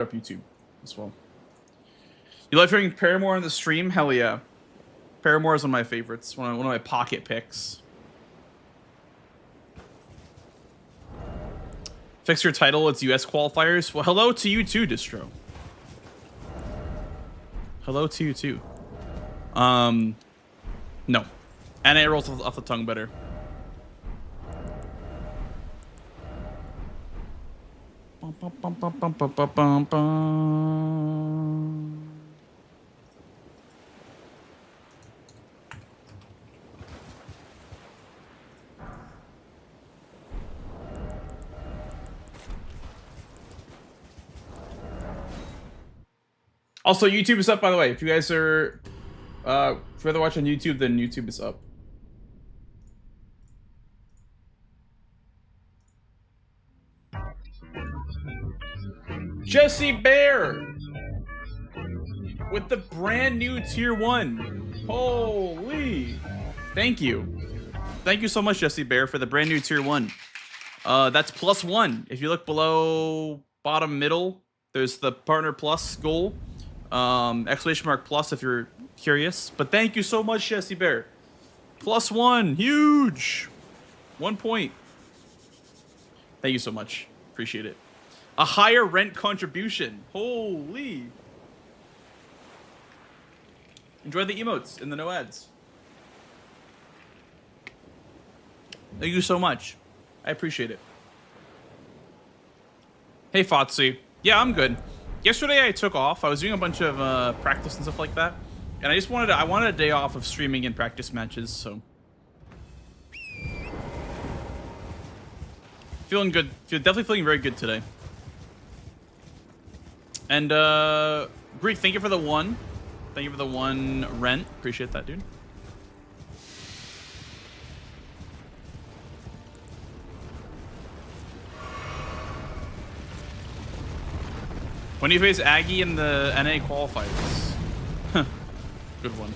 up YouTube as well. You like hearing Paramore on the stream? Hell yeah. Paramore is one of my favorites. One of my pocket picks. Fix your title. It's US qualifiers. Well, hello to you too, Distro. Hello to you too. No. And it rolls off the tongue better. Bum, bum, bum, bum, bum, bum, bum, bum, bum. Also, YouTube is up, by the way. If you guys are, if you rather watch on YouTube, then YouTube is up. Jesse Bear with the brand new tier 1. Holy! Thank you. Thank you so much, Jesse Bear, for the brand new tier 1. That's +1. If you look below bottom middle, there's the partner plus goal. Exclamation mark plus if you're curious. But thank you so much, Jesse Bear. +1. Huge. 1 point. Thank you so much. Appreciate it. A higher rent contribution. Holy. Enjoy the emotes and the no ads. Thank you so much. I appreciate it. Hey, Fotsy. Yeah, I'm good. Yesterday I took off. I was doing a bunch of practice and stuff like that. And I wanted a day off of streaming and practice matches, so. Feeling good. Definitely feeling very good today. And, Greek, thank you for the 1. Thank you for the 1 rent. Appreciate that, dude. When do you face Aggie in the NA qualifiers? Good one.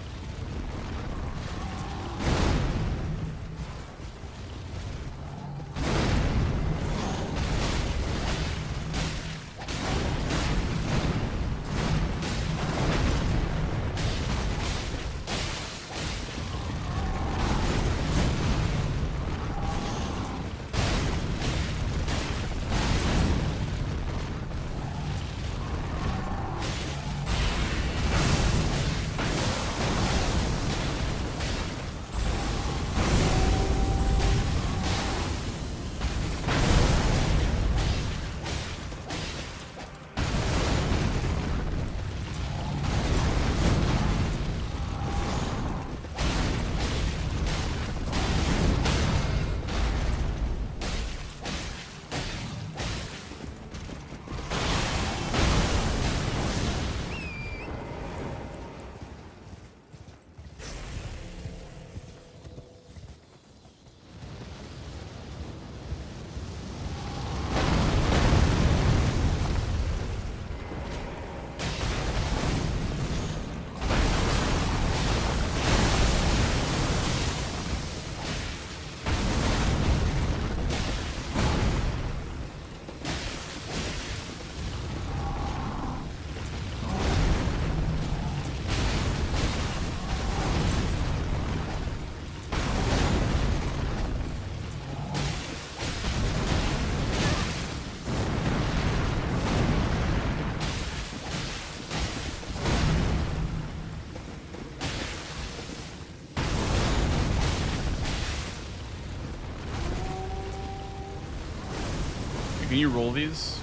Can you roll these?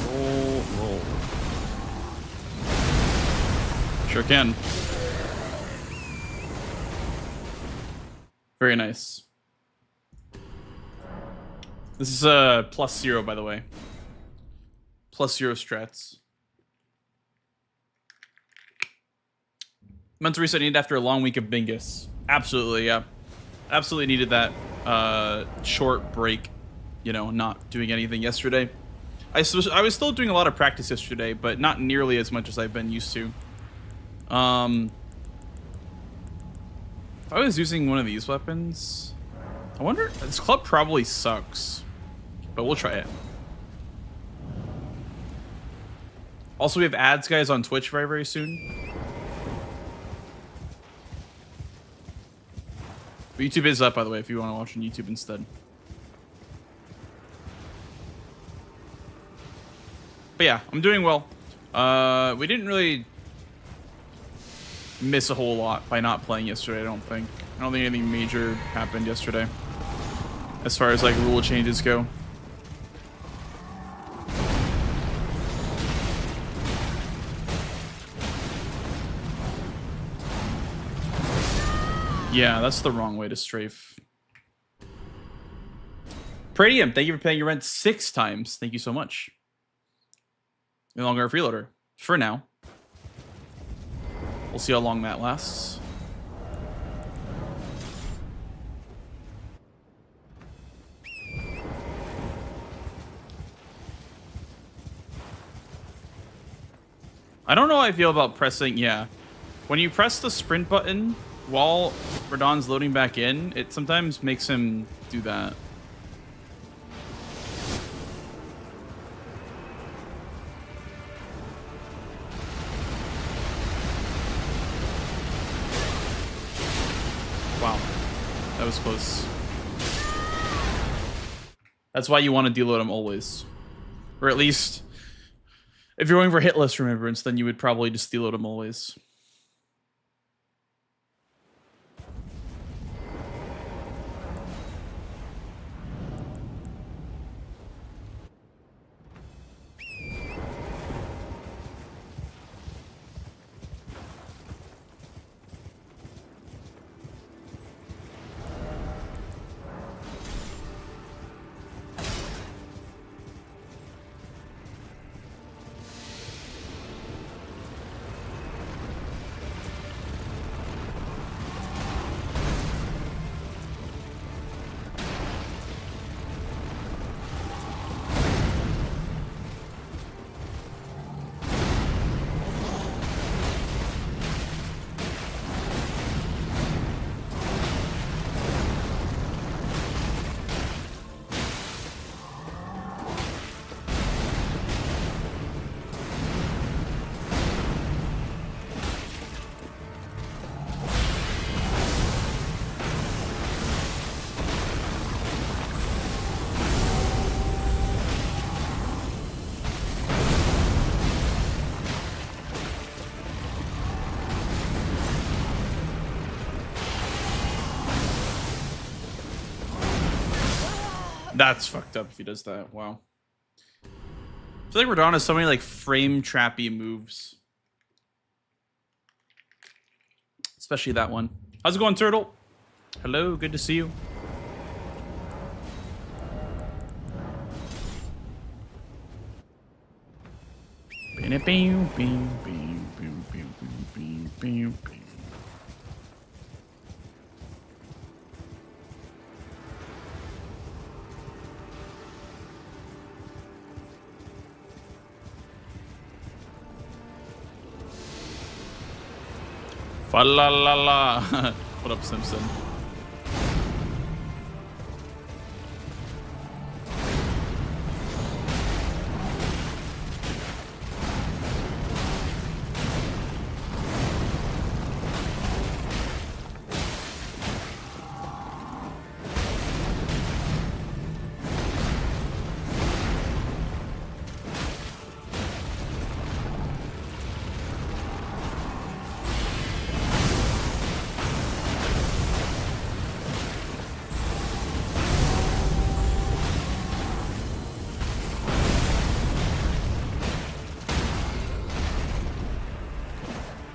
Roll. Sure can. Very nice. This is a +0, by the way. +0 strats. Mental reset needed after a long week of Bingus. Absolutely, yeah. Absolutely needed that short break. You know, not doing anything yesterday. I was still doing a lot of practice yesterday, but not nearly as much as I've been used to. If I was using one of these weapons, I wonder, this club probably sucks, but we'll try it. Also, we have ads, guys, on Twitch very, very soon. But YouTube is up, by the way, if you want to watch on YouTube instead. But yeah, I'm doing well. We didn't really miss a whole lot by not playing yesterday, I don't think. I don't think anything major happened yesterday as far as like rule changes go. Yeah, that's the wrong way to strafe. Pradium, thank you for paying your rent 6 times. Thank you so much. No longer a freeloader. For now. We'll see how long that lasts. I don't know how I feel about pressing, yeah. When you press the sprint button while Radahn's loading back in, it sometimes makes him do that. Wow. That was close. That's why you want to deload him always. Or at least, if you're going for hitless remembrance, then you would probably just deload him always. That's fucked up if he does that. Wow. I feel like Radahn has so many like frame trappy moves. Especially that one. How's it going, Turtle? Hello, good to see you. Fa la la la. What up, Simpson?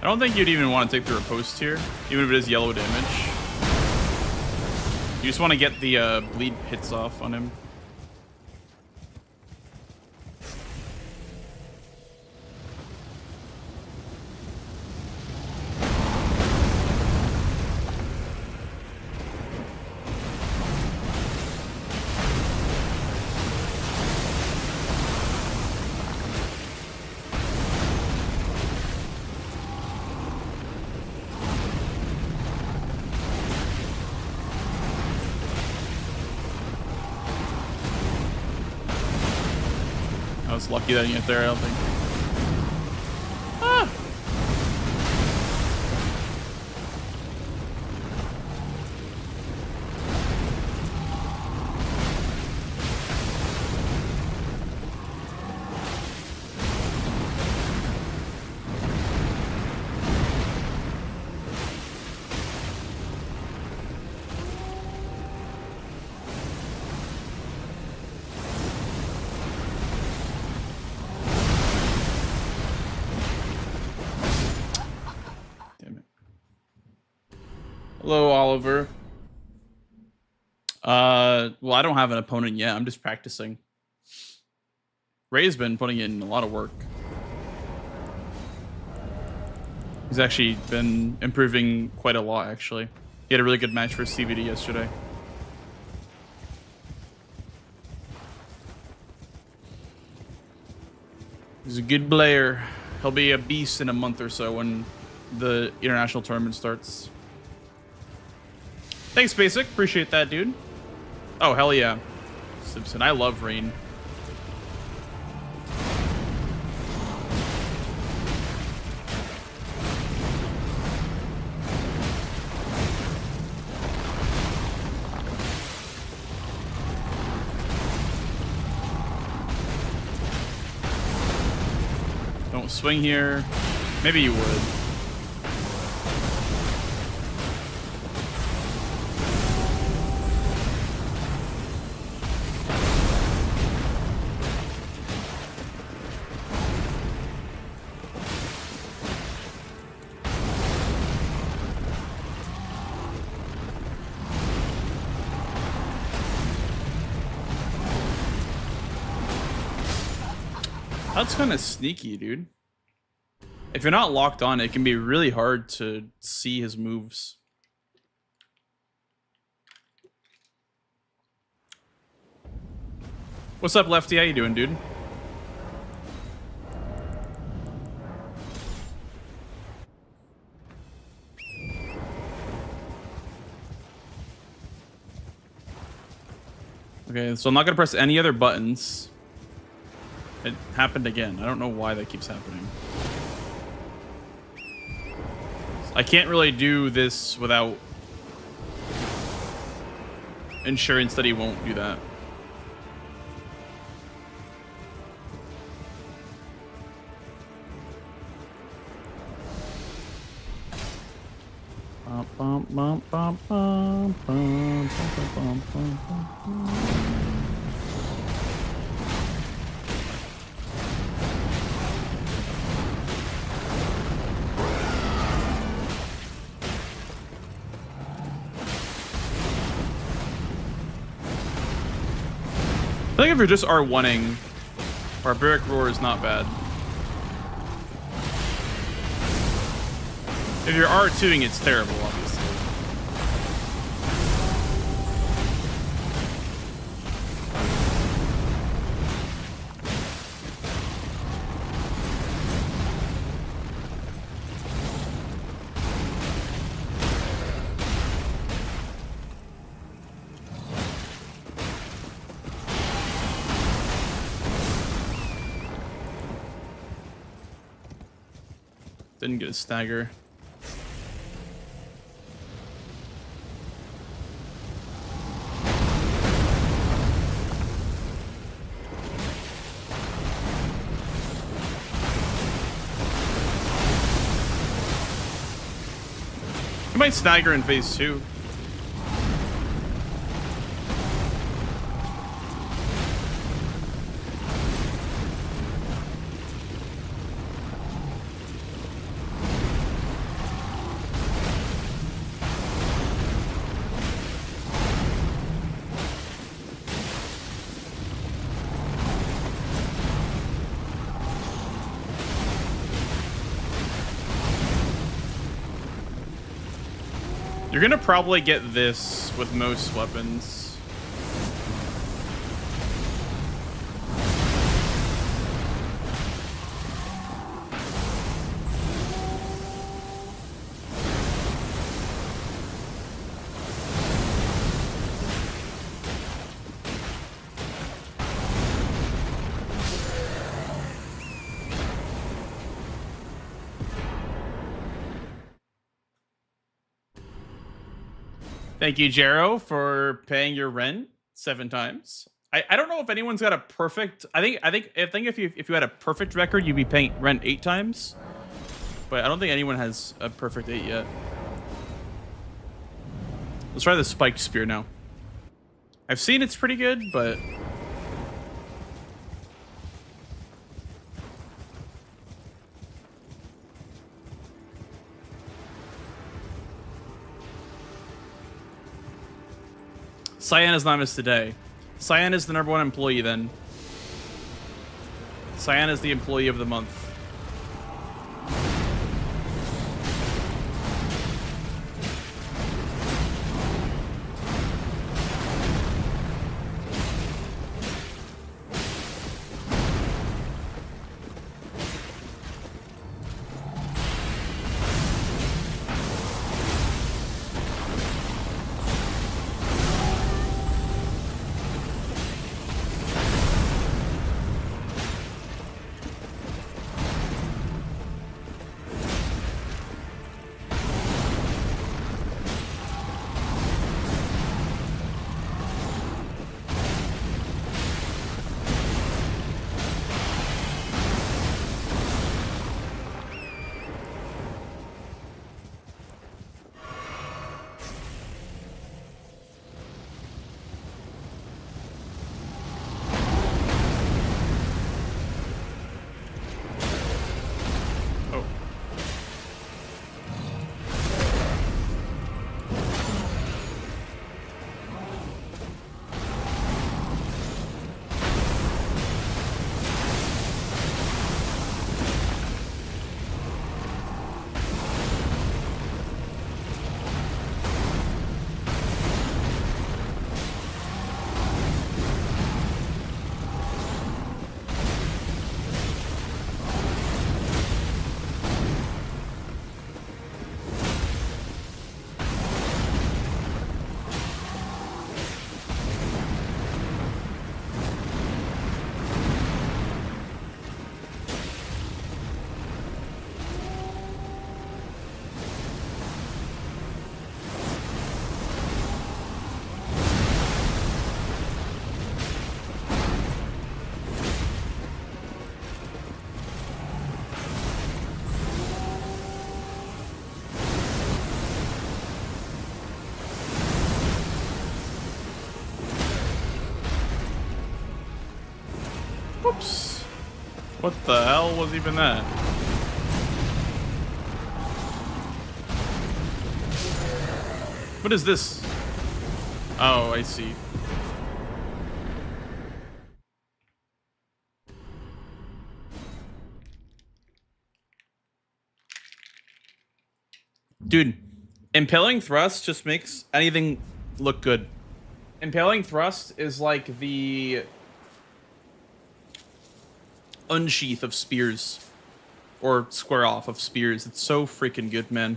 I don't think you'd even want to take the riposte here, even if it is yellow damage. You just want to get the bleed hits off on him. I was lucky that I didn't get there, I don't think. Hello, Oliver. Well, I don't have an opponent yet. I'm just practicing. Ray's been putting in a lot of work. He's actually been improving quite a lot, actually. He had a really good match for CVD yesterday. He's a good player. He'll be a beast in a month or so when the international tournament starts. Thanks, Basic. Appreciate that, dude. Oh, hell yeah. Simpson, I love rain. Don't swing here. Maybe you would. That's kind of sneaky, dude. If you're not locked on, it can be really hard to see his moves. What's up, Lefty? How you doing, dude? Okay, so I'm not gonna press any other buttons. It happened again. I don't know why that keeps happening. I can't really do this without insurance that he won't do that. I think if you're just R1ing, Barbaric Roar is not bad. If you're R2ing, it's terrible, obviously. Didn't get a stagger. I might stagger in phase 2. You're gonna probably get this with most weapons. Thank you, Jero, for paying your rent 7 times. I don't know if anyone's got a perfect. I think if you had a perfect record, you'd be paying rent 8 times. But I don't think anyone has a perfect 8 yet. Let's try the spiked spear now. I've seen it's pretty good, but Cyan is not missed today. Cyan is the #1 employee then. Cyan is the employee of the month. Whoops. What the hell was even that? What is this? Oh, I see. Dude, impaling thrust just makes anything look good. Impaling thrust is like the unsheath of spears. Or square off of spears. It's so freaking good, man.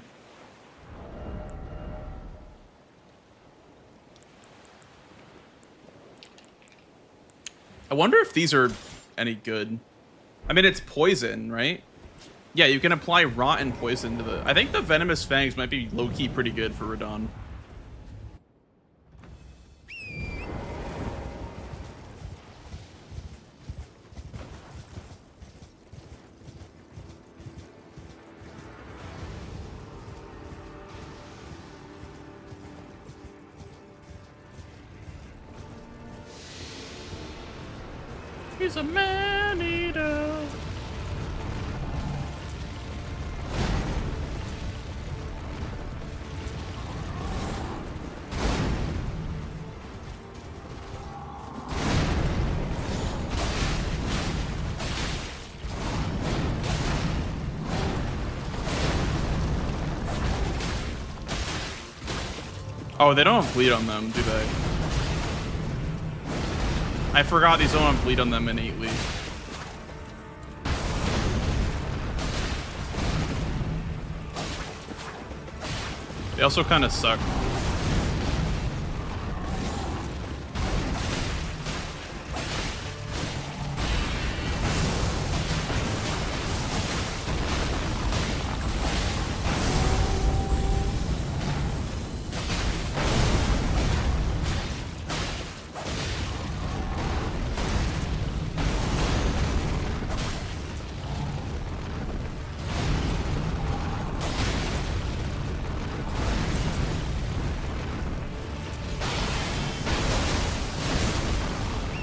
I wonder if these are any good. I mean, it's poison, right? Yeah, you can apply rot and poison to the... I think the venomous fangs might be low-key pretty good for Radahn. He's a man-eater. Oh, they don't have bleed on them, do they? I forgot these don't have bleed on them innately. They also kind of suck.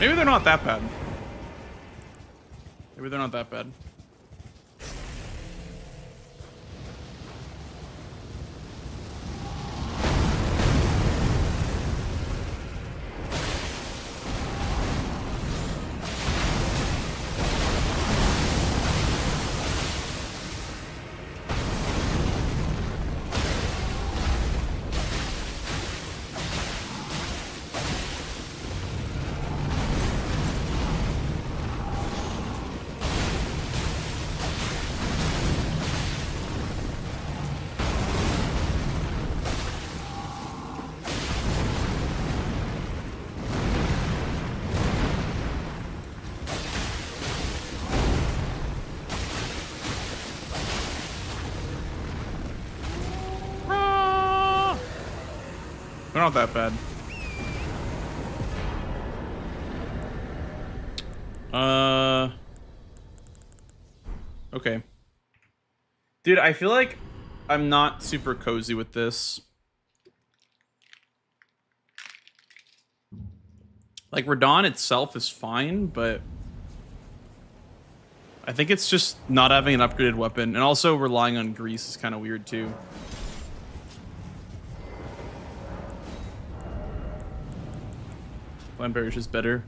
Maybe they're not that bad. Maybe they're not that bad. They're not that bad. Okay. Dude, I feel like I'm not super cozy with this. Like, Radahn itself is fine, but I think it's just not having an upgraded weapon, and also relying on grease is kind of weird too. Flame Bearish is better.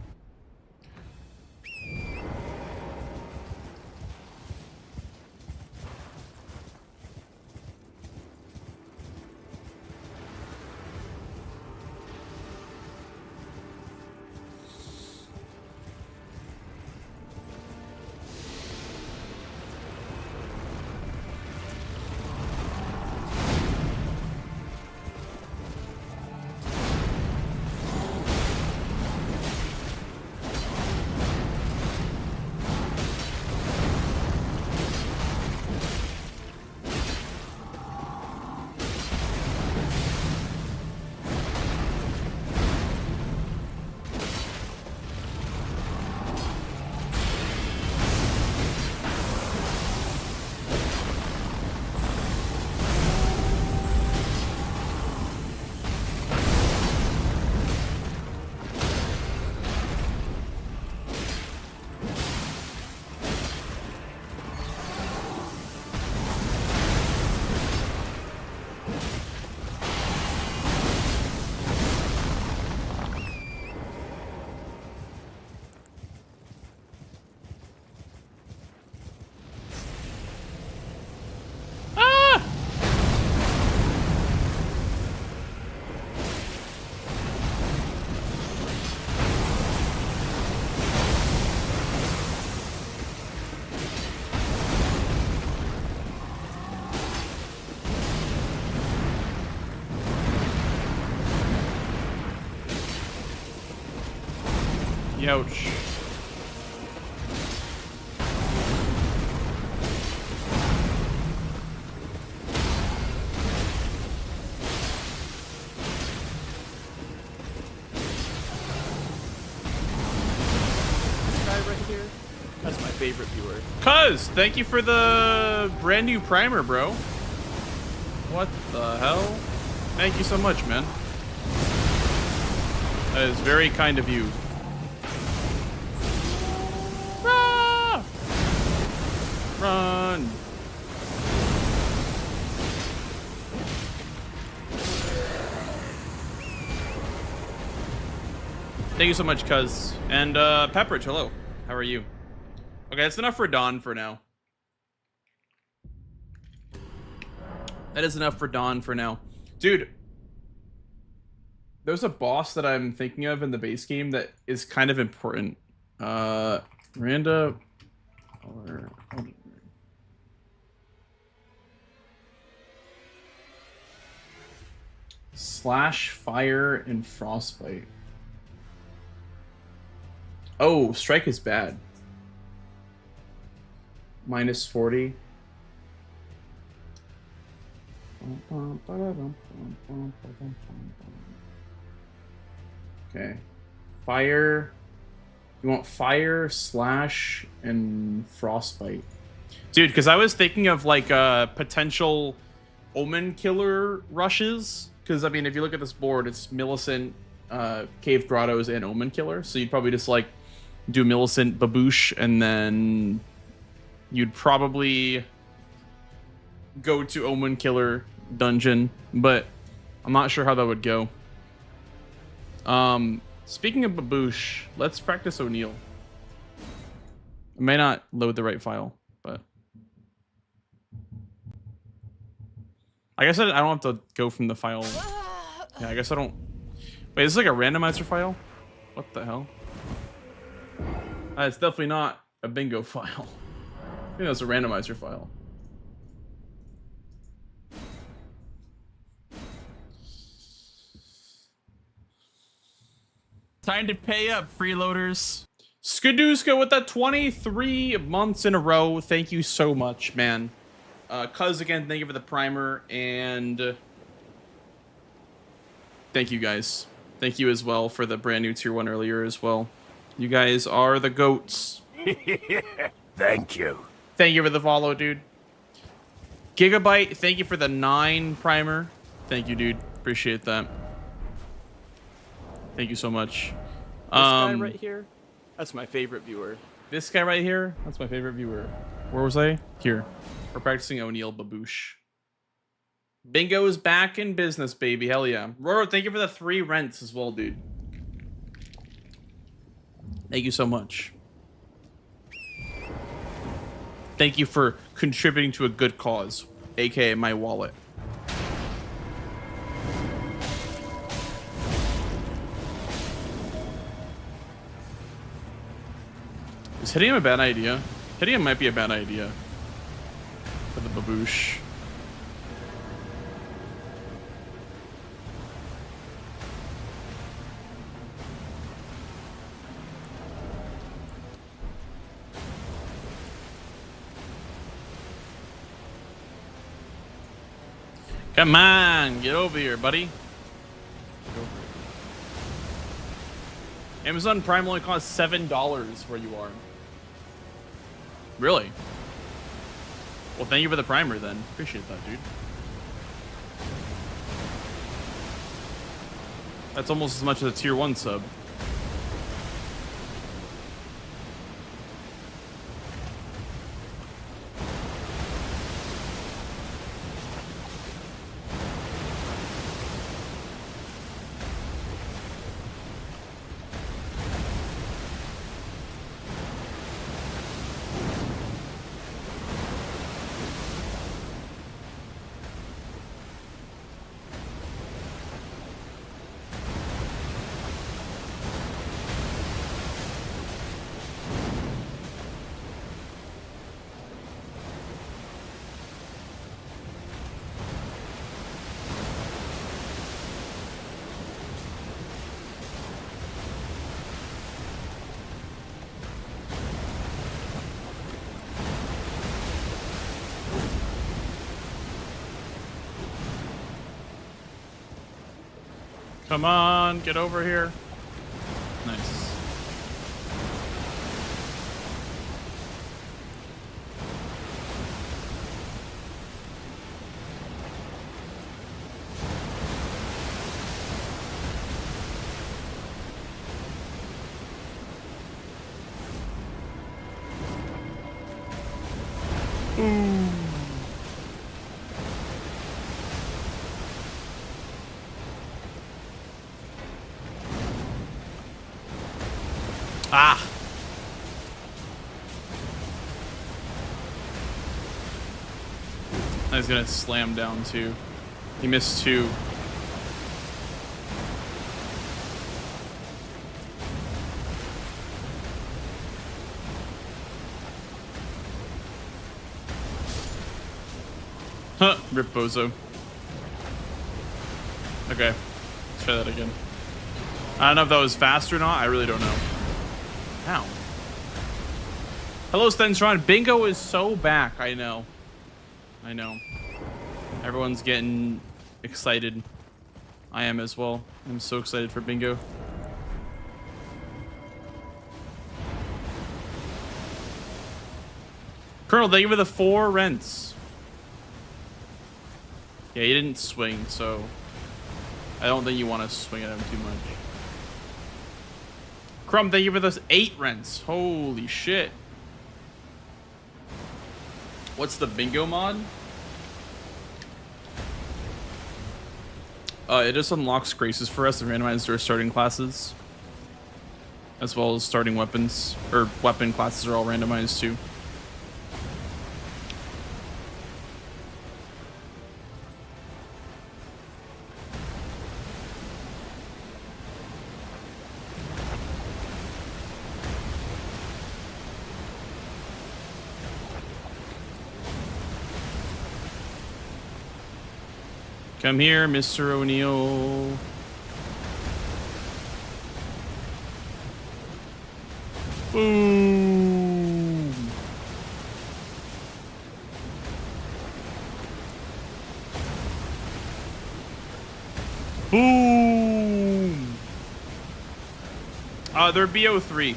Ouch. That's my favorite viewer. Cuz, thank you for the brand new primer, bro. What the hell? Thank you so much, man. That is very kind of you. Ah! Run. Thank you so much, Cuz. And Pepperidge, hello. How are you? Okay, that's enough for Dawn for now. That is enough for Dawn for now. Dude, there's a boss that I'm thinking of in the base game that is kind of important. Miranda... Slash, fire, and frostbite. Oh, strike is bad. Minus 40. Okay. Fire. You want fire, slash, and frostbite. Dude, because I was thinking of like potential omen killer rushes. Because, I mean, if you look at this board, it's Millicent, Cave Grottos, and Omen Killer. So you'd probably just like do Millicent, Baboosh, and then you'd probably go to Omen Killer dungeon, but I'm not sure how that would go. Speaking of Baboosh, let's practice O'Neill. I may not load the right file, but I guess I don't have to go from the file. Yeah, I guess I don't. Wait, this is like a randomizer file? What the hell? It's definitely not a bingo file. I think that's a randomizer file. Time to pay up, freeloaders. Skadooska with that 23 months in a row. Thank you so much, man. Cuz, again, thank you for the primer. And Thank you guys. Thank you as well for the brand new tier 1 earlier as well. You guys are the goats. Thank you. Thank you for the follow, dude. Gigabyte, thank you for the 9 primer. Thank you, dude. Appreciate that. Thank you so much. This guy right here, that's my favorite viewer. This guy right here, that's my favorite viewer. Where was I? Here. We're practicing O'Neal Baboosh. Bingo is back in business, baby. Hell yeah. Roro, thank you for the 3 rents as well, dude. Thank you so much. Thank you for contributing to a good cause, aka my wallet. Is hitting him a bad idea? Hitting him might be a bad idea. For the baboosh. Come on, get over here, buddy. Amazon Prime only costs $7 where you are. Really? Well, thank you for the primer then. Appreciate that, dude. That's almost as much as a tier 1 sub. Come on, get over here. Nice. Ooh. Ah! I was gonna slam down too. He missed 2. Huh, rip bozo. Okay, let's try that again. I don't know if that was fast or not. I really don't know. Ow. Hello, Stenstron. Bingo is so back. I know. I know. Everyone's getting excited. I am as well. I'm so excited for Bingo. Colonel, thank you for the 4 rents. Yeah, he didn't swing, so I don't think you want to swing at him too much. Crumb, thank you for those 8 rents. Holy shit. What's the bingo mod? It just unlocks graces for us and randomizes our starting classes. As well as starting weapons. Or weapon classes are all randomized too. Come here, Mr. O'Neal. Boom. Boom. They're BO3.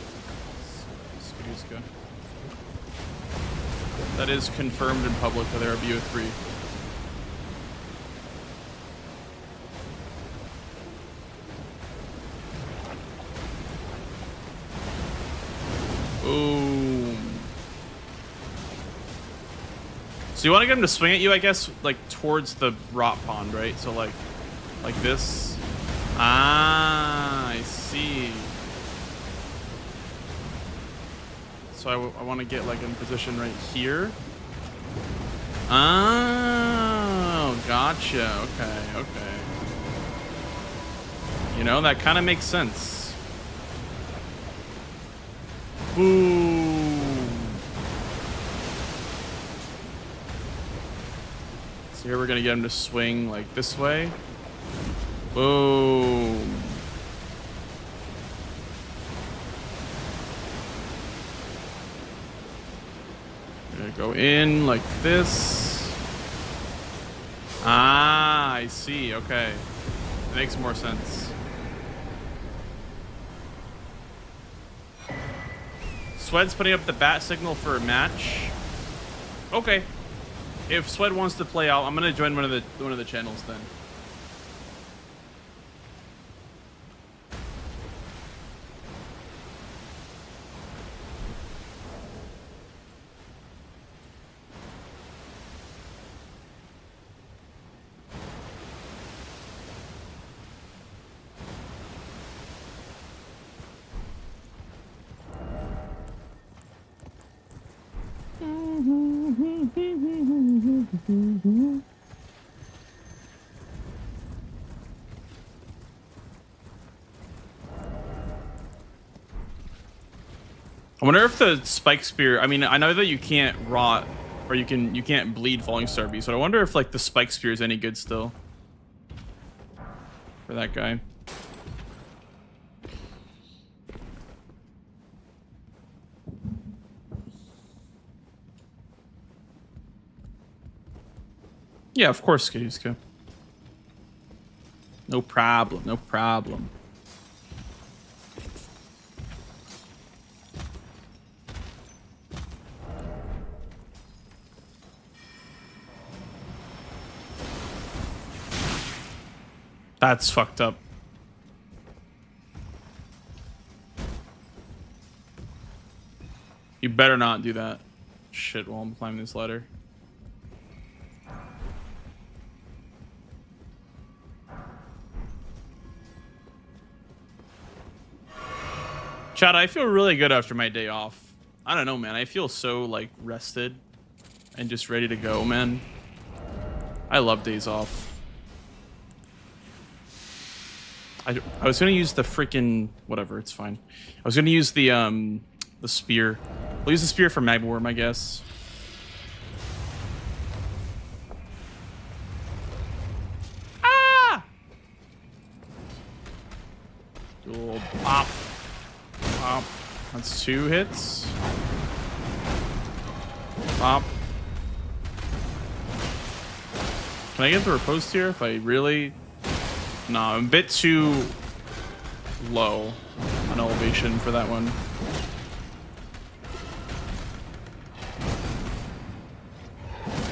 That is confirmed in public that they're BO3. Boom. So you want to get him to swing at you, I guess, like towards the rot pond, right? So like this. Ah, I see. So I want to get like in position right here. Oh, gotcha. Okay. You know, that kind of makes sense. Boom. So here we're gonna get him to swing like this way. Boom. Gonna go in like this. Ah, I see. Okay. That makes more sense. Sweat's putting up the bat signal for a match. Okay. If Sweat wants to play out, I'm gonna join one of the channels then. I wonder if the spike spear, I mean, I know that you can't rot or you can't bleed falling star beast, but I wonder if like the spike spear is any good still for that guy. Yeah, of course, Yusuke. No problem, no problem. That's fucked up. You better not do that. Shit, while I'm climbing this ladder. Chad, I feel really good after my day off. I don't know, man. I feel so, like, rested and just ready to go, man. I love days off. I was gonna use the freaking whatever. It's fine. I was gonna use the spear. We'll use the spear for Magworm, I guess. Ah! Do a little pop, pop. That's 2 hits. Pop. Can I get the riposte here if I really? No, I'm a bit too low on elevation for that one.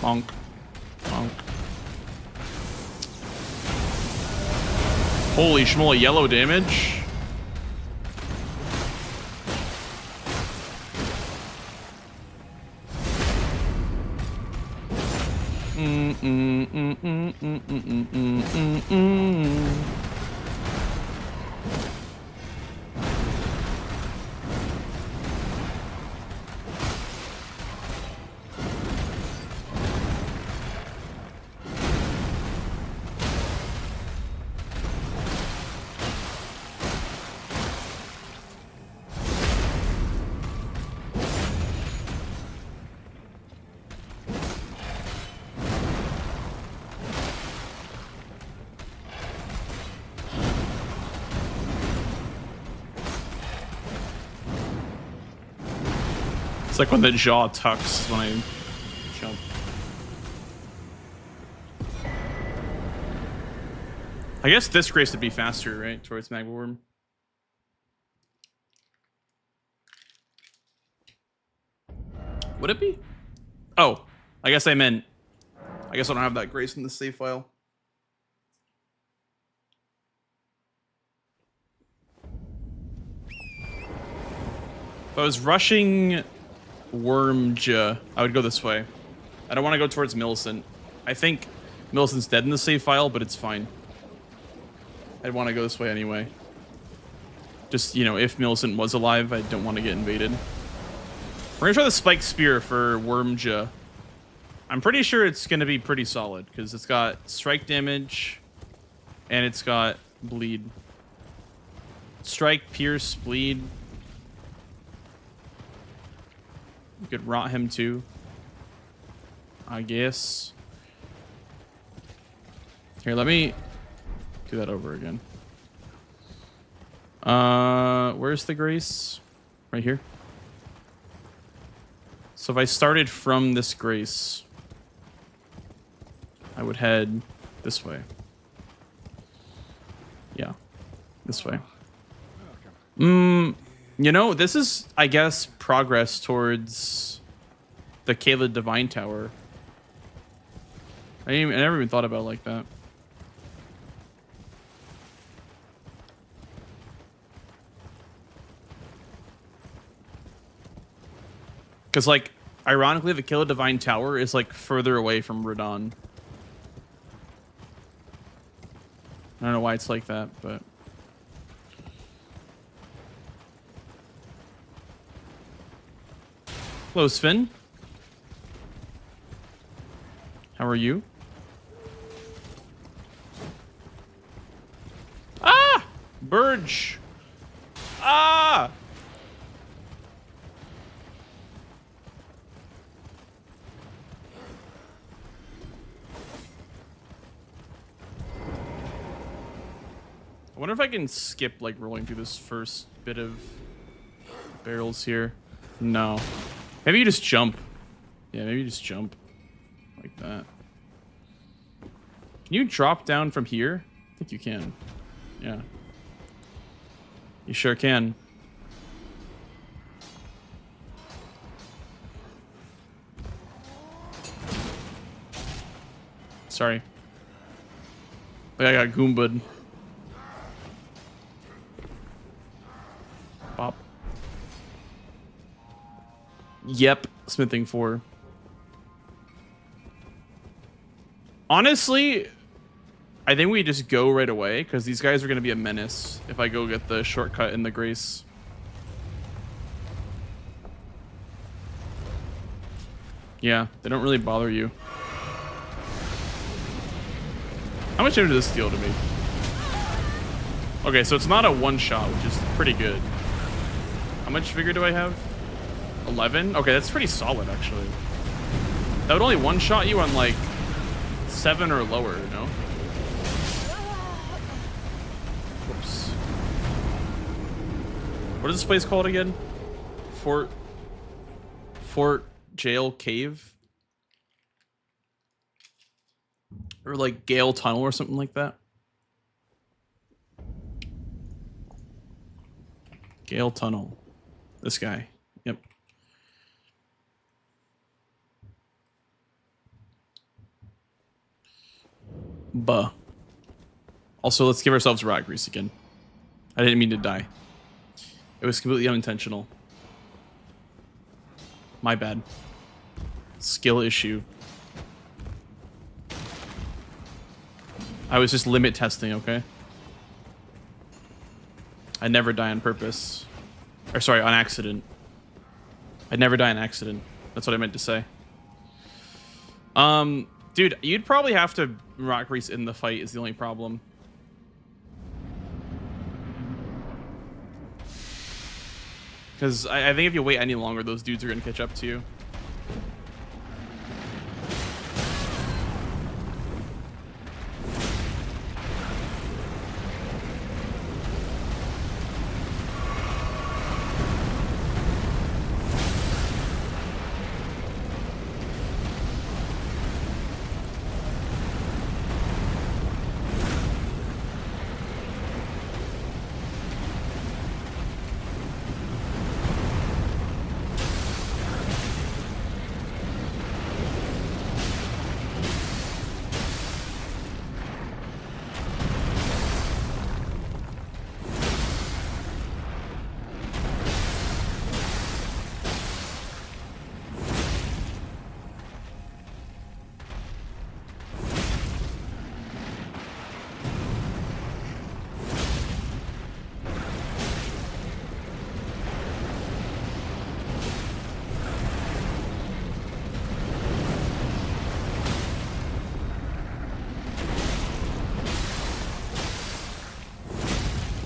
Bonk. Bonk. Holy schmoly, yellow damage. It's like when the jaw tucks when I jump. I guess this grace would be faster, right? Towards Magworm. Would it be? Oh, I guess I meant. I guess I don't have that grace in the save file. If I was rushing Wormja, I would go this way. I don't want to go towards Millicent. I think Millicent's dead in the save file, but it's fine. I'd want to go this way anyway. Just, you know, if Millicent was alive, I don't want to get invaded. We're going to try the Spike Spear for Wormja. I'm pretty sure it's going to be pretty solid, because it's got strike damage, and it's got bleed. Strike, pierce, bleed. You could rot him too, I guess. Here, let me do that over again. Where's the grace? Right here. So if I started from this grace, I would head this way. Yeah, this way. You know, this is, I guess, progress towards the Gale Divine Tower. I never even thought about it like that. Because, like, ironically, the Gale Divine Tower is, like, further away from Radahn. I don't know why it's like that, but... Hello, Sven. How are you? Ah! Burge! Ah! I wonder if I can skip, like, rolling through this first bit of barrels here. No. Maybe you just jump. Yeah, maybe you just jump. Like that. Can you drop down from here? I think you can. Yeah. You sure can. Sorry. Like I got Goomba'd. Pop. Yep, smithing 4. Honestly, I think we just go right away because these guys are going to be a menace if I go get the shortcut in the grace. Yeah, they don't really bother you. How much damage does this deal to me? Okay, so it's not a one-shot, which is pretty good. How much vigor do I have? 11? Okay, that's pretty solid, actually. That would only one-shot you on, like, 7 or lower, you know? Whoops. What is this place called again? Fort Gale Cave? Or, like, Gale Tunnel or something like that? Gale Tunnel. This guy. Yep. Buh. Also, let's give ourselves rot grease again. I didn't mean to die. It was completely unintentional. My bad. Skill issue. I was just limit testing, okay? I never die on purpose. Or sorry, on accident. I'd never die on accident. That's what I meant to say. Dude, you'd probably have to rock grease in the fight is the only problem. Because I think if you wait any longer, those dudes are going to catch up to you.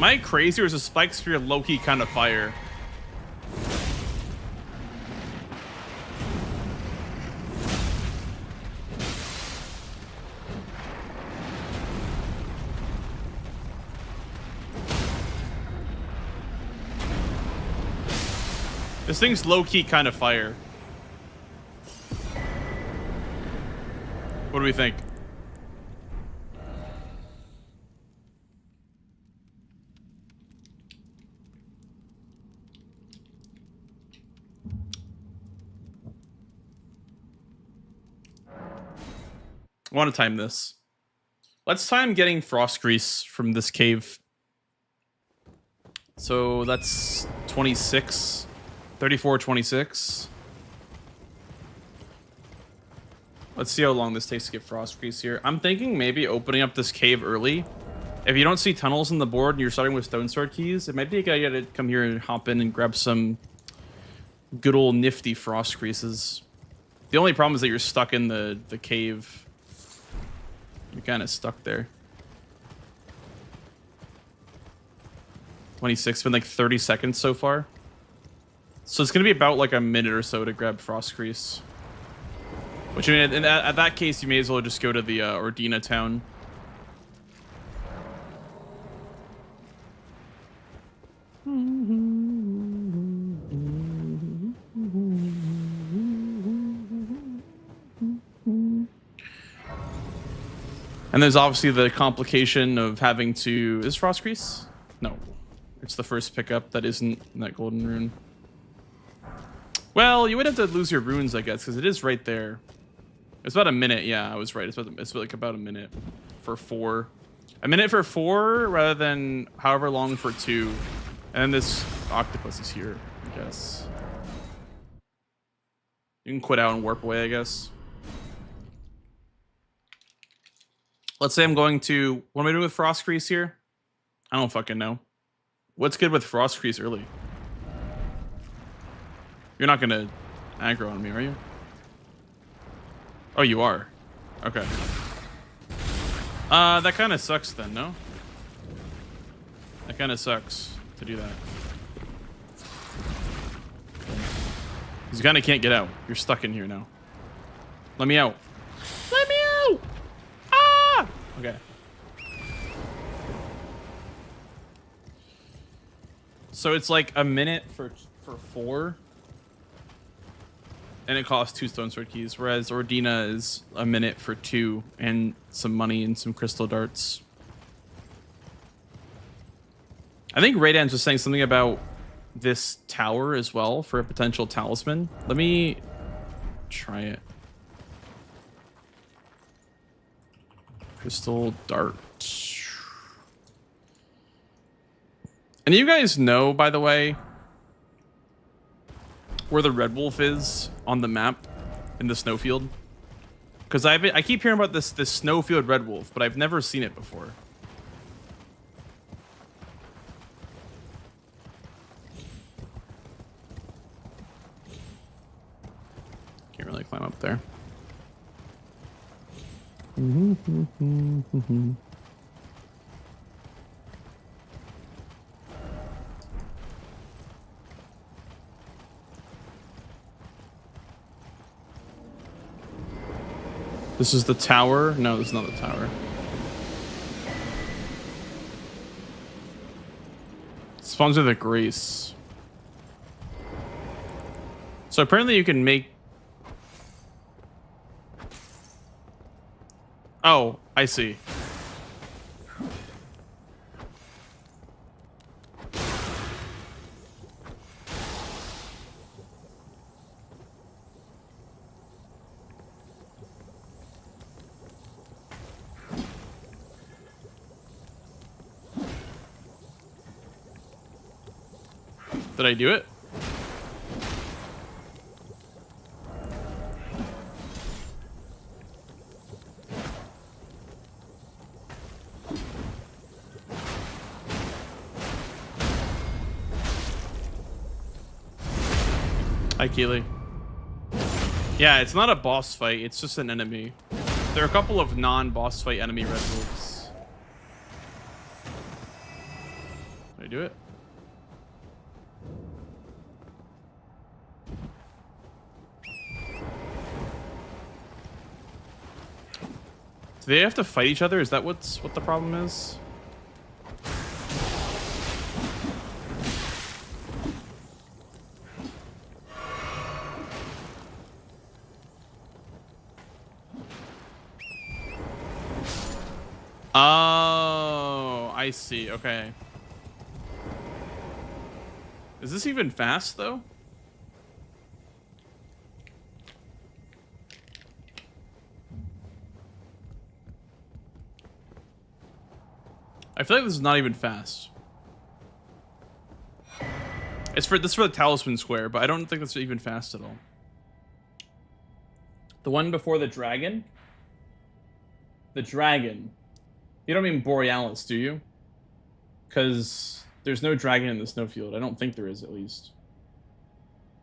I crazy or is a spike spear low-key kind of fire? This thing's low-key kind of fire. What do we think? I want to time this. Let's time getting frost grease from this cave. So that's 26. 34, 26. Let's see how long this takes to get frost grease here. I'm thinking maybe opening up this cave early. If you don't see tunnels on the board and you're starting with stone sword keys, it might be a good idea to come here and hop in and grab some good old nifty frost greases. The only problem is that you're stuck in the cave. You're kind of stuck there. 26, been like 30 seconds so far. So it's going to be about like a minute or so to grab frost grease. Which, I mean, at that case, you may as well just go to the Ordina town. And there's obviously the complication of having to... Is frost grease? No. It's the first pickup that isn't in that golden rune. Well, you would have to lose your runes, I guess, because it is right there. It's about a minute. Yeah, I was right. It's like about a minute for 4. A minute for 4 rather than however long for 2. And then this octopus is here, I guess. You can quit out and warp away, I guess. Let's say I'm going to... What am I doing with frost grease here? I don't fucking know. What's good with frost grease early? You're not gonna aggro on me, are you? Oh, you are. Okay. That kind of sucks then, no? That kind of sucks to do that. You kind of can't get out. You're stuck in here now. Let me out. Let me out! Ah! Okay. So it's like a minute for 4. And it costs 2 stone sword keys, whereas Ordina is a minute for 2 and some money and some crystal darts. I think Radahn was saying something about this tower as well for a potential talisman. Let me try it. Crystal dart. And you guys know, by the way, where the red wolf is on the map in the snowfield? Because I keep hearing about this snowfield red wolf, but I've never seen it before. Can't really climb up there. This is the tower? No, this is not the tower. Spawns with a grace. So apparently you can make... Oh, I see. Did I do it? Hi, Keely. Yeah, it's not a boss fight. It's just an enemy. There are a couple of non-boss fight enemy red wolves. I do it? Do they have to fight each other? Is that what the problem is? Oh, I see. Okay. Is this even fast, though? I feel like this is not even fast. This is for the talisman square, but I don't think that's even fast at all. The one before the dragon? The dragon. You don't mean Borealis, do you? Because there's no dragon in the snowfield. I don't think there is, at least.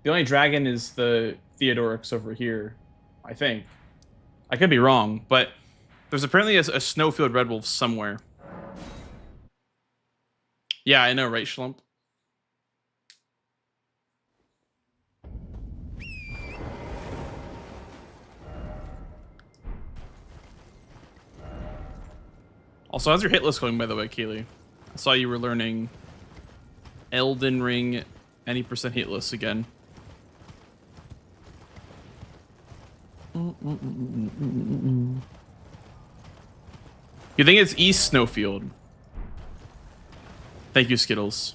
The only dragon is the Theodorix over here, I think. I could be wrong, but there's apparently a snowfield red wolf somewhere. Yeah, I know, right, Schlump? Also, how's your hit list going, by the way, Kaylee? I saw you were learning Elden Ring any % hit list again. You think it's East Snowfield? Thank you, Skittles.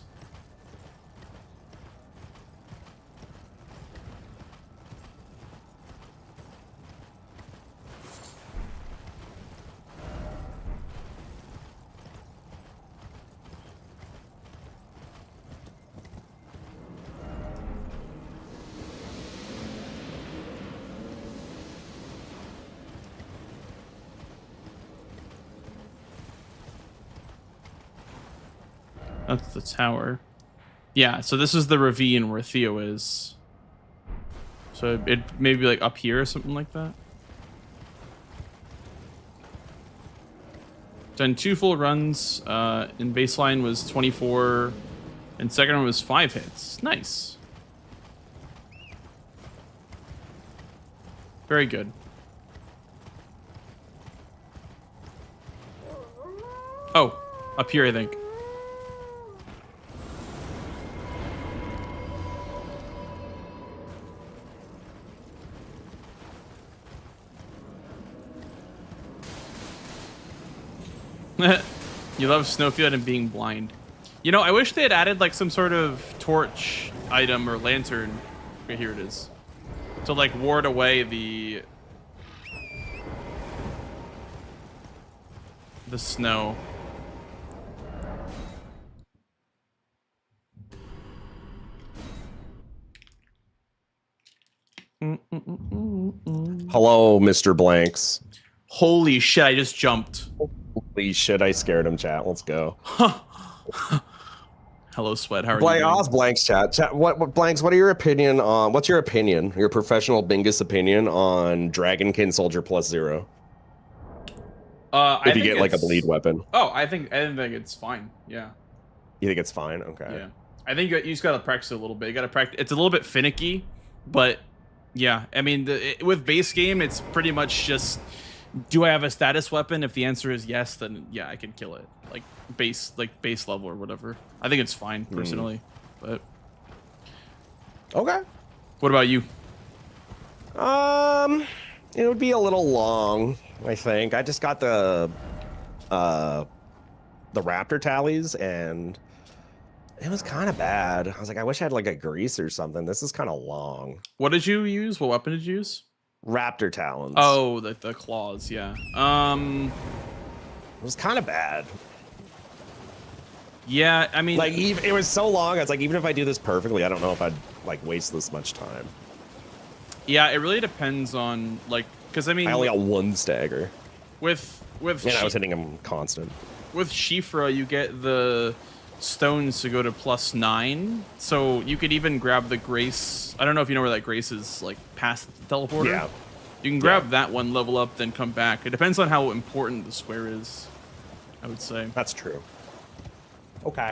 That's the tower. Yeah, so this is the ravine where Theo is. So it maybe like up here or something like that. Done 2 full runs. In baseline was 24, and second one was 5 hits. Nice. Very good. Oh, up here, I think. You love Snowfield and being blind. You know, I wish they had added like some sort of torch item or lantern. Okay, here it is. To like ward away the snow. Hello, Mr. Blanks. Holy shit, I just jumped. Holy shit, I scared him, chat. Let's go. Hello, Sweat. How are you doing? Blanks, chat. What Blanks, what are your opinion on, what's your opinion, your professional Bingus opinion on Dragonkin Soldier plus 0? If you get like a bleed weapon. Oh, I think it's fine. Yeah. You think it's fine? Okay. Yeah. I think you just gotta practice it a little bit. You gotta practice. It's a little bit finicky, but yeah. I mean, with base game, it's pretty much just, do I have a status weapon? If the answer is yes, then yeah, I can kill it. Like base level or whatever. I think it's fine personally, but okay. What about you? It would be a little long, I think. I just got the raptor tallies and it was kind of bad. I was like, I wish I had like a grease or something. This is kind of long. What did you use? What weapon did you use? Raptor talons. Oh, the claws, yeah. It was kind of bad. Yeah, I mean, like it was so long. I was like, even if I do this perfectly, I don't know if I'd like waste this much time. Yeah, it really depends on like, because I mean, I only got 1 stagger. With and I was hitting him constant. With Shifra, you get the stones to go to +9, so you could even grab the Grace. I don't know if you know where that Grace is, like past the teleporter. Yeah. You can grab that one, level up, then come back. It depends on how important the square is, I would say. That's true. Okay.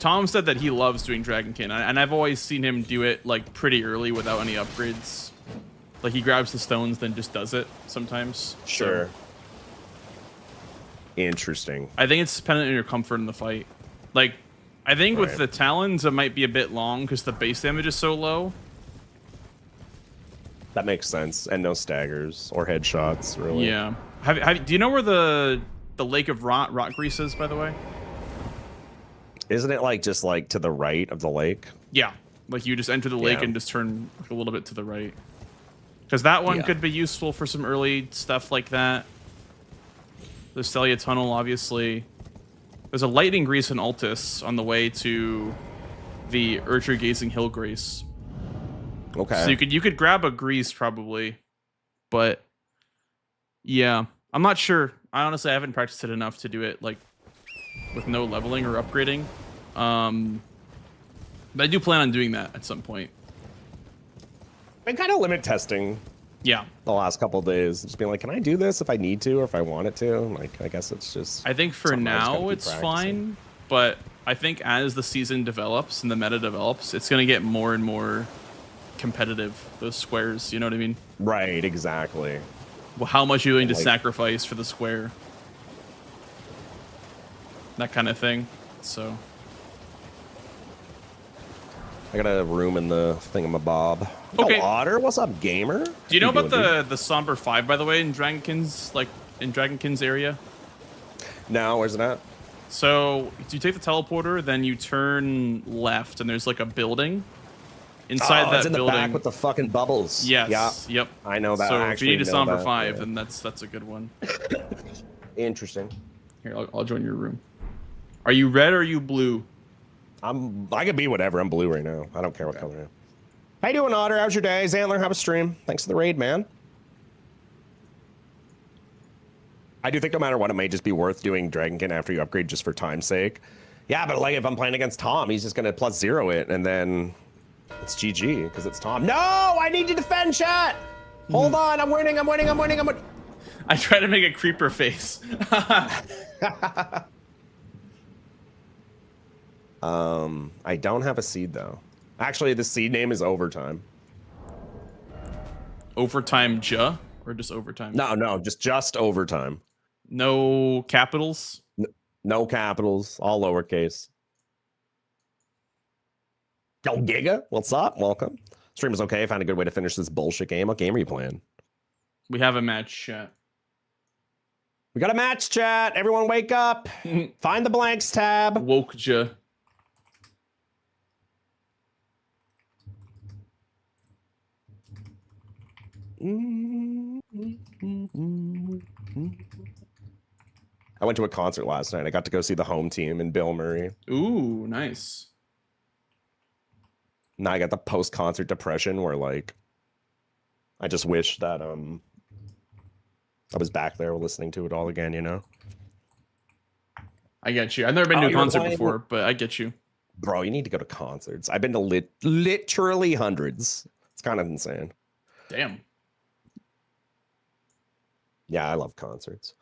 Tom said that he loves doing Dragonkin, and I've always seen him do it like pretty early without any upgrades. Like he grabs the stones, then just does it sometimes. Sure. So, interesting. I think it's dependent on your comfort in the fight. Like, I think with the talons, it might be a bit long because the base damage is so low. That makes sense, and no staggers or headshots, really. Yeah. Do you know where the lake of rock grease is, by the way? Isn't it like just like to the right of the lake? Yeah. Like you just enter the lake and just turn a little bit to the right. Because that one could be useful for some early stuff like that. The Gale Tunnel, obviously. There's a lightning grease in Altus on the way to the Urtra Gazing Hill Grace. Okay. So you could grab a grease probably, but yeah, I'm not sure. I honestly haven't practiced it enough to do it like with no leveling or upgrading. But I do plan on doing that at some point. Been kind of limit testing. Yeah. The last couple of days, just being like, can I do this if I need to or if I want it to? Like, I guess it's just. I think for now it's fine, but I think as the season develops and the meta develops, it's gonna get more and more competitive. Those squares, you know what I mean? Right. Exactly. Well, how much are you willing to sacrifice for the square? That kind of thing. So. I got a room in the thingamabob. Okay. Oh, Otter, what's up, gamer? Do you know about the Somber 5, by the way, in Dragonkin's area? No, where's it at? So you take the teleporter, then you turn left, and there's like a building. Inside that it's in building, the back with the fucking bubbles. Yes. Yeah. Yep. I know that. So if you need a Somber 5, yeah. then that's a good one. Interesting. Here, I'll join your room. Are you red or are you blue? I could be whatever. I'm blue right now. I don't care what color I am. How you doing, Otter? How's your day? Xantler, have a stream. Thanks for the raid, man. I do think no matter what, it may just be worth doing Dragonkin after you upgrade just for time's sake. Yeah, but like if I'm playing against Tom, he's just gonna +0 it, and then it's GG because it's Tom. No, I need to defend, chat. Hold on, I'm winning. I try to make a creeper face. I don't have a seed though. Actually, the seed name is Overtime. Overtime Ja? Or just Overtime? No, just Overtime. No capitals? No capitals, all lowercase. Yo, Giga, what's up? Welcome. Stream is okay. I found a good way to finish this bullshit game. What game are you playing? We have a match, chat. We got a match, chat. Everyone wake up. Find the blanks tab. Woke Ja. I went to a concert last night. I got to go see the home team and Bill Murray. Ooh, nice. Now I got the post-concert depression where like I just wish that I was back there listening to it all again, you know? I get you. I've never been to a concert before, but I get you. Bro, you need to go to concerts. I've been to literally hundreds. It's kind of insane. Damn. Yeah, I love concerts.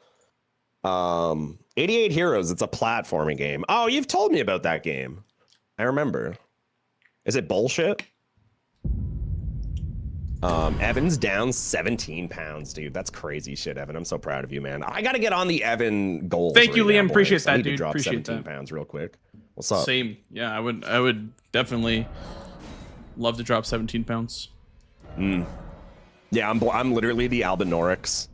88 Heroes, it's a platforming game. Oh, you've told me about that game. I remember. Is it bullshit? Evan's down 17 pounds, dude. That's crazy shit, Evan. I'm so proud of you, man. I gotta get on the Evan goals. Thank you, right Liam. now, Appreciate I that, need to dude. drop Appreciate 17 that. pounds real quick. What's up? Same. Yeah, I would definitely love to drop 17 pounds. Yeah, I'm literally the Albinoric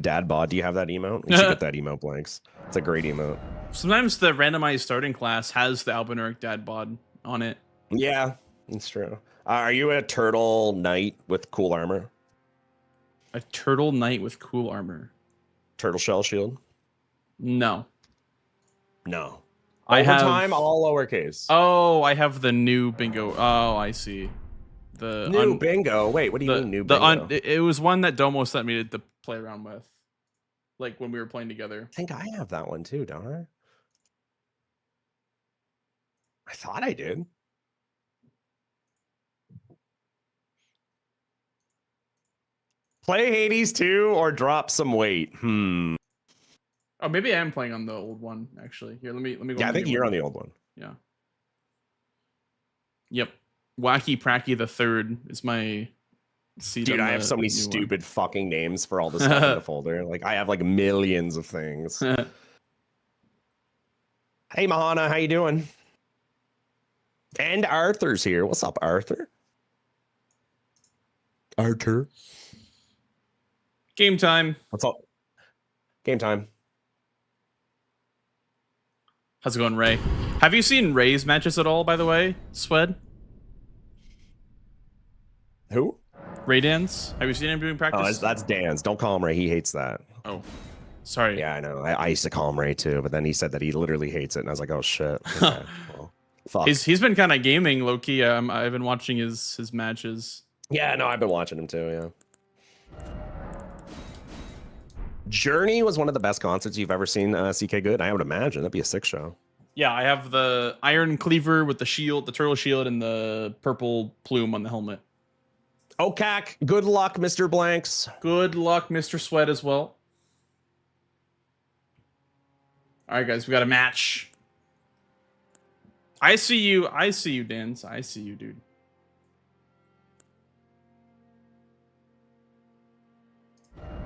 dad bod. Do you have that emote? You should get that emote, Blanks. It's a great emote. Sometimes the randomized starting class has the Albinoric dad bod on it. Yeah, it's true. Are you a turtle knight with cool armor? A turtle knight with cool armor. Turtle shell shield? No. No. I have Overtime, all lowercase. Oh, I have the new bingo. Oh, I see. The new bingo. Wait, what do you mean new bingo? It was one that Domo sent me to play around with, like when we were playing together. I think I have that one too, don't I? I thought I did. Play Hades 2 or drop some weight. Oh, maybe I am playing on the old one actually. Here, let me go. Yeah, I think you're on the old one. Yeah. Yep. Wacky Pracky the Third is my seed. Dude, on I have the so many new stupid fucking names for all the stuff in the folder. Like, I have like millions of things. one. Hey, Mahana, how you doing? And Arthur's here. What's up, Arthur? Arthur. Game time. What's up? Game time. How's it going, Ray? Have you seen Ray's matches at all, by the way, Swed? Who? Ray Dance? Have you seen him doing practice? Oh, that's Dan's. Don't call him Ray. He hates that. Oh, sorry. Yeah, I know. I used to call him Ray too, but then he said that he literally hates it, and I was like, oh shit. Okay, well, fuck. He's been kind of gaming low key. I've been watching his matches. Yeah, no, I've been watching him too. Yeah. Journey was one of the best concerts you've ever seen, CK Good. I would imagine that'd be a sick show. Yeah, I have the iron cleaver with the shield, the turtle shield, and the purple plume on the helmet. Okak, good luck, Mr. Blanks. Good luck, Mr. Sweat, as well. All right, guys, we got a match. I see you, Dance. I see you, dude.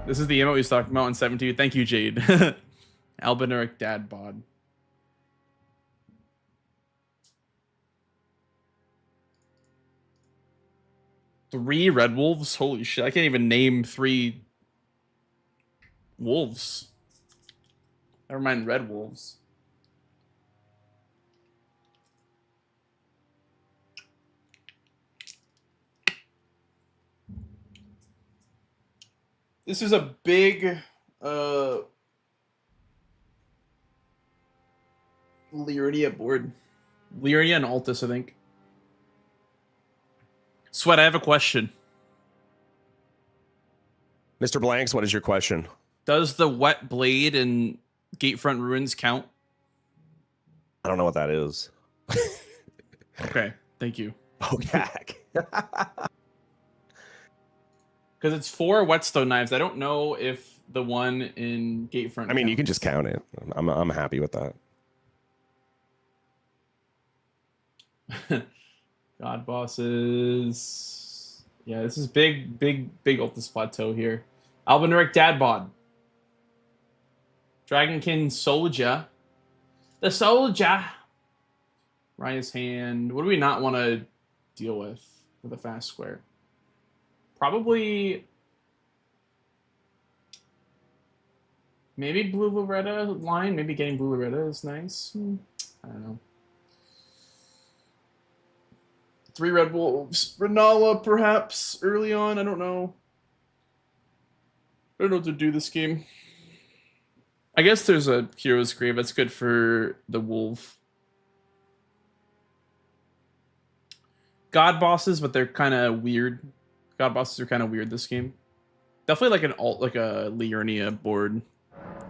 This is the emote he's talking about in 17. Thank you, Jade. Albineric Dad Bod. Three red wolves? Holy shit. I can't even name 3 wolves. Never mind red wolves. This is a big Lyria board. Lyria and Altus, I think. Sweat, I have a question. Mr. Blanks, what is your question? Does the wet blade in Gatefront Ruins count? I don't know what that is. Okay, thank you. Okak. Because it's 4 whetstone knives. I don't know if the one in Gatefront. I mean, you can just count it. I'm happy with that. God bosses. Yeah, this is big Altus Plateau here. Albineric Dadbod. Dragonkin Soldier. The Soldier. Raya's Hand. What do we not want to deal with a fast square? Probably maybe Blue Loretta line. Maybe getting Blue Loretta is nice. I don't know. 3 red wolves. Renala, perhaps, early on. I don't know. I don't know what to do this game. I guess there's a Hero's Grave. That's good for the wolf. God bosses, but they're kind of weird. God bosses are kind of weird this game. Definitely like an alt, like a Liurnia board.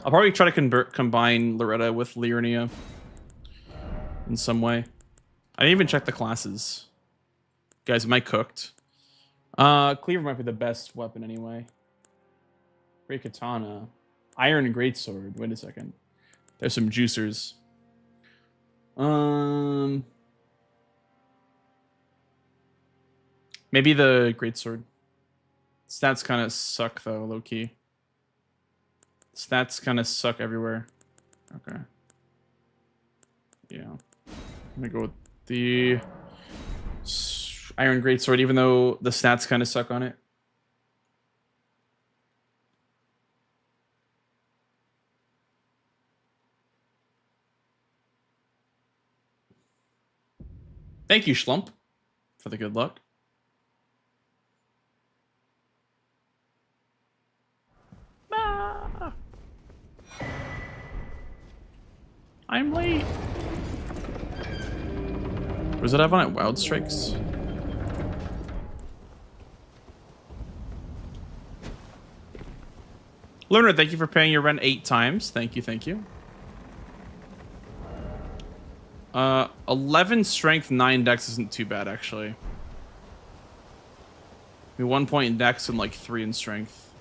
I'll probably try to combine Loretta with Liurnia in some way. I didn't even check the classes. Guys, am I cooked? Cleaver might be the best weapon anyway. Great Katana. Iron and Greatsword. Wait a second. There's some juicers. Maybe the Greatsword. Stats kind of suck though, low key. Stats kind of suck everywhere. Okay. Yeah. I'm gonna go with the Iron Greatsword, even though the stats kind of suck on it. Thank you, Schlump, for the good luck. Ah! I'm late. What does it have on it? Wild Strikes? Learner, thank you for paying your rent 8 times. Thank you, thank you. 11 strength, 9 dex isn't too bad, actually. Maybe 1 point in dex and like 3 in strength.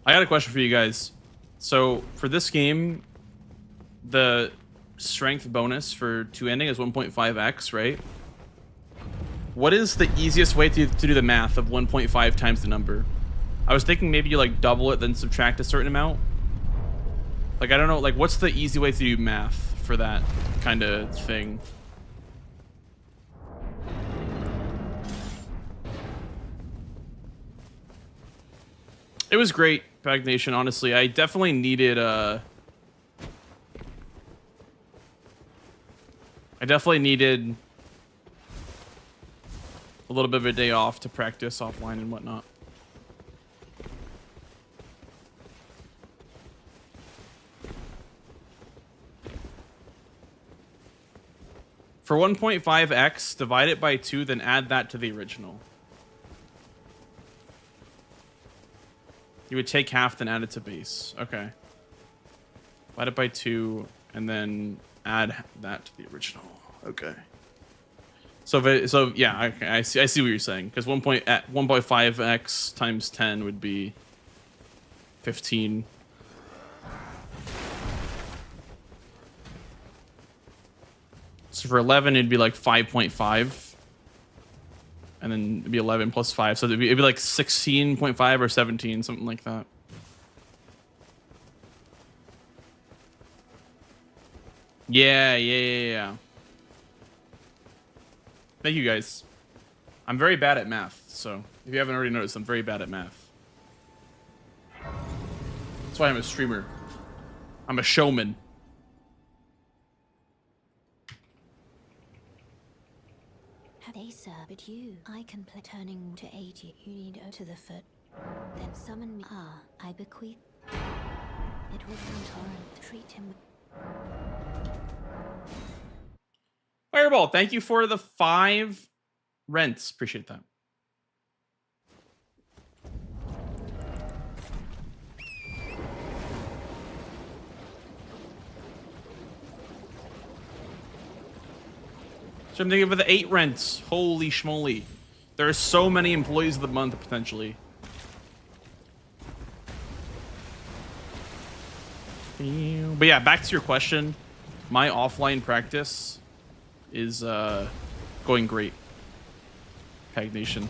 I got a question for you guys. So for this game, the strength bonus for 2 ending is 1.5x, right? What is the easiest way to do the math of 1.5 times the number? I was thinking maybe you like double it, then subtract a certain amount. Like, I don't know, like what's the easy way to do math for that kind of thing? It was great, Pagnation, honestly. I definitely needed a little bit of a day off to practice offline and whatnot. For 1.5x, divide it by 2, then add that to the original. You would take half, then add it to base. Okay. Divide it by 2, and then add that to the original. Okay. So yeah, I see what you're saying. Because 1.5x times 10 would be 15. So for 11, it'd be like 5.5. And then it'd be 11 plus 5. So it'd be like 16.5 or 17, something like that. Yeah. Thank you, guys. I'm very bad at math, so if you haven't already noticed, I'm very bad at math. That's why I'm a streamer. I'm a showman. Hey sir, but you, I can play turning to 80. You need to the foot. Then summon me. Ah, I bequeath. It was Santorin. Treat him with... Fireball, thank you for the 5 rents. Appreciate that. So I'm thinking of the 8 rents. Holy schmoly. There are so many employees of the month, potentially. But yeah, back to your question. My offline practice is going great. Pagnation.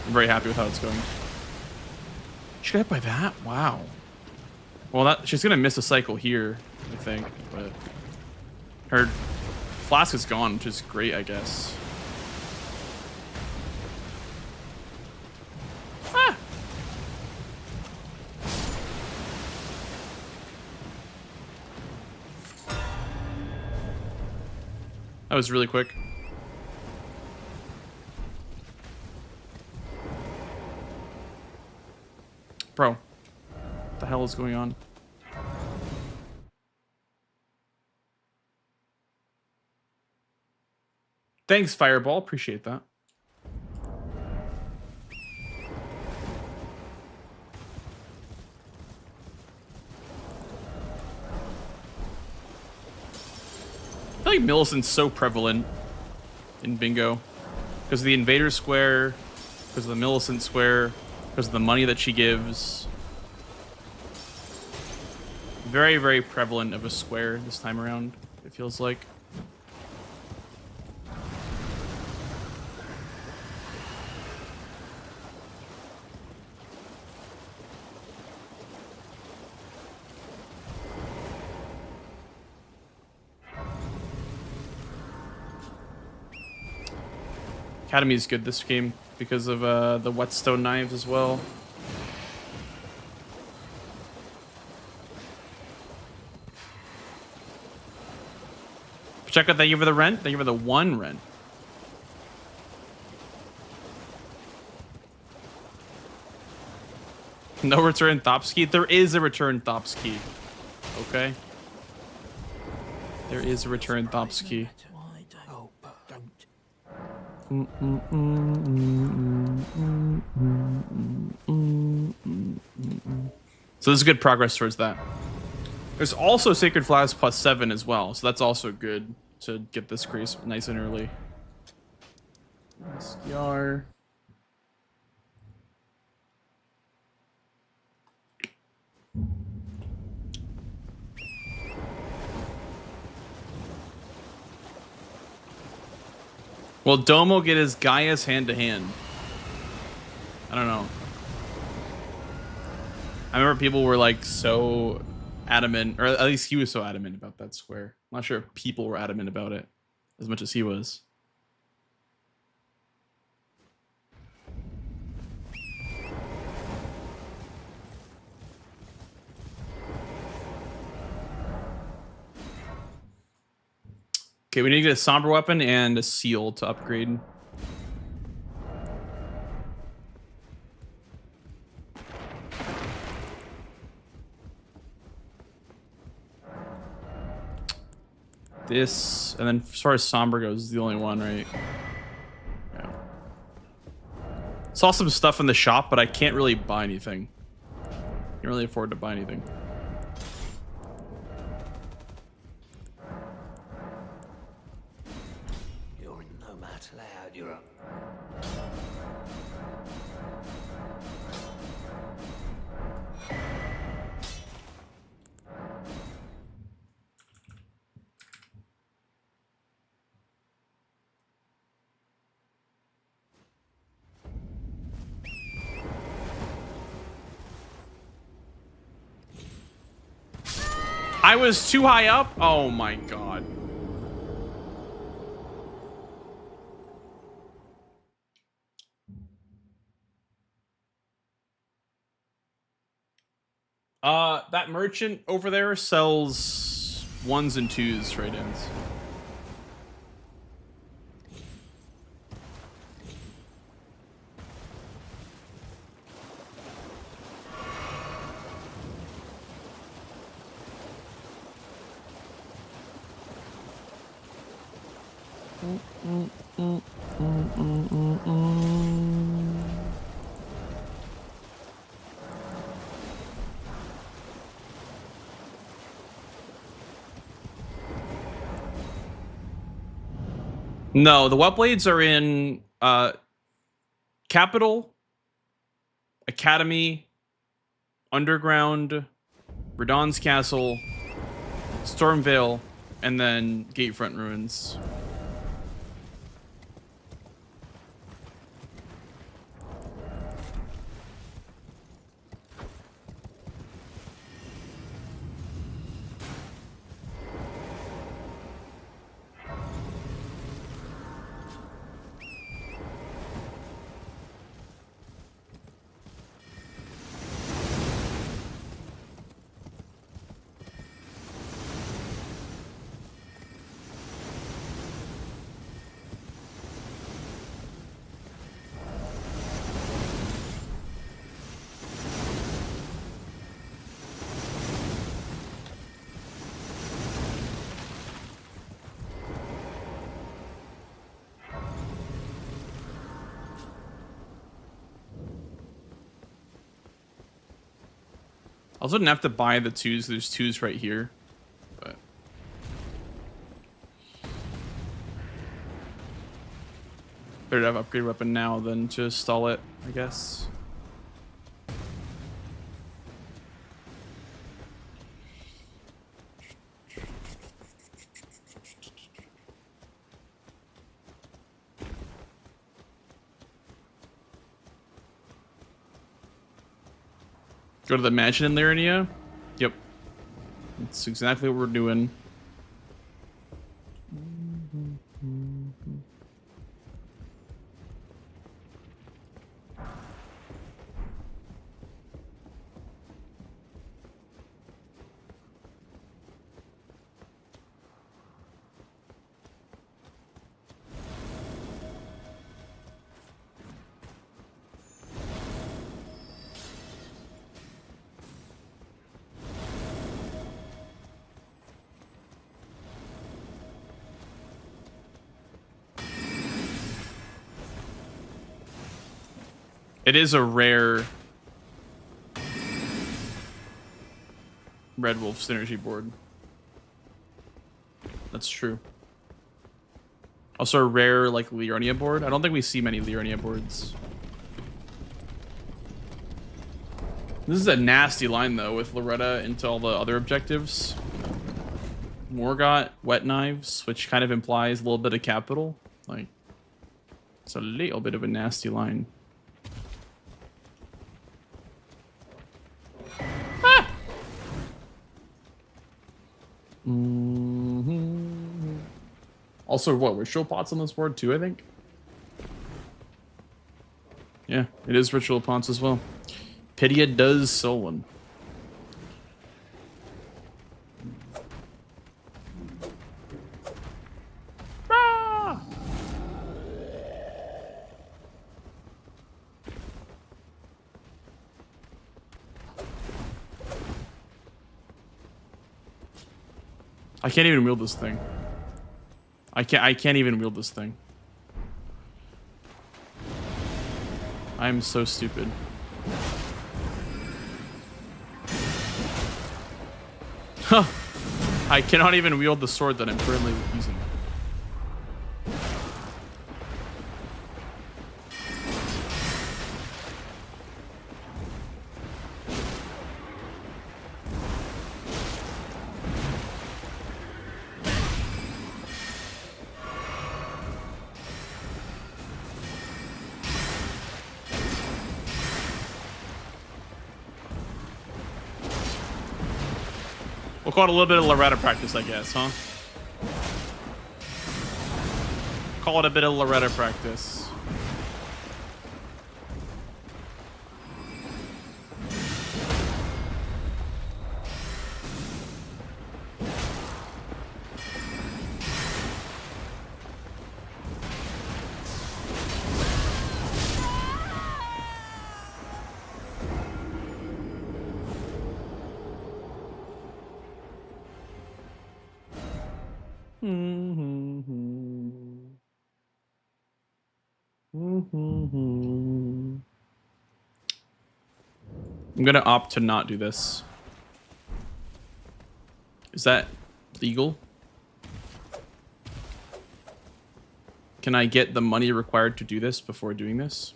I'm very happy with how it's going. She got hit by that? Wow. Well, she's going to miss a cycle here, I think, but... Her flask is gone, which is great, I guess. Ah! That was really quick. Bro, what the hell is going on? Thanks, Fireball. Appreciate that. I feel like Millicent's so prevalent in bingo. Because of the Invader Square, because of the Millicent Square, because of the money that she gives. Very, very prevalent of a square this time around, it feels like. Academy is good this game because of the whetstone knives as well. Check out, thank you for the rent. Thank you for the 1 rent. No return Thopski. There is a return Thopski. Okay. There is a return Thopski. So this is good progress towards that. There's also Sacred Flask plus 7 as well, so that's also good to get this crease nice and early. SDR. Will Domo get his Gaius hand to hand? I don't know. I remember people were like so adamant, or at least he was so adamant about that square. I'm not sure if people were adamant about it as much as he was. Okay, we need to get a somber weapon and a seal to upgrade. This, and then as far as somber goes, is the only one, right? Yeah. Saw some stuff in the shop, but I can't really buy anything. Can't really afford to buy anything. You're in no match loud, you're up. I was too high up? Oh my god. That merchant over there sells 1s and 2s trade-ins. No, the wet blades are in Capital, Academy, Underground, Radahn's Castle, Stormvale, and then Gatefront Ruins. I also didn't have to buy the 2s. There's 2s right here. But better to have upgrade weapon now than to stall it, I guess. Go to the mansion in Lyria? Yep. That's exactly what we're doing. It is a rare Red Wolf synergy board. That's true. Also a rare like Liurnia board. I don't think we see many Liurnia boards. This is a nasty line though with Loretta into all the other objectives. Morgott, Wet Knives, which kind of implies a little bit of capital. Like It's a little bit of a nasty line. Ah! Also, what, ritual pots on this board too, I think? Yeah, it is ritual pots as well. Pydia does soul one. Ah! I can't even wield this thing. I can't even wield this thing. I'm so stupid. Huh. I cannot even wield the sword that I'm currently using. We'll call it a little bit of Loretta practice, I guess, huh? Call it a bit of Loretta practice. I'm gonna opt to not do this. Is that legal? Can I get the money required to do this before doing this?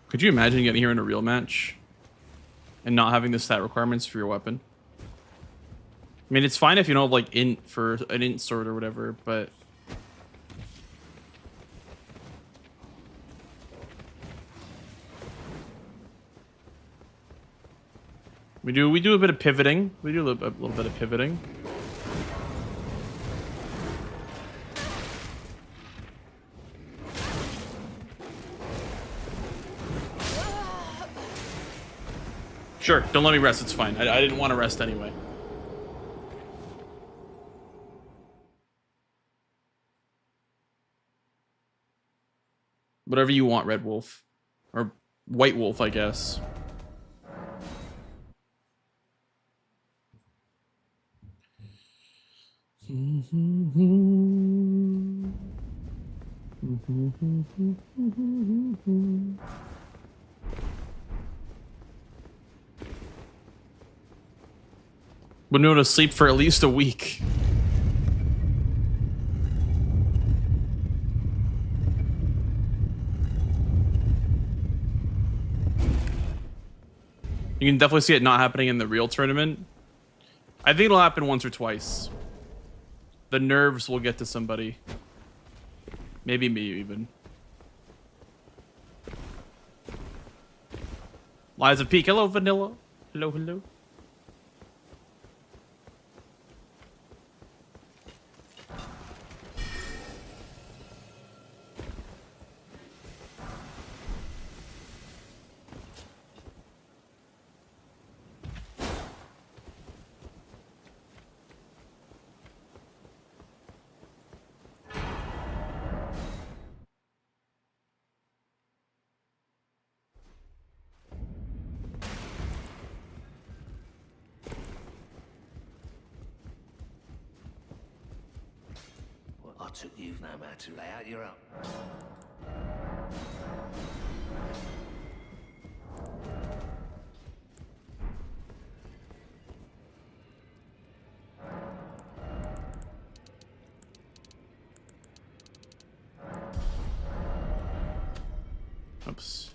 Could you imagine getting here in a real match and not having the stat requirements for your weapon? I mean, it's fine if you don't have like int for an int sword or whatever, but we do a bit of pivoting. We do a little bit of pivoting. Sure, don't let me rest. It's fine. I didn't want to rest anyway. Whatever you want, Red Wolf. Or White Wolf, I guess. Been able to sleep for at least a week. You can definitely see it not happening in the real tournament. I think it'll happen once or twice. The nerves will get to somebody. Maybe me even. Lies of Peak. Hello, Vanilla. Hello, hello. I took you no matter to lay out your own. Oops.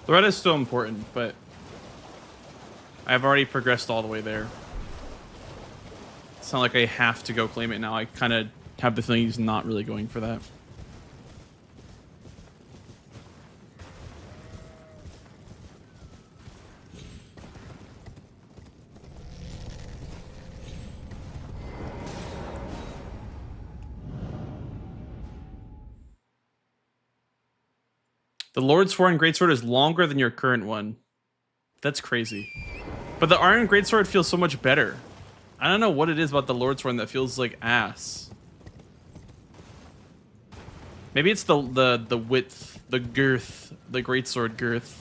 The red is still important, but I've already progressed all the way there. It's not like I have to go claim it now. I kind of have the feeling he's not really going for that. The Lord's Foreign Greatsword is longer than your current one. That's crazy. But the Iron Greatsword feels so much better. I don't know what it is about the Lord's Foreign that feels like ass. Maybe it's the width, the girth, the Greatsword girth.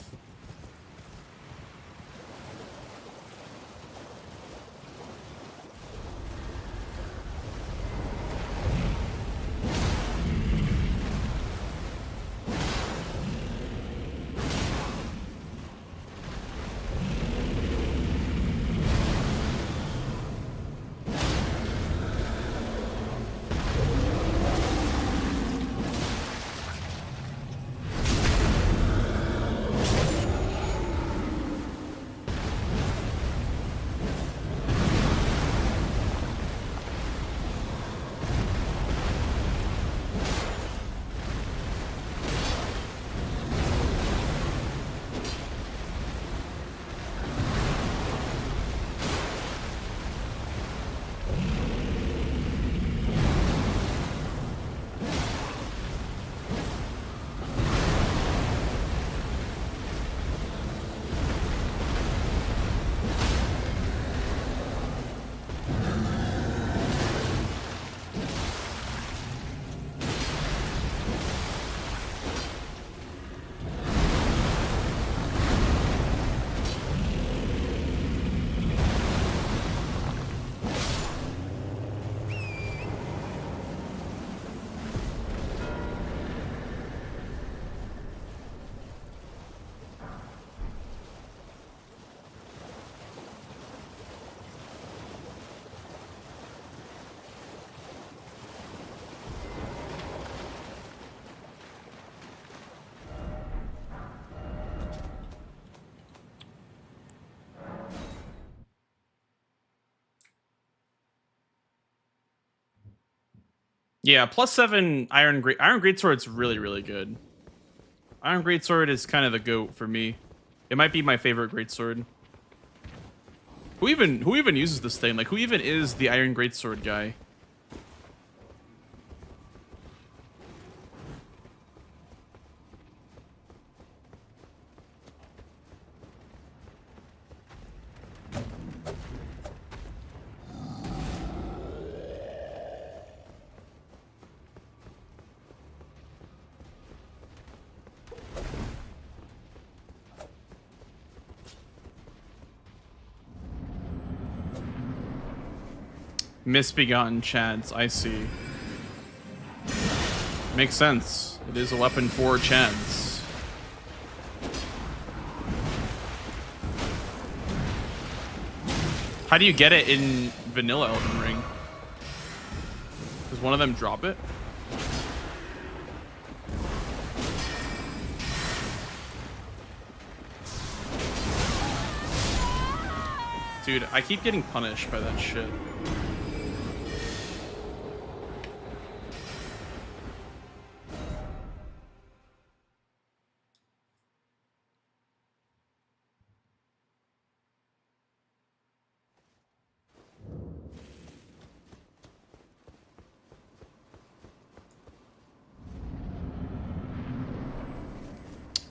Yeah, +7 Iron Greatsword's really, really good. Iron Greatsword is kind of the GOAT for me. It might be my favorite Greatsword. Who even uses this thing? Like, who even is the Iron Greatsword guy? Misbegotten Chads, I see. Makes sense. It is a weapon for Chads. How do you get it in vanilla Elden Ring? Does one of them drop it? Dude, I keep getting punished by that shit.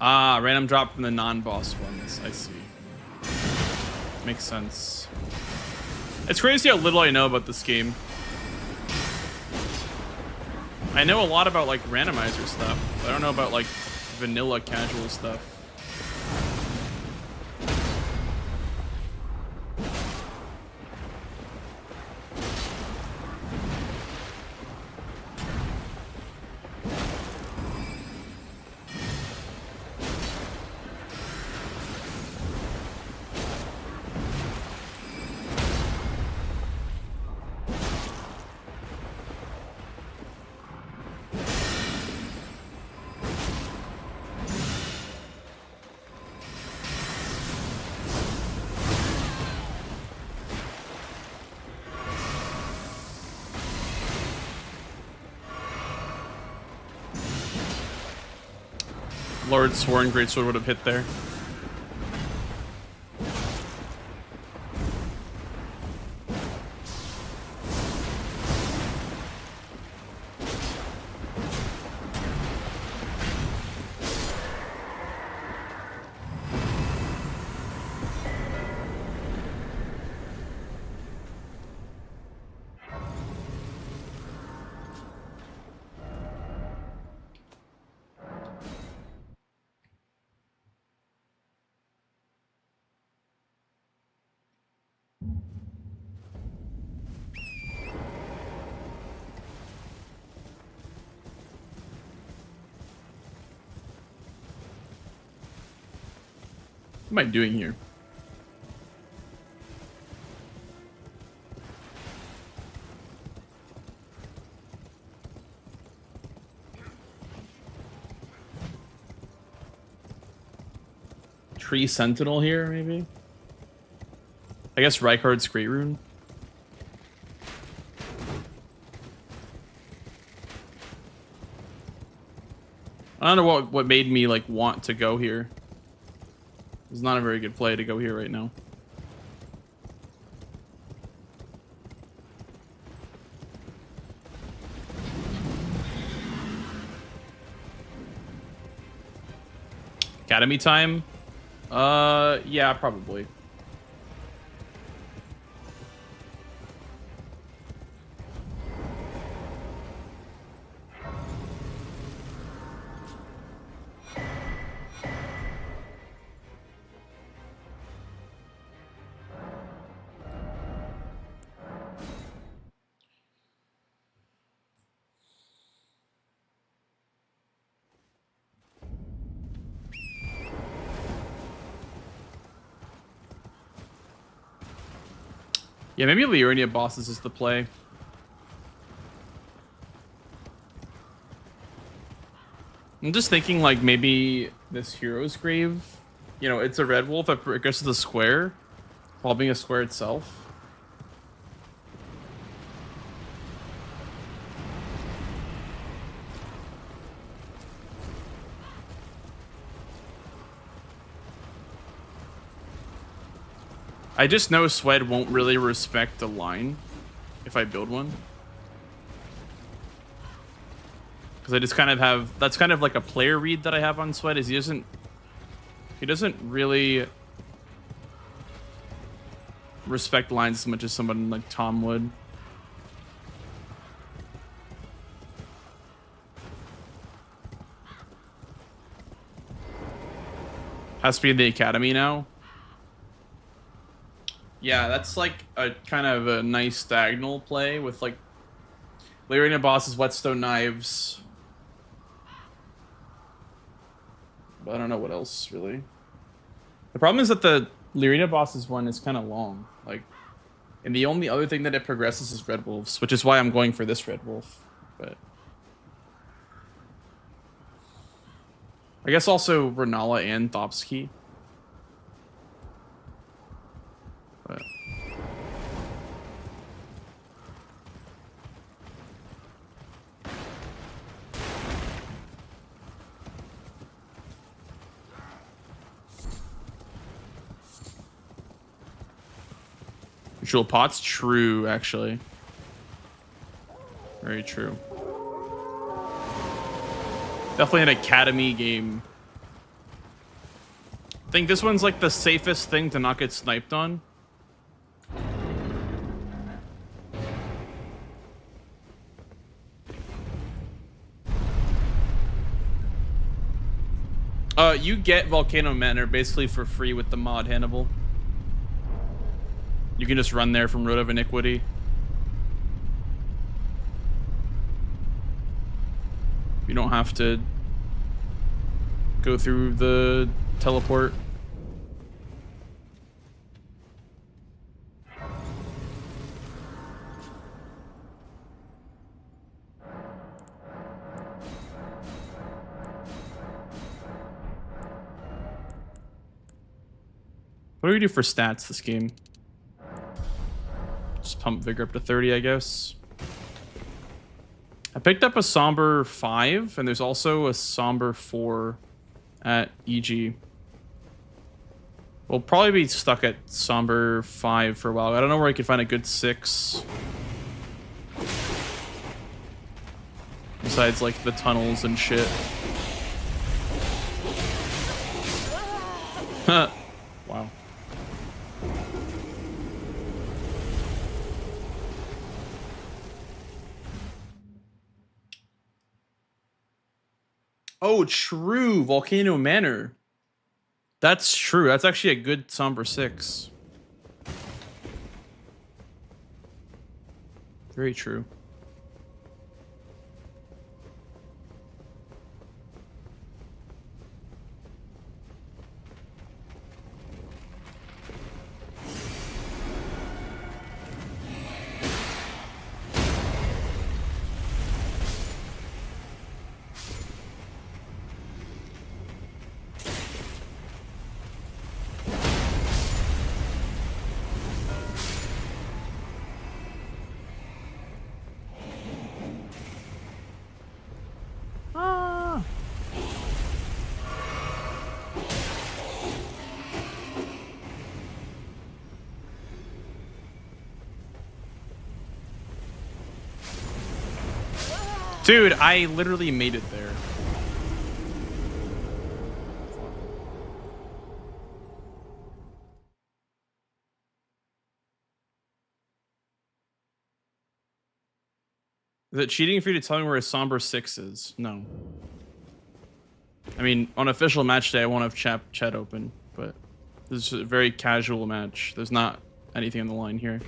Ah, random drop from the non-boss ones. I see. Makes sense. It's crazy how little I know about this game. I know a lot about, like, randomizer stuff. I don't know about, like, vanilla casual stuff. Lord Sworn Greatsword would have hit there. What am I doing here? Tree Sentinel here, maybe? I guess Rykard's Great Rune. I don't know what made me like want to go here. It's not a very good play to go here right now. Academy time? Yeah, probably. Yeah, maybe Liurnia bosses is the play. I'm just thinking like maybe this hero's grave, you know, it's a red wolf that progresses the square while being a square itself. I just know Swed won't really respect the line if I build one. Because I just kind of have, that's kind of like a player read that I have on Swed, is he doesn't really respect lines as much as someone like Tom would. Has to be in the academy now. Yeah, that's like a kind of a nice diagonal play with like Liurnia boss's whetstone knives. But I don't know what else really. The problem is that the Liurnia boss's one is kind of long. Like, and the only other thing that it progresses is red wolves, which is why I'm going for this red wolf. But I guess also Renala and Thopsky. But Ritual Pot's true, actually. Very true. Definitely an academy game. I think this one's like the safest thing to not get sniped on. You get Volcano Manor basically for free with the mod Hannibal. You can just run there from Road of Iniquity. You don't have to go through the teleport. What do we do for stats this game? Just pump Vigor up to 30, I guess. I picked up a Somber 5, and there's also a Somber 4 at EG. We'll probably be stuck at Somber 5 for a while. I don't know where I could find a good 6. Besides, like, the tunnels and shit. Wow. Oh, true. Volcano Manor. That's true. That's actually a good Somber 6. Very true. Dude, I literally made it there. Is it cheating for you to tell me where a Somber 6 is? No. I mean, on official match day, I won't have chat open, but this is a very casual match. There's not anything on the line here.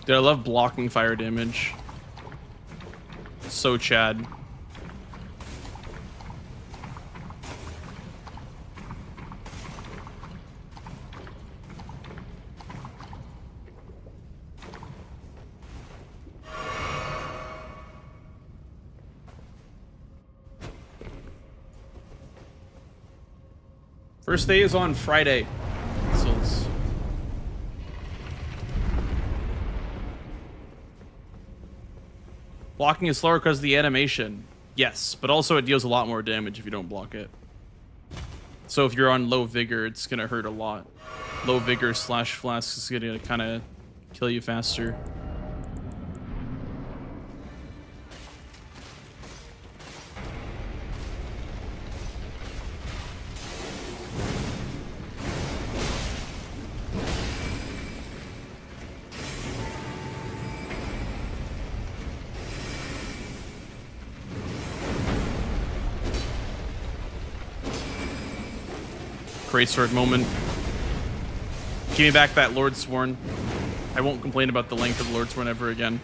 Dude, I love blocking fire damage. So Chad. First day is on Friday. Souls. Blocking is slower because of the animation. Yes, but also it deals a lot more damage if you don't block it. So if you're on low vigor, it's gonna hurt a lot. Low vigor / flask is gonna kind of kill you faster. Greatsword moment. Give me back that Lord Sworn. I won't complain about the length of Lord Sworn ever again.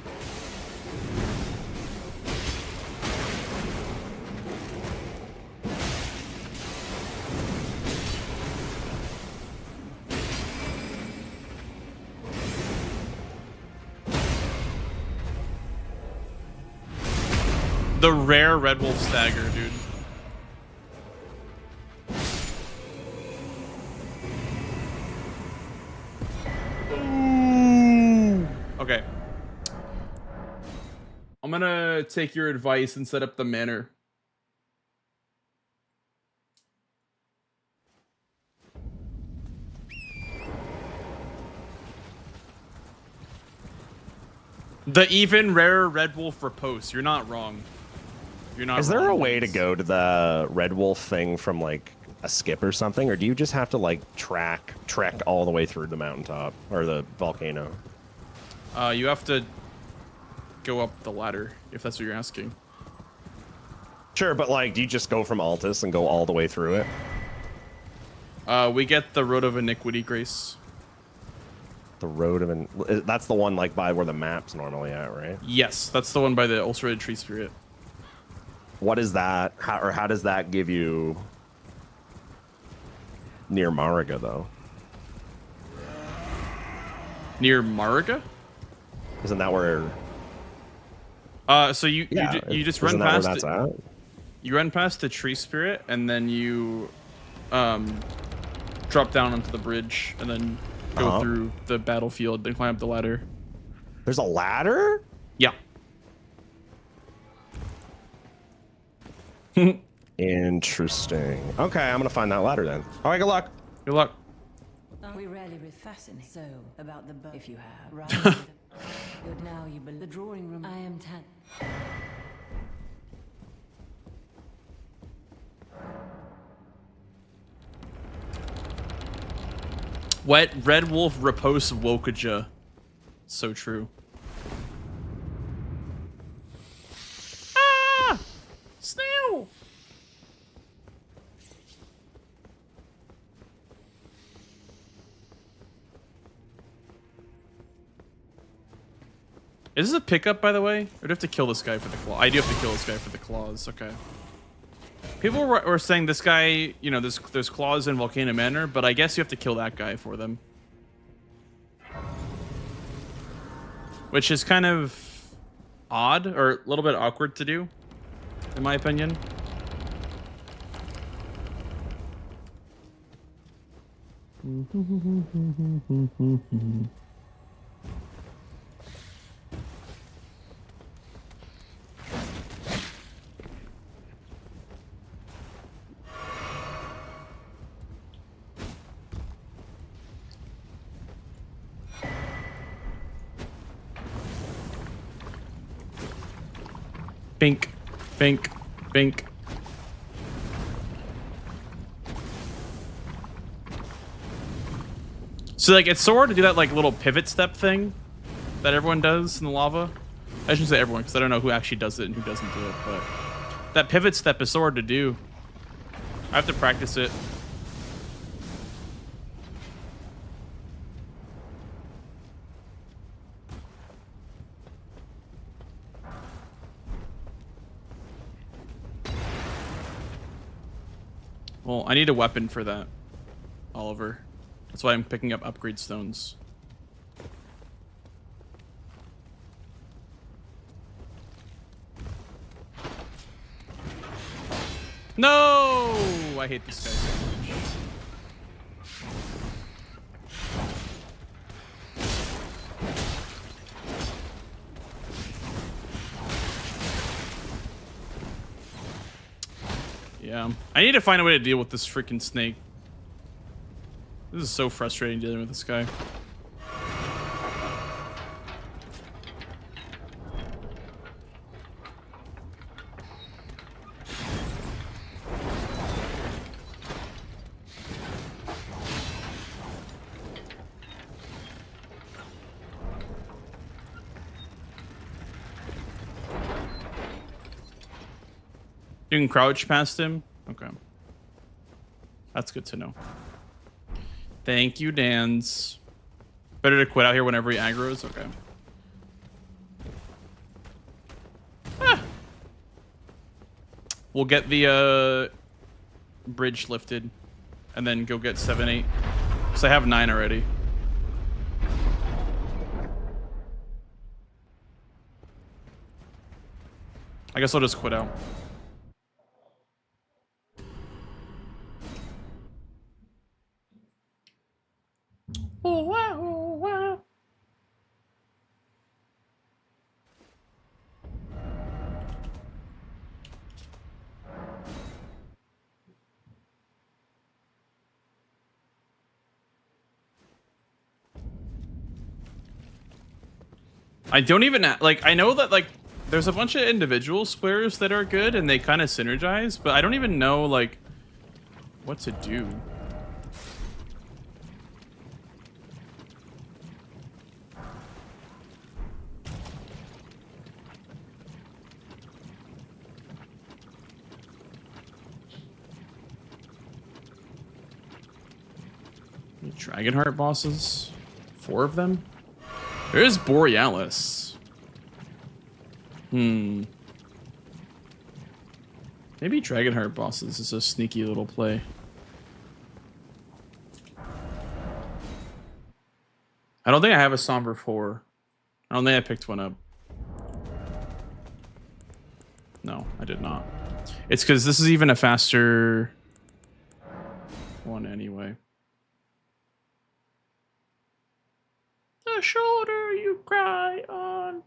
The rare Red Wolf Stagger, dude. Okay. I'm gonna take your advice and set up the manor. The even rarer Red Wolf Repose. You're not wrong. You're not. Is there a way to go to the Red Wolf thing from like a skip or something, or do you just have to like trek all the way through the mountaintop or the volcano? You have to go up the ladder, if that's what you're asking. Sure, but like, do you just go from Altus and go all the way through it? We get the Road of Iniquity Grace. The Road of that's the one like by where the map's normally at, right? Yes, that's the one by the ulcerated tree spirit. What is that? How does that give you near Mariga though? Near Mariga? Isn't that where? So you just run isn't that past where that's at? You run past the tree spirit, and then you drop down onto the bridge, and then go through the battlefield, then climb up the ladder. There's a ladder? Yeah. Interesting. Okay, I'm gonna find that ladder then. All right, good luck. Good luck. We rarely read fascinating. So about the book, if you have. Right. Good. Now you believe the drawing room. I am 10. Wet Red Wolf Repose Wokaja. So true. Ah! Snail! Is this a pickup, by the way? Or do I have to kill this guy for the claw? I do have to kill this guy for the claws. Okay. People were saying this guy, you know, there's claws in Volcano Manor, but I guess you have to kill that guy for them. Which is kind of odd, or a little bit awkward to do, in my opinion. Bink, bink, bink. So like it's so hard to do that like little pivot step thing that everyone does in the lava. I shouldn't say everyone because I don't know who actually does it and who doesn't do it, but that pivot step is so hard to do. I have to practice it. Well, I need a weapon for that, Oliver. That's why I'm picking up upgrade stones. No! I hate this guy so much. Yeah, I need to find a way to deal with this freaking snake. This is so frustrating dealing with this guy. You can crouch past him? Okay. That's good to know. Thank you, Dans. Better to quit out here whenever he aggroes? Okay. Ah. We'll get the bridge lifted and then go get 7, 8. Because I have 9 already. I guess I'll just quit out. Oh, wow, oh, wow. I don't even like. I know that like there's a bunch of individual squares that are good and they kind of synergize, but I don't even know like what to do. Dragonheart bosses? 4 of them? There's Borealis. Maybe Dragonheart bosses is a sneaky little play. I don't think I have a Somber 4. I don't think I picked one up. No, I did not. It's because this is even a faster one anyway. The shoulder you cry on.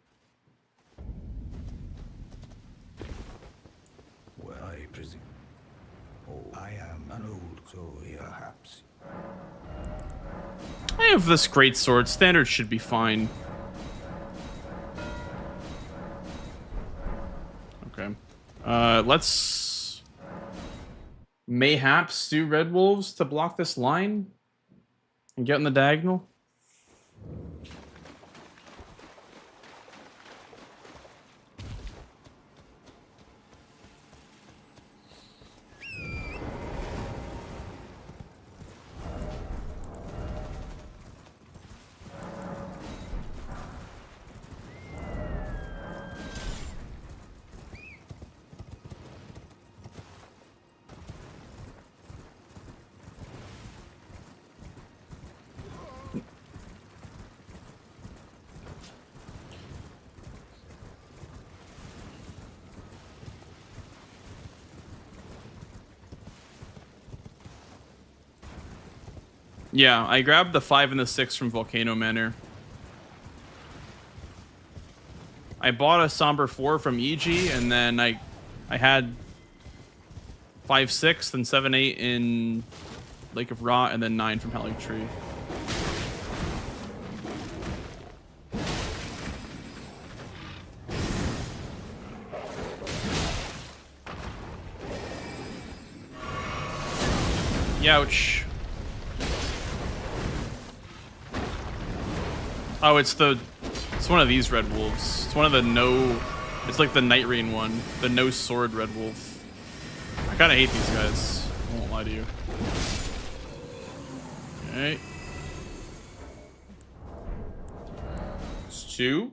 Well, I presume. Oh, I am an old soul, perhaps. I have this great sword. Standard should be fine. Okay. Let's mayhaps do Red Wolves to block this line and get in the diagonal. Yeah, I grabbed the 5 and the 6 from Volcano Manor. I bought a Somber 4 from EG, and then I had 5, 6, then 7, 8 in Lake of Rot, and then 9 from Helic Tree. Youch. Oh, it's one of these Red Wolves. It's one of the it's like the Night Rain one, the no sword Red Wolf. I kind of hate these guys. I won't lie to you. Okay. It's 2.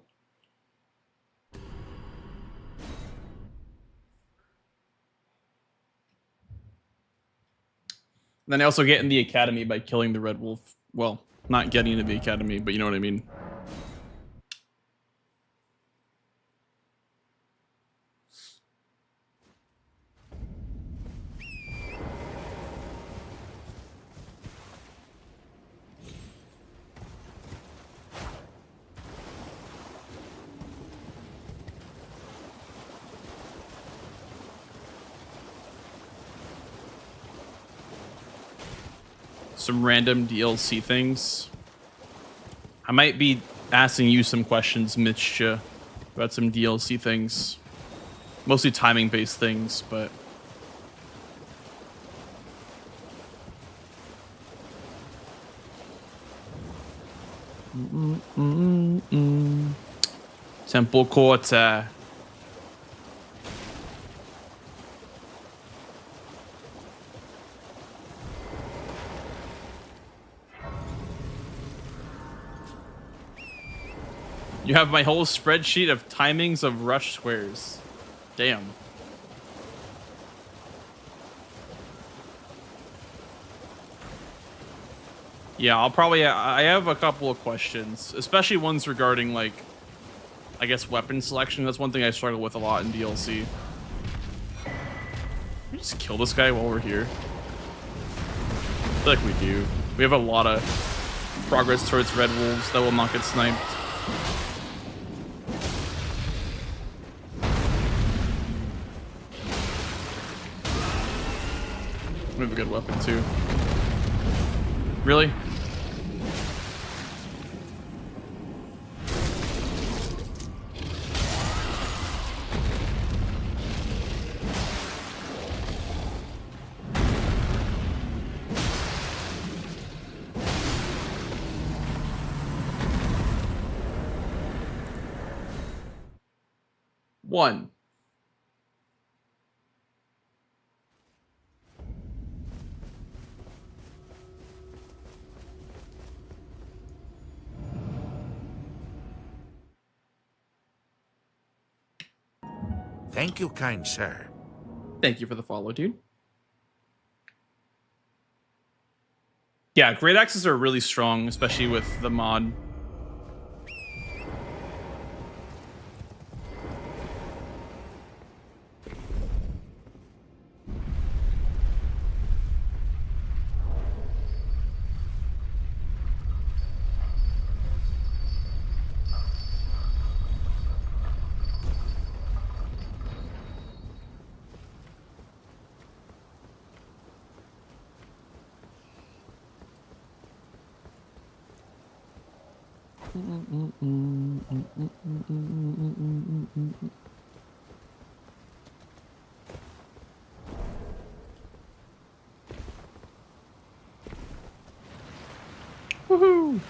Then I also get in the academy by killing the Red Wolf. Well, not getting into the academy, but you know what I mean. Some random DLC things. I might be asking you some questions, Mitch, about some DLC things. Mostly timing-based things, but... Temple Quarter. You have my whole spreadsheet of timings of rush squares. Damn. Yeah, I have a couple of questions, especially ones regarding, like, I guess weapon selection. That's one thing I struggle with a lot in DLC. Can we just kill this guy while we're here? I feel like we do. We have a lot of progress towards Red Wolves that will not get sniped. We have a good weapon too. Really? One. Thank you, kind sir. Thank you for the follow, dude. Yeah, great axes are really strong, especially with the mod. Woohoo!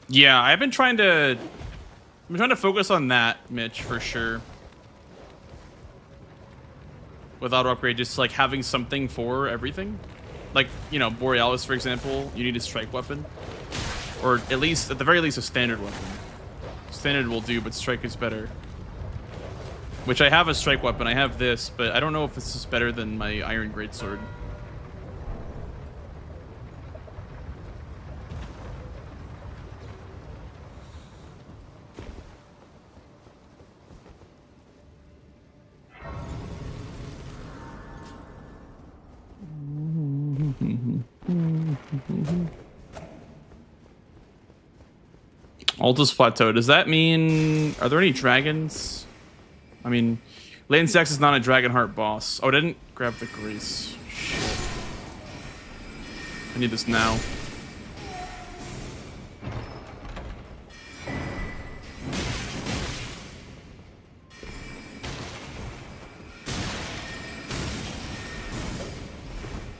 Yeah, I've been trying to... I'm trying to focus on that, Mitch, for sure. With auto upgrade, just like having something for everything. Like, you know, Borealis, for example, you need a strike weapon. Or at least, at the very least, a standard weapon. Standard will do, but strike is better. Which I have a strike weapon, I have this, but I don't know if this is better than my Iron Greatsword. Altus Plateau. Does that mean... Are there any dragons? I mean... Lance X is not a Dragonheart boss. Oh, I didn't grab the Grace. Shit. I need this now.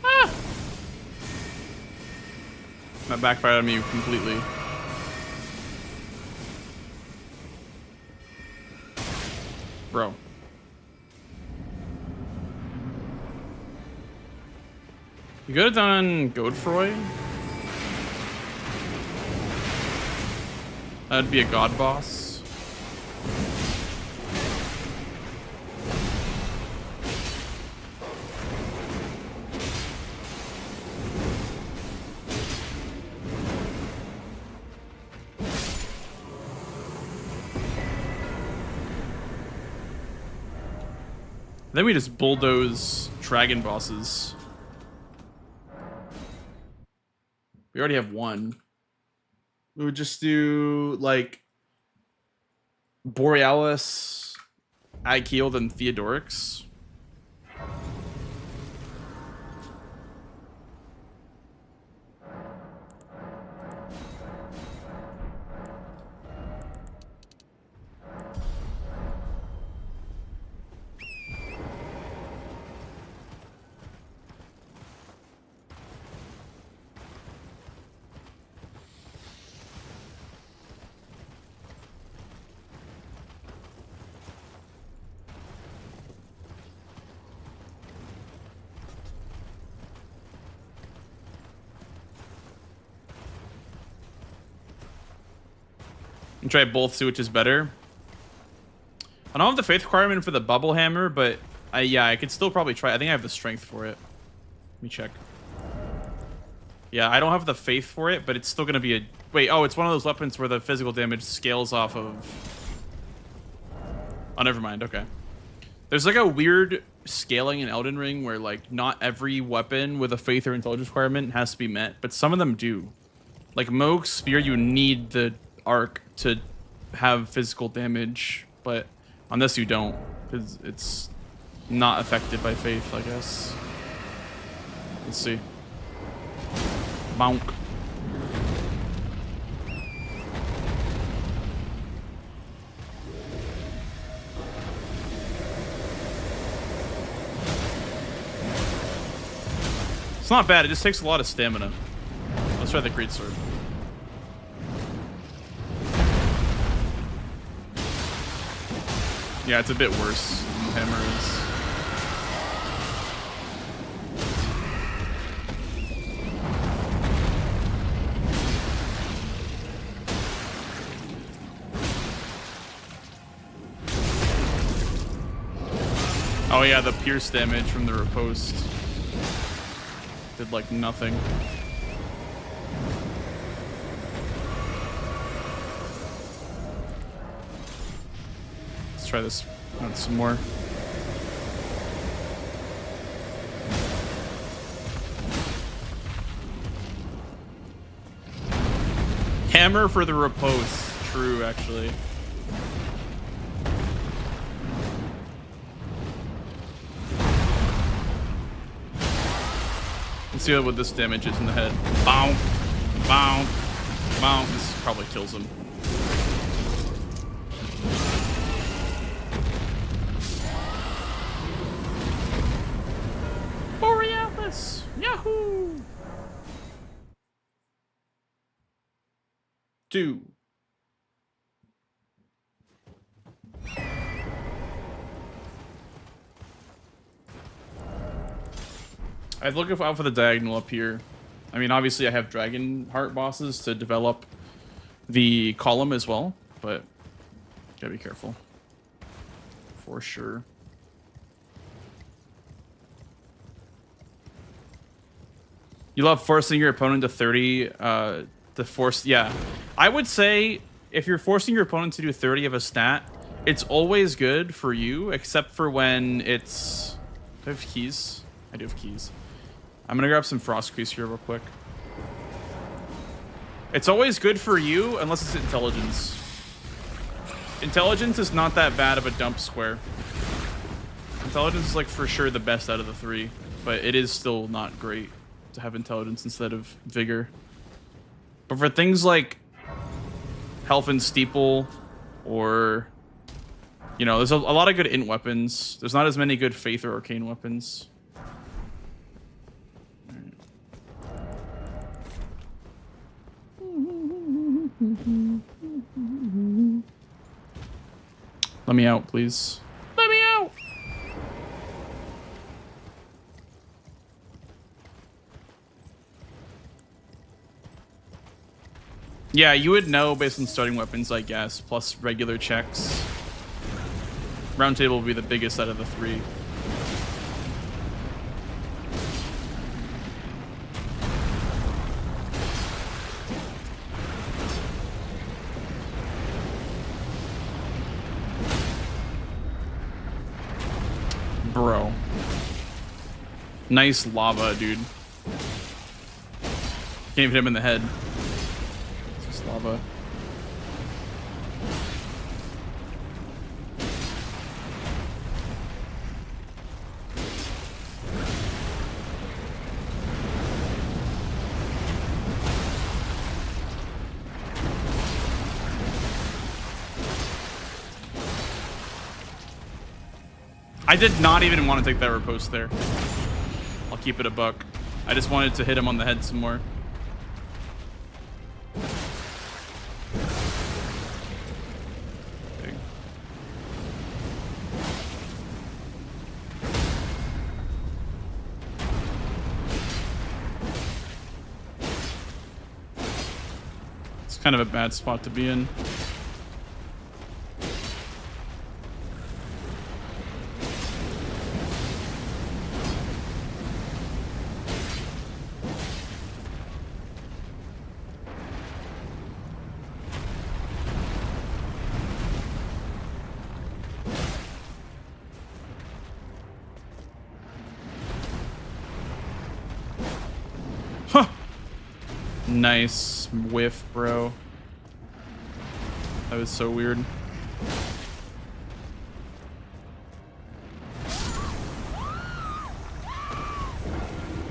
Ah! That backfired on me completely. Bro. You could have done Godefroy. That'd be a god boss. Then we just bulldoze dragon bosses. We already have one. We would just do like Borealis, Aikiel, and Theodorix. And try both, see which is better. I don't have the faith requirement for the bubble hammer, but yeah, I could still probably try. I think I have the strength for it. Let me check. Yeah, I don't have the faith for it, but it's still gonna be a... Wait, oh, it's one of those weapons where the physical damage scales off of... Oh, never mind, okay. There's like a weird scaling in Elden Ring where like not every weapon with a faith or intelligence requirement has to be met, but some of them do. Like Mohg's Spear, you need the arc to have physical damage, but on this you don't, because it's not affected by faith, I guess. Let's see. Bonk. It's not bad, it just takes a lot of stamina. Let's try the greatsword. Yeah, it's a bit worse than hammer is. Oh yeah, the pierce damage from the riposte did like nothing. Let's try this out some more. Hammer for the riposte. True, actually. Let's see what this damage is in the head. Bow, bow, bow. This probably kills him. Borealis! Yahoo! 2. I'd look out for the diagonal up here. I mean, obviously I have dragon heart bosses to develop the column as well, but gotta be careful. For sure. You love forcing your opponent to 30 to force... Yeah. I would say if you're forcing your opponent to do 30 of a stat, it's always good for you, except for when it's... Do I have keys? I do have keys. I'm gonna grab some frost crease here real quick. It's always good for you unless it's intelligence. Intelligence is not that bad of a dump square. Intelligence is like for sure the best out of the 3, but it is still not great to have intelligence instead of vigor. But for things like health and steeple, or you know, there's a lot of good int weapons. There's not as many good faith or arcane weapons. Let me out, please. Let me out! Yeah, you would know based on starting weapons, I guess, plus regular checks. Round table will be the biggest out of the 3. Bro. Nice lava, dude. Can't even hit him in the head. It's just lava. I did not even want to take that riposte there. I'll keep it a buck. I just wanted to hit him on the head some more. Okay. It's kind of a bad spot to be in. Nice whiff, bro. That was so weird.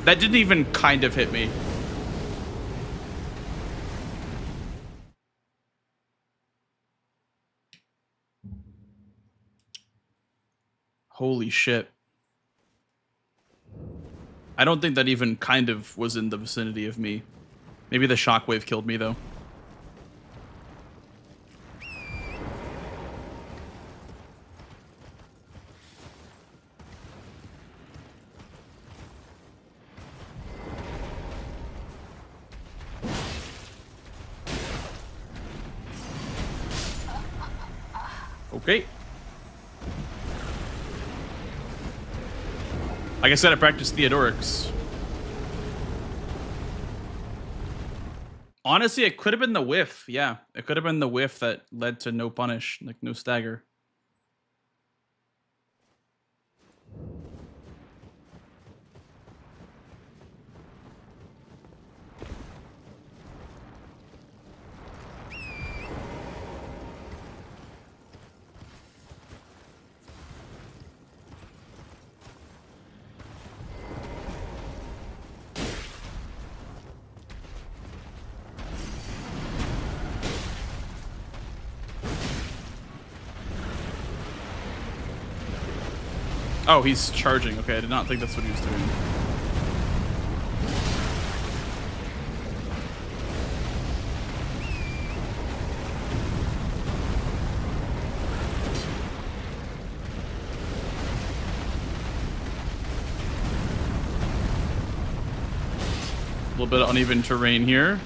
That didn't even kind of hit me. Holy shit. I don't think that even kind of was in the vicinity of me. Maybe the shockwave killed me, though. Okay. Like I said, I practiced Theodoric's. Honestly, it could have been the whiff. Yeah, it could have been the whiff that led to no punish, like no stagger. Oh, he's charging. Okay, I did not think that's what he was doing. A little bit of uneven terrain here.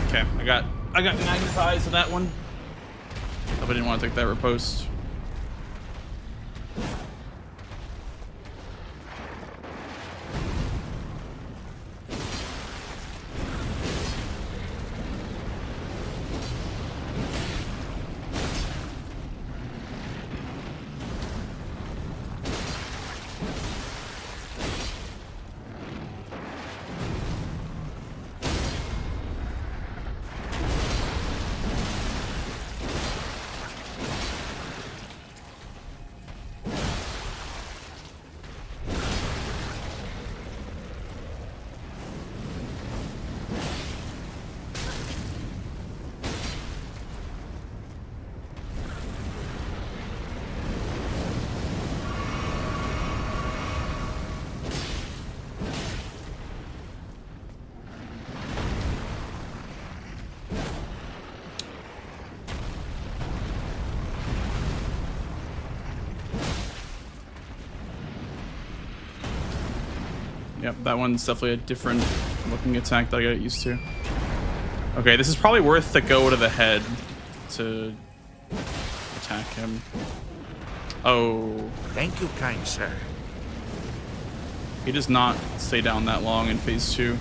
Okay, I got magnetized in that one. Hope I didn't want to take that riposte. Yep, that one's definitely a different looking attack that I got used to. Okay, this is probably worth the go to the head to attack him. Oh. Thank you, kind sir. He does not stay down that long in phase 2.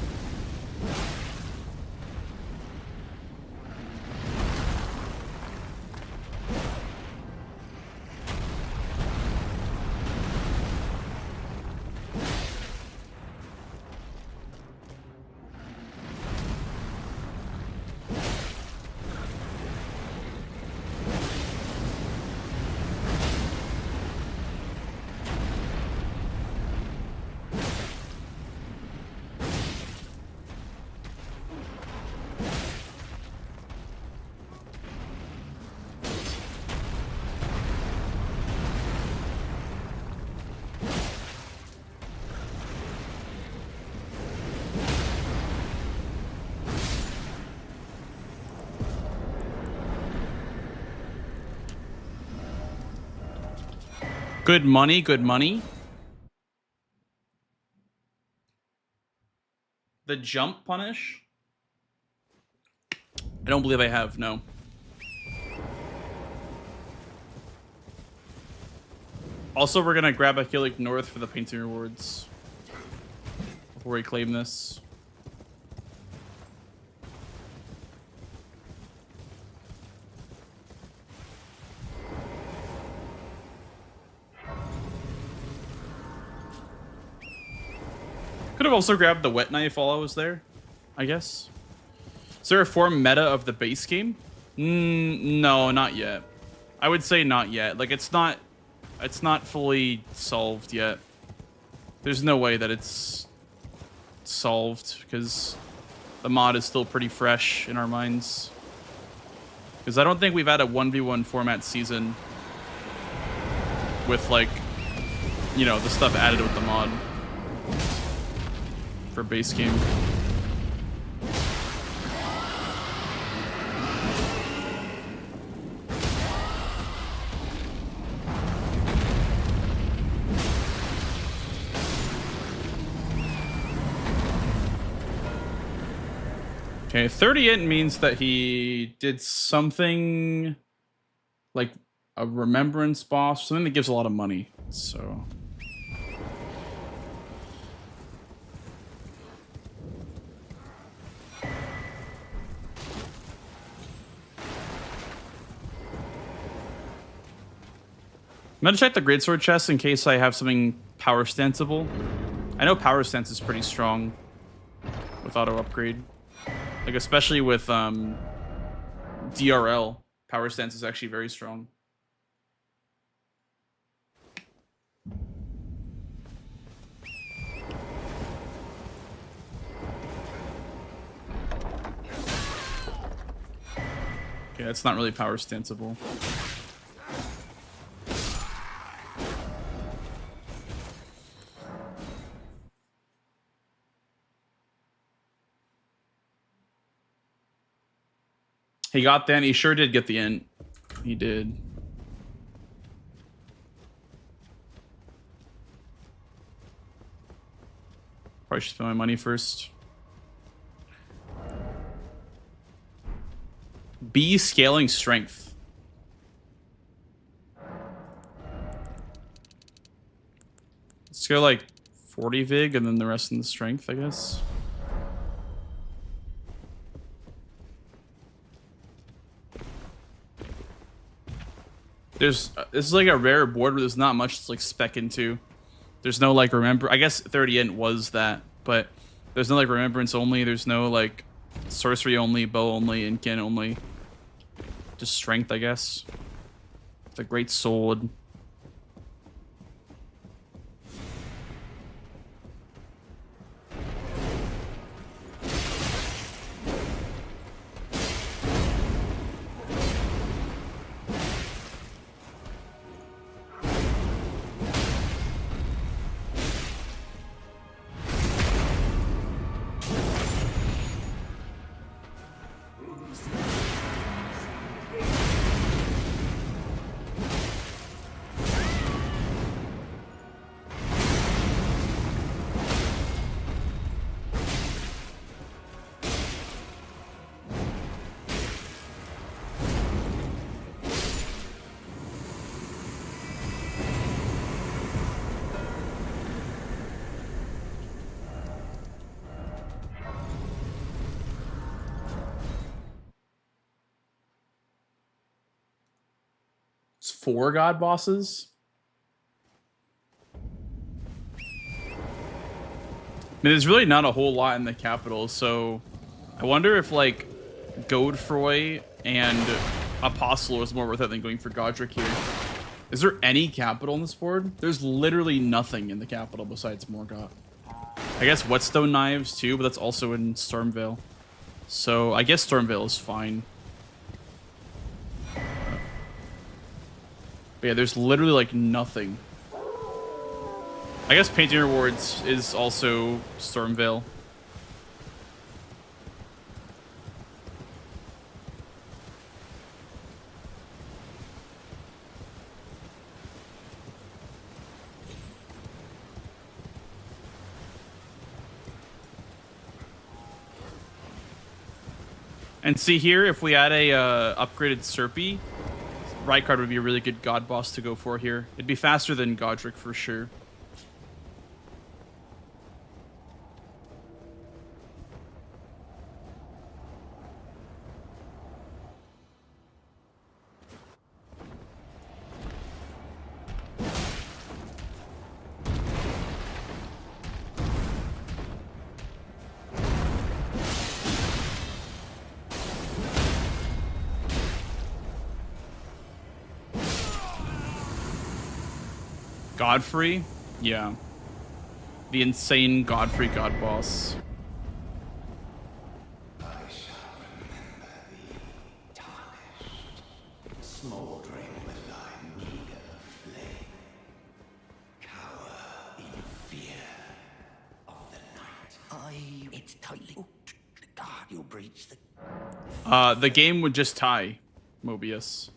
Good money, good money. The jump punish? I don't believe I have, no. Also, we're gonna grab a Helic North for the painting rewards before we claim this. Could have also grabbed the wet knife while I was there, I guess. Is there a form meta of the base game? No, not yet. I would say not yet. Like it's not fully solved yet. There's no way that it's solved because the mod is still pretty fresh in our minds. Because I don't think we've had a 1v1 format season with like, you know, the stuff added with the mod for base game. Okay, 30 int means that he did something like a remembrance boss, something that gives a lot of money. So I'm gonna check the greatsword chest in case I have something power stanceable. I know power stance is pretty strong with auto upgrade, like especially with DRL. Power stance is actually very strong. Okay, that's not really power stanceable. He got that. He sure did get the int. He did. Probably should spend my money first. B scaling strength. Let's go like 40 vig and then the rest in the strength, I guess. This is like a rare board where there's not much to like spec into. There's no like remember. I guess 30 int was that, but there's no like remembrance only. There's no like sorcery only, bow only, incan only. Just strength, I guess. The great sword. It's 4 god bosses. I mean, there's really not a whole lot in the capital, so I wonder if like Godfroy and Apostle is more worth it than going for Godric here. Is there any capital on this board? There's literally nothing in the capital besides Morgoth. I guess Whetstone Knives too, but that's also in Stormvale. So I guess Stormvale is fine. But yeah, there's literally like nothing. I guess Painting Rewards is also Stormvale. And see here, if we add a upgraded Serpy, Rykard would be a really good god boss to go for here. It'd be faster than Godric for sure. Godfrey? Yeah. The insane Godfrey god boss. Smoldering with thy meager flame. Cower in fear of the night. It's tightly. God, you'll breach the. The game would just tie, Mobius.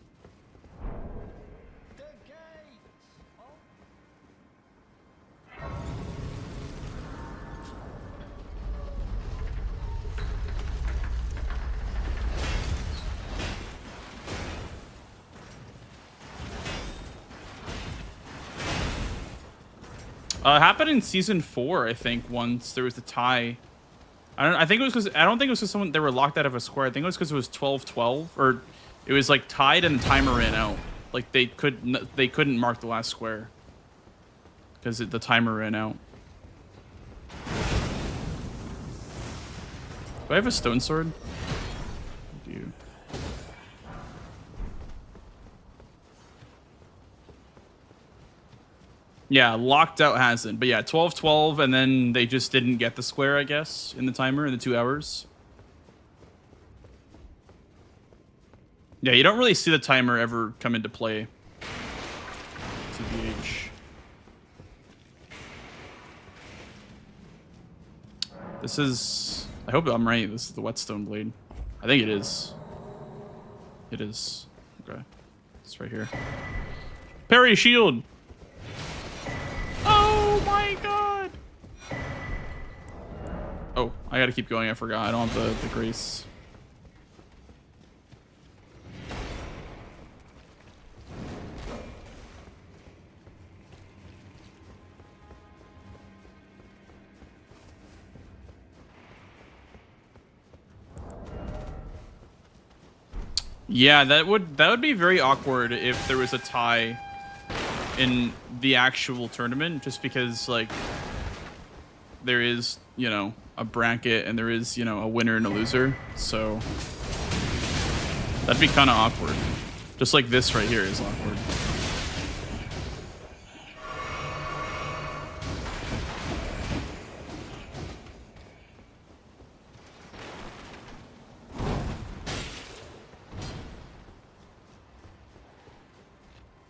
Happened in season 4, I think. Once there was a tie. I think it was because I don't think it was because someone they were locked out of a square. I think it was because it was 12-12, or it was like tied and the timer ran out. Like they couldn't mark the last square because the timer ran out. Do I have a stone sword? I do. Yeah, locked out hasn't. But yeah, 12-12, and then they just didn't get the square, I guess, in the timer in the 2 hours. Yeah, you don't really see the timer ever come into play. TBH. This is... I hope I'm right. This is the whetstone blade. I think it is. It is. Okay. It's right here. Parry shield! Oh my god! Oh, I gotta keep going. I forgot. I don't have the grace. Yeah, that would be very awkward if there was a tie in the actual tournament, just because like there is, you know, a bracket and there is, you know, a winner and a loser. So that'd be kind of awkward. Just like this right here is awkward.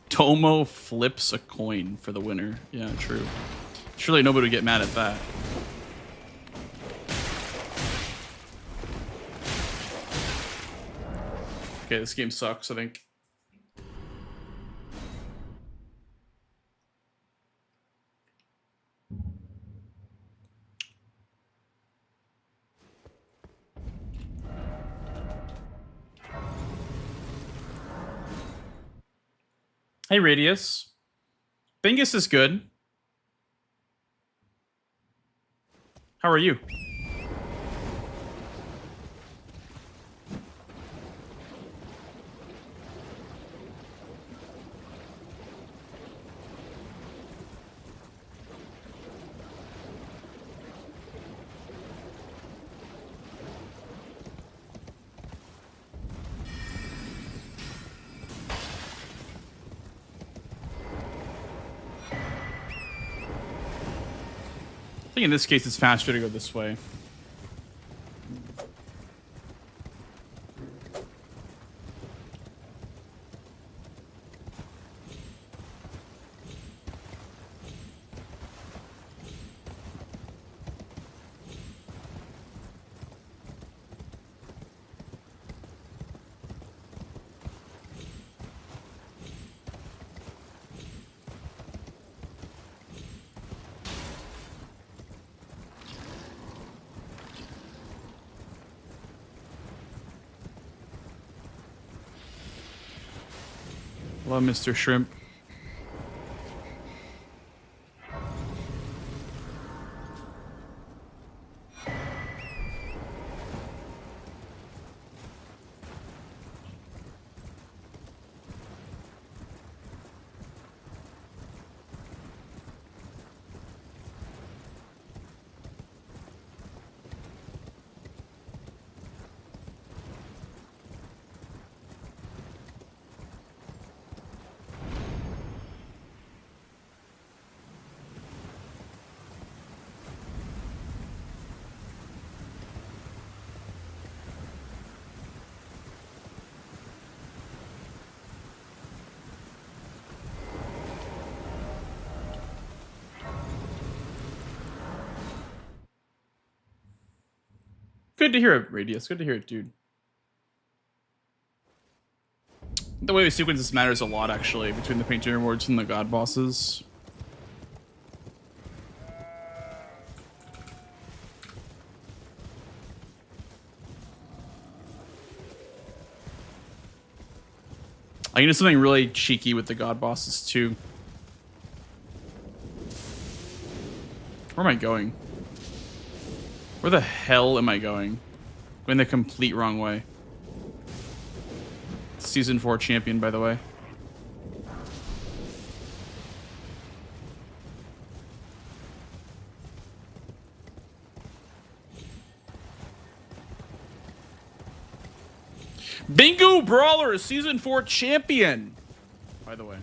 Tomo flips a coin for the winner. Yeah, true. Surely nobody would get mad at that. Okay, this game sucks, I think. Hey, Radius. Bingus is good. How are you? I think in this case it's faster to go this way. Hello, Mr. Shrimp. Good to hear it, Radius. Good to hear it, dude. The way we sequence this matters a lot, actually, between the Painting Rewards and the God Bosses. I can do something really cheeky with the God Bosses, too. Where am I going? Where the hell am I going? Going the complete wrong way. Season 4 champion, by the way. Bingo Brawler is Season 4 champion, by the way.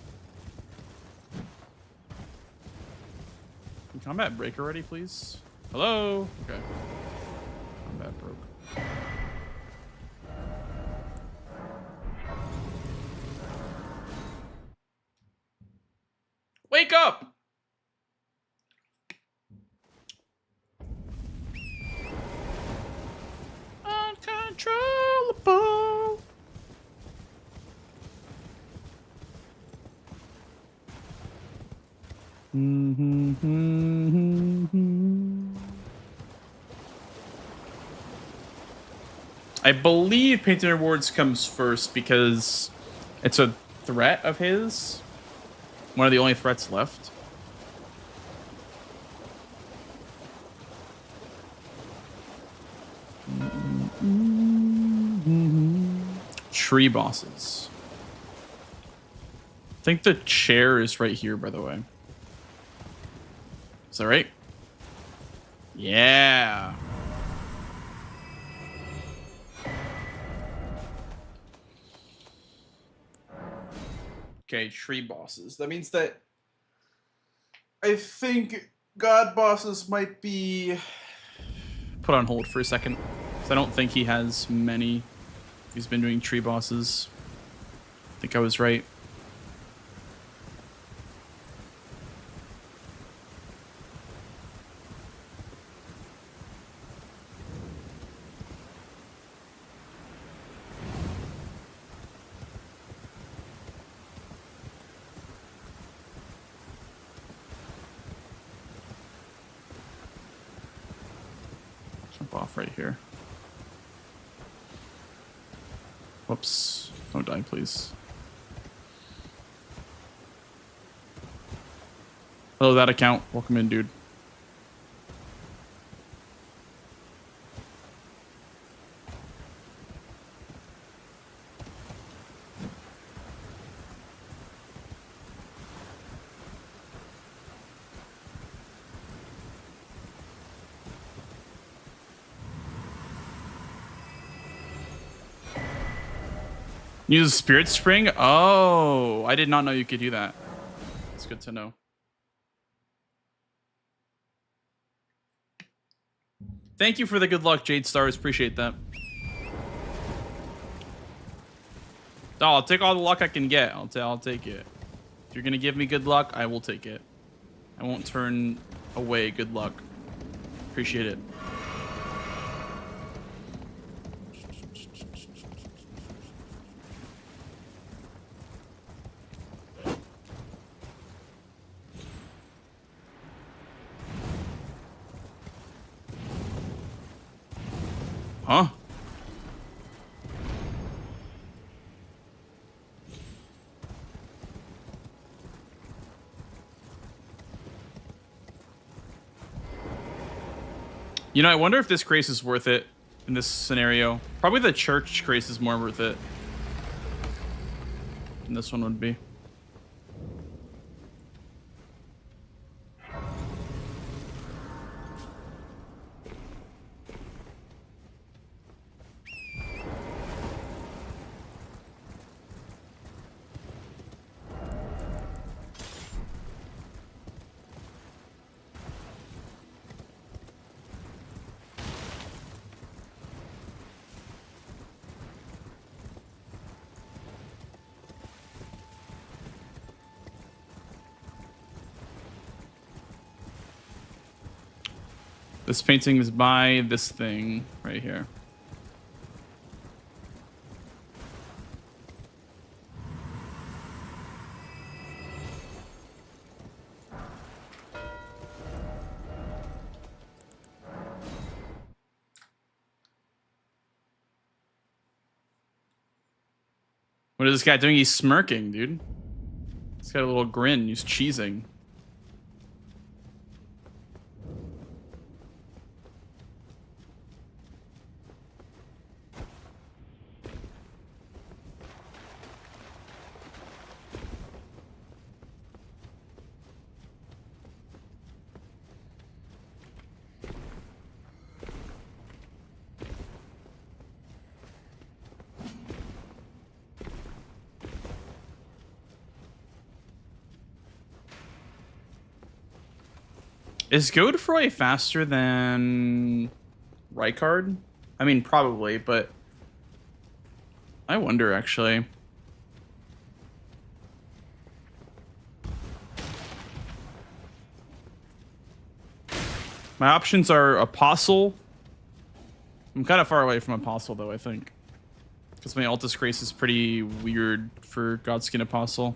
Can combat break already, please? Hello? Okay. Combat broke. Wake up! Uncontrollable. I believe Painting Rewards comes first because it's a threat of his. One of the only threats left. Tree bosses. I think the chair is right here, by the way. Is that right? Yeah. Okay, tree bosses. That means that I think god bosses might be put on hold for a second. So I don't think he has many. He's been doing tree bosses. I think I was right. Jump off right here. Whoops. Don't die, please. Hello, that account. Welcome in, dude. Use Spirit Spring? Oh, I did not know you could do that. It's good to know. Thank you for the good luck, Jade Stars. Appreciate that. Oh, I'll take all the luck I can get. I'll take it. If you're gonna give me good luck, I will take it. I won't turn away good luck. Appreciate it. Huh? You know, I wonder if this grace is worth it in this scenario. Probably the church grace is more worth it than this one would be. This painting is by this thing right here. What is this guy doing? He's smirking, dude. He's got a little grin. He's cheesing. Is Godefroy faster than Rykard? I mean, probably, but I wonder actually. My options are Apostle. I'm kind of far away from Apostle though, I think. Because my Altus Grace is pretty weird for Godskin Apostle.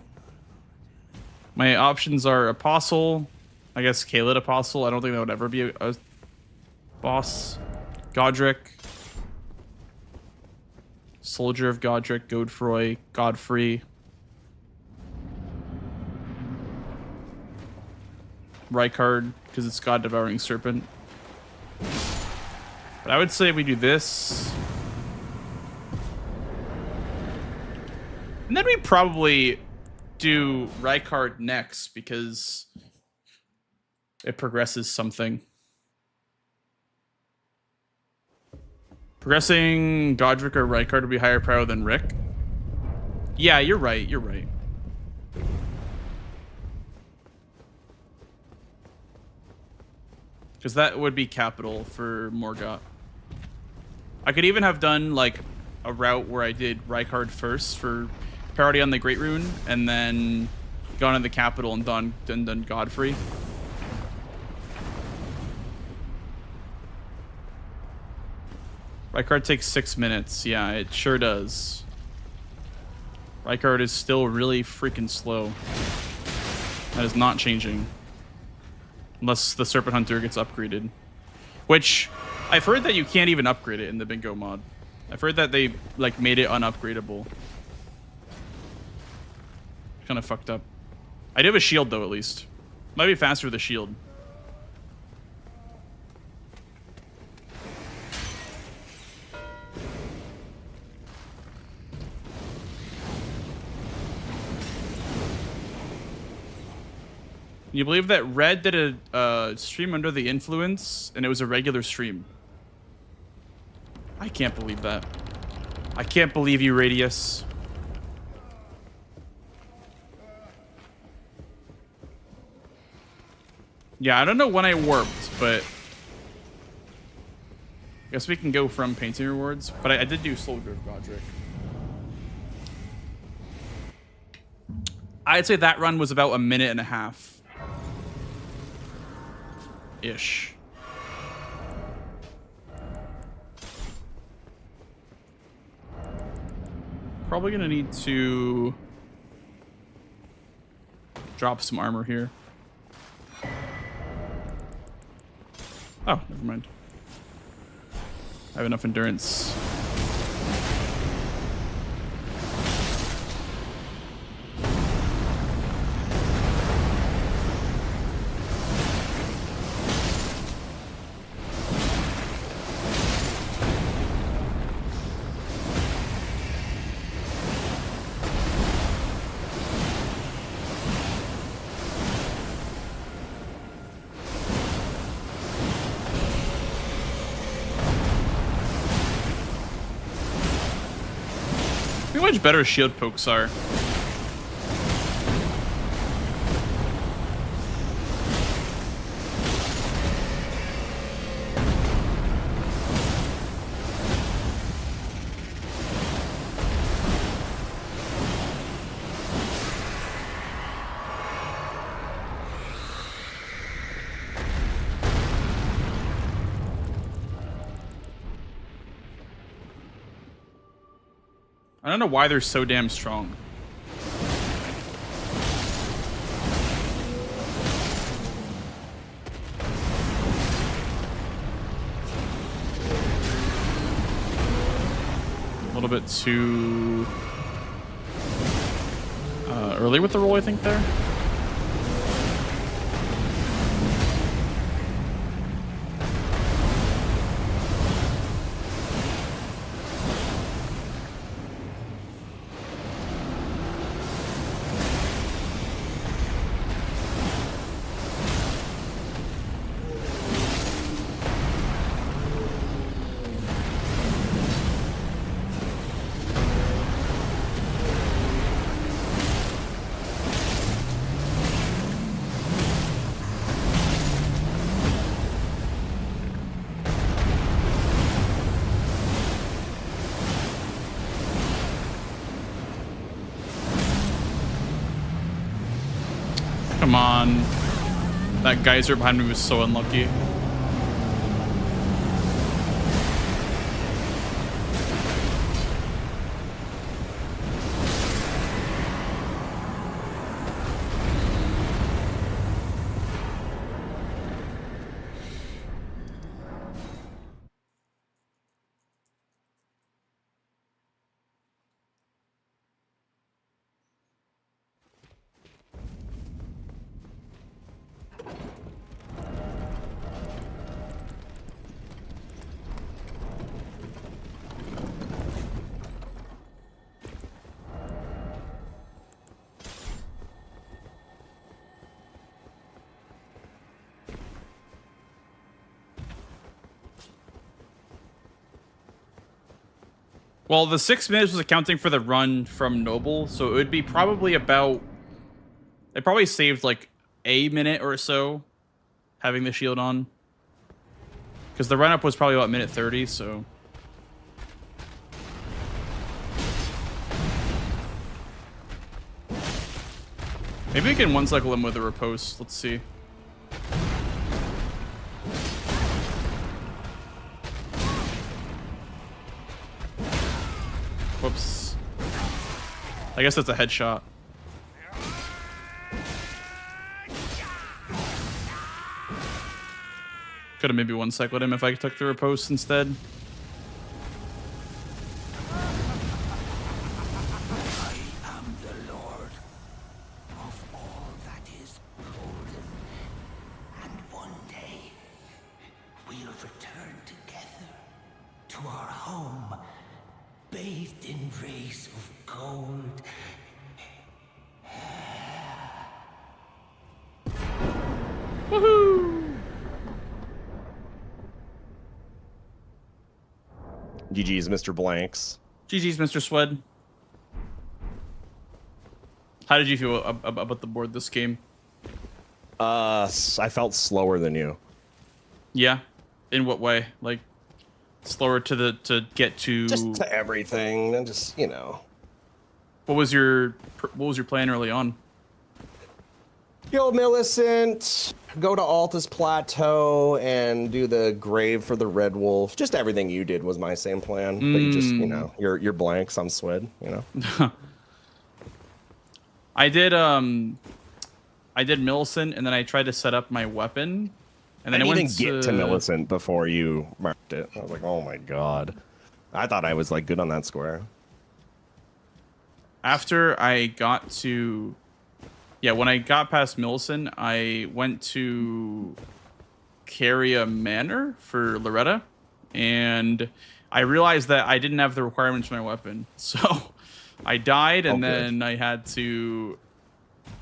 My options are Apostle, I guess Kaled Apostle. I don't think that would ever be a boss. Godric. Soldier of Godric, Godefroy, Godfrey. Rykard, because it's God Devouring Serpent. But I would say we do this. And then we probably do Rykard next because it progresses something. Progressing Godric or Rykard would be higher power than Rick. Yeah, you're right. You're right. Because that would be capital for Morgott. I could even have done like a route where I did Rykard first for parody on the Great Rune, and then gone to the capital and done Godfrey. Rykard takes 6 minutes. Yeah, it sure does. Rykard is still really freaking slow. That is not changing. Unless the Serpent Hunter gets upgraded. Which, I've heard that you can't even upgrade it in the Bingo mod. I've heard that they, like, made it unupgradable. Kind of fucked up. I do have a shield, though, at least. Might be faster with a shield. You believe that Red did a stream under the influence, and it was a regular stream? I can't believe that. I can't believe you, Radius. Yeah, I don't know when I warped, but I guess we can go from painting rewards. But I did do Soldier of Godric. I'd say that run was about 1.5 minutes. Ish. Probably gonna need to drop some armor here. Oh, never mind. I have enough endurance. How much better shield pokes are. I don't know why they're so damn strong. A little bit too early with the roll, I think, there. Come on. That geyser behind me was so unlucky. Well, the 6 minutes was accounting for the run from Noble, so it would be probably about... It probably saved like a minute or so having the shield on. Because the run-up was probably about minute 30, so... Maybe we can one-cycle him with a riposte. Let's see. Whoops. I guess that's a headshot. Could have maybe one-cycled him if I took the riposte instead. GG's, Mr. Blanks. GG's, Mr. Swed. How did you feel about the board this game? I felt slower than you. Yeah? In what way? Like, slower to get to... Just to everything, and just, you know. What was your plan early on? Kill Millicent, go to Altus Plateau, and do the grave for the Red Wolf. Just everything you did was my same plan. But you just, you know, you're Blanks, I'm Swed, you know. I did Millicent, and then I tried to set up my weapon. And then I didn't went even get to Millicent before you marked it. I was like, oh my god. I thought I was like good on that square. After I got to... Yeah, when I got past Millicent, I went to Carria Manor for Loretta, and I realized that I didn't have the requirements for my weapon. So I died, and then I had to,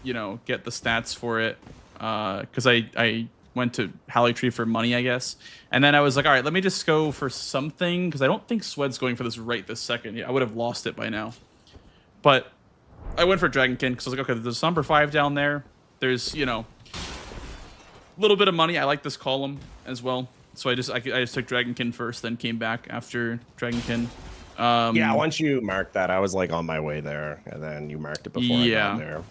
you know, get the stats for it, because I went to Halley Tree for money, I guess. And then I was like, all right, let me just go for something, because I don't think Swed's going for this right this second. Yeah, I would have lost it by now. But... I went for Dragonkin because I was like, okay, there's number 5 down there. There's, you know, a little bit of money. I like this column as well. So I just took Dragonkin first, then came back after Dragonkin. Yeah, once you marked that, I was like on my way there, and then you marked it before I got there.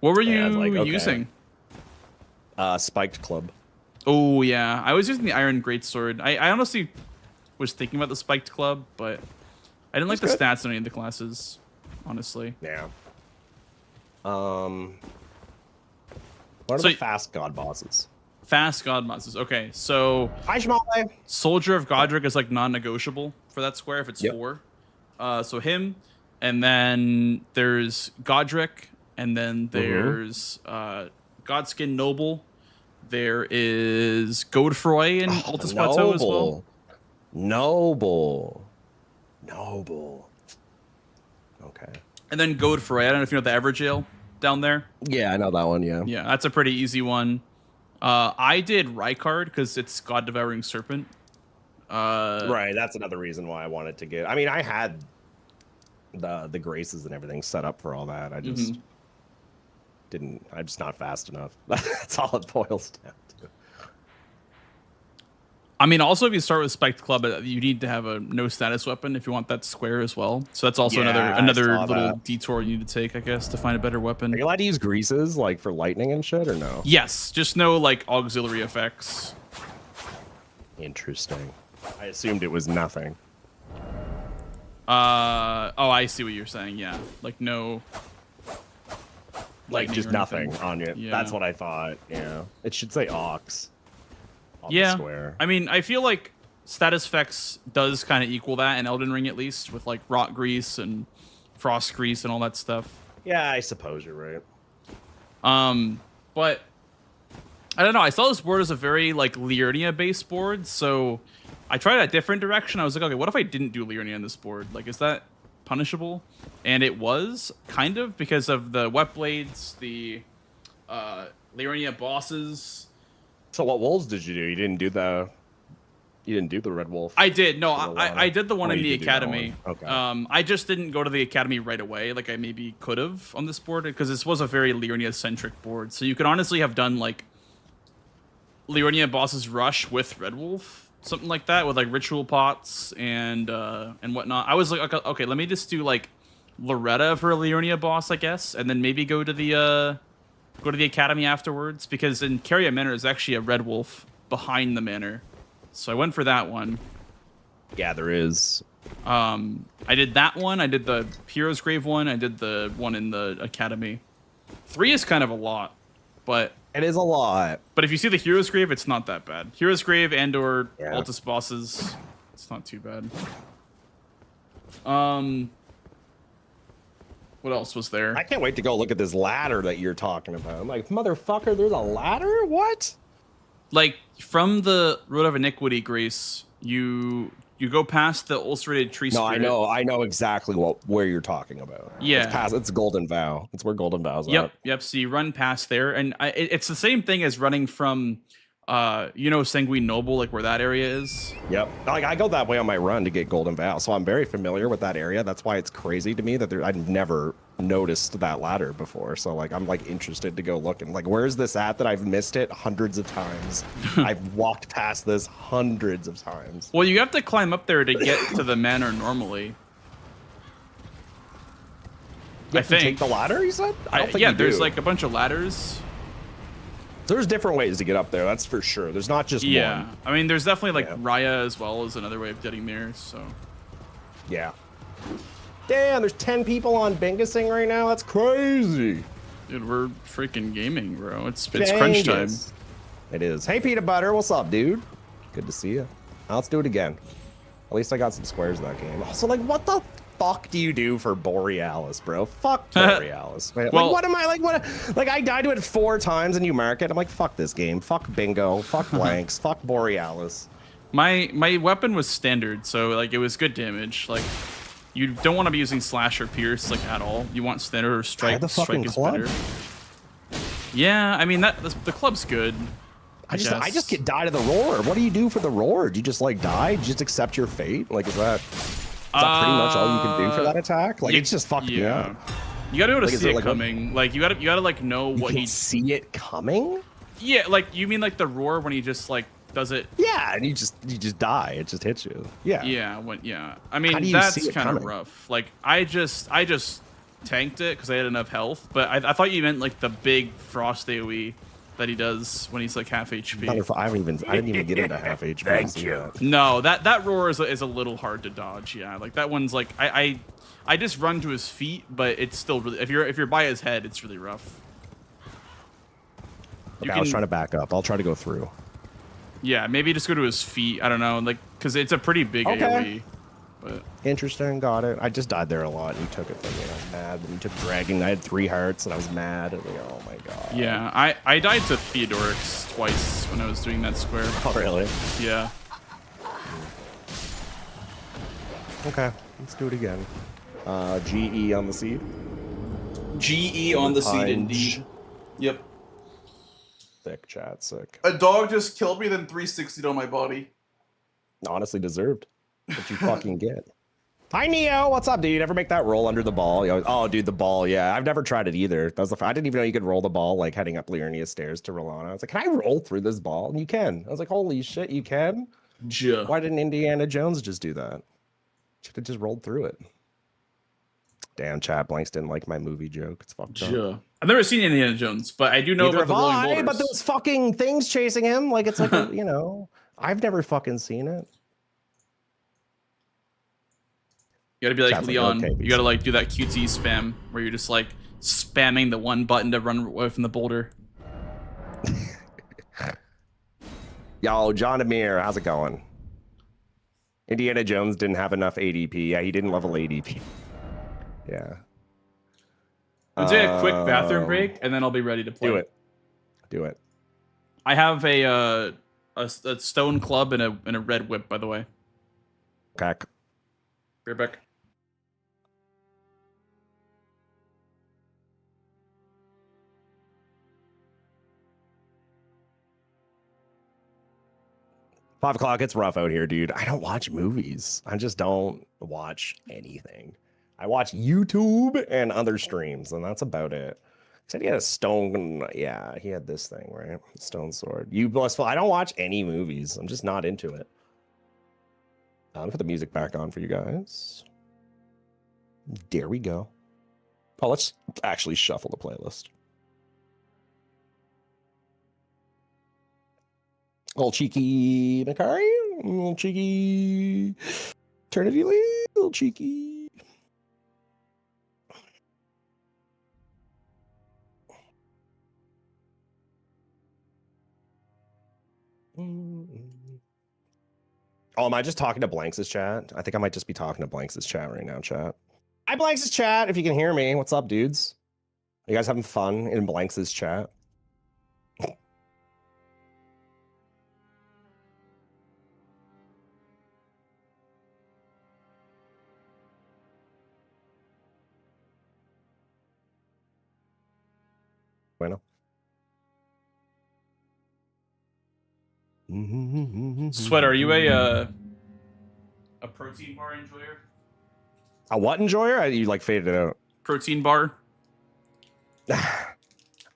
What were you using? Spiked Club. Oh, yeah. I was using the Iron Greatsword. I honestly was thinking about the Spiked Club, but I didn't like the stats on any of the classes, honestly. Yeah. What are the fast god bosses? Fast god bosses. Okay, so hi, Shmale. Soldier of Godric is like non-negotiable for that square if it's 4. So him, and then there's Godric, and then there's Godskin Noble. There is Godefroy in Altus Plateau as well. Noble. Okay. And then Godefroy. I don't know if you know the Everjail down there. Yeah, I know that one, yeah. Yeah, that's a pretty easy one. I did Rykard because it's God Devouring Serpent. Right, that's another reason why I wanted to get... I mean, I had the graces and everything set up for all that. I just didn't... I'm just not fast enough. That's all it boils down I mean, also if you start with Spiked Club, you need to have a no status weapon if you want that square as well. So that's also Yeah, another I saw little that. detour you need to take, I guess, to find a better weapon. Are you allowed to use greases like for lightning and shit or no? Yes, just no like auxiliary effects. Interesting. I assumed it was nothing. Oh, I see what you're saying. Yeah, like no. Like lightning just or nothing anything. on it. Yeah. That's what I thought. Yeah. It should say ox. On the Yeah, square. I mean, I feel like status effects does kind of equal that in Elden Ring, at least with like rot grease and frost grease and all that stuff. Yeah, I suppose you're right. But I don't know. I saw this board as a very like Liurnia based board, so I tried a different direction. I was like, okay, what if I didn't do Liurnia on this board? Like, is that punishable? And it was kind of because of the wet blades, the Liurnia bosses. So what wolves did you do? You didn't do the red wolf. I did. No, For the I did the one Oh, in you the did do that academy. one. Okay. I just didn't go to the academy right away, like I maybe could have on this board, because this was a very Liurnia centric board. So you could honestly have done like Liurnia bosses rush with red wolf, something like that, with like ritual pots and whatnot. I was like, okay, let me just do like Loretta for a Liurnia boss, I guess, and then maybe go to the academy afterwards, because in Caria Manor is actually a red wolf behind the manor. So I went for that one. Yeah, there is. I did that one. I did the Hero's Grave one. I did the one in the academy. 3 is kind of a lot, but It is a lot. if you see the Hero's Grave, it's not that bad. Hero's Grave and/or Yeah. Altus bosses, it's not too bad. What else was there? I can't wait to go look at this ladder that you're talking about. I'm like, motherfucker, there's a ladder? What? Like from the Road of Iniquity, Grace, you go past the ulcerated tree No, spirit. I know exactly where you're talking about. Yeah. It's Golden Vow. It's where Golden Vow's at. Yep. So you run past there, and it's the same thing as running from, Sanguine Noble, like where that area is. Yep. Like I go that way on my run to get Golden Vow, so I'm very familiar with that area. That's why it's crazy to me that I'd never noticed that ladder before. So like I'm like interested to go look and like where's this at that I've missed it hundreds of times. I've walked past this hundreds of times. Well, you have to climb up there to get to the manor normally. You I have to take think. the ladder, you said? I don't think you there's do. like a bunch of ladders. There's different ways to get up there, that's for sure. There's not just Yeah, one. I mean, there's definitely like Yeah. Raya as well as another way of getting there. So Yeah. Damn, there's 10 people on Bingasing right now. That's crazy. dude, we're freaking gaming, bro. It's crunch time. Bangus. It is. Hey, Peanut Butter, what's up, dude? Good to see you. Now let's do it again. At least I got some squares in that game. Also, like, what the fuck do you do for Borealis, bro? Fuck Borealis. Man. Well- like, what am I like? Like, I died to it 4 times and you mark it. I'm like, fuck this game. Fuck bingo. Fuck blanks. Fuck Borealis. My weapon was standard, so like it was good damage. Like you don't want to be using slash or pierce like at all. You want standard or strike. the fucking Strike is club. better. Yeah, I mean the club's good. I just guess. get died to the roar. What do you do for the roar? Do you just like die? Do you just accept your fate? Like, is that pretty much all you can do for that attack? Like, it's just fucked me up. You gotta be able to Like, is see it it like coming. Like you gotta like know You what can he. see it coming? Yeah, like you mean like the roar when he just like does it. Yeah, and you just die. It just hits you. Yeah. Yeah. I mean How do you that's see it kind of coming? rough. Like I just tanked it because I had enough health, but I thought you meant like the big frost AoE that he does when he's like half HP. I didn't even get into half HP. Thank See you. that. No, that roar is a little hard to dodge. Yeah, like that one's like I just run to his feet, but it's still really if you're by his head, it's really rough. Okay, I was trying to back up. I'll try to go through. Yeah, maybe just go to his feet. I don't know, like because it's a pretty big Okay. AoE. But Interesting. Got it. I just died there a lot, and you took it from me. I was mad. And you took dragging. I had 3 hearts, and I was mad. And like, oh my god. yeah, I died to Theodorix twice when I was doing that square. Oh really? Yeah. Okay. Let's do it again. GE on the seed. GE on the seat, Orange. indeed. Yep. Sick chat. Sick. A dog just killed me, then 360'd on my body. Honestly deserved. What you fucking get. Hi Neo, what's up, dude? Ever make that roll under the ball? Oh, dude, the ball. Yeah, I've never tried it either. That was I didn't even know you could roll the ball like heading up Liurnia stairs to Rolana. I was like, can I roll through this ball? And you can. I was like, holy shit, you can. Juh. Why didn't Indiana Jones just do that? Should have just rolled through it. Damn, chat blanks didn't like my movie joke. It's fucked up. Juh. I've never seen Indiana Jones, but I do know Neither about the have rolling I, boulders. but those fucking things chasing him, like it's like a, you know, I've never fucking seen it. You gotta be like Chat's like, Leon. okay, You gotta like do that QT spam where you're just like spamming the one button to run away from the boulder. Yo, John Amir, how's it going? Indiana Jones didn't have enough ADP. Yeah, he didn't level ADP. Yeah. I'll take a quick bathroom break and then I'll be ready to play. Do it. Do it. I have a stone club and a red whip, by the way. Okay. Be right back. Five o'clock, it's rough out here, dude. I don't watch movies. I just don't watch anything. I watch YouTube and other streams, and that's about it. He said he had a stone. Yeah, he had this thing, right? Stone sword. You blissful. I don't watch any movies. I'm just not into it. I'll put the music back on for you guys. There we go. Oh, let's actually shuffle the playlist. Little cheeky Macari, little cheeky Eternity Lee, little cheeky. Oh, am I just talking to Blanks' chat? I think I might just be talking to Blanks' chat right now, chat. Hi, Blanks' chat, if you can hear me. What's up, dudes? You guys having fun in Blanks' chat? Bueno. Sweat, are you a protein bar enjoyer? A what enjoyer? You like faded it out. Protein bar?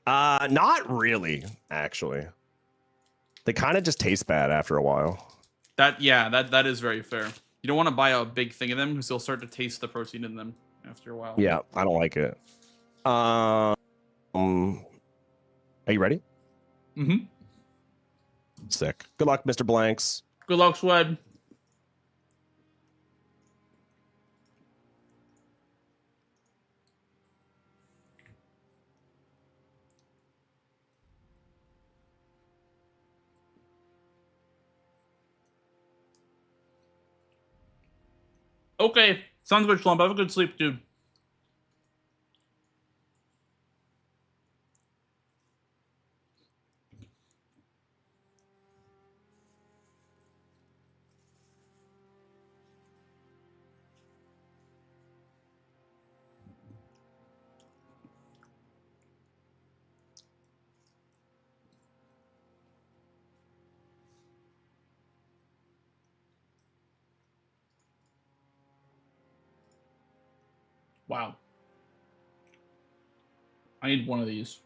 Not really, actually. They kind of just taste bad after a while. That is very fair. You don't want to buy a big thing of them because you'll start to taste the protein in them after a while. Yeah, I don't like it. Are you ready? Mm-hmm. Sick. Good luck, Mr. Blanks. Good luck, Swed. Okay. Sounds good, Schlump. Have a good sleep, dude. Wow. I need one of these.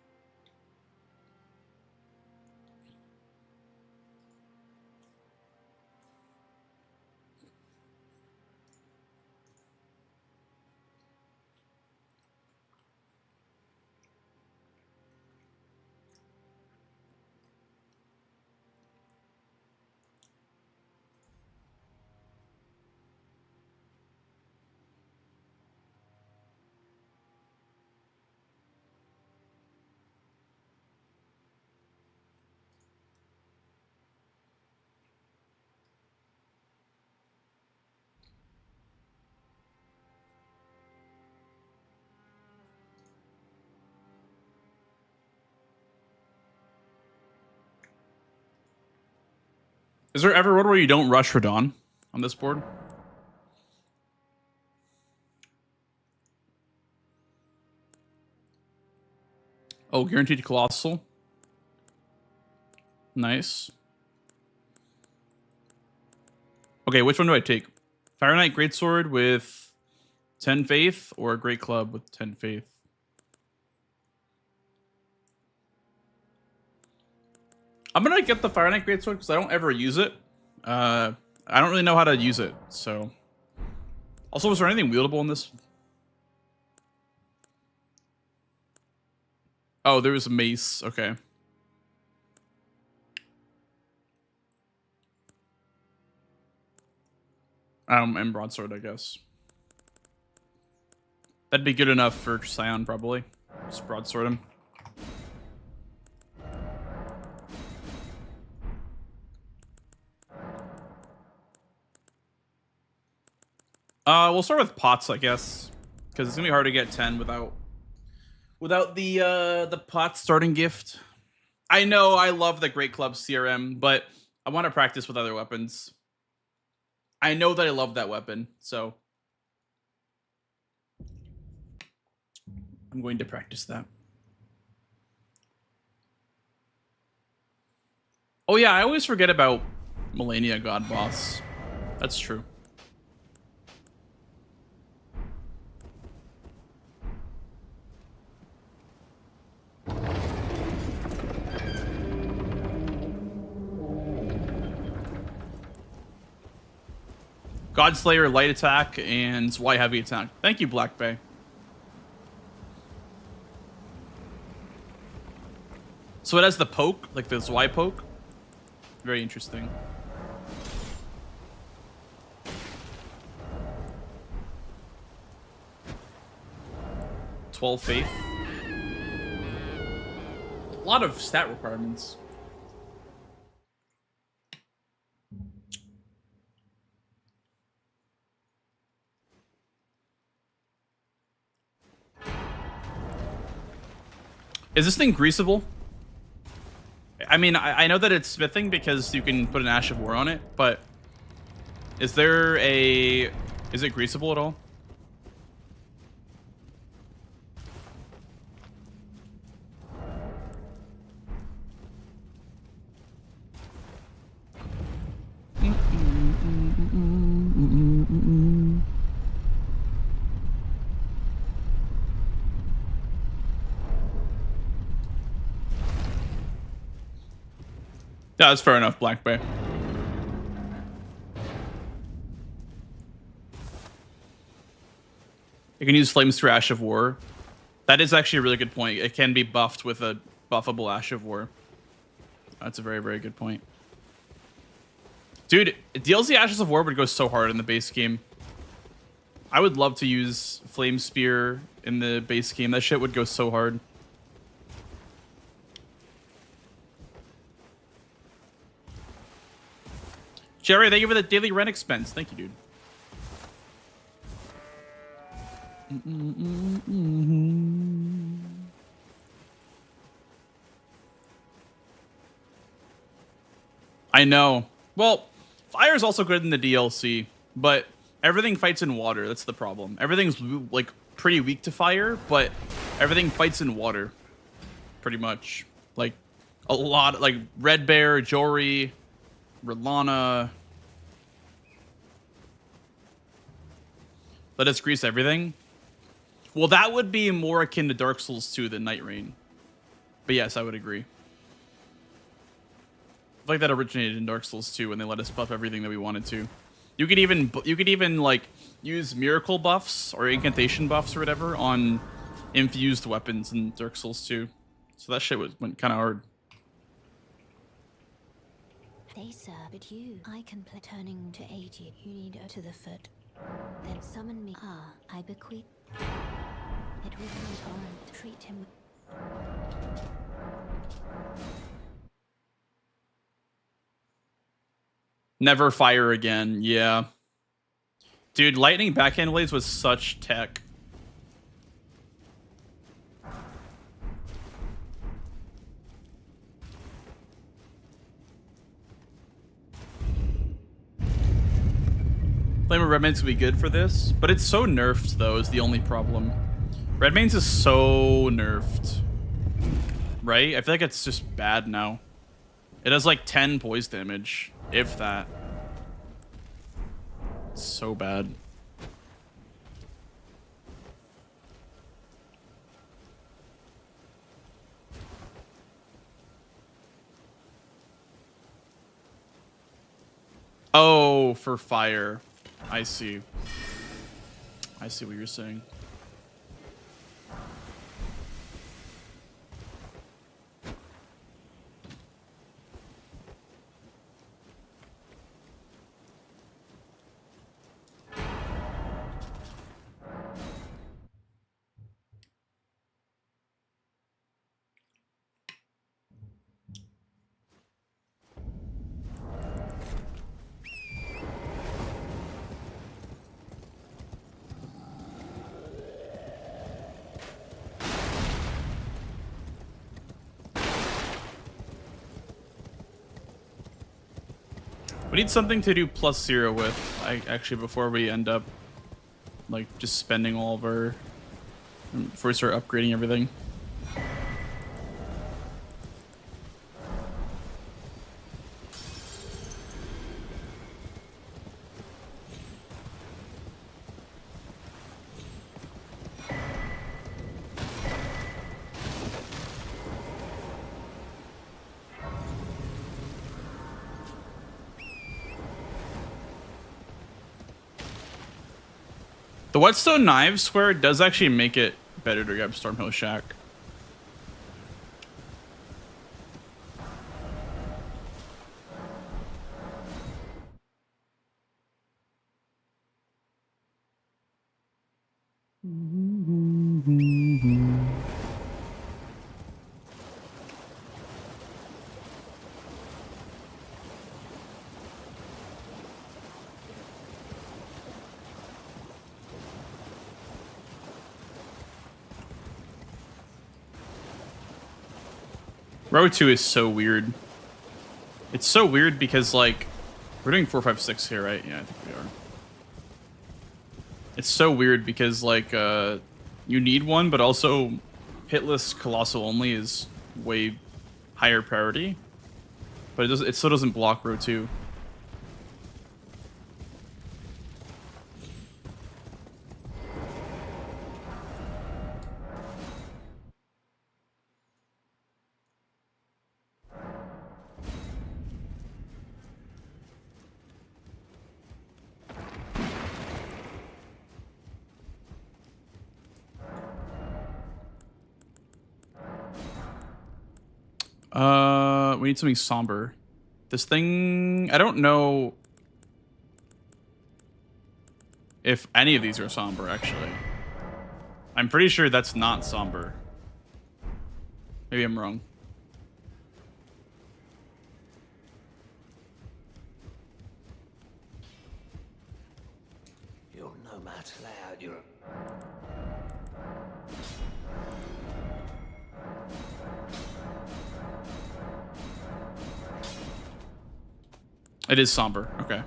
Is there ever one where you don't rush Radahn on this board? Oh, guaranteed colossal. Nice. Okay, which one do I take? Fire Knight Greatsword with 10 faith or a Great Club with 10 faith? I'm gonna get the Fire Knight Greatsword because I don't ever use it. I don't really know how to use it, so. Also, was there anything wieldable in this? Oh, there was a mace. Okay. And broadsword, I guess. That'd be good enough for Scion, probably. Just broadsword him. We'll start with pots, I guess, because it's gonna be hard to get 10 without the pot starting gift. I know I love the Great Club CRM, but I want to practice with other weapons. I know that I love that weapon, so I'm going to practice that. Oh yeah, I always forget about Melania God Boss. That's true. Godslayer light attack and Y heavy attack. Thank you, Black Bay. So it has the poke, like this Y poke. Very interesting. "12 Faith." A lot of stat requirements. Is this thing greasable? I mean, I know that it's smithing because you can put an Ash of War on it, but is it greasable at all? Yeah, that's fair enough, Black Bay. You can use Flames through Ash of War. That is actually a really good point. It can be buffed with a buffable Ash of War. That's a very, very good point. Dude, DLC Ashes of War would go so hard in the base game. I would love to use Flame Spear in the base game. That shit would go so hard. Jerry, thank you for the daily rent expense. Thank you, dude. I know. Well, fire is also good in the DLC, but everything fights in water. That's the problem. Everything's like pretty weak to fire, but everything fights in water. Pretty much. Like a lot, like Red Bear, Jory, Rilana. Let us grease everything. Well, that would be more akin to Dark Souls 2 than Night Rain. But yes, I would agree. I feel like that originated in Dark Souls 2 when they let us buff everything that we wanted to. You could even like use miracle buffs or incantation buffs or whatever on infused weapons in Dark Souls 2. So that shit went kind of hard. They sir, but you, I can play turning to 80. You need to the foot. Then summon me. Ah, I bequeath. It was intolerant. Treat him. Never fire again. Yeah. Dude, lightning backhand blades was such tech. Flame of Redmanes would be good for this, but it's so nerfed though is the only problem. Redmanes is so nerfed. Right? I feel like it's just bad now. It has like 10 poise damage, if that. It's so bad. Oh, for fire. I see. I see what you're saying. We need something to do +0 with, actually, before we end up, like, just spending all of our... Before we start upgrading everything. The whetstone knives square does actually make it better to grab Stormhill Shack. Row 2 is so weird. It's so weird because, like, we're doing 4, 5, 6 here, right? Yeah, I think we are. It's so weird because, like, you need one, but also hitless Colossal only is way higher priority. But it still doesn't block row 2. We need something somber. This thing, I don't know if any of these are somber, actually. I'm pretty sure that's not somber. Maybe I'm wrong. You're no match loud. You're. It is somber. Okay.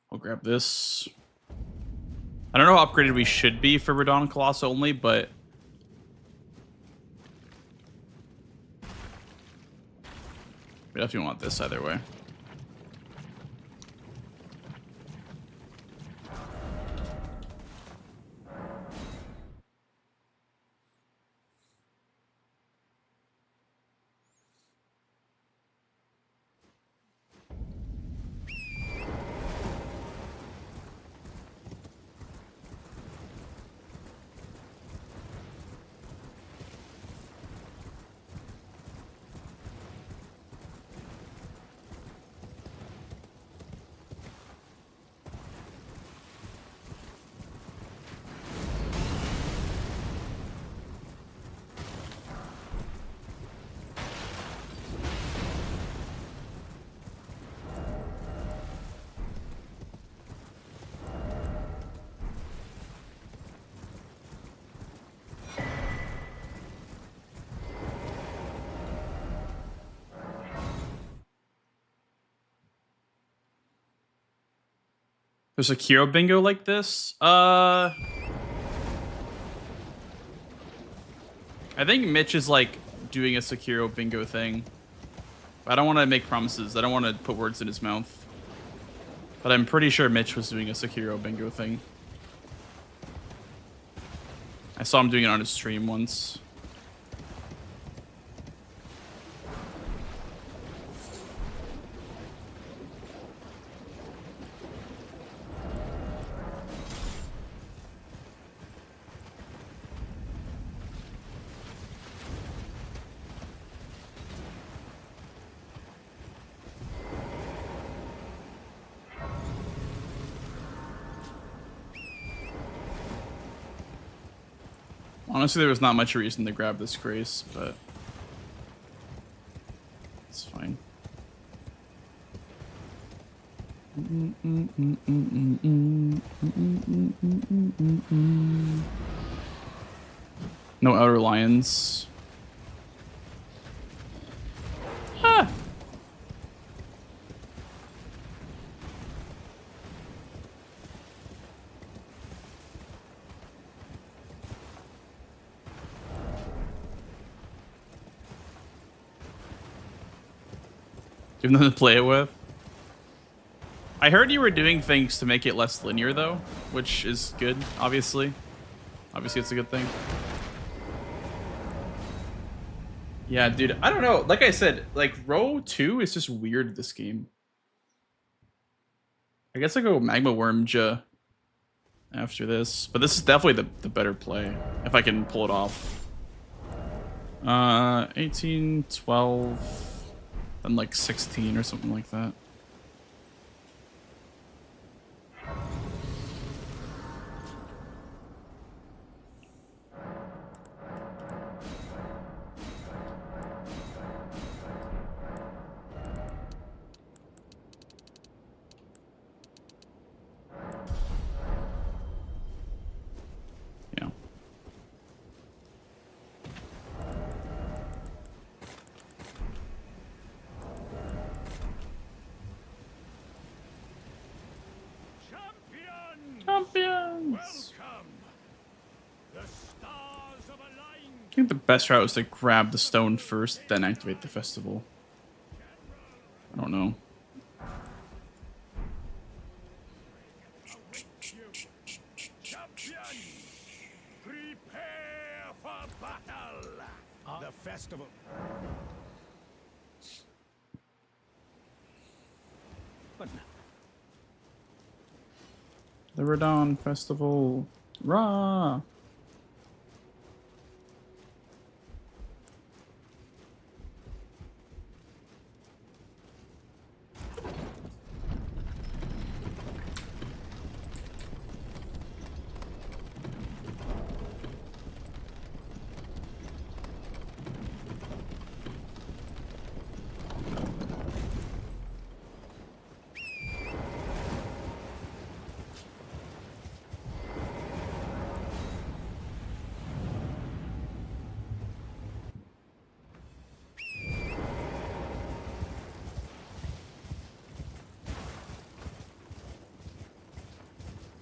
We'll grab this. I don't know how upgraded we should be for Radahn and Colossal only, but we definitely want this either way. There's a Kiro bingo like this? I think Mitch is like doing a Sekiro bingo thing. I don't want to make promises. I don't want to put words in his mouth. But I'm pretty sure Mitch was doing a Sekiro bingo thing. I saw him doing it on his stream once. Honestly, there was not much reason to grab this Grace, but it's fine. No Outer Lions. Ah! Do you have nothing to play it with? I heard you were doing things to make it less linear, though, which is good, obviously. Obviously, it's a good thing. Yeah, dude, I don't know. Like I said, like, Row 2 is just weird, this game. I guess I go Magma Wormja after this. But this is definitely the better play, if I can pull it off. 18, 12... and like 16 or something like that. Yeah. Champions! I think the best route is to grab the stone first, then activate the festival. I don't know. Prepare for battle. The festival. The Radahn festival. Rah!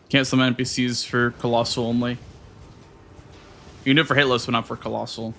Can't summon NPCs for Colossal only. You can do it for Hitless, but not for Colossal.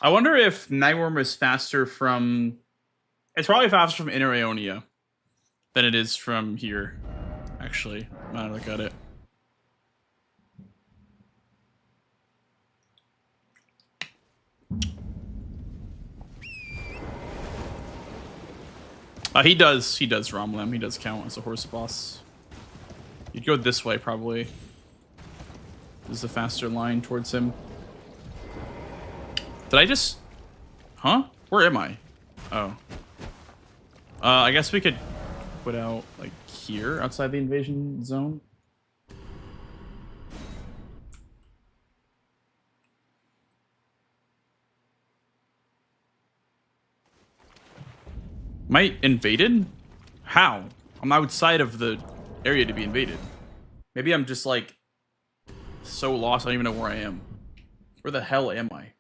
I wonder if Magworm is faster from... It's probably faster from Inner Aeonia than it is from here, actually, now that I look at it. He does Romlam. He does count as a horse boss. You'd go this way, probably. This is a faster line towards him. Did I just... Huh? Where am I? Oh. I guess we could put out, like, here, outside the invasion zone. Am I invaded? How? I'm outside of the area to be invaded. Maybe I'm just, like, so lost I don't even know where I am. Where the hell am I?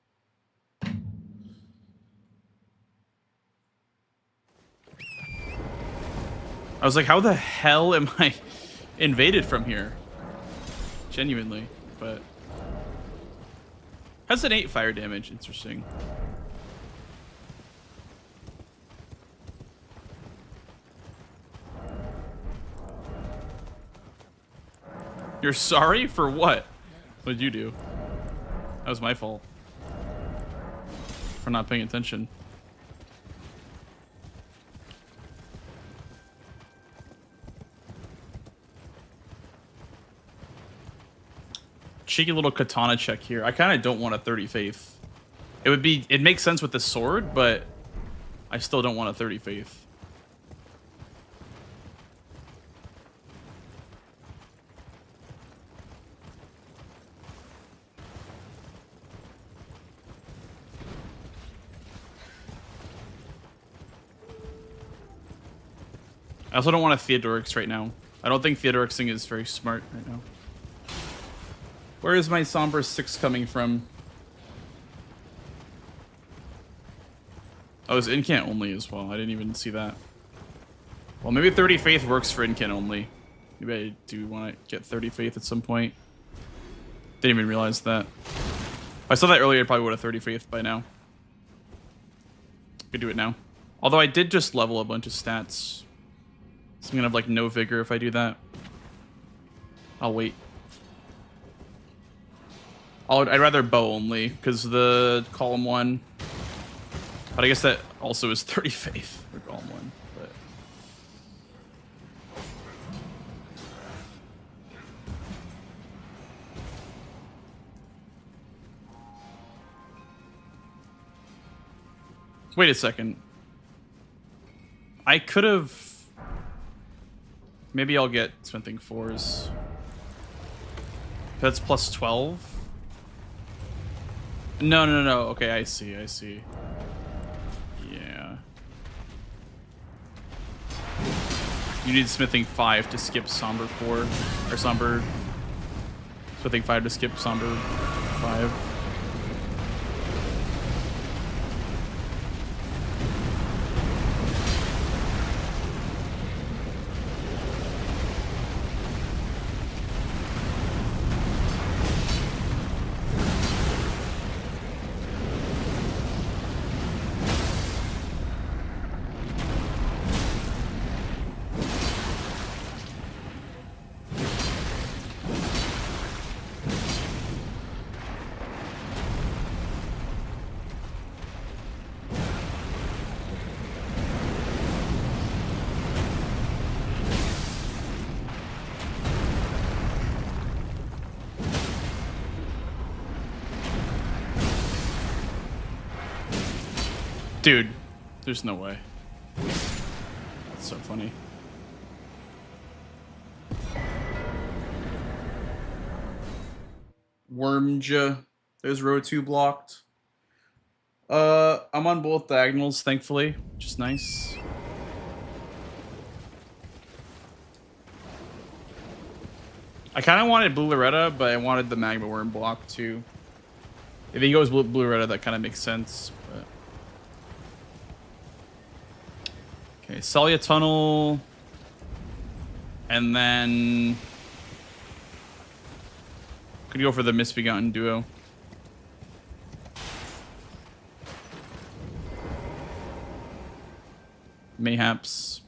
I was like, how the hell am I invaded from here? Genuinely, but... Has an 8 fire damage, interesting. You're sorry? For what? What did you do? That was my fault. For not paying attention. Cheeky little katana check here. I kind of don't want a 30 faith. It makes sense with the sword, but I still don't want a 30 faith. I also don't want a Theodorix right now. I don't think Theodorixing is very smart right now. Where is my Somber 6 coming from? Oh, it's Incant only as well. I didn't even see that. Well, maybe 30 Faith works for Incant only. Maybe I do want to get 30 Faith at some point. Didn't even realize that. If I saw that earlier, I probably would have 30 Faith by now. Could do it now. Although I did just level a bunch of stats. So I'm gonna have like no vigor if I do that. I'll wait. I'd rather bow only, because the column 1. But I guess that also is 30 faith for column 1. But wait a second. I could have... Maybe I'll get Smithing 4s. That's plus 12. No. Okay, I see. Yeah. You need Smithing 5 to skip Somber 4. Or Somber... Smithing 5 to skip Somber 5. Dude, there's no way. That's so funny. Wormja. There's row 2 blocked. I'm on both diagonals, thankfully, which is nice. I kind of wanted Blue Loretta, but I wanted the Magma Worm block too. If he goes Blue Loretta, that kind of makes sense. But... Okay, Salia Tunnel. And then... Could go for the Misbegotten duo. Mayhaps.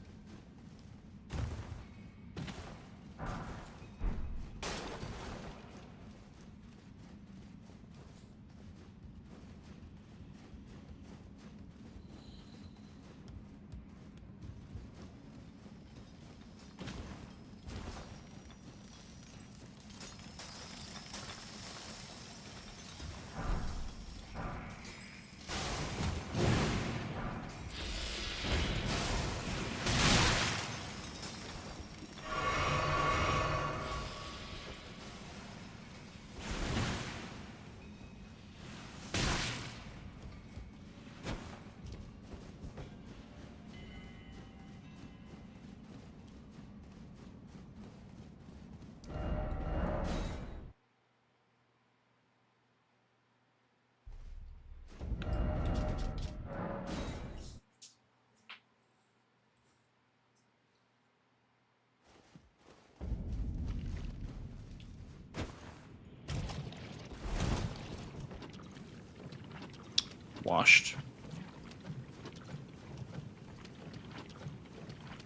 Washed.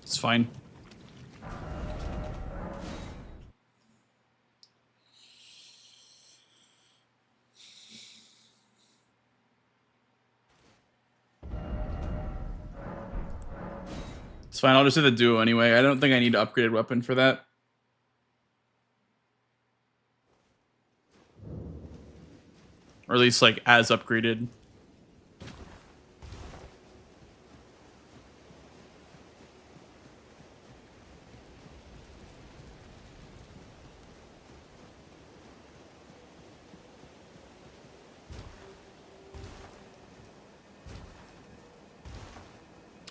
It's fine. It's fine. I'll just do the duo anyway. I don't think I need to upgrade a weapon for that. Or at least like as upgraded.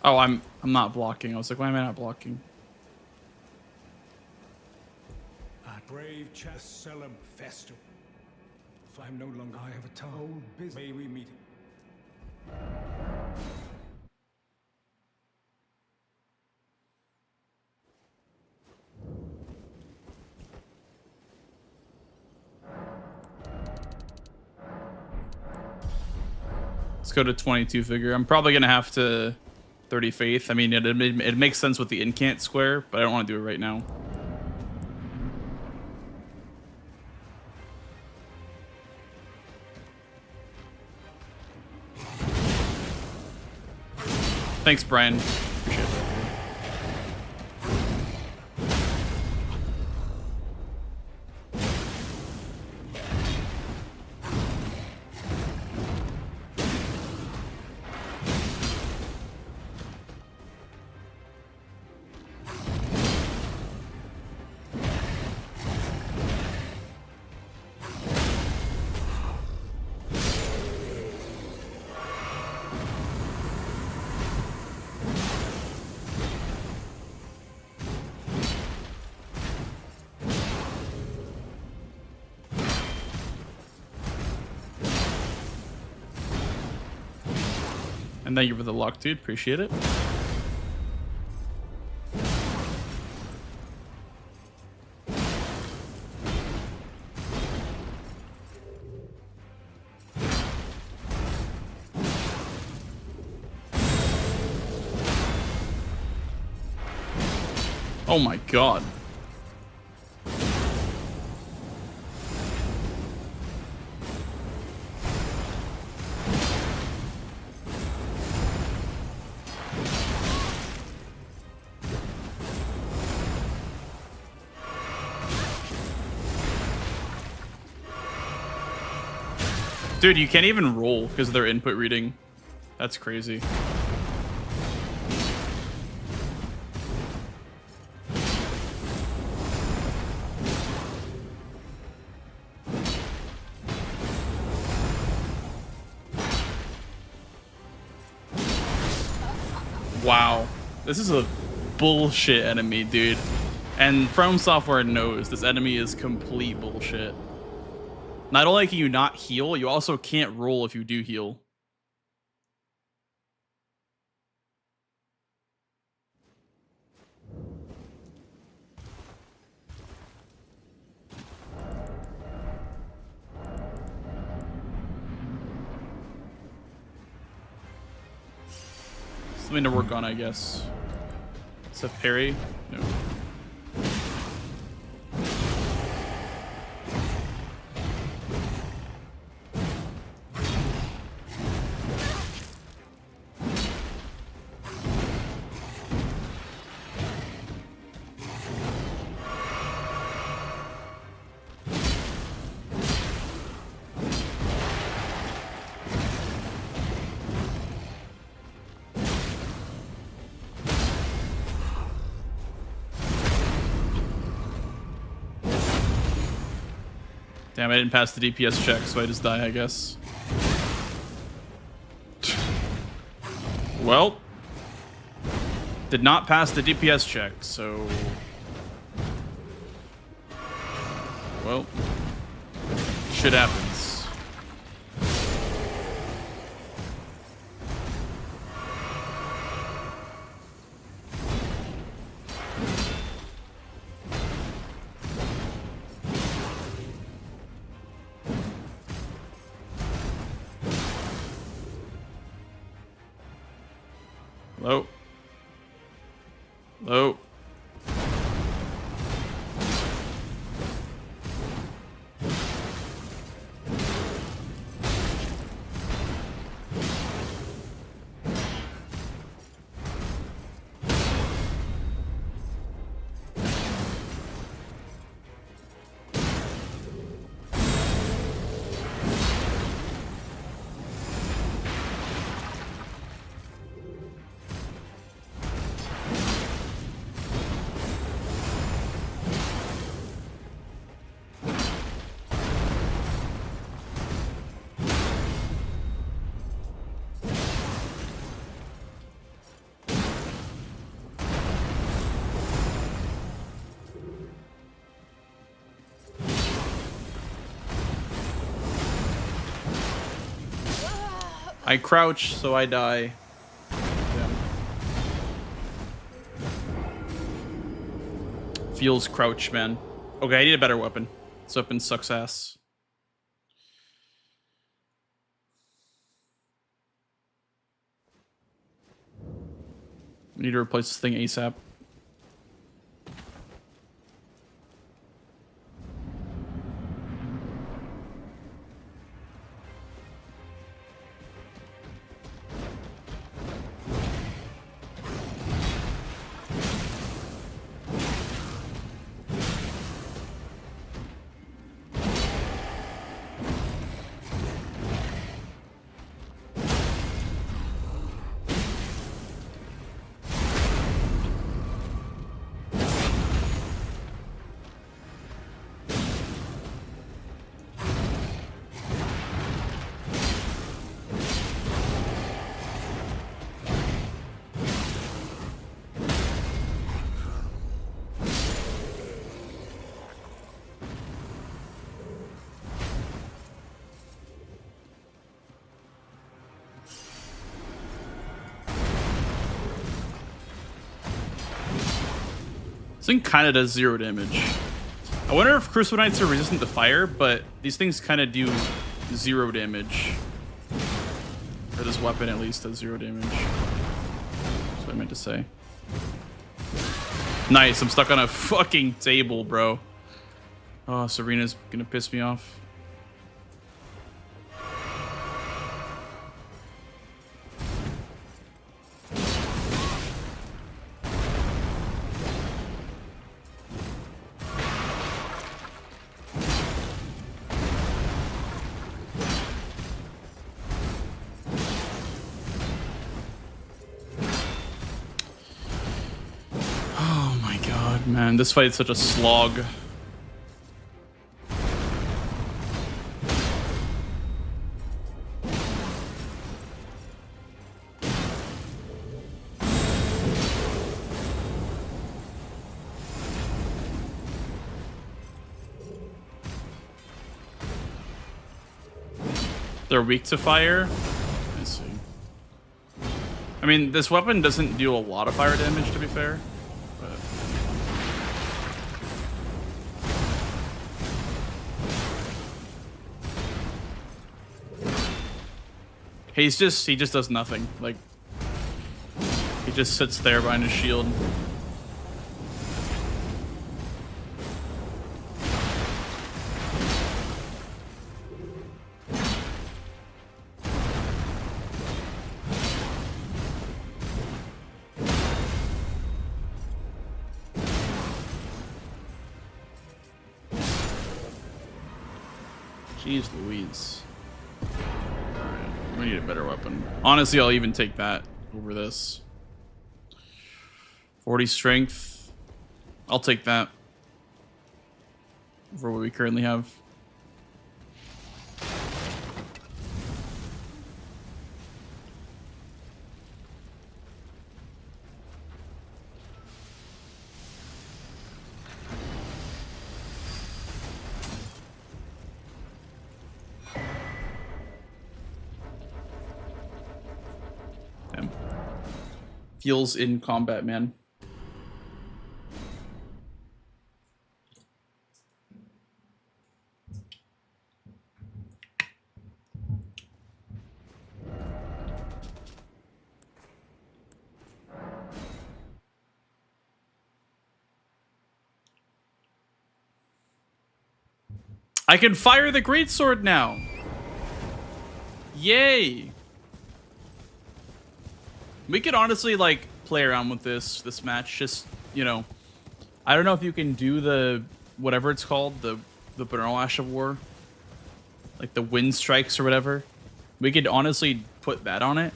Oh, I'm not blocking. I was like, why am I not blocking? Brave Chasselam Festo. If I'm no longer, I have a told business. May we meet? Let's go to 22 figure. I'm probably gonna have to 30 faith. I mean, it makes sense with the incant square, but I don't want to do it right now. Thanks, Brian. Appreciate it. And thank you for the luck, dude. Appreciate it. Oh my god. Dude, you can't even roll because of their input reading. That's crazy. Wow. This is a bullshit enemy, dude. And From Software knows this enemy is complete bullshit. Not only can you not heal, you also can't roll if you do heal. Something to work on, I guess. Is that parry? No. Damn, I didn't pass the DPS check, so I just die, I guess. Well, did not pass the DPS check, so... Well, shit happens. Hello? Hello? I crouch, so I die. Yeah. Feels crouch, man. Okay, I need a better weapon. This weapon sucks ass. We need to replace this thing ASAP. This thing kind of does 0 damage. I wonder if Crucible Knights are resistant to fire, but these things kind of do 0 damage. Or this weapon at least does 0 damage. That's what I meant to say. Nice, I'm stuck on a fucking table, bro. Oh, Serena's gonna piss me off. Man, this fight is such a slog. They're weak to fire? I see. I mean, this weapon doesn't do a lot of fire damage, to be fair. He just does nothing. Like, He just sits there behind his shield. Jeez Louise. Alright, we need a better weapon. Honestly, I'll even take that over this. 40 strength. I'll take that for what we currently have. Damn. Feels in combat, man. I can fire the greatsword now. Yay. We could honestly like play around with this match. Just, you know, I don't know if you can do the whatever it's called, the Bernal Ash of War, like the wind strikes or whatever. We could honestly put that on it.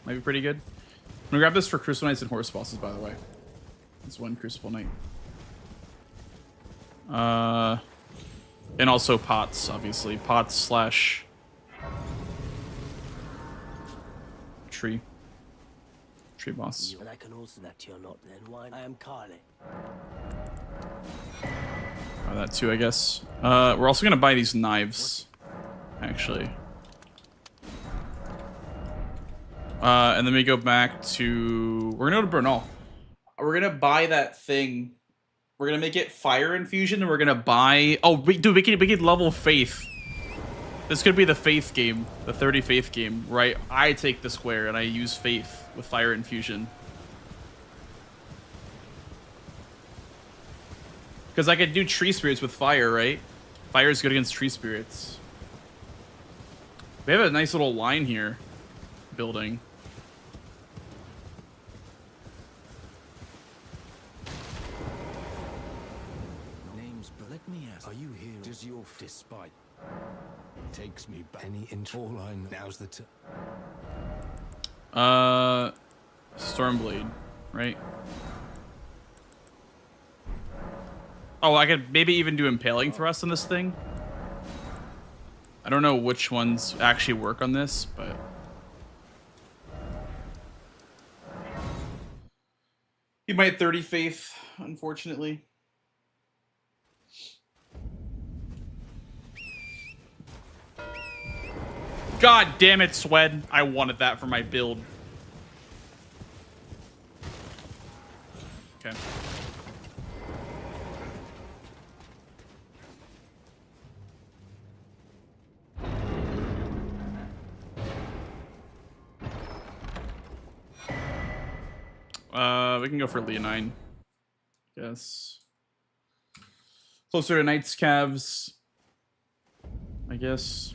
Might be pretty good. I'm gonna grab this for Crucible Knights and Horse Bosses, by the way. It's one Crucible Knight. And also pots, obviously. Pots slash tree boss. And I can also that you're not then. Why? I am Carly. That too, I guess. We're also gonna buy these knives, actually. And then we go back to. We're gonna go to Bernal. We're gonna buy that thing. We're gonna make it fire infusion, and we're gonna buy. Oh, we could level faith. This could be the faith game, the 30 faith game, right? I take the square and I use faith with fire infusion. Because I could do tree spirits with fire, right? Fire is good against tree spirits. We have a nice little line here, building. Name's, but let me ask, are you here? Does your despite takes me back any into all I know? Now's the Stormblade, right? Oh, I could maybe even do impaling thrust on this thing. I don't know which ones actually work on this, but he might 30 faith, unfortunately. God damn it, Swed. I wanted that for my build. Okay. We can go for Leonine. Guess. Closer to Knight's Calves, I guess.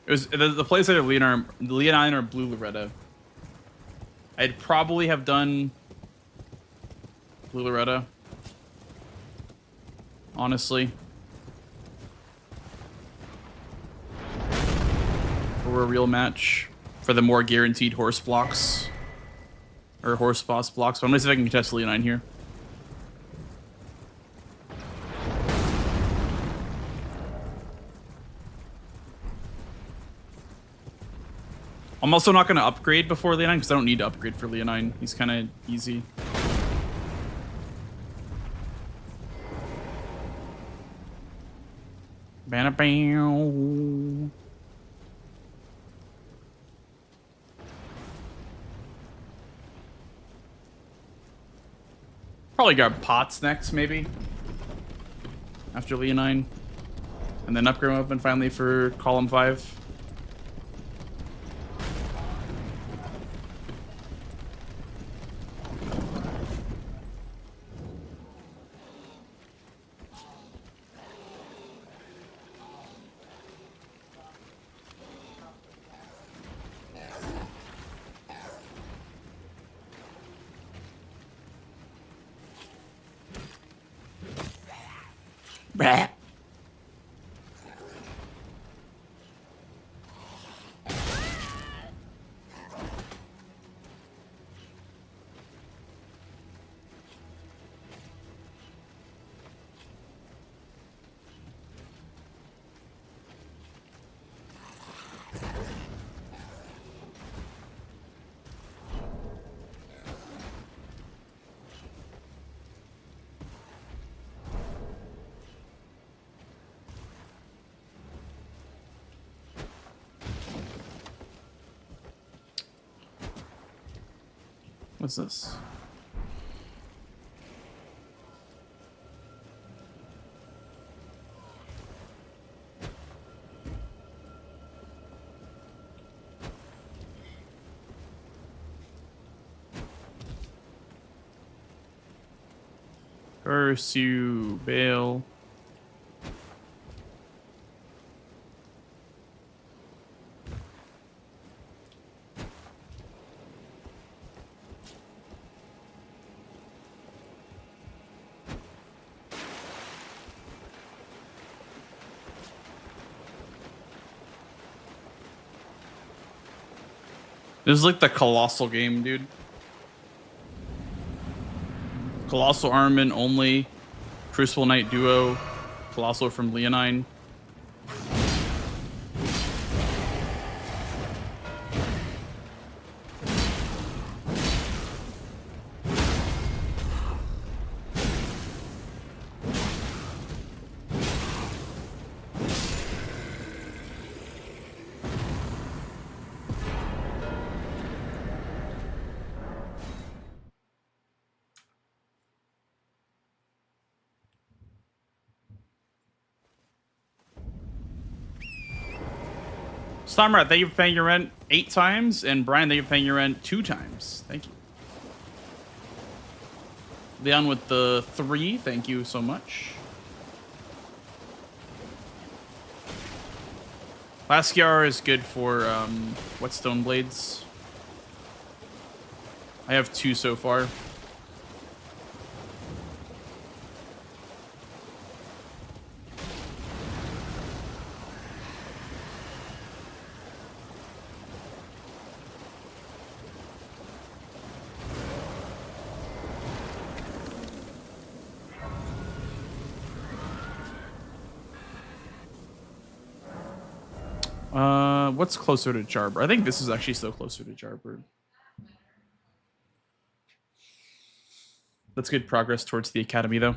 It was the place either Leonine or Blue Loretta. I'd probably have done Blue Loretta, honestly, for a real match, for the more guaranteed horse blocks or horse boss blocks. But I'm gonna see if I can contest Leonine here. I'm also not going to upgrade before Leonine because I don't need to upgrade for Leonine. He's kind of easy. Bam. Probably grab Pots next, maybe. After Leonine. And then upgrade weapon finally for column 5. Bah. What's this? Pursue, bail. This is like the Colossal game, dude. Colossal Armament only. Crucible Knight duo. Colossal from Leonine. Stamrat, thank you for paying your rent 8 times, and Brian, thank you for paying your rent 2 times. Thank you. Leon with the 3, thank you so much. Laskyar is good for whetstone blades. I have 2 so far. What's closer to Jarbur? I think this is actually still closer to Jarbur. That's good progress towards the academy, though.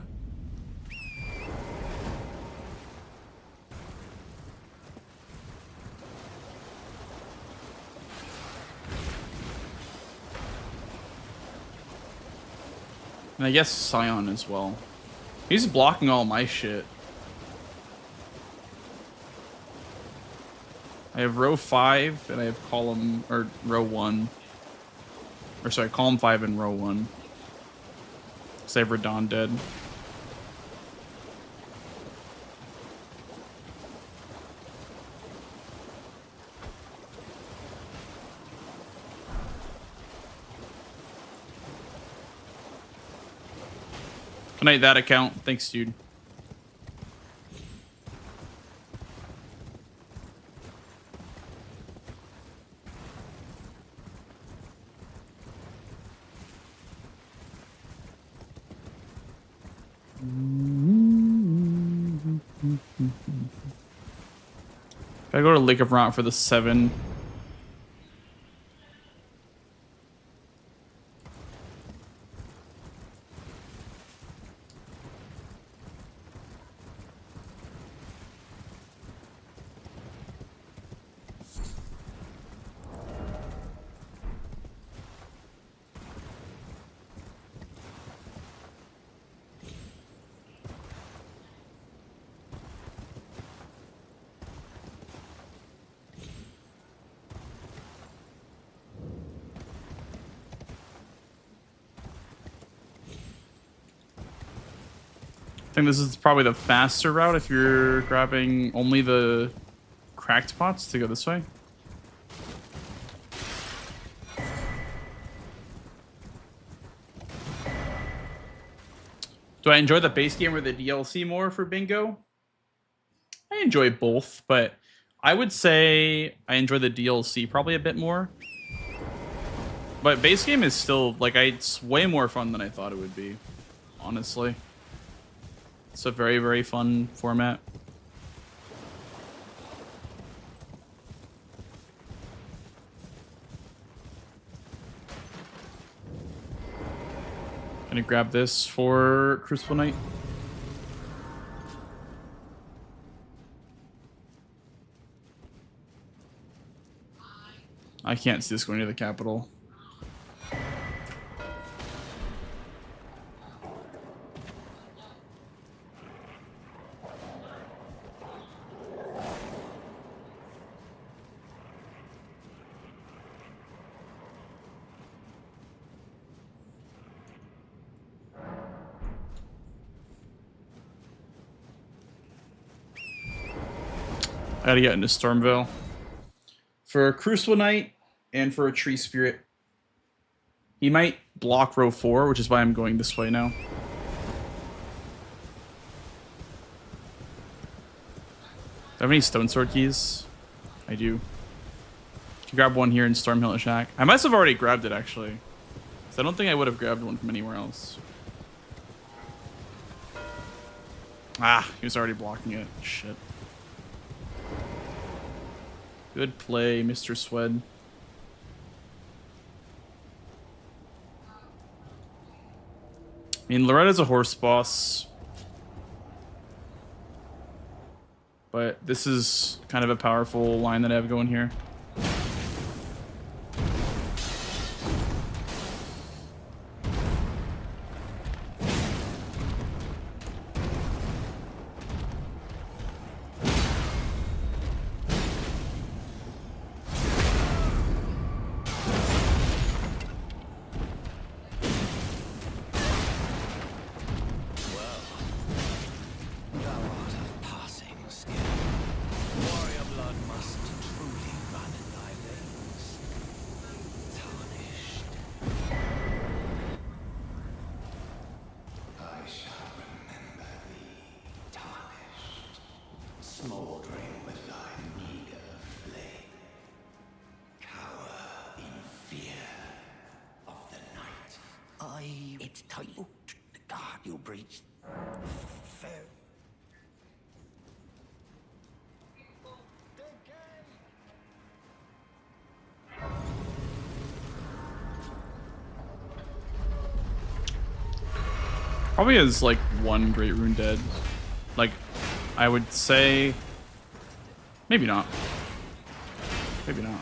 And I guess Scion as well. He's blocking all my shit. I have row 5 and I have column, or row 1. Or sorry, column 5 and row 1. Because I have Radahn dead. Good night, that account. Thanks, dude. If I go to Lake of Rot for the 7, think this is probably the faster route if you're grabbing only the cracked pots to go this way. Do I enjoy the base game or the DLC more for bingo? I enjoy both, but I would say I enjoy the DLC probably a bit more. But base game is still, like, it's way more fun than I thought it would be, honestly. It's a very, very fun format. Gonna grab this for Crucible Knight. I can't see this going to the capital. I gotta get into Stormvale. For a Crucible Knight and for a Tree Spirit. He might block row 4, which is why I'm going this way now. Do I have any Stone Sword keys? I do. Can grab one here in Stormhill Shack. I must have already grabbed it, actually. So I don't think I would have grabbed one from anywhere else. Ah, he was already blocking it. Shit. Good play, Mr. Swed. I mean, Loretta's a horse boss. But this is kind of a powerful line that I have going here. It's tight. Oh, God, you breached. Fair. Probably has like one Great Rune dead. Like, I would say, maybe not. Maybe not.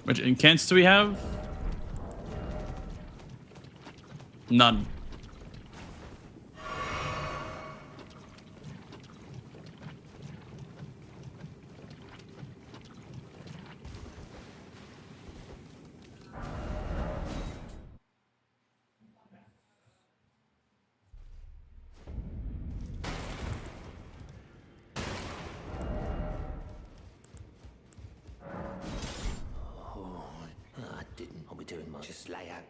Which incants do we have? None. Didn't. I'll be doing much. Just lay out.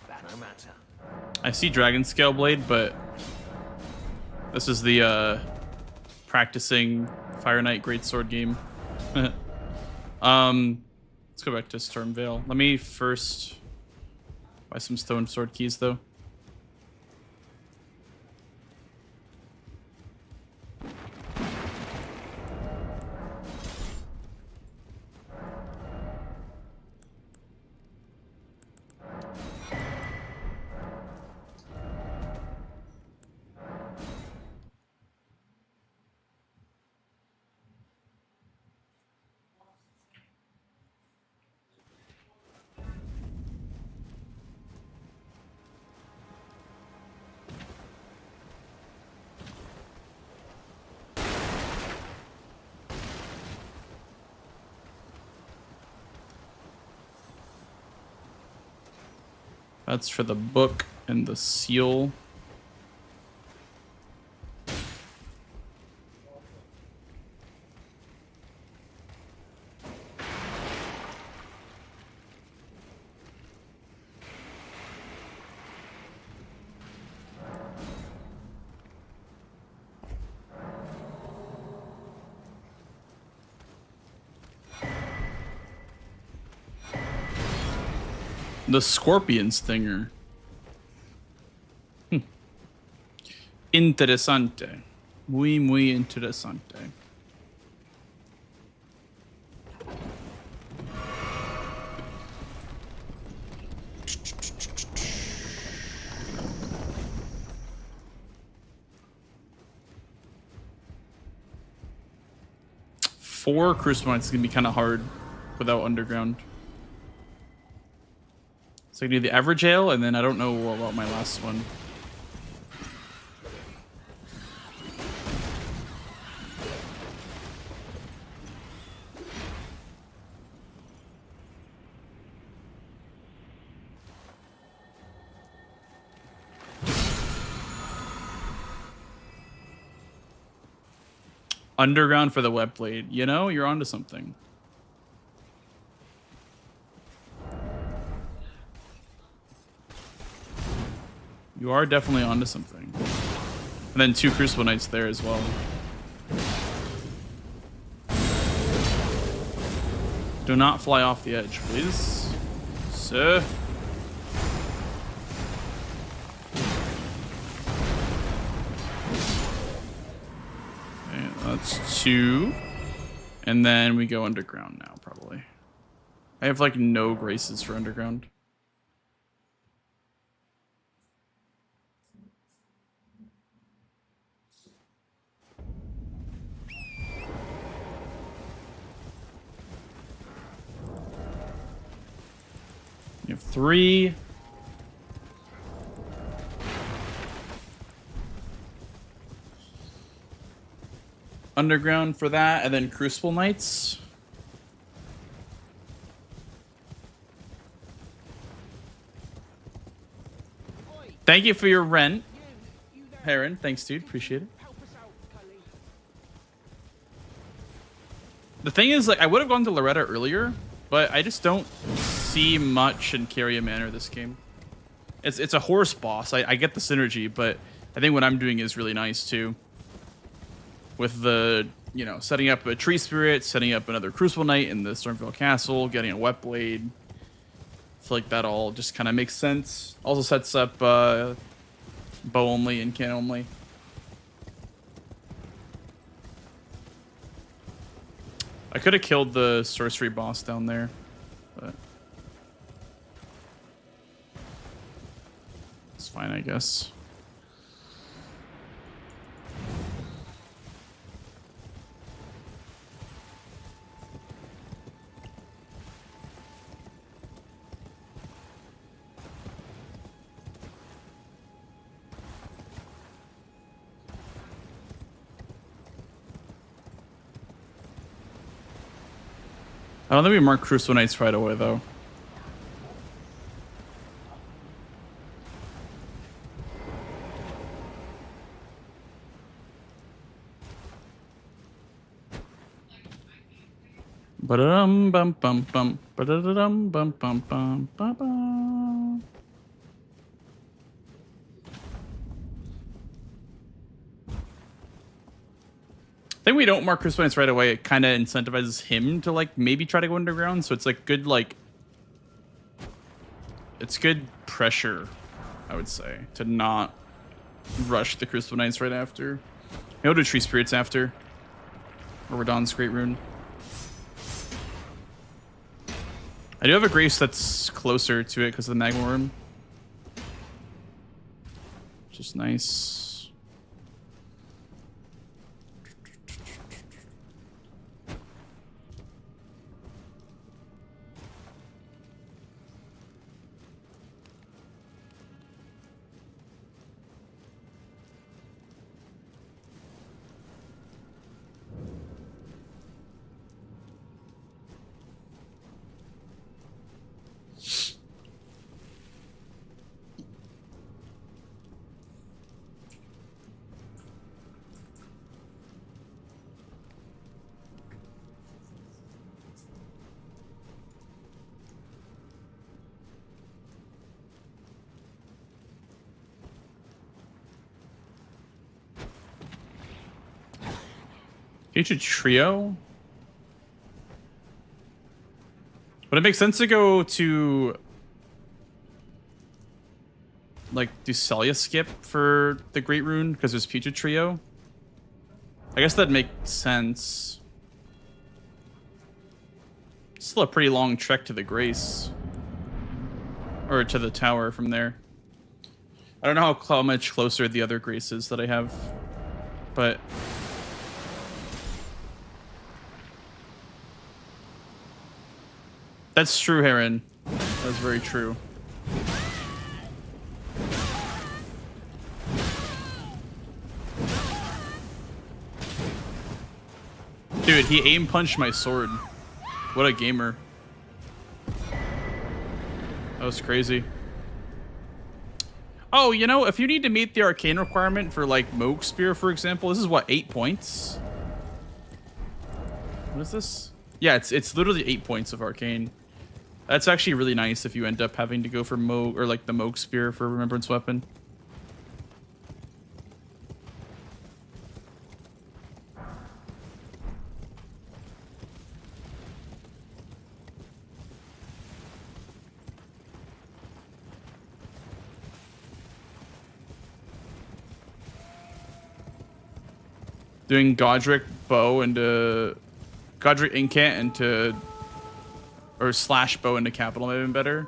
That no matter. I see Dragon Scale Blade, but this is the practicing Fire Knight Greatsword game. Let's go back to Stormveil. Let me first buy some stone sword keys, though. That's for the book and the seal. The scorpion stinger. Interesante. Muy interesante. Four Crucible Knights is gonna be kind of hard without underground. So I can do the average ale, and then I don't know about my last one. Underground for the web blade. You know, you're onto something. You are definitely onto something. And then 2 Crucible Knights there as well. Do not fly off the edge, please. Sir. Okay, that's 2. And then we go underground now, probably. I have like no graces for underground. You have 3. Underground for that, and then Crucible Knights. Thank you for your rent, Heron. Thanks, dude. Appreciate it. The thing is, like, I would have gone to Loretta earlier, but I just don't see much in Carrier Manor this game. It's a horse boss. I get the synergy, but I think what I'm doing is really nice too. With the, you know, setting up a tree spirit, setting up another Crucible Knight in the Stormveil Castle, getting a wet blade. I feel like that all just kind of makes sense. Also sets up bow only and can only. I could have killed the sorcery boss down there, but it's fine, I guess. I don't think we mark Crucible Knights right away, though. Ba-da-dum bum bum bum. Ba-da-da-dum bum bum bum ba ba. I think we don't mark Chris Pines right away. It kind of incentivizes him to like maybe try to go underground. So it's like good like it's good pressure, I would say, to not rush the Crystal Knights right after. He'll do Tree Spirits after. Or Radahn's Great Rune. I do have a Grace that's closer to it because of the Magma Worm. Which is nice. Future Trio? Would it make sense to go to like do Celia skip for the Great Rune because there's Future Trio? I guess that makes sense. Still a pretty long trek to the Grace. Or to the tower from there. I don't know how much closer the other Graces that I have, but that's true, Heron. That's very true. Dude, he aim punched my sword. What a gamer. That was crazy. Oh, you know, if you need to meet the arcane requirement for like Moog Spear, for example, this is what, 8 points? What is this? Yeah, it's literally 8 points of arcane. That's actually really nice if you end up having to go for Moog or like the Moog Spear for Remembrance Weapon. Doing Godric bow into Godric Incant into or slash bow into capital may have been better.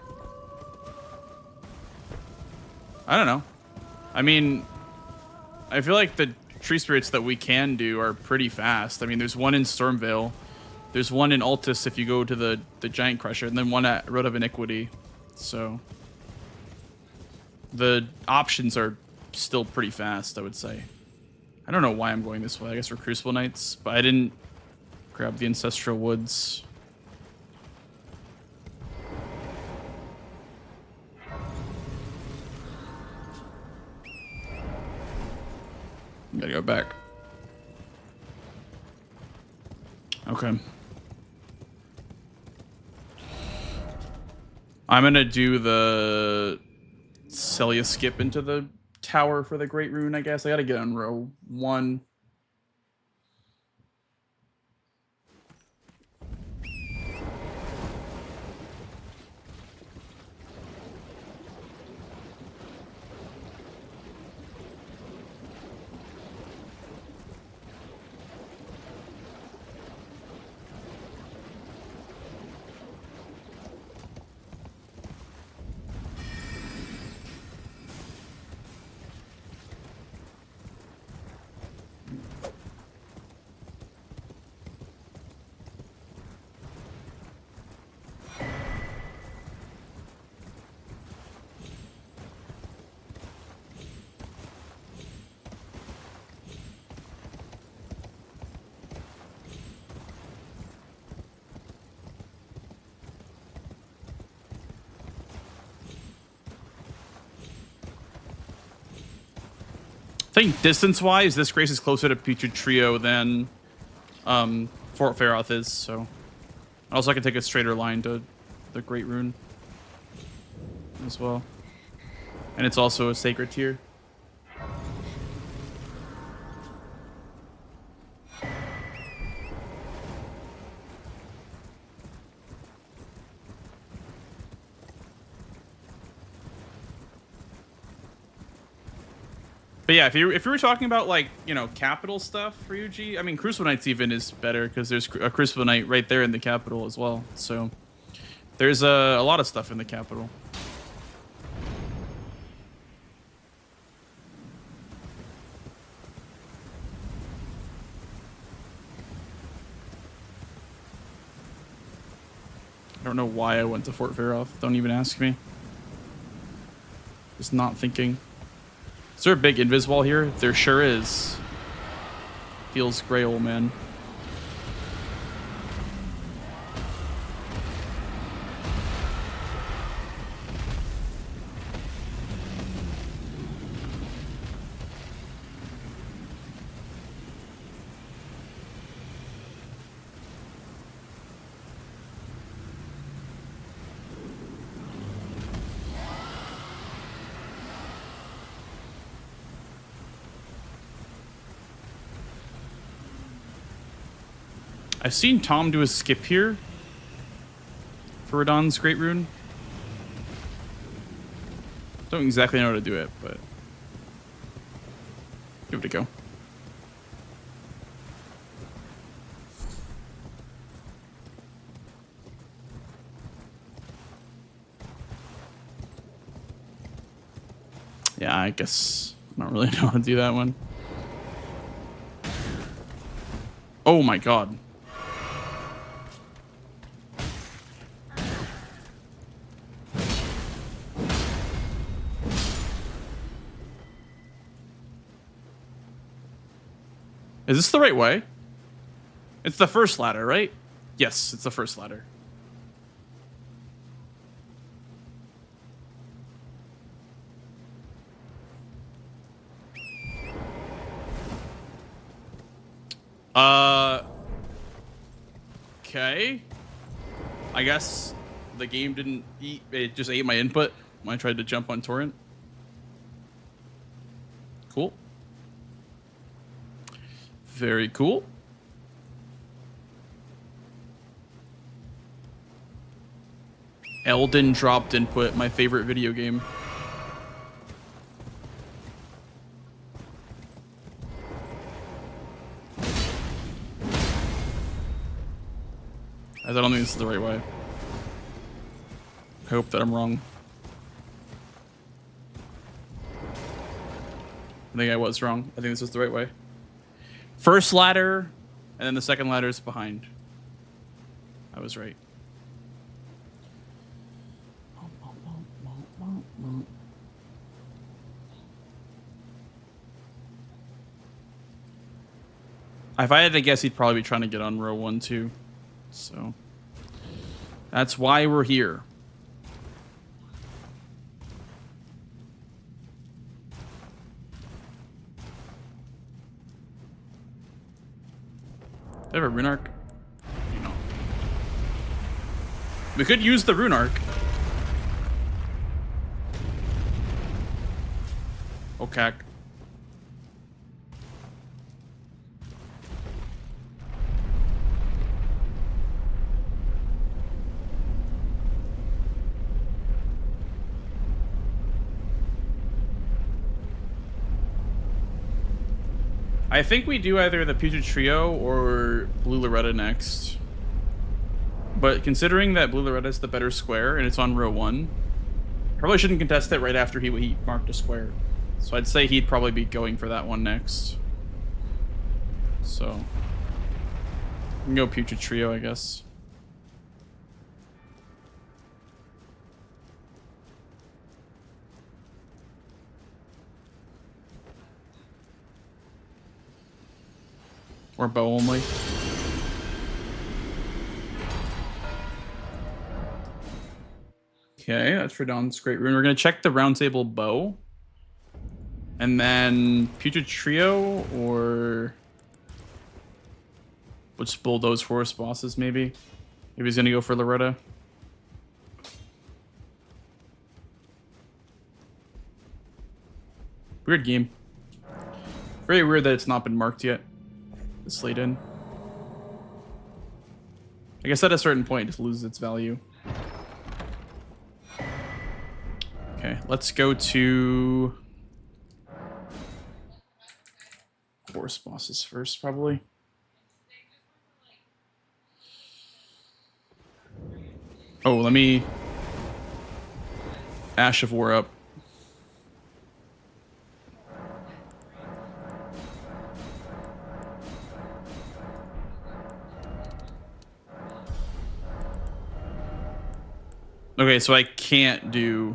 I don't know. I mean, I feel like the tree spirits that we can do are pretty fast. I mean, there's one in Stormvale. There's one in Altus if you go to the Giant Crusher, and then one at Road of Iniquity. So the options are still pretty fast, I would say. I don't know why I'm going this way. I guess we're Crucible Knights, but I didn't grab the Ancestral Woods. Gotta go back. Okay. I'm gonna do the Celia skip into the tower for the Great Rune, I guess. I gotta get on row 1. I think distance-wise, this Grace is closer to Putrid Trio than Fort Feroth is, so Also, I can take a straighter line to the Great Rune as well. And it's also a sacred tier. But yeah, if you were talking about like, you know, capital stuff for UG, I mean, Crucible Knights even is better because there's a Crucible Knight right there in the capital as well. So there's a lot of stuff in the capital. I don't know why I went to Fort Veroth. Don't even ask me. Just not thinking. Is there a big invis wall here? There sure is. Feels grail, man. I've seen Tom do a skip here for Radahn's Great Rune. Don't exactly know how to do it, but give it a go. Yeah, I guess I don't really know how to do that one. Oh my god. Is this the right way? It's the first ladder, right? Yes, it's the first ladder. Okay. I guess the game didn't eat, it just ate my input when I tried to jump on torrent. Cool. Very cool. Elden dropped input, my favorite video game. I don't think this is the right way. I hope that I'm wrong. I think I was wrong. I think this is the right way. First ladder, and then the second ladder is behind. I was right. If I had to guess, he'd probably be trying to get on row 1 too. So that's why we're here. Do I have a rune arc? No. We could use the rune arc. Okay. I think we do either the Putrid Trio or Blue Loretta next. But considering that Blue Loretta is the better square and it's on row 1, probably shouldn't contest it right after he marked a square. So I'd say he'd probably be going for that one next. So we can go Putrid Trio, I guess. Or bow only. Okay, that's for Dawn's Great Rune. We're gonna check the round table bow. And then Putrid Trio, or we'll just bulldoze forest bosses maybe. Maybe he's gonna go for Loretta. Weird game. Very weird that it's not been marked yet. It's laid in. I guess at a certain point, it just loses its value. Okay, let's go to horse bosses first, probably. Oh, let me Ash of War up. Okay, so I can't do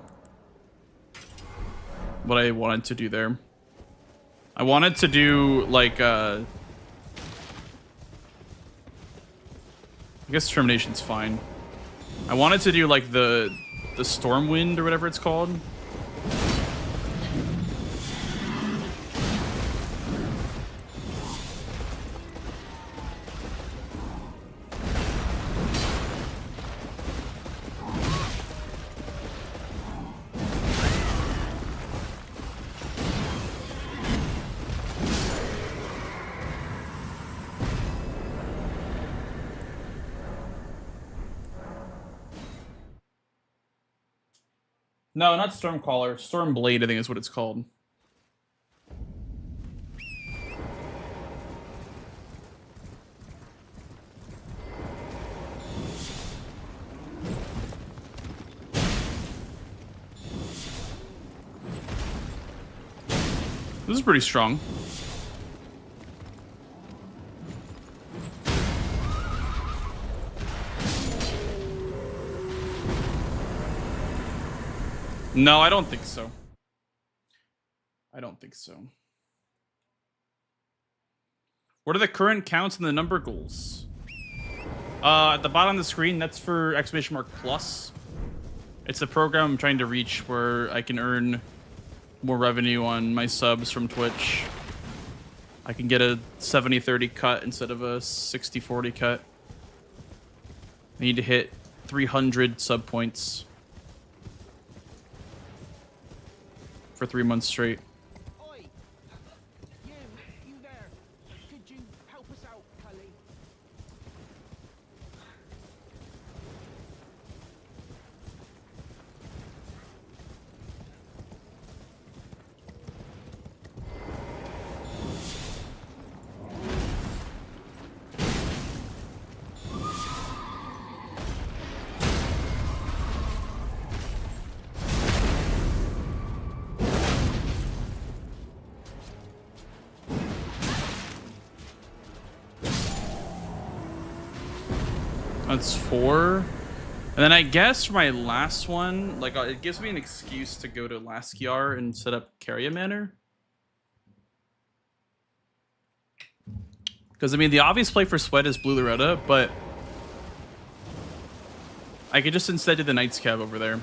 what I wanted to do there. I wanted to do like I guess Termination's fine. I wanted to do like the Stormwind or whatever it's called. No, not Stormcaller. Stormblade, I think is what it's called. This is pretty strong. No, I don't think so. I don't think so. What are the current counts and the number goals? At the bottom of the screen, that's for !plus. It's the program I'm trying to reach where I can earn more revenue on my subs from Twitch. I can get a 70-30 cut instead of a 60-40 cut. I need to hit 300 sub points for 3 months straight. Oi! You there? Could you help us out, Cully? That's 4. And then I guess for my last one, like it gives me an excuse to go to Laskiar and set up Carrier Manor. Because I mean the obvious play for Sweat is Blue Loretta, but I could just instead do the Knight's Cab over there.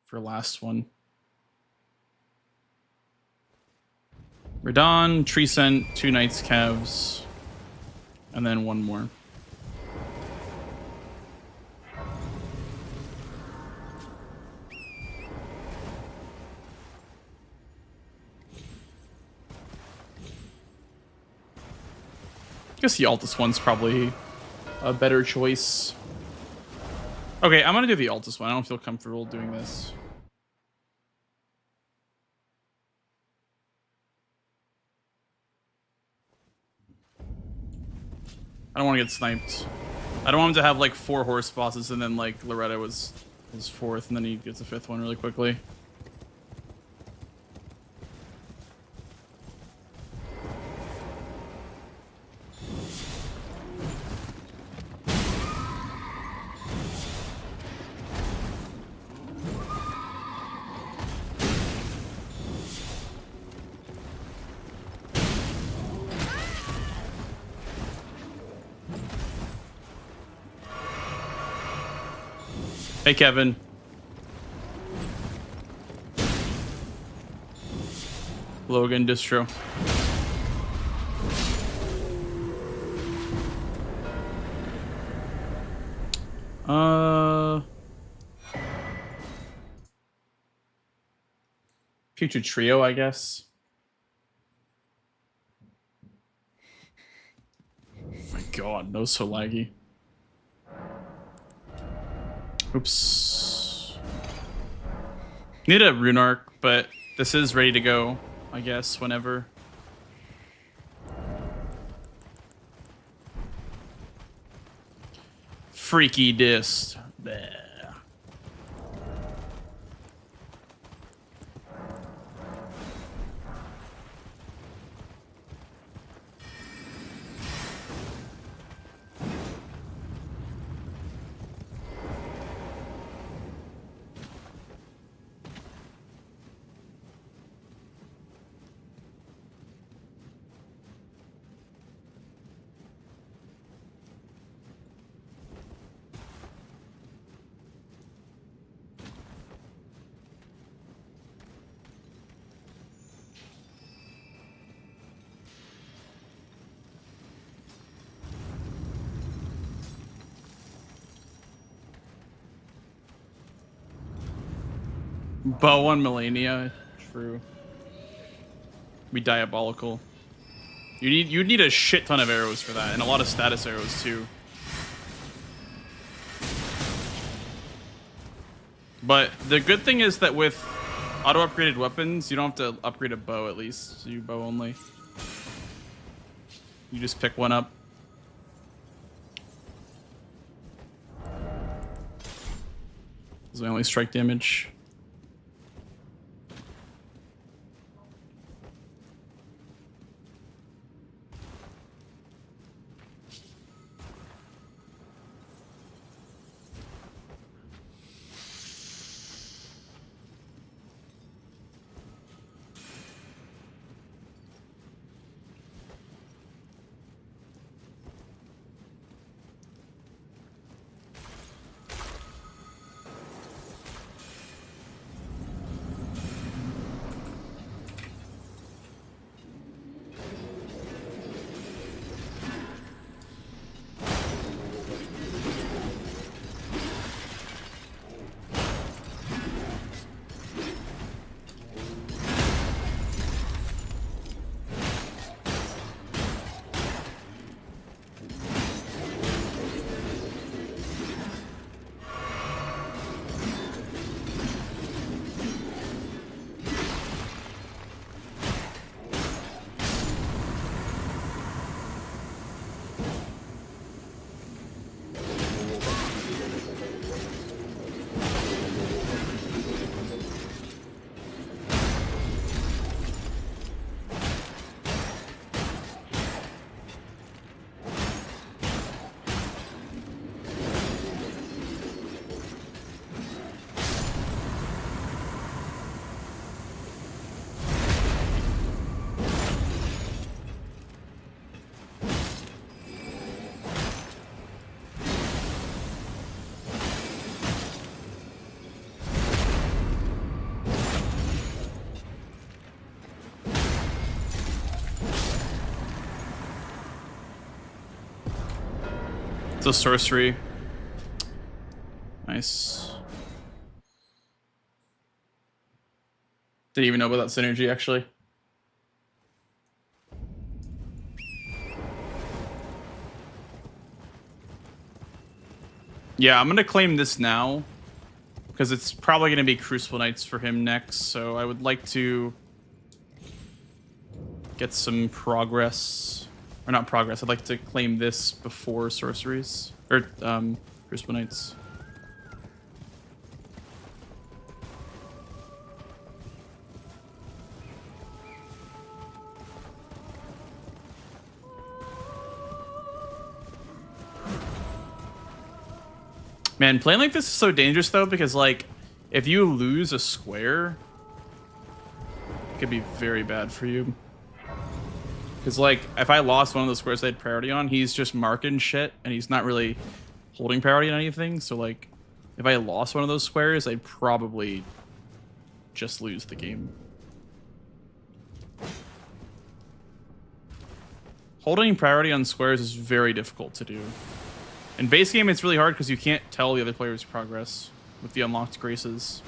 For last one. Radahn, Tree Scent, 2 Knights Calves, and then 1 more. I guess the Altus one's probably a better choice. Okay, I'm gonna do the Altus one. I don't feel comfortable doing this. I don't want to get sniped. I don't want him to have like 4 horse bosses and then like Loretta was his 4th and then he gets a 5th one really quickly. Hey, Kevin. Logan Distro. Future Trio, I guess. Oh my god, no, so laggy. Oops. Need a rune arc, but this is ready to go, I guess, whenever. Freaky dist. Bleh. Bow on Melania, true. Be diabolical. You'd need a shit ton of arrows for that, and a lot of status arrows too. But the good thing is that with auto upgraded weapons, you don't have to upgrade a bow at least. So you bow only. You just pick one up. This is my only strike damage. It's a sorcery. Nice. Didn't even know about that synergy, actually. Yeah, I'm gonna claim this now, because it's probably gonna be Crucible Knights for him next, so I would like to get some progress. Or not progress, I'd like to claim this before sorceries. Or, Crucible Knights. Man, playing like this is so dangerous though, because like, if you lose a square, it could be very bad for you. Because like, if I lost one of the squares I had priority on, he's just marking shit, and he's not really holding priority on anything, so like, If I lost one of those squares, I'd probably just lose the game. Holding priority on squares is very difficult to do. In base game, it's really hard because you can't tell the other player's progress with the unlocked graces.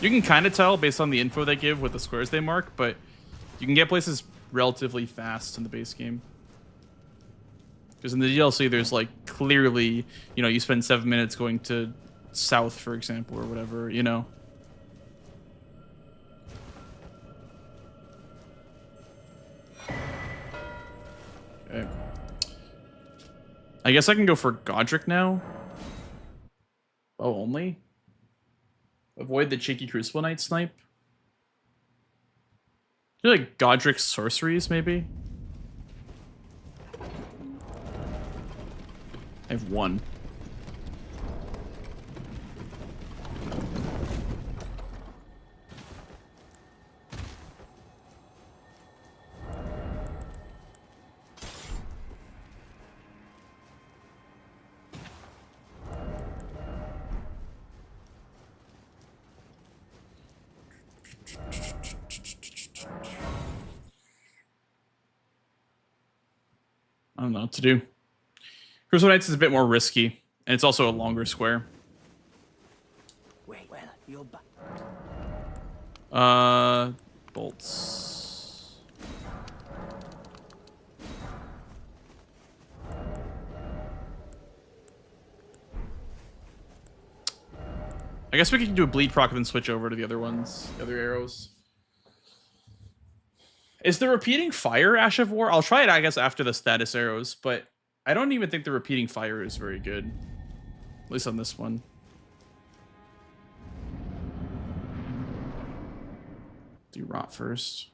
You can kind of tell based on the info they give with the squares they mark, but you can get places relatively fast in the base game. Because in the DLC, there's like clearly, you know, you spend 7 minutes going to south, for example, or whatever, you know. Okay. I guess I can go for Godric now. Oh, only? Avoid the cheeky Crucible Knight snipe. I feel like Godric's sorceries, maybe? I have one. I don't know what to do. Crucible Knights is a bit more risky, and it's also a longer square. Wait, well, you're back. Bolts. I guess we can do a bleed proc and then switch over to the other ones, the other arrows. Is the repeating fire Ash of War? I'll try it, I guess, after the status arrows, but I don't even think the repeating fire is very good. At least on this one. Do rot first.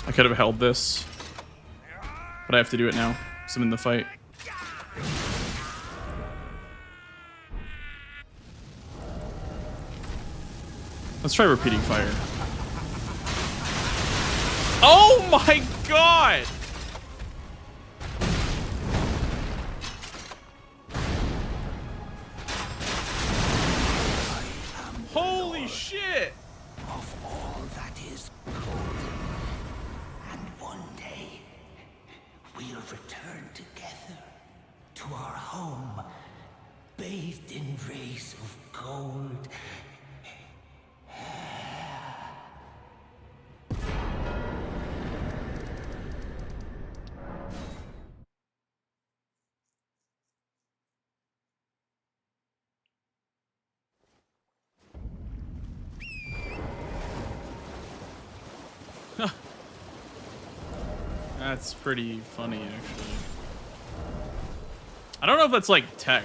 I could have held this, but I have to do it now because I'm in the fight. Let's try repeating fire. Oh my god! Holy shit! Of all that is golden. And one day, we'll return together to our home, bathed in rays of gold. That's pretty funny, actually. I don't know if that's like tech.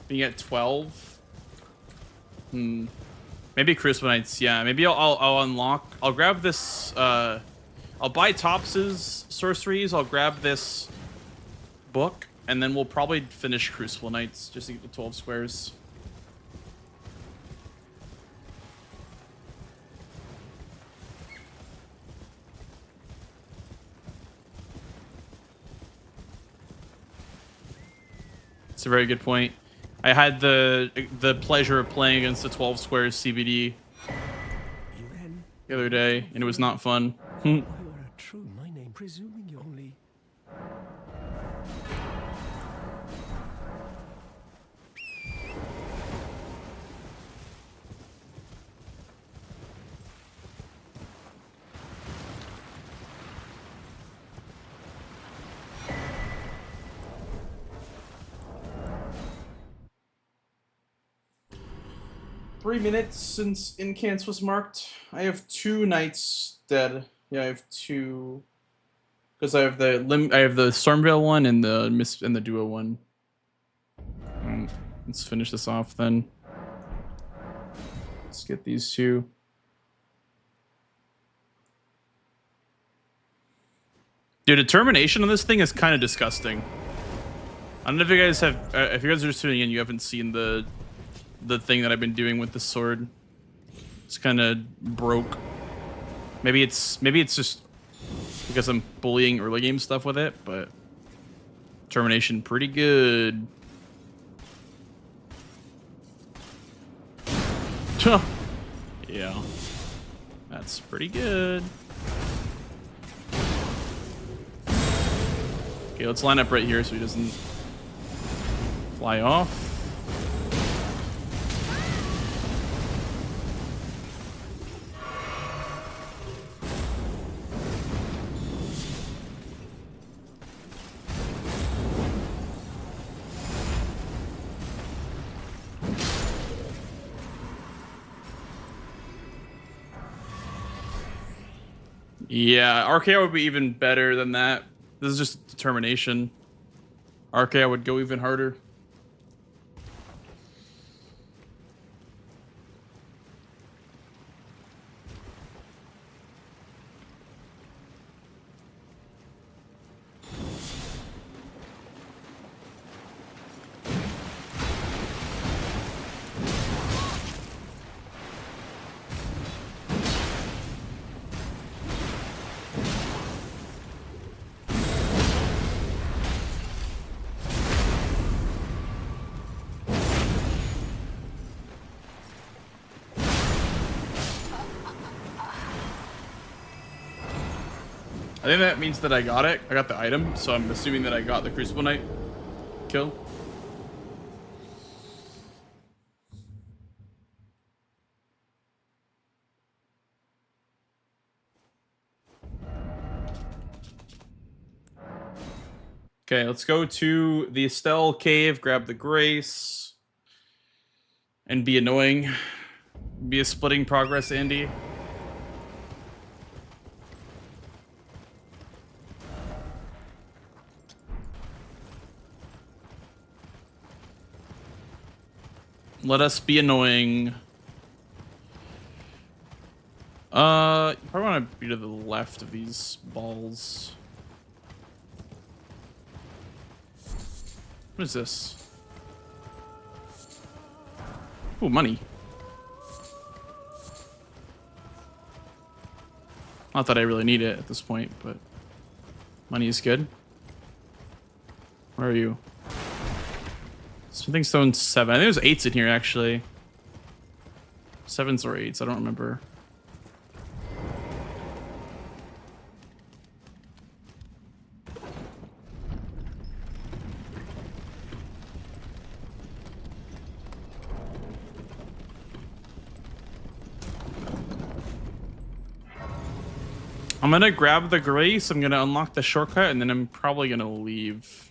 Being at 12? Maybe Crucible Knights, yeah. Maybe I'll unlock. I'll grab this. I'll buy Tops's sorceries. I'll grab this book, and then we'll probably finish Crucible Knights just to get the 12 squares. It's a very good point. I had the pleasure of playing against the 12 squares CBD the other day, and it was not fun. You are a true, my name, presuming you only. 3 minutes since incants was marked. I have 2 knights dead. Yeah, I have 2. Because I have the Stormveil one and the Duo one. Let's finish this off then. Let's get these 2. Dude, determination on this thing is kind of disgusting. I don't know if you guys have, if you guys are just tuning in, you haven't seen the thing that I've been doing with the sword. It's kind of broke. Maybe it's just because I'm bullying early game stuff with it, but determination pretty good. Yeah, that's pretty good. Okay, let's line up right here so he doesn't fly off. Yeah, RKO would be even better than that. This is just determination. RKO would go even harder. I think that means that I got it. I got the item, so I'm assuming that I got the Crucible Knight kill. Okay, let's go to the Estelle Cave, grab the Grace, and be annoying. Be a splitting progress, Andy. Let us be annoying. You probably want to be to the left of these balls. What is this? Ooh, money. Not that I really need it at this point, but money is good. Where are you? Smithing stone 7. I think there's 8s in here actually. 7s or 8s, I don't remember. I'm gonna grab the Grace, I'm gonna unlock the shortcut, and then I'm probably gonna leave.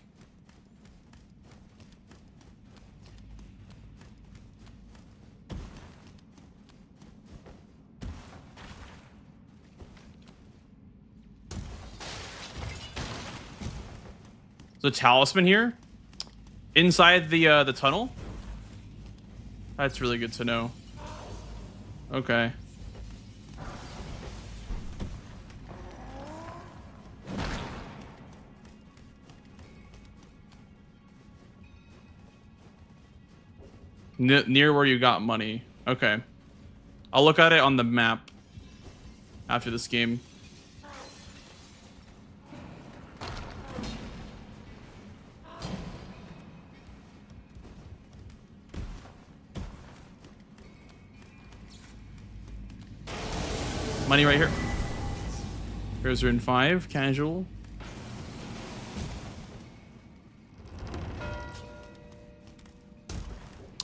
The talisman here inside the tunnel. That's really good to know. Okay. Near where you got money. Okay. I'll look at it on the map after this game. Money right here. Here's rune 5, casual.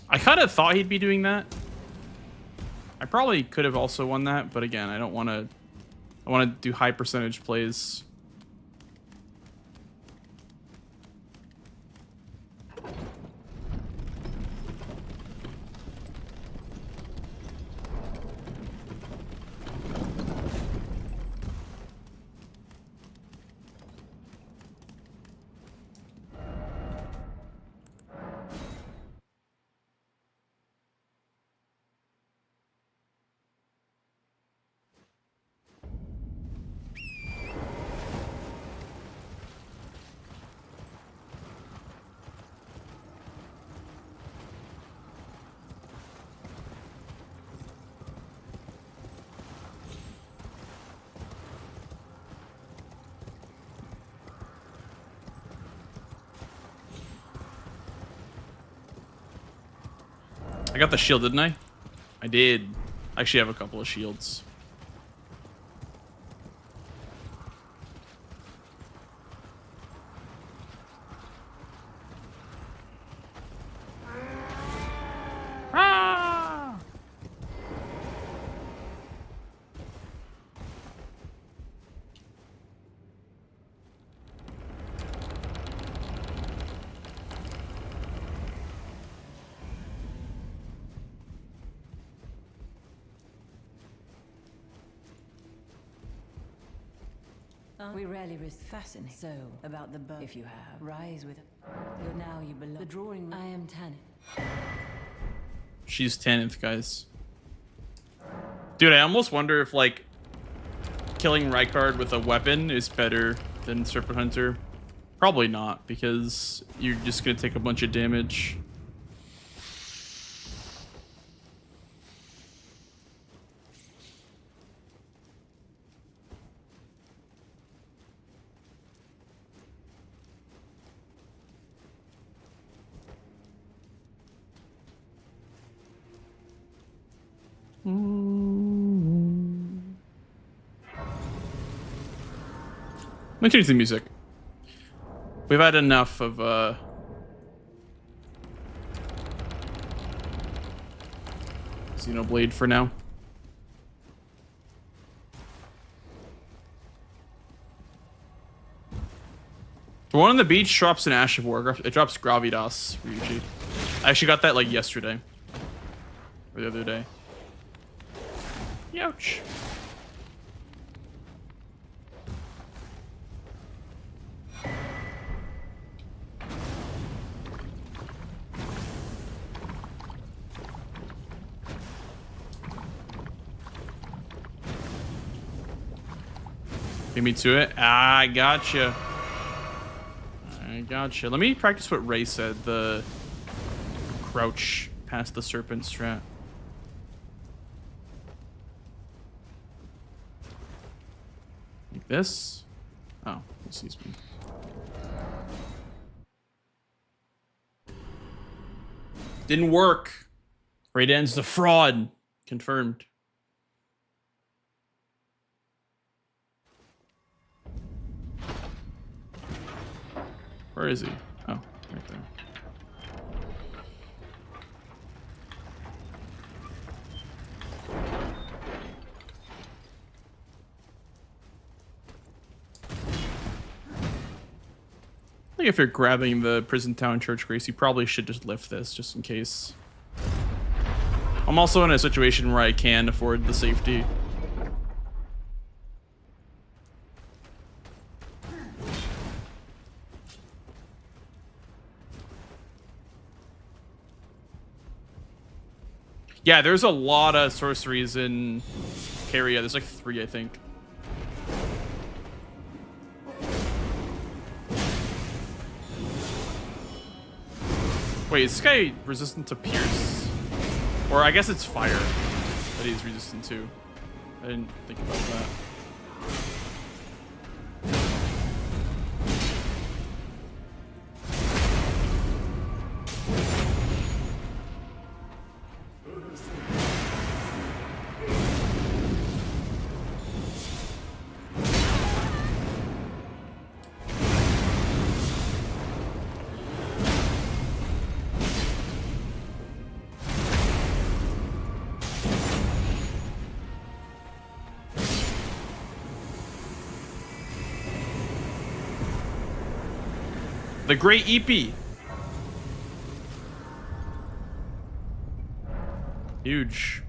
I kind of thought he'd be doing that. I probably could have also won that, but again, I don't want to. I want to do high percentage plays. I got the shield, didn't I? I did. I actually have a couple of shields. Ah! We rarely risk fascinating. So, about the bow, if you have, rise with it. You're now you belong. The drawing room. I am Tanit. She's 10th, guys. Dude, I almost wonder if, like, killing Rykard with a weapon is better than Serpent Hunter. Probably not, because you're just gonna take a bunch of damage. Let me change the music. We've had enough of Xenoblade for now. The one on the beach drops an Ash of War. It drops Gravitas, Ryuji. I actually got that like yesterday. Or the other day. Ouch. Beat me to it. Ah, I gotcha. I gotcha. Let me practice what Ray said. The crouch past the serpent strat. Like this. Oh, excuse me. Didn't work. Radahnn's the fraud. Confirmed. Where is he? Oh, right there. I think if you're grabbing the Prison Town Church Grace, you probably should just lift this just in case. I'm also in a situation where I can afford the safety. Yeah, there's a lot of sorceries in Caria. There's like 3, I think. Wait, is this guy resistant to pierce? Or I guess it's fire that he's resistant to. I didn't think about that. The Great EP. Huge.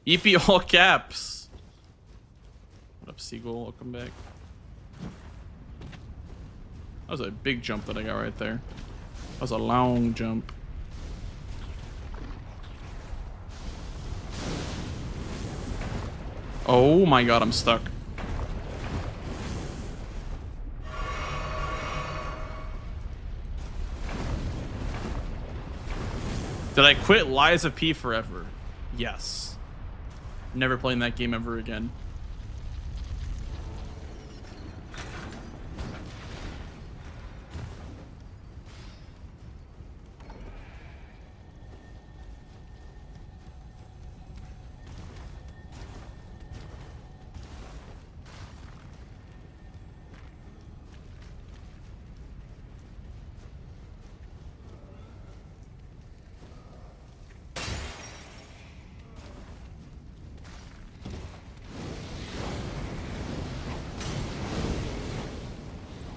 EP all caps. What up, Seagull? Welcome back. That was a big jump that I got right there. That was a long jump. Oh my god, I'm stuck. Did I quit Lies of P forever? Yes. Never playing that game ever again.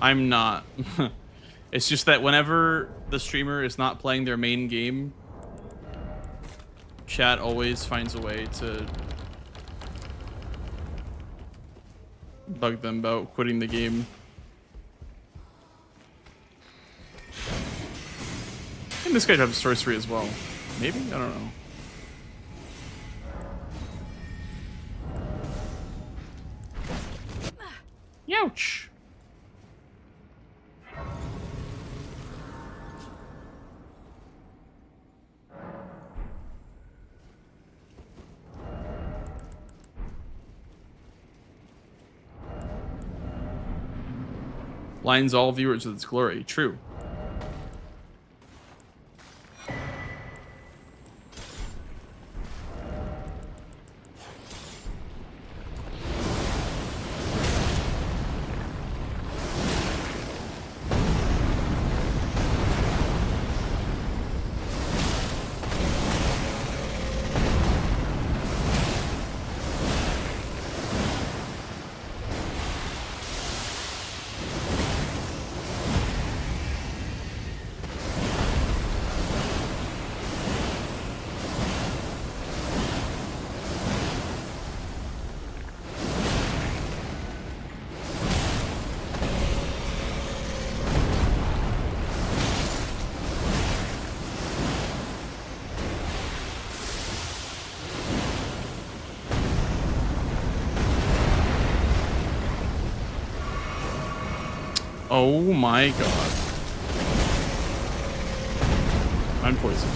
I'm not. It's just that whenever the streamer is not playing their main game, chat always finds a way to bug them about quitting the game. And this guy has sorcery as well. Maybe? I don't know. Youch! Blinds all viewers with its glory. True. Oh my god. I'm poisoned.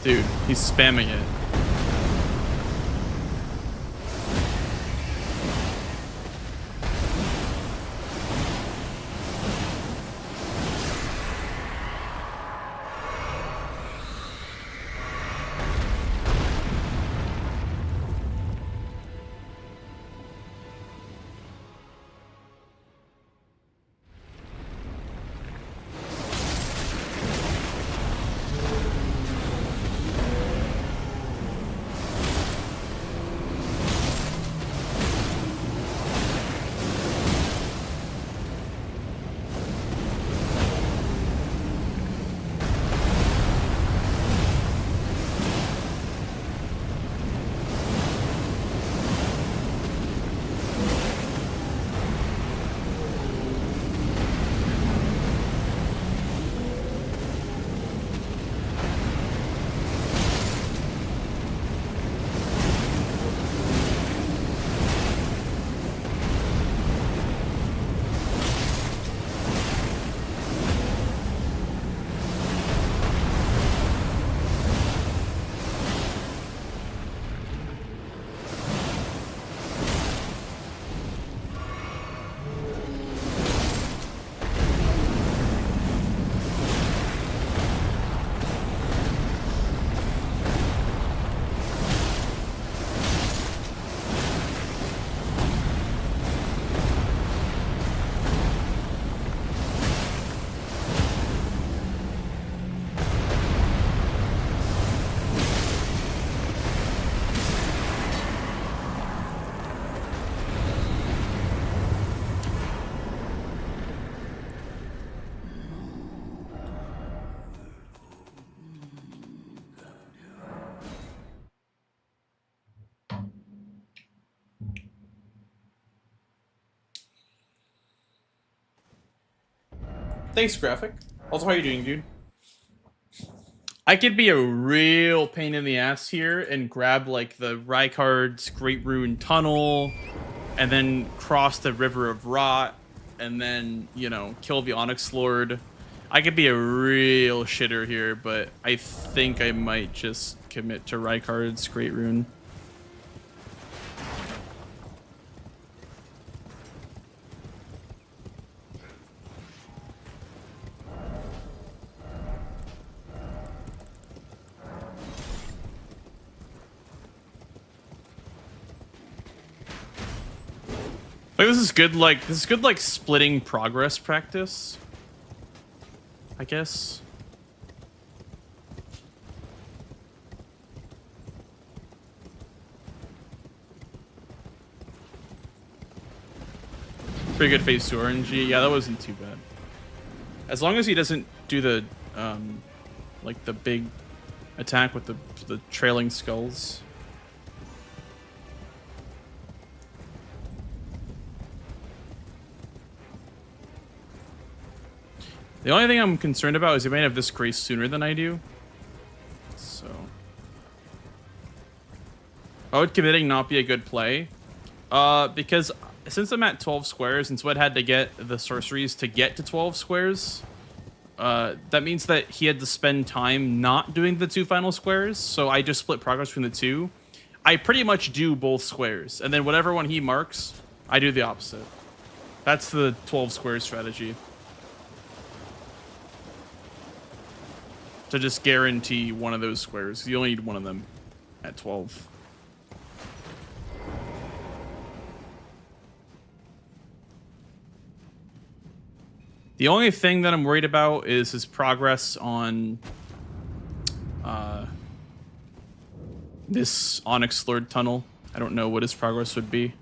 Dude, he's spamming it. Thanks, Graphic. Also, how you doing, dude? I could be a real pain in the ass here and grab, like, the Rykard's Great Rune Tunnel, and then cross the River of Rot, and then, you know, kill the Onyx Lord. I could be a real shitter here, but I think I might just commit to Rykard's Great Rune. Like, this is good, like, splitting progress practice, I guess. Pretty good phase 2 RNG. Yeah, that wasn't too bad. As long as he doesn't do the like the big attack with the trailing skulls. The only thing I'm concerned about is he might have this grace sooner than I do. So, why would committing not be a good play? Because since I'm at 12 squares, and Sweat had to get the sorceries to get to 12 squares, that means that he had to spend time not doing the 2 final squares. So I just split progress between the 2. I pretty much do both squares, and then whatever one he marks, I do the opposite. That's the 12 square strategy. To just guarantee one of those squares. You only need one of them at 12. The only thing that I'm worried about is his progress on this unexplored tunnel. I don't know what his progress would be.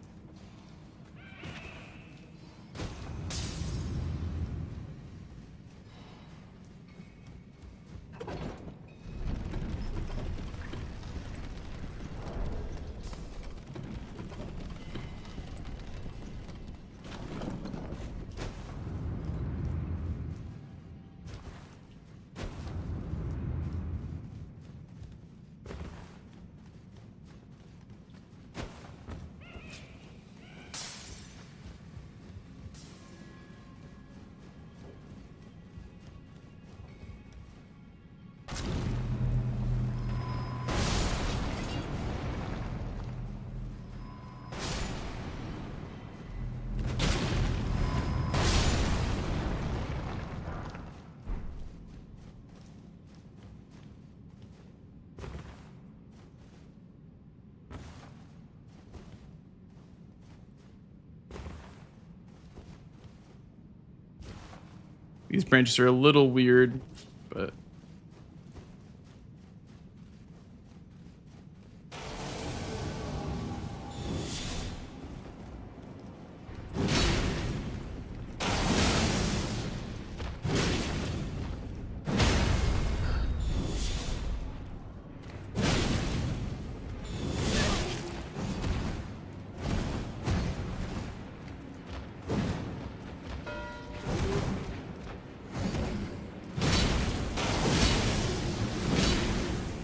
These branches are a little weird, but...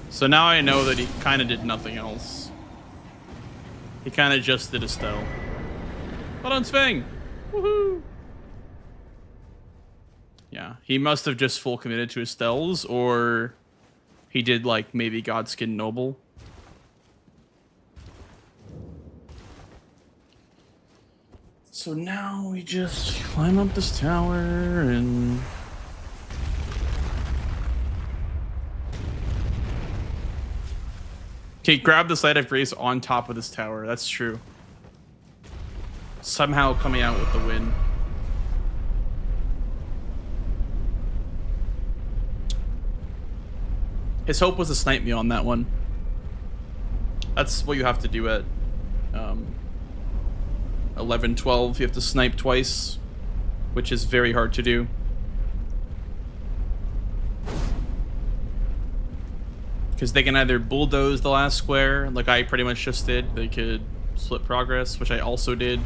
So now I know that he kind of did nothing else. He kind of just did Estelle. Hold on, Svang! Woohoo! Yeah, he must have just full committed to Estelle's, or he did like maybe Godskin Noble. So now we just climb up this tower and... Okay, grab the Sight of Grace on top of this tower. That's true. Somehow coming out with the win. His hope was to snipe me on that one. That's what you have to do at 11, 12. You have to snipe twice, which is very hard to do. Because they can either bulldoze the last square, like I pretty much just did. They could split progress, which I also did.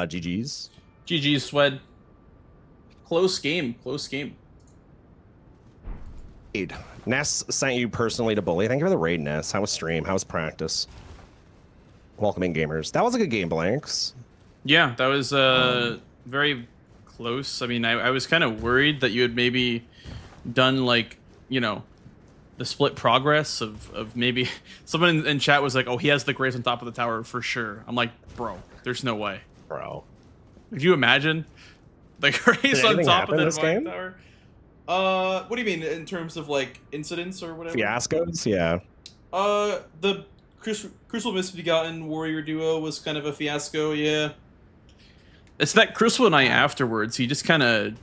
GG's. GG's, Swed. Close game. Close game. Raid. Ness sent you personally to bully. Thank you for the raid, Ness. How was stream? How was practice? Welcoming gamers. That was a good game, Blanks. Yeah, that was very close. I mean, I was kind of worried that you had maybe done, like, you know, the split progress of maybe... Someone in chat was like, oh, he has the grace on top of the tower for sure. I'm like, bro, there's no way. Bro. Could you imagine? The grace on top of the game? tower? What do you mean in terms of like incidents or whatever? Fiascos, yeah. The Crucible Misbegotten Warrior duo was kind of a fiasco, yeah. It's that Crucible Knight afterwards. He just kind of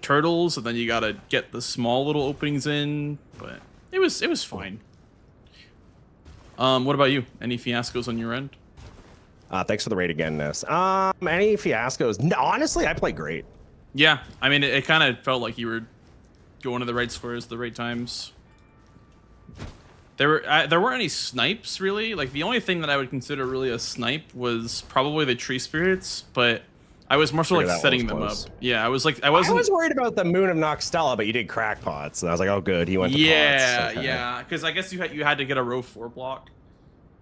turtles, and then you gotta get the small little openings in. But it was fine. What about you? Any fiascos on your end? Thanks for the raid again, Ness. Any fiascos? No, honestly, I played great. Yeah, I mean, it kind of felt like you were going to the right squares, the right times. There weren't any snipes really. Like the only thing that I would consider really a snipe was probably the tree spirits, but I was more so like setting them up. Yeah, I was worried about the Moon of Noxtella, but you did crackpots, and I was like, oh good, he went to pots. Okay. Yeah, because I guess you had to get a row 4 block.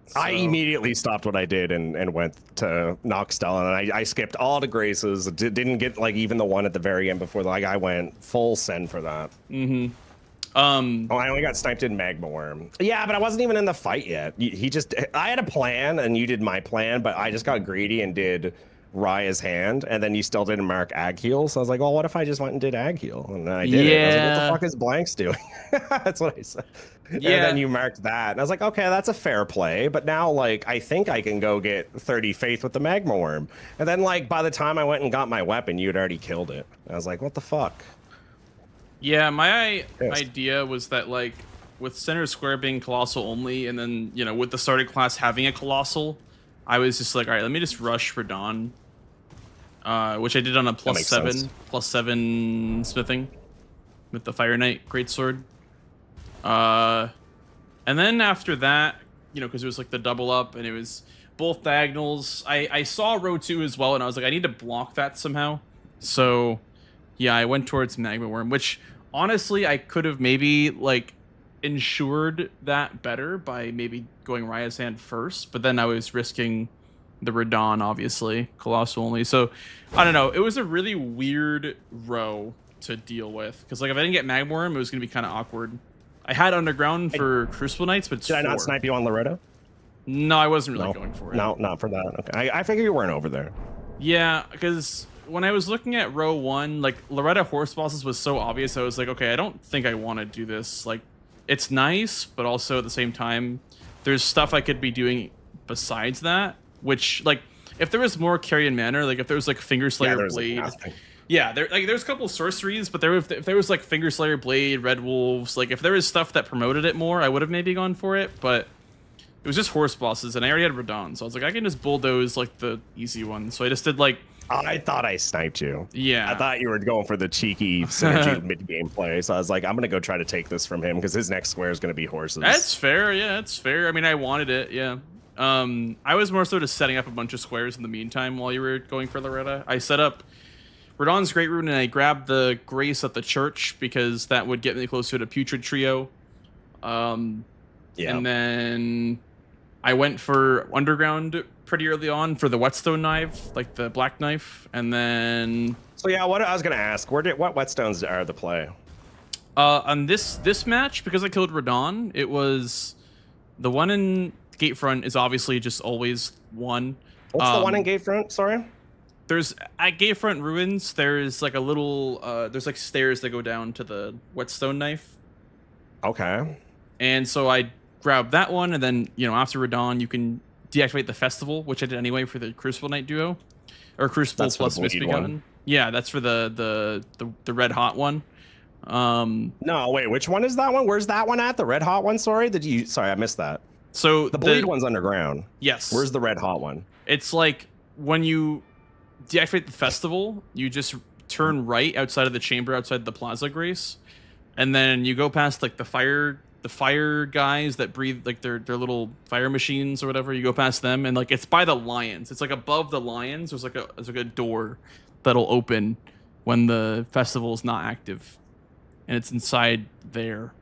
So. I immediately stopped what I did and went to Noxtella, and I skipped all the graces. Didn't get like even the one at the very end before. Like I went full send for that. Mm-hmm. Oh, I only got sniped in Magma Worm. Yeah, but I wasn't even in the fight yet. I had a plan, and you did my plan, but I just got greedy and did Raya's hand, and then you still didn't mark Ag Heal. So I was like, well, what if I just went and did Ag Heal? And then I did it. I was like, what the fuck is Blanks doing? That's what I said. Yeah. And then you marked that, and I was like, okay, that's a fair play. But now, like, I think I can go get 30 Faith with the Magma Worm. And then, like, by the time I went and got my weapon, you had already killed it. I was like, what the fuck? Yeah, my idea was that, like, with Center Square being Colossal only, and then, you know, with the starting class having a Colossal, I was just like, all right, let me just rush Radahn. Which I did on a +7 smithing with the Fire Knight Greatsword. And then after that, you know, because it was like the double up and it was both diagonals, I saw row 2 as well, and I was like, I need to block that somehow. So yeah, I went towards Magma Worm, which honestly I could have maybe like ensured that better by maybe going Raya's hand first, but then I was risking the Radahn, obviously, Colossal only. So I don't know, it was a really weird row to deal with, because like if I didn't get Magma Worm, it was gonna be kind of awkward. I had Underground for Crucible Knights, but did I not snipe you on Loretto? No, I wasn't really going for it. No, not for that. Okay, I figured you weren't over there. Yeah, because when I was looking at row 1, like Loretta horse bosses was so obvious. I was like, okay, I don't think I want to do this. Like, it's nice, but also at the same time, there's stuff I could be doing besides that. Which, like, if there was more Carrion Manor, like if there was like Finger Slayer Blade, yeah, there's a couple sorceries, but if there was like Finger Slayer Blade, Red Wolves, like if there was stuff that promoted it more, I would have maybe gone for it. But it was just horse bosses, and I already had Radahn, so I was like, I can just bulldoze like the easy ones. So I just did like. I thought I sniped you. Yeah. I thought you were going for the cheeky synergy mid-game play. So I was like, I'm going to go try to take this from him because his next square is going to be horses. That's fair. Yeah, that's fair. I mean, I wanted it. Yeah. I was more so just setting up a bunch of squares in the meantime while you were going for Loretta. I set up Radahn's Great Rune, and I grabbed the Grace at the church because that would get me closer to Putrid Trio. Yeah. And then I went for Underground pretty early on for the Whetstone knife, like the black knife, and then. So yeah, what I was gonna ask, what Whetstones are the play? On this match, because I killed Radahn, it was the one in Gatefront is obviously just always one. What's the one in Gatefront? Sorry. There's at Gatefront Ruins. There's like a little. There's like stairs that go down to the Whetstone knife. Okay. And so I grabbed that one, and then after Radahn, you can deactivate the festival, which I did anyway for the Crucible Knight duo, or Crucible plus Misbegotten. Yeah, that's for the red hot one. No, wait, which one is that one? Where's that one at? The red hot one? Sorry, I missed that. So the bleed one's underground. Yes. Where's the red hot one? It's like when you deactivate the festival, you just turn right outside of the chamber, outside the Plaza Grace, and then you go past like the fire guys that breathe like their little fire machines or whatever. You go past them, and like it's by the lions. It's like above the lions. There's like a door that'll open when the festival is not active, and it's inside there.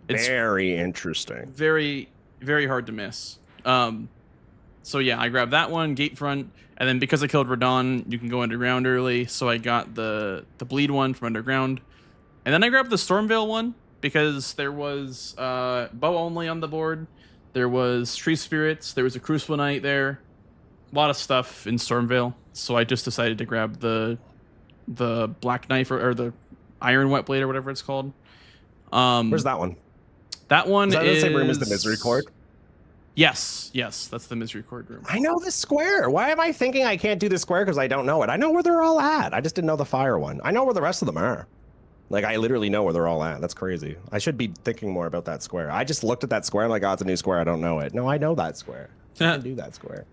It's very interesting. Very, very hard to miss. So yeah, I grabbed that one, Gatefront, and then because I killed Radahn, you can go underground early, so I got the bleed one from underground. And then I grabbed the Stormveil one, because there was bow only on the board, there was Tree Spirits, there was a Crucible Knight there, a lot of stuff in Stormveil, so I just decided to grab the the black knife or the iron wet blade or whatever it's called. Where's that one? That one Is that is the same room as the misery cord? Yes, that's the misery cord room. I know this square. Why am I thinking I can't do this square because I don't know it? I know where they're all at. I just didn't know the fire one. I know where the rest of them are. Like, I literally know where they're all at. That's crazy. I should be thinking more about that square. I just looked at that square and like, oh, it's a new square. I don't know it. No, I know that square. I can do that square.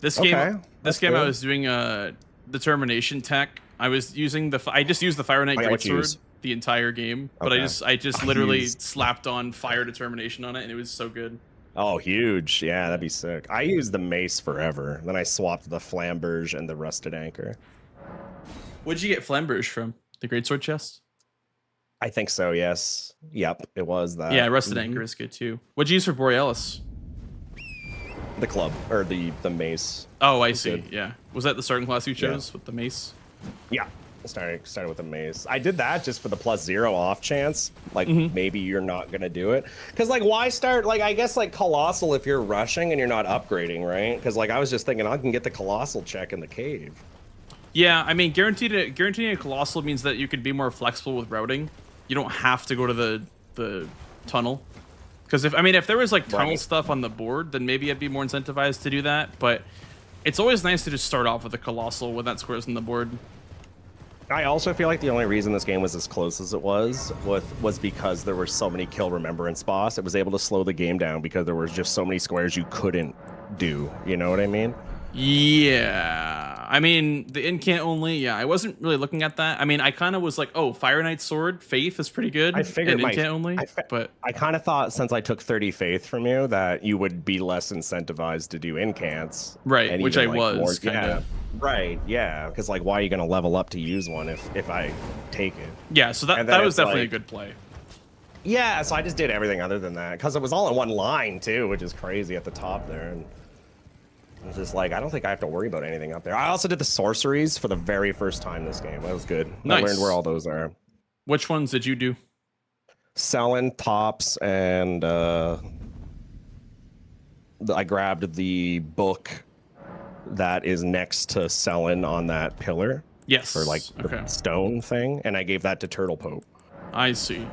This Okay, game, that's I good. was doing a determination tech. I was using I just used the Fire Knight I got what you Greatsword use. the entire game, but Okay. I just literally slapped on fire determination on it, and it was so good. Oh, huge. Yeah, that'd be sick. I used the mace forever. Then I swapped the flamberge and the rusted anchor. What'd you get Flamberge from? The Greatsword chest? I think so, yes. Yep, it was that. Yeah, rusted anchor is good too. What'd you use for Borealis? The club, or the mace. Oh, I That's see. good. Yeah, was that the starting class you chose with the mace? Yeah, started with the mace. I did that just for the +0 off chance. Like, maybe you're not going to do it. Because, like, why start, like, I guess, like, Colossal if you're rushing and you're not upgrading, right? Because, like, I was just thinking I can get the Colossal check in the cave. Yeah, I mean, guaranteeing a Colossal means that you can be more flexible with routing. You don't have to go to the tunnel. Because if there was like tunnel Right. stuff on the board, then maybe I'd be more incentivized to do that. But it's always nice to just start off with a Colossal when that square's on the board. I also feel like the only reason this game was as close as it was because there were so many kill remembrance boss. It was able to slow the game down because there was just so many squares you couldn't do. You know what I mean? Yeah, I mean the incant only. Yeah, I wasn't really looking at that. I mean, I kind of was like, oh, Fire Knight Sword, Faith is pretty good. I figured and incant only, but I kind of thought since I took 30 faith from you that you would be less incentivized to do incants. Right, and which even, I like, was, kinda. Yeah, right. Yeah, because like, why are you gonna level up to use one if I take it? yeah. So And that then was it's definitely like- a good play. Yeah, so I just did everything other than that because it was all in one line too, which is crazy at the top there. And it was just like, I don't think I have to worry about anything up there. I also did the sorceries for the very first time this game. That was good. Nice. I learned where all those are. Which ones did you do? Selling tops and I grabbed the book that is next to Selling on that pillar Yes. for like the okay. stone thing, and I gave that to Turtle Pope. I see.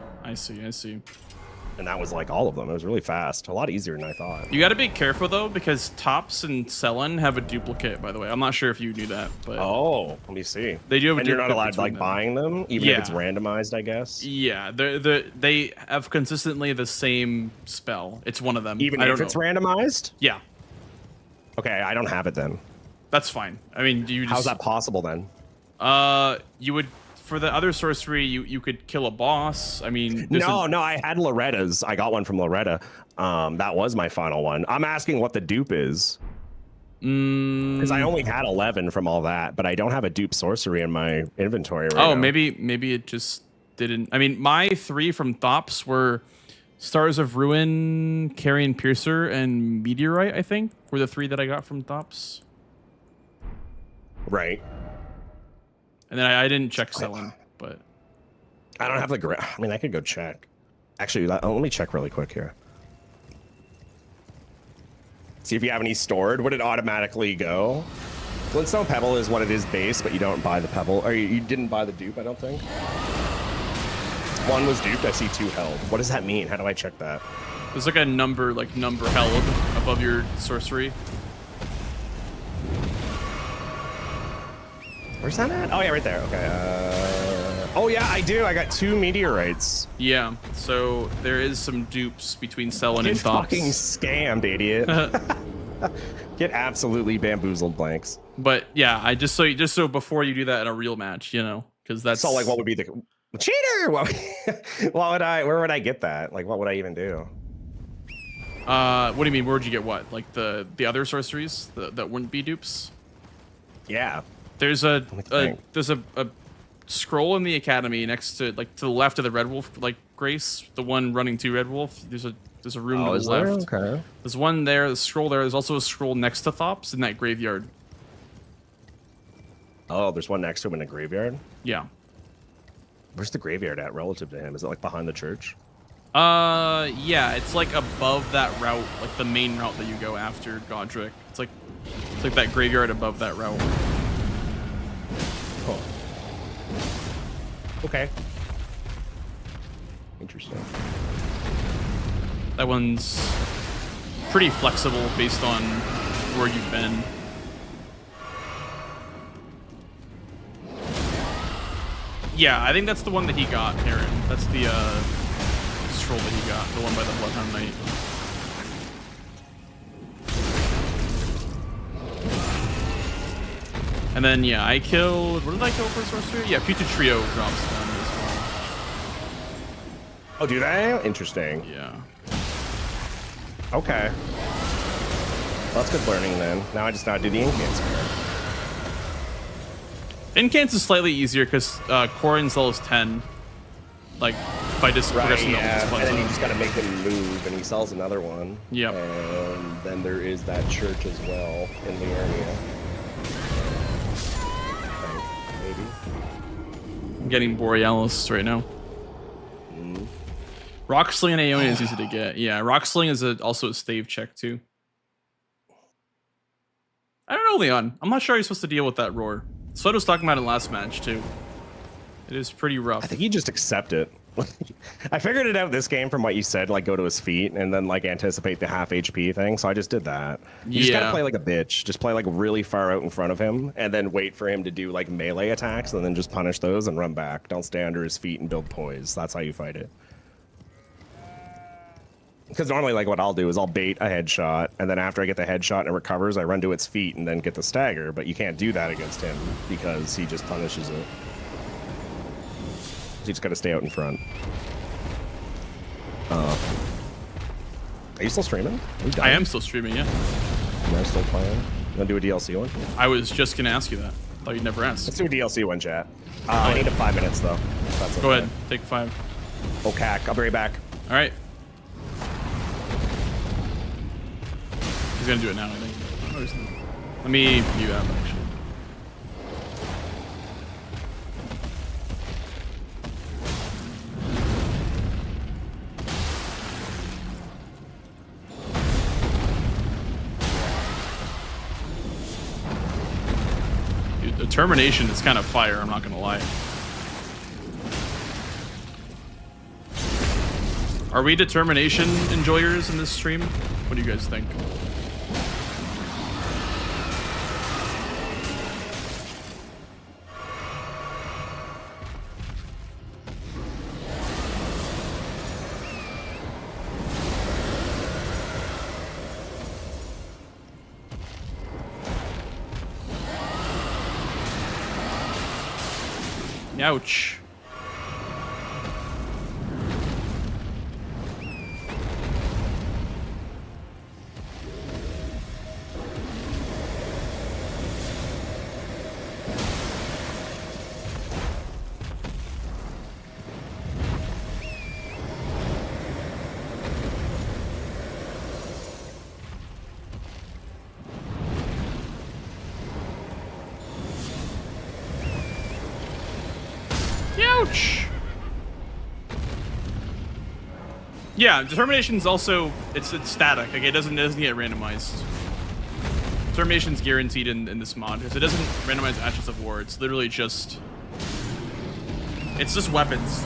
And that was like all of them. It was really fast. A lot easier than I thought. You got to be careful though, because Tops and Selen have a duplicate. By the way, I'm not sure if you knew that, but Oh, let me see. they do have a And you're not duplicate allowed to like between them. buying them, even Yeah. if it's randomized, I guess. Yeah, they have consistently the same spell. It's one of them. Even I if don't it's know. randomized? Yeah, Okay, I don't have it then. that's fine. I mean, do you just How's that possible then? you would for the other sorcery you could kill a boss. I mean, there's No, a- no, I had Loretta's. I got one from Loretta. That was my final one. I'm asking what the dupe is. Because I only had 11 from all that, but I don't have a dupe sorcery in my inventory right now. Oh, maybe it just didn't. I mean, my 3 from Thops were Stars of Ruin, Carrion Piercer, and Meteorite. I think were the 3 that I got from Thops. Right. And then I didn't check Selen, but I don't have the I mean, I could go check. Actually, let me check really quick here. See if you have any stored. Would it automatically go? Glintstone Pebble is what it is base, but you don't buy the pebble. Or you didn't buy the dupe, I don't think. 1 was duped. I see 2 held. What does that mean? How do I check that? there's like a number held above your sorcery. Where's that at? Oh, yeah, right there. Okay. Oh, yeah, I do. I got 2 meteorites. Yeah, so there is some dupes between Selen and Get fucking Thops. scammed, idiot. Get absolutely bamboozled, blanks. But yeah, I just so before you do that in a real match, you know, because that's So, like, what would be the cheater? What would I? Where would I get that? Like, what would I even do? What do you mean? Where would you get what? Like the other sorceries that wouldn't be dupes? Yeah. There's me think. there's a scroll in the academy next to to the left of the Red Wolf Grace, the one running to Red Wolf. There's a room to the left. Okay. There's one there. The scroll there. There's also a scroll next to Thops in that graveyard. Oh, there's one next to him in the graveyard. Yeah. Where's the graveyard at relative to him? Is it like behind the church? Yeah, it's like above that route, like the main route that you go after Godric. It's like that graveyard above that route. Oh. Okay. Interesting. That one's pretty flexible based on where you've been. Yeah, I think that's the one that he got, Aaron. That's the scroll that he got, the one by the Bloodhound Knight. And then, yeah, I killed... What did I kill for sorcerer? Yeah, Future Trio drops them as well. Oh, do they? Interesting. Yeah. Okay. Well, that's good learning then. Now I just gotta do the incants here. Incants is slightly easier because Corin sells 10. Like, by just progressing yeah. the And then you just gotta make him move, and he sells another one. Yep. And then there is that church as well in the area. Maybe. I'm getting Borealis right now. Rock Sling and Aeonia is easy to get. Yeah, Rock Sling is also a stave check too. I don't know, Leon. I'm not sure how you're supposed to deal with that roar. Sweat was talking about it last match too. It is pretty rough. I think you just accept it. I figured it out this game from what you said, like go to his feet and then like anticipate the half HP thing. So I just did that. You just gotta play like a bitch. Just play like really far out in front of him and then wait for him to do like melee attacks and then just punish those and run back. Don't stay under his feet and build poise. That's how you fight it. Because normally, like, what I'll do is I'll bait a headshot, and then after I get the headshot and it recovers, I run to its feet and then get the stagger. But you can't do that against him because he just punishes it. So you just got to stay out in front. Are you still streaming? I am still streaming, yeah. You're still playing? You want to do a DLC one? I was just going to ask you that. Thought you'd never asked. Let's do a DLC one, chat. I need 5 minutes, though. That's Go ahead. Take 5. Okay, I'll be right back. All right. He's gonna do it now, I think. Let me view that actually. Dude, the termination is kind of fire, I'm not gonna lie. Are we determination enjoyers in this stream? What do you guys think? Ouch. Ouch. Yeah, determination's also it's static. Like it doesn't get randomized. Determination's guaranteed in this mod because it doesn't randomize Ashes of War. It's literally just weapons,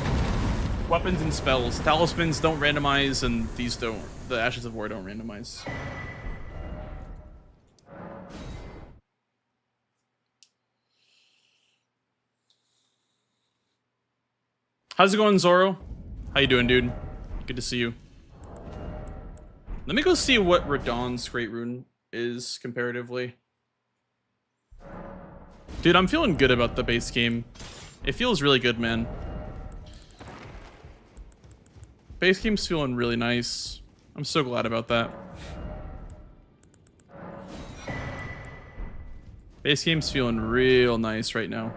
weapons and spells. Talismans don't randomize, and these don't. The Ashes of War don't randomize. How's it going, Zoro? How you doing, dude? Good to see you. Let me go see what Radahn's Great Rune is comparatively. Dude, I'm feeling good about the base game. It feels really good, man. Base game's feeling really nice. I'm so glad about that. Base game's feeling real nice right now.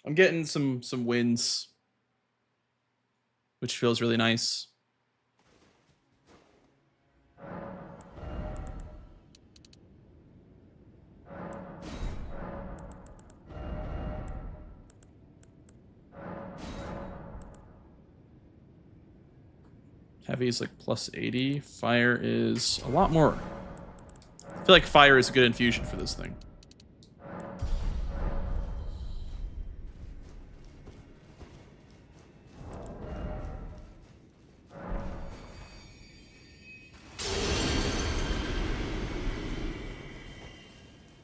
I'm getting some wins, which feels really nice. Heavy is like plus 80. Fire is a lot more. I feel like fire is a good infusion for this thing.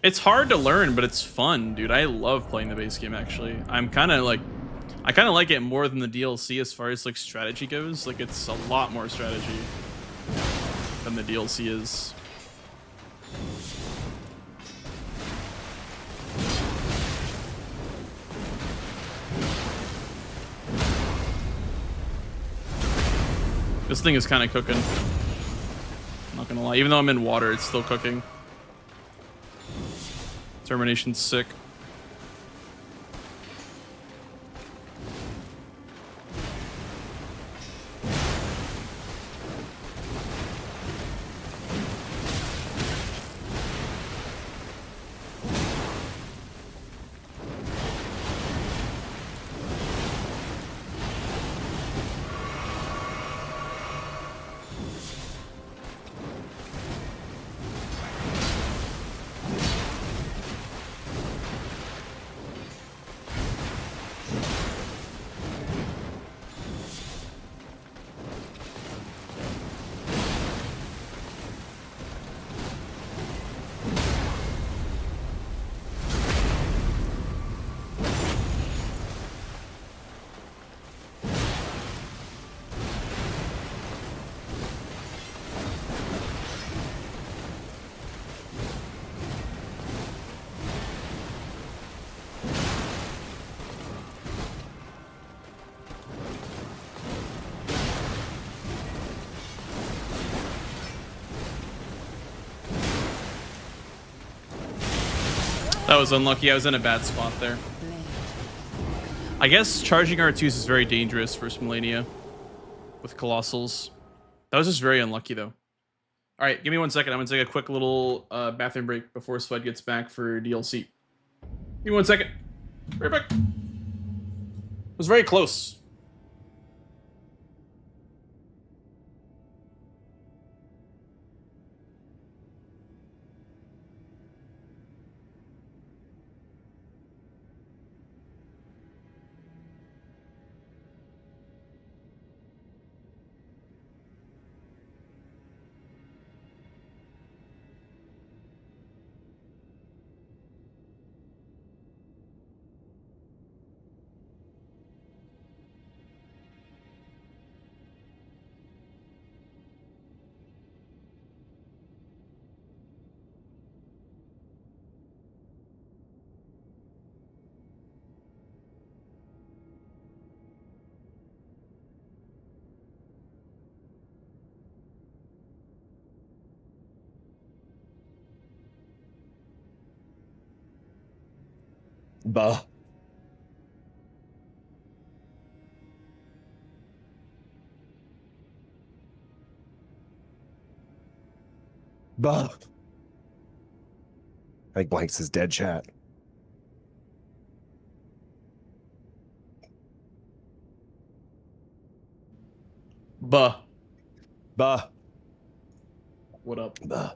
It's hard to learn, but it's fun, dude. I love playing the base game, actually. I kind of like it more than the DLC as far as like strategy goes. Like it's a lot more strategy than the DLC is. This thing is kind of cooking. I'm not gonna lie. Even though I'm in water, it's still cooking. Termination's sick. That was unlucky. I was in a bad spot there. I guess charging R2s is very dangerous versus Millennia with Colossals. That was just very unlucky, though. All right, give me 1 second. I'm going to take a quick little bathroom break before Swed gets back for DLC. Give me 1 second. Right back. It was very close. Buh. Buh. I think Blanks is dead chat. Buh. Buh. What up? Buh.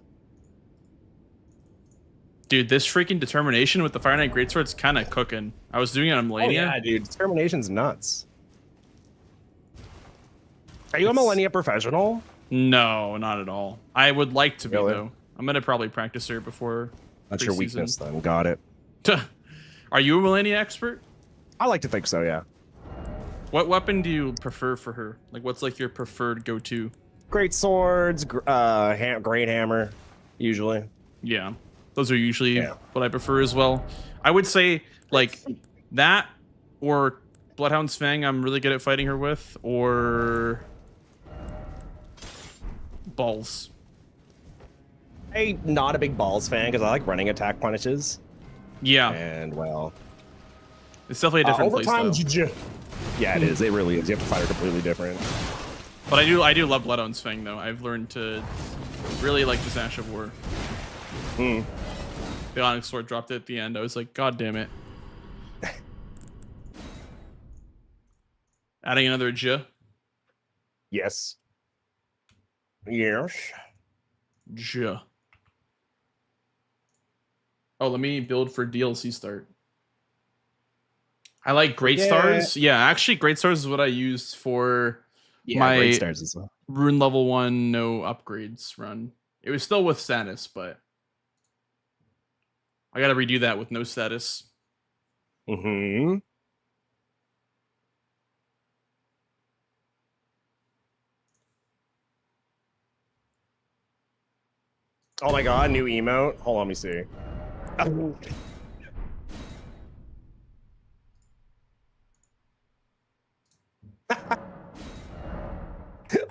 Dude, this freaking determination with the Fire Knight Greatsword's kind of cooking. I was doing it on Oh, Millennia. yeah, dude. Determination's nuts. Are you a Millennia professional? No, not at all. I would like to be, Really? though. I'm going to probably practice her before That's your preseason. weakness, then. Got it. Are you a Millennia expert? I like to think so, yeah. What weapon do you prefer for her? Like, what's like your preferred go-to? Great swords, great hammer, usually. Yeah, those are usually Yeah. what I prefer as well. I would say like that or Bloodhound's Fang. I'm really good at fighting her with, or balls. I'm not a big balls fan because I like running attack punishes. Yeah, And well, it's definitely a different place overtime. though. Yeah, it is. It really is. You have to fight her completely different. But I do love Bloodhound's Fang though. I've learned to really like the Ash of War. The Onyx Sword dropped it at the end. I was like, God damn it. Adding another J. Yes. Yes. J. Oh, let me build for DLC start. I like Great Stars. Yeah, actually, Great Stars is what I used for my Great stars as well. Rune level 1 no upgrades run. It was still with status, but I gotta redo that with no status. Mm-hmm. Oh my god, new emote. Hold on, let me see.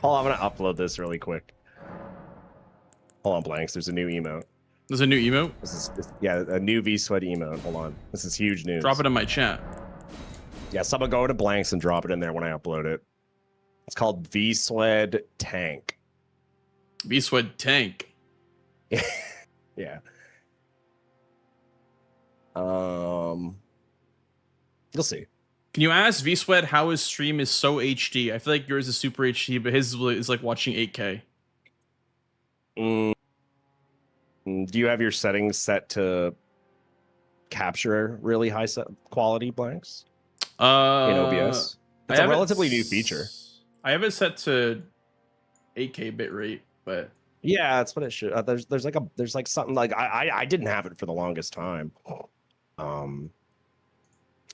Hold on, I'm gonna upload this really quick. Hold on, Blanks. There's a new emote. There's a new emote? Yeah, a new V-Sweat emote. Hold on. This is huge news. Drop it in my chat. Yeah, someone go to Blanks and drop it in there when I upload it. It's called V-Sweat Tank. V-Sweat Tank. Yeah. You'll see. Can you ask V-Sweat how his stream is so HD? I feel like yours is super HD, but his is like watching 8K. Do you have your settings set to capture really high quality Blanks in OBS? It's a relatively new feature. I have it set to 8K bitrate, but yeah, that's what it should. There's like something like I didn't have it for the longest time. And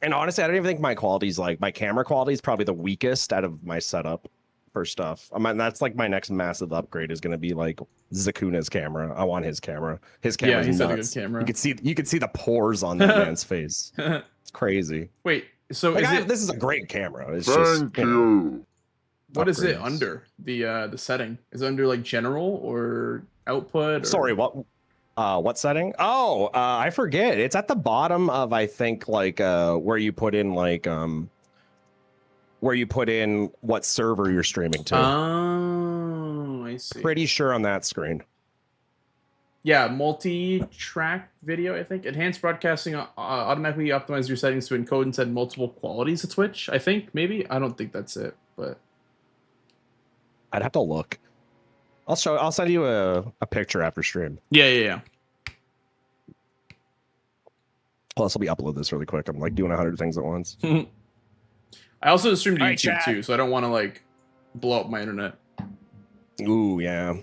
honestly, I don't even think my quality's like my camera quality is probably the weakest out of my setup for stuff. I mean, that's like my next massive upgrade is going to be like Zakuna's camera. I want his camera. His camera's he's nuts. got a good camera. You could see the pores on that man's face. It's crazy. Wait, so like this is a great camera. It's just what is it under the setting? Is it under like general or output? Or... Sorry, what setting? Oh, I forget. It's at the bottom of I think like where you put in like where you put in what server you're streaming to. Oh, I see. Pretty sure on that screen. Yeah, multi-track video, I think. Enhanced broadcasting automatically optimize your settings to encode and send multiple qualities to Twitch, I think, maybe. I don't think that's it, but I'd have to look. I'll send you a picture after stream. Yeah. Plus, let me upload this really quick. I'm like doing 100 things at once. I also stream to YouTube chat. too, so I don't want to like blow up my internet. Ooh, yeah.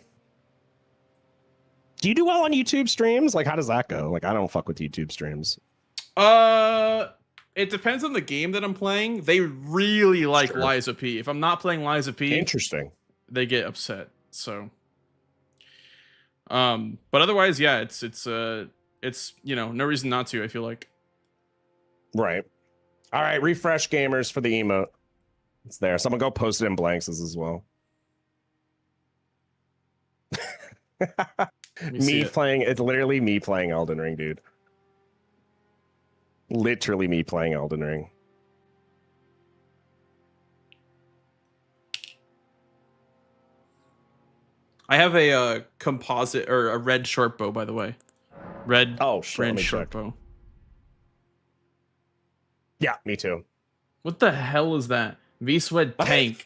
Do you do well on YouTube streams? Like, how does that go? Like, I don't fuck with YouTube streams. It depends on the game that I'm playing. They really like Liza P. If I'm not playing Liza P, interesting, they get upset. So, but otherwise, yeah, it's you know, no reason not to. I feel like. Right. All right, refresh gamers for the emote. It's there. Someone go post it in Blanks as well. Me playing, it's literally me playing Elden Ring, dude. Literally me playing Elden Ring. I have a composite or a red short bow, by the way. Red short bow. Yeah, me too. What the hell is that? V-Sweat Tank.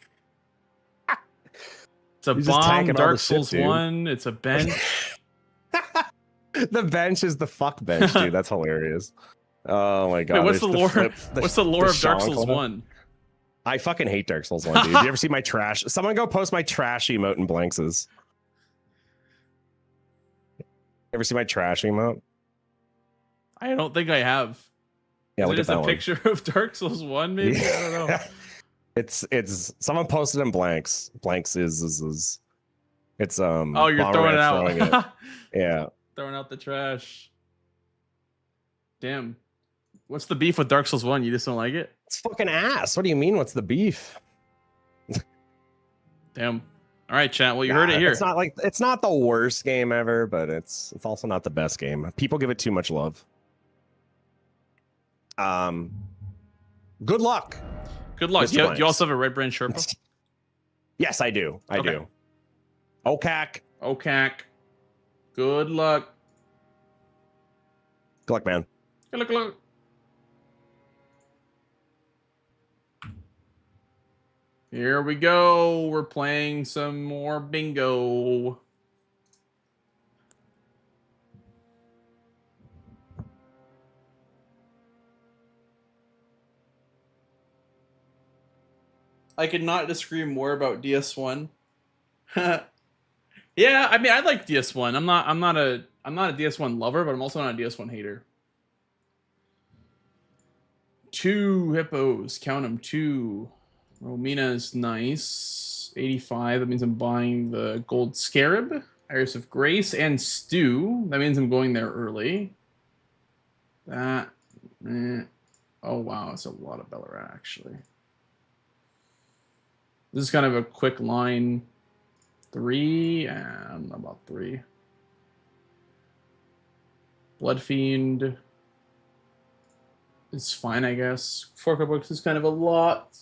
It's a bomb, Dark Souls 1. It's a bench. The bench is the fuck bench, dude. That's hilarious. Oh my god. Wait, what's the lore? What's the lore of Dark Souls 1? I fucking hate Dark Souls 1, dude. You ever see my trash? Someone go post my trash emote in Blankses. Ever see my trash emote? I don't think I have. Yeah, look at that one. Is it just a picture of Dark Souls 1, maybe? Yeah. I don't know. It's someone posted in Blanks. Blanks is it's oh, you're throwing it out. Yeah. Throwing out the trash. Damn. What's the beef with Dark Souls 1? You just don't like it? It's fucking ass. What do you mean? What's the beef? Damn. All right, chat. Well, you heard it here. It's not the worst game ever, but it's also not the best game. People give it too much love. Good luck. Good luck. You also have a red brand Sherpa? Yes, I do. I do. OCAC. Good luck. Good luck, man. Good luck. Here we go. We're playing some more bingo. I could not disagree more about DS1. Yeah, I mean, I like DS1. I'm not a DS1 lover, but I'm also not a DS1 hater. 2 hippos. Count them, 2. Romina is nice. 85. That means I'm buying the gold scarab. Iris of Grace and Stew. That means I'm going there early. That. Oh, wow. It's a lot of Bellarat, actually. This is kind of a quick line. 3. And about 3. Bloodfiend is fine, I guess. 4 cookbooks is kind of a lot.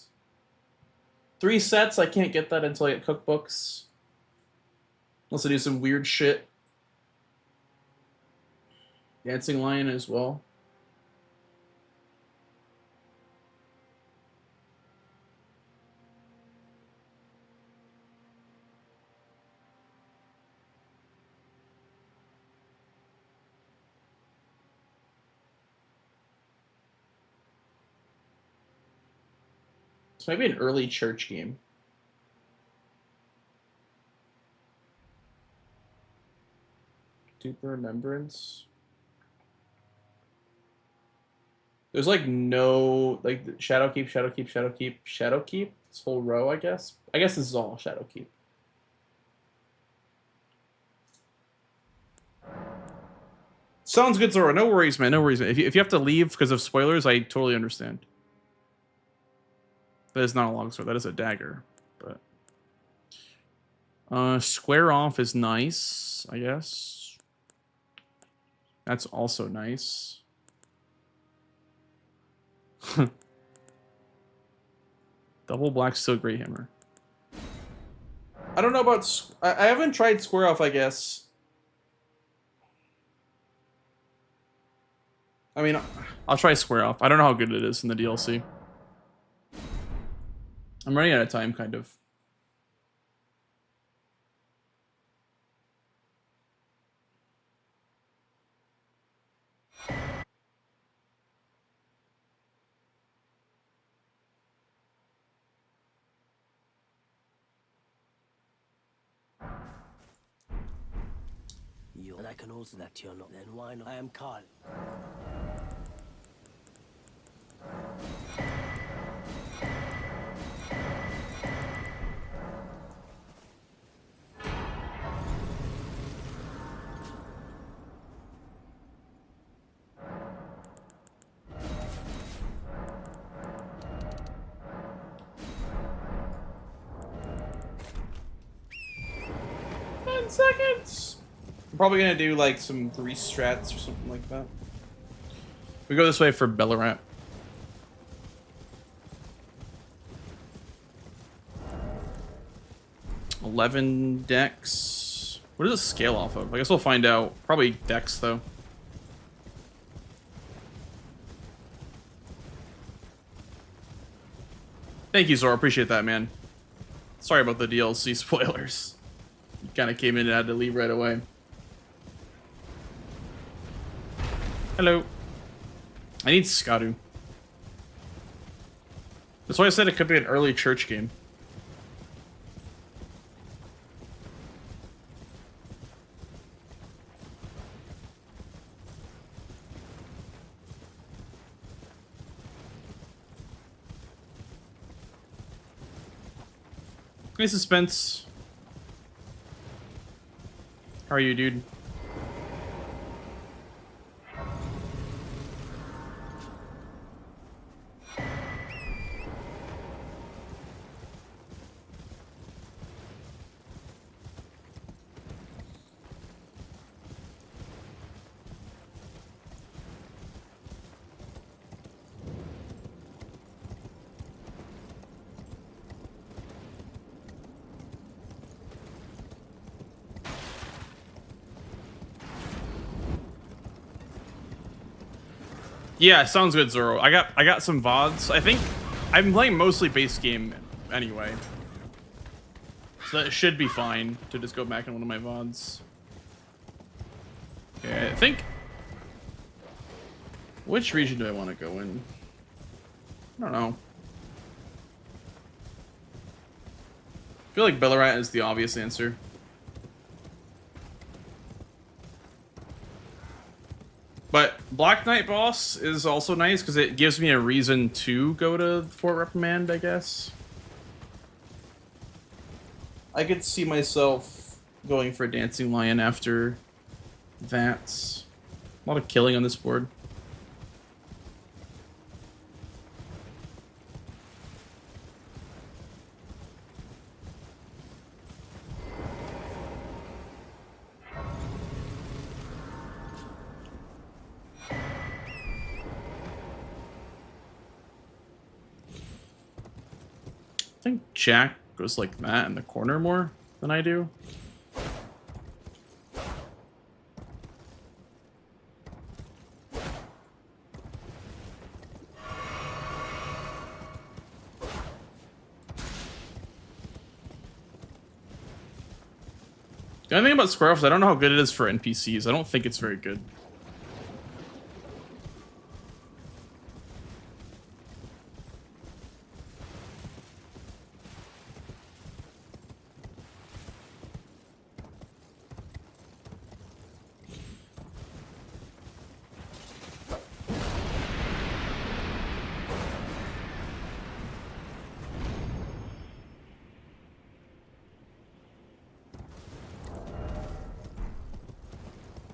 3 sets, I can't get that until I get cookbooks. Unless I do some weird shit. Dancing Lion as well. This might be an early church game. Deeper Remembrance. There's like no, like Shadowkeep, Shadowkeep, Shadowkeep, Shadowkeep. This whole row, I guess. I guess this is all Shadowkeep. Sounds good, Zora. No worries, man. No worries, man. If you have to leave because of spoilers, I totally understand. That is not a longsword. That is a dagger. But square off is nice, I guess. That's also nice. Double black steel grey hammer. I don't know about. I haven't tried square off, I guess. I mean, I'll try square off. I don't know how good it is in the DLC. I'm running out of time, kind of. And I can also that you're not. Then why not? I am Carl. 10 seconds. I'm probably gonna do like some 3 strats or something like that. We go this way for Bellarat. $11 dex. What does it scale off of? I guess we'll find out. Probably dex though. Thank you, Zora. Appreciate that, man. Sorry about the DLC spoilers. You kind of came in and had to leave right away. Hello. I need Skadu. That's why I said it could be an early church game. Any suspense? How are you, dude? Yeah, sounds good, Zoro. I got some VODs. I think I'm playing mostly base game anyway. So that should be fine to just go back in one of my VODs. Okay, I think... Which region do I want to go in? I don't know. I feel like Bellarat is the obvious answer. But Black Knight boss is also nice because it gives me a reason to go to Fort Reprimand, I guess. I could see myself going for a Dancing Lion after that. A lot of killing on this board. I think Jack goes like that in the corner more than I do. The only thing about Square Off is I don't know how good it is for NPCs. I don't think it's very good.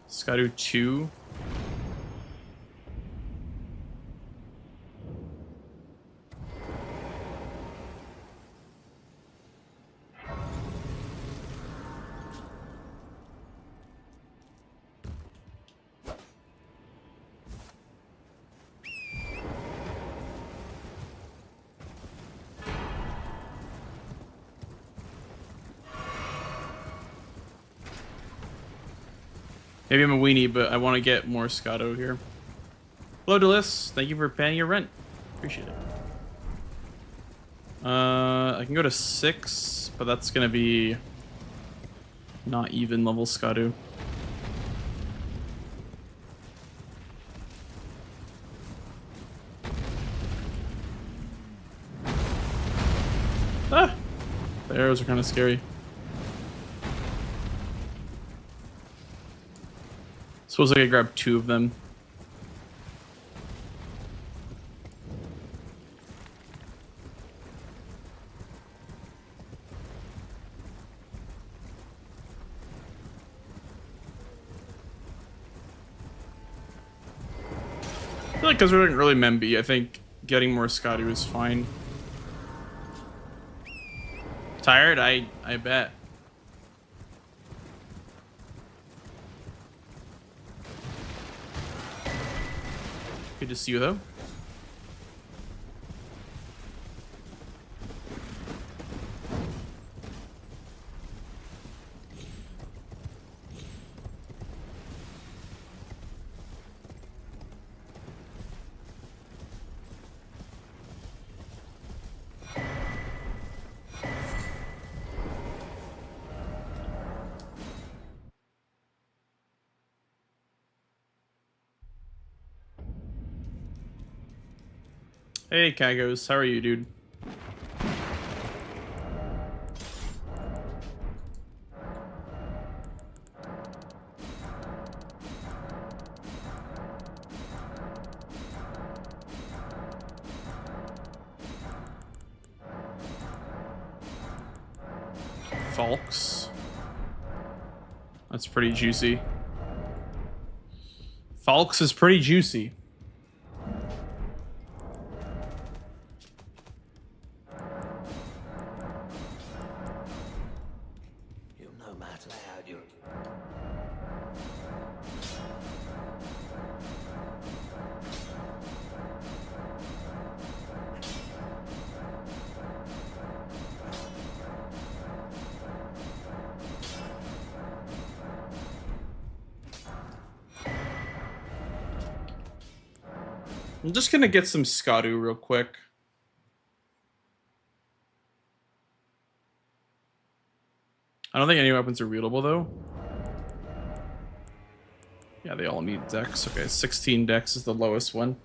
Skadu 2. Maybe I'm a weenie, but I want to get more Scotto here. Hello, Delis. Thank you for paying your rent. Appreciate it. I can go to 6, but that's going to be not even level Scotto. Ah! The arrows are kind of scary. Suppose I could grab 2 of them. I feel like because we're doing early Memby, I think getting more Scotty is fine. Tired? I bet. Good to see you, though. Hey, Kagos. How are you, dude? Falks. That's pretty juicy. Falks is pretty juicy. I'm just gonna get some Scottu real quick. I don't think any weapons are wieldable though. Yeah, they all need dex. Okay, 16 dex is the lowest one.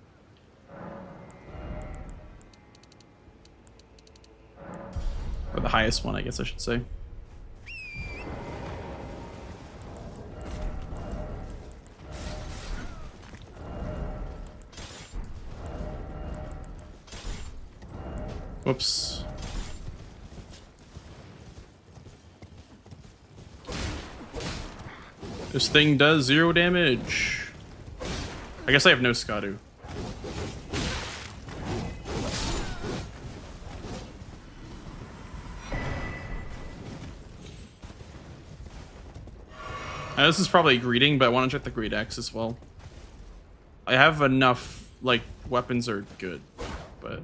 Or the highest one, I guess I should say. Whoops. This thing does 0 damage. I guess I have no Skadu. This is probably greeting, but I want to check the greed X as well. I have enough, like, weapons are good, but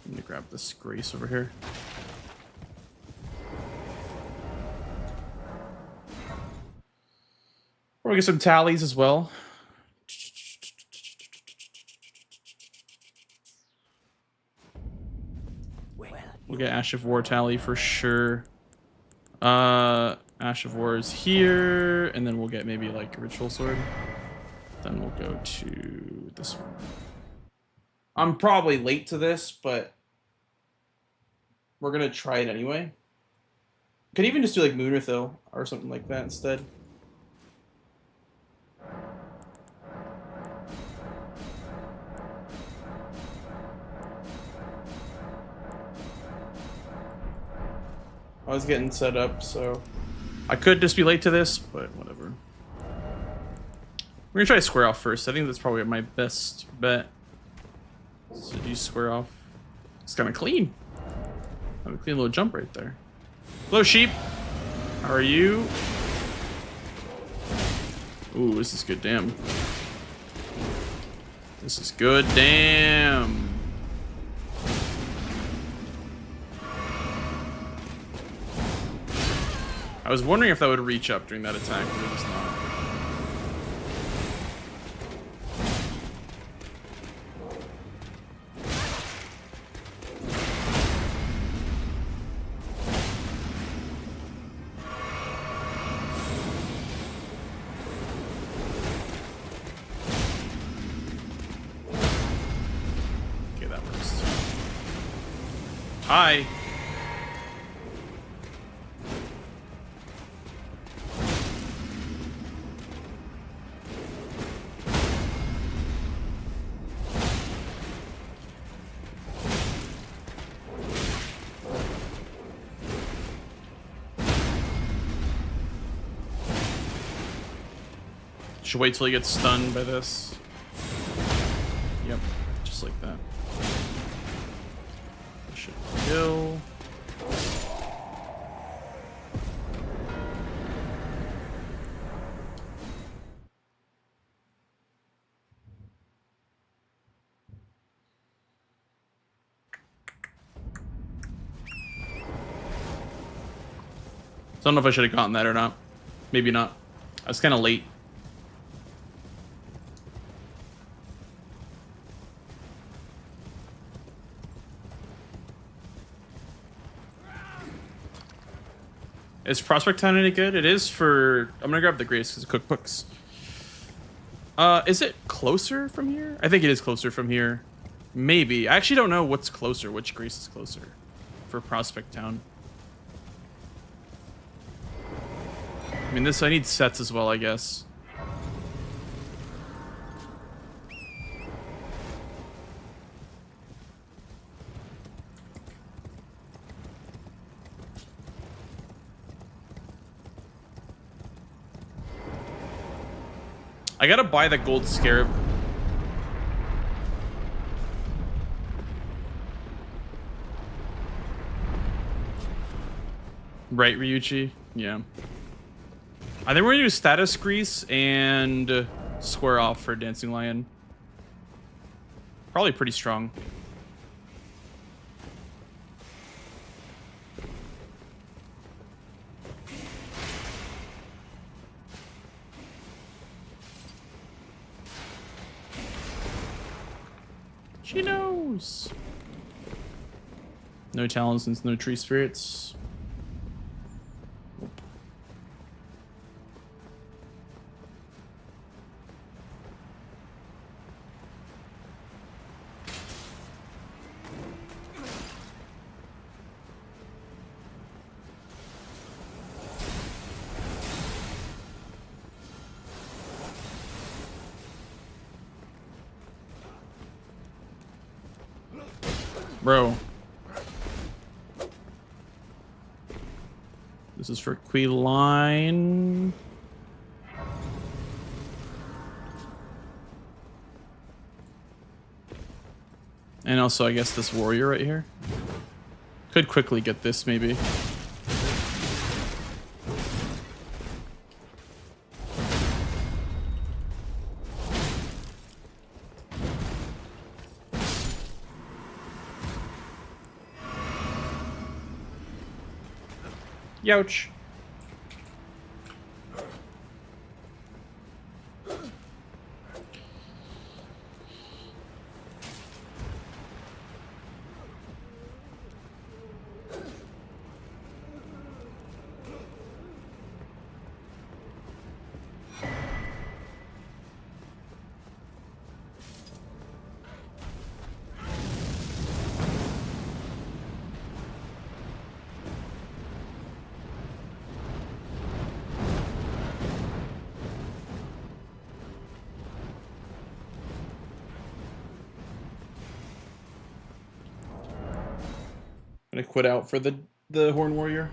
I'm gonna grab this Grace over here. We'll get some tallies as well. We'll get Ash of War tally for sure. Ash of War is here, and then we'll get maybe like a Ritual Sword. Then we'll go to this one. I'm probably late to this, but we're gonna try it anyway. Could even just do like Moonrithil or something like that instead. I was getting set up, so I could just be late to this, but whatever. We're gonna try square off first. I think that's probably my best bet. So do square off. It's kind of clean. Have a clean little jump right there. Hello, sheep. How are you? Ooh, this is good. Damn. This is good. Damn. I was wondering if that would reach up during that attack, but it was not. Okay, that works. Hi. Should wait till he gets stunned by this. Yep, just like that. Should kill. So I don't know if I should have gotten that or not. Maybe not. I was kind of late. Is Prospect Town any good? It is for... I'm gonna grab the Grace because of cookbooks. Is it closer from here? I think it is closer from here. Maybe. I actually don't know what's closer. Which Grace is closer for Prospect Town. I mean, I need sets as well, I guess. I gotta buy the gold scarab. Right, Ryuchi? Yeah. I think we're gonna do status grease and square off for Dancing Lion. Probably pretty strong. She knows. No talismans, no tree spirits. Bro. This is for Queeline. And also, I guess this warrior right here. Could quickly get this, maybe. Youch. Gonna quit out for the Horn Warrior.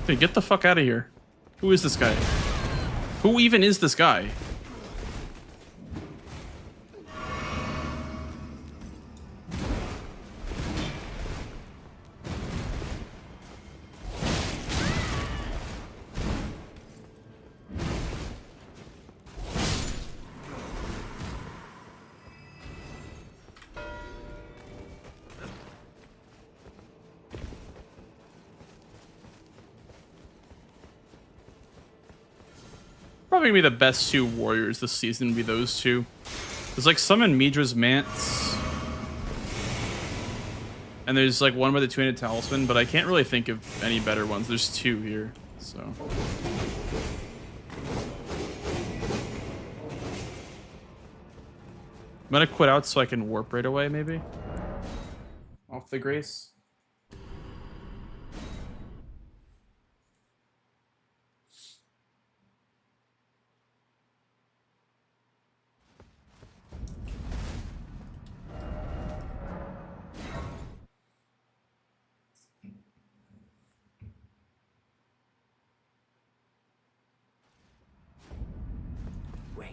Dude, get the fuck out of here. Who is this guy? Who even is this guy? Probably gonna be the best two warriors this season would be those two. There's like some in Midra's Manse. And there's like one by the Two-Handed Talisman, but I can't really think of any better ones. There's two here, so. I'm gonna quit out so I can warp right away, maybe? Off the Grace.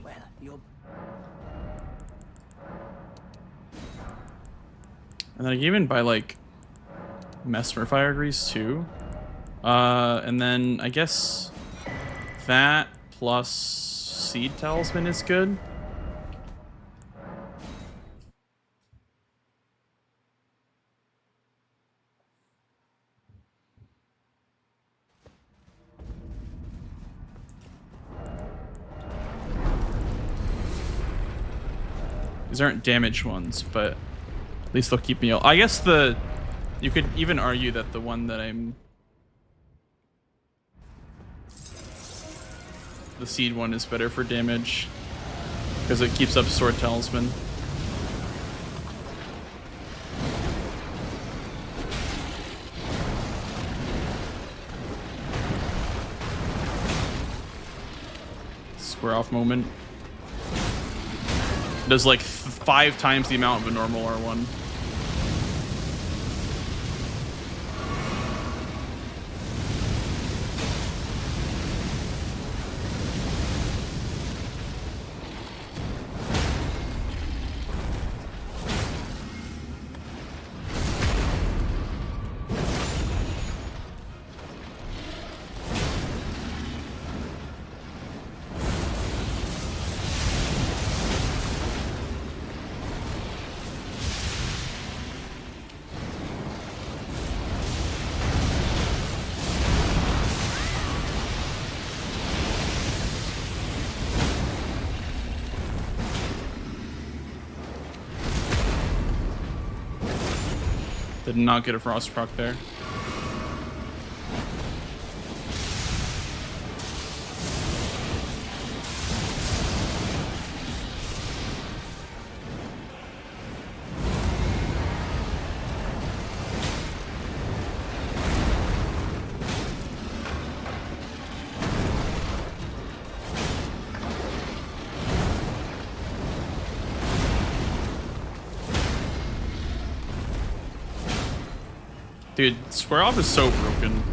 Well, you're... And then I can even buy like Mesmer Fire Grease too. And then I guess that plus Seed Talisman is good. These aren't damaged ones, but at least they'll keep me out. I guess you could even argue that the one that the seed one is better for damage because it keeps up Sword Talisman. Square off moment. Does like 5 times the amount of a normal R1. Did not get a frost proc there. Dude, square off is so broken.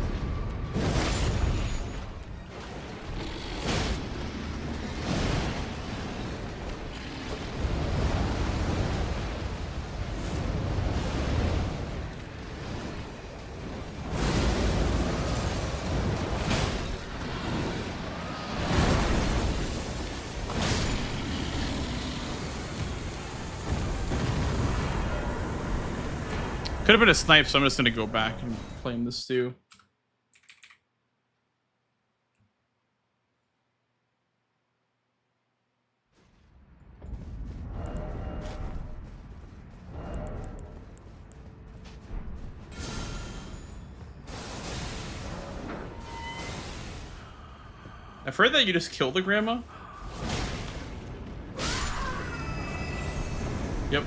Could have been a snipe, so I'm just gonna go back and claim this too. I've heard that you just kill the grandma. Yep.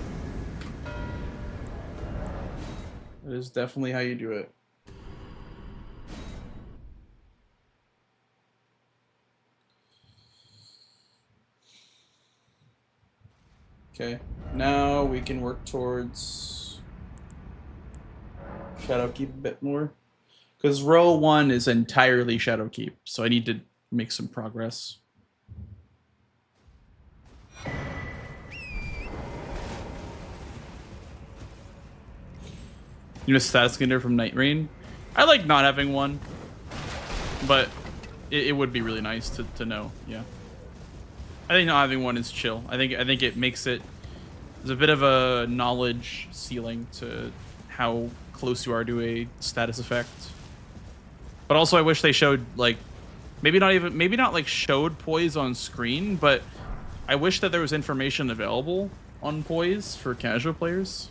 That is definitely how you do it. Okay, now we can work towards Shadowkeep a bit more. Because row 1 is entirely Shadowkeep, so I need to make some progress. You know, status skinner from Night Rain. I like not having one, but it would be really nice to know. Yeah, I think not having one is chill. I think it makes it. There's a bit of a knowledge ceiling to how close you are to a status effect. But also, I wish they showed like maybe not like showed poise on screen, but I wish that there was information available on poise for casual players.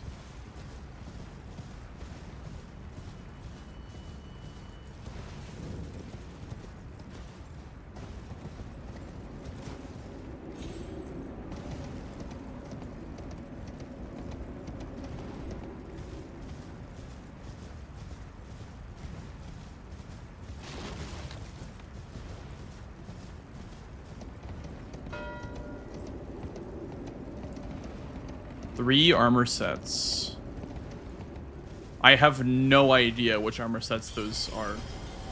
Three armor sets. I have no idea which armor sets those are.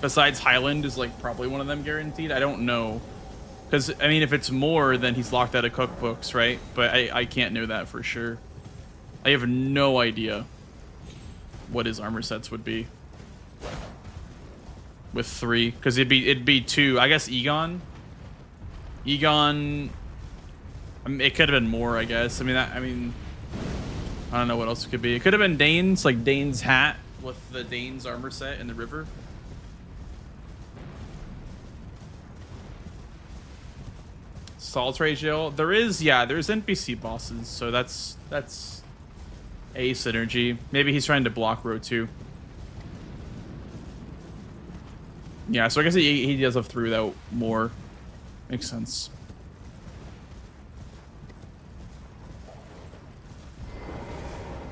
Besides Highland is like probably one of them guaranteed. I don't know. Because, I mean, if it's more, then he's locked out of cookbooks, right? But I can't know that for sure. I have no idea what his armor sets would be. With 3. Because it'd be 2. I guess Egon. Egon... I mean, it could have been more, I guess. I don't know what else it could be. It could have been Dane's, like Dane's hat with the Dane's armor set in the river. Solitary Jail. There's NPC bosses, so that's a synergy. Maybe he's trying to block row 2. Yeah, so I guess he does have through that more. Makes sense.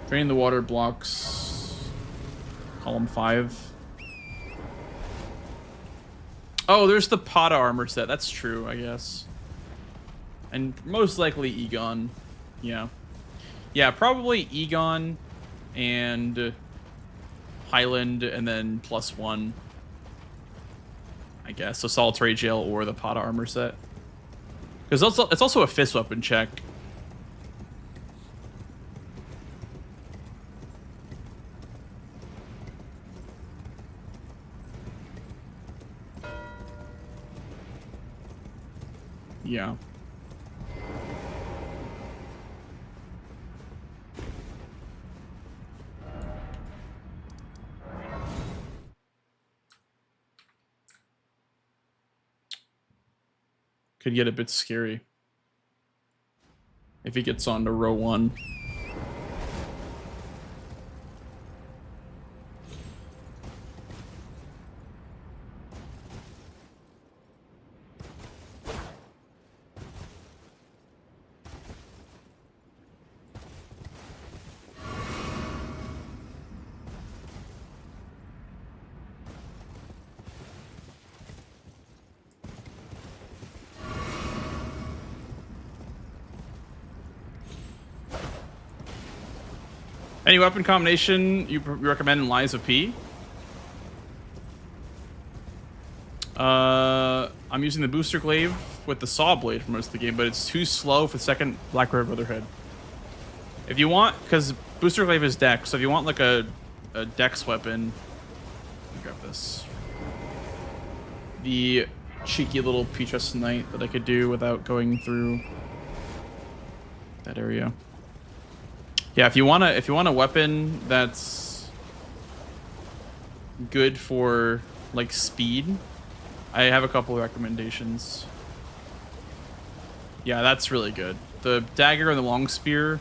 Drain the water blocks. Column 5. Oh, there's the Pata armor set. That's true, I guess. And most likely Egon. Yeah. Yeah, probably Egon and Highland and then +1. I guess. So Solitary Jail or the Pata armor set. Because it's also a fist weapon check. Yeah. Could get a bit scary if he gets on to row 1. Any weapon combination you recommend in Lies of P? I'm using the booster glaive with the saw blade for most of the game, but it's too slow for the second Black River Brotherhood. If you want, because booster glaive is dex, so if you want like a dex weapon, grab this. The cheeky little Peaches Knight that I could do without going through that area. Yeah, if you want a weapon that's good for like speed, I have a couple of recommendations. Yeah, that's really good. The dagger and the long spear,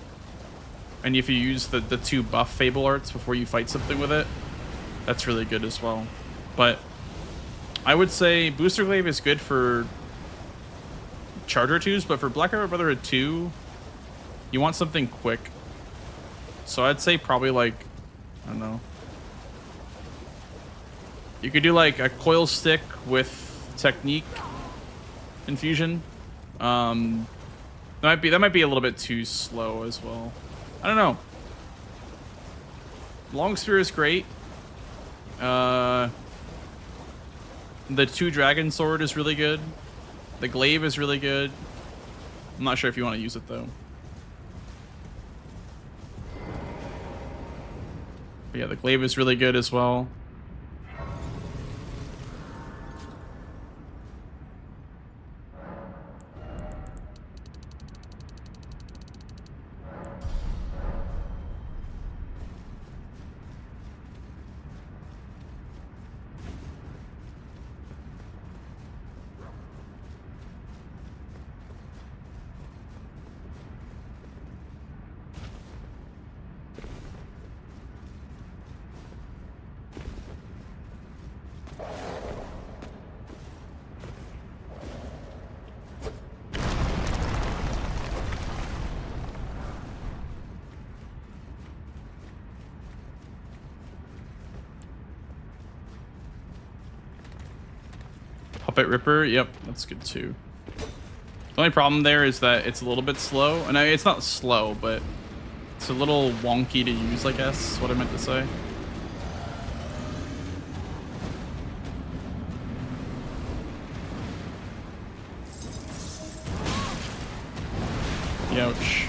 and if you use the two buff Fable arts before you fight something with it, that's really good as well. But I would say Booster Glaive is good for Charger 2s, but for Black River Brotherhood 2, you want something quick. So I'd say probably like, I don't know. You could do like a coil stick with technique infusion. That might be a little bit too slow as well. I don't know. Long spear is great. The two dragon sword is really good. The glaive is really good. I'm not sure if you want to use it though. But yeah, the glaive is really good as well. Puppet Ripper, yep, that's good too. The only problem there is that it's a little bit slow. And it's not slow, but it's a little wonky to use, I guess, is what I meant to say. Ouch.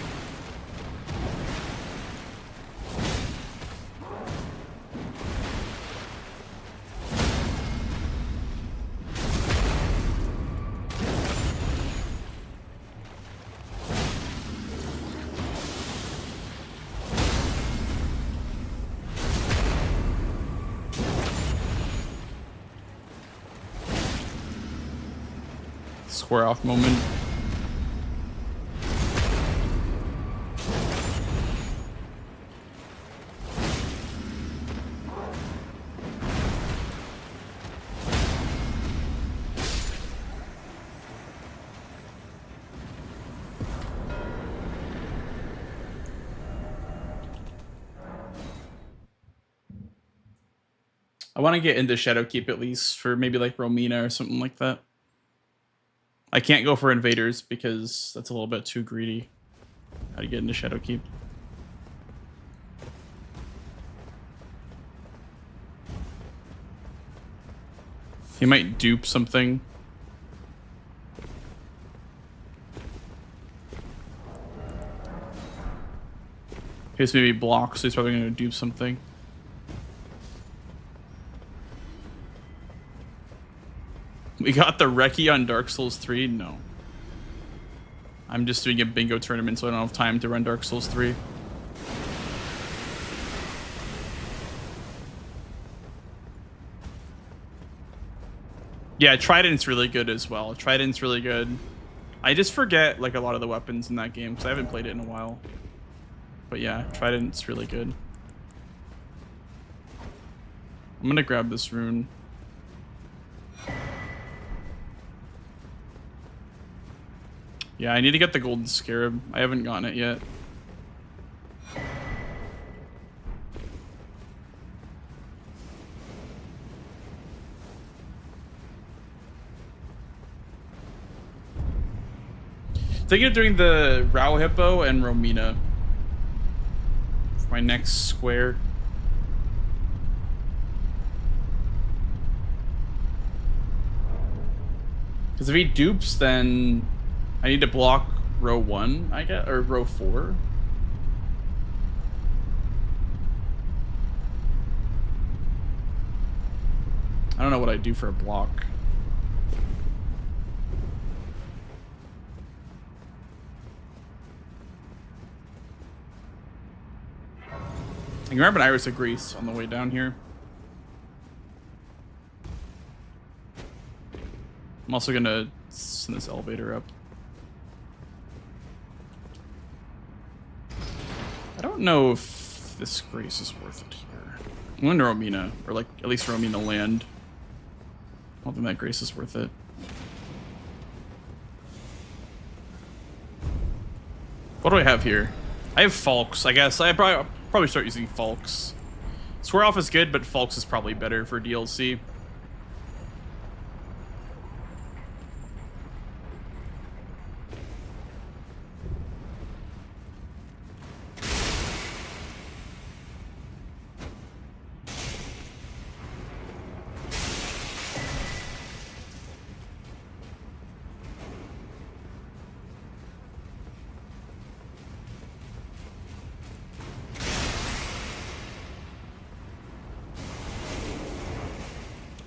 Square off moment. I want to get into Shadowkeep at least for maybe like Romina or something like that. I can't go for invaders because that's a little bit too greedy. How to get into Shadowkeep. He might dupe something. He's maybe blocked, so he's probably going to dupe something. We got the Recce on Dark Souls 3? No. I'm just doing a bingo tournament, so I don't have time to run Dark Souls 3. Yeah, Trident's really good as well. Trident's really good. I just forget like a lot of the weapons in that game because I haven't played it in a while. But yeah, Trident's really good. I'm gonna grab this rune. Yeah, I need to get the golden scarab. I haven't gotten it yet. Thinking of doing the Rao Hippo and Romina. my next square. Because if he dupes, then I need to block row 1, I guess, or row 4. I don't know what I do for a block. I can grab an Iris of Grease on the way down here. I'm also gonna send this elevator up. I don't know if this Grace is worth it here. I'm going to Romina, or like at least Romina land. I don't think that Grace is worth it. What do I have here? I have Falks, I guess. I'll probably start using Falks. Square off is good, but Falks is probably better for DLC.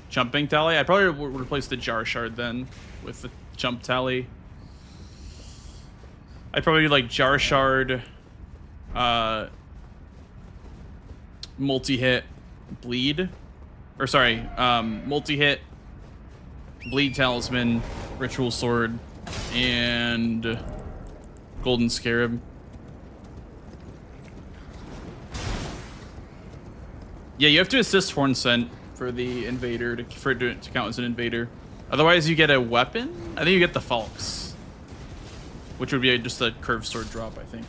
Jumping tally? I'd probably replace the jar shard then with the jump tally. I'd probably do like jar shard, multi-hit, bleed, or sorry, multi-hit, bleed talisman, ritual sword, and golden scarab. Yeah, you have to assist Horn Scent for the invader for it to count as an invader. Otherwise, you get a weapon. I think you get the Falks, which would be just a curved sword drop, I think.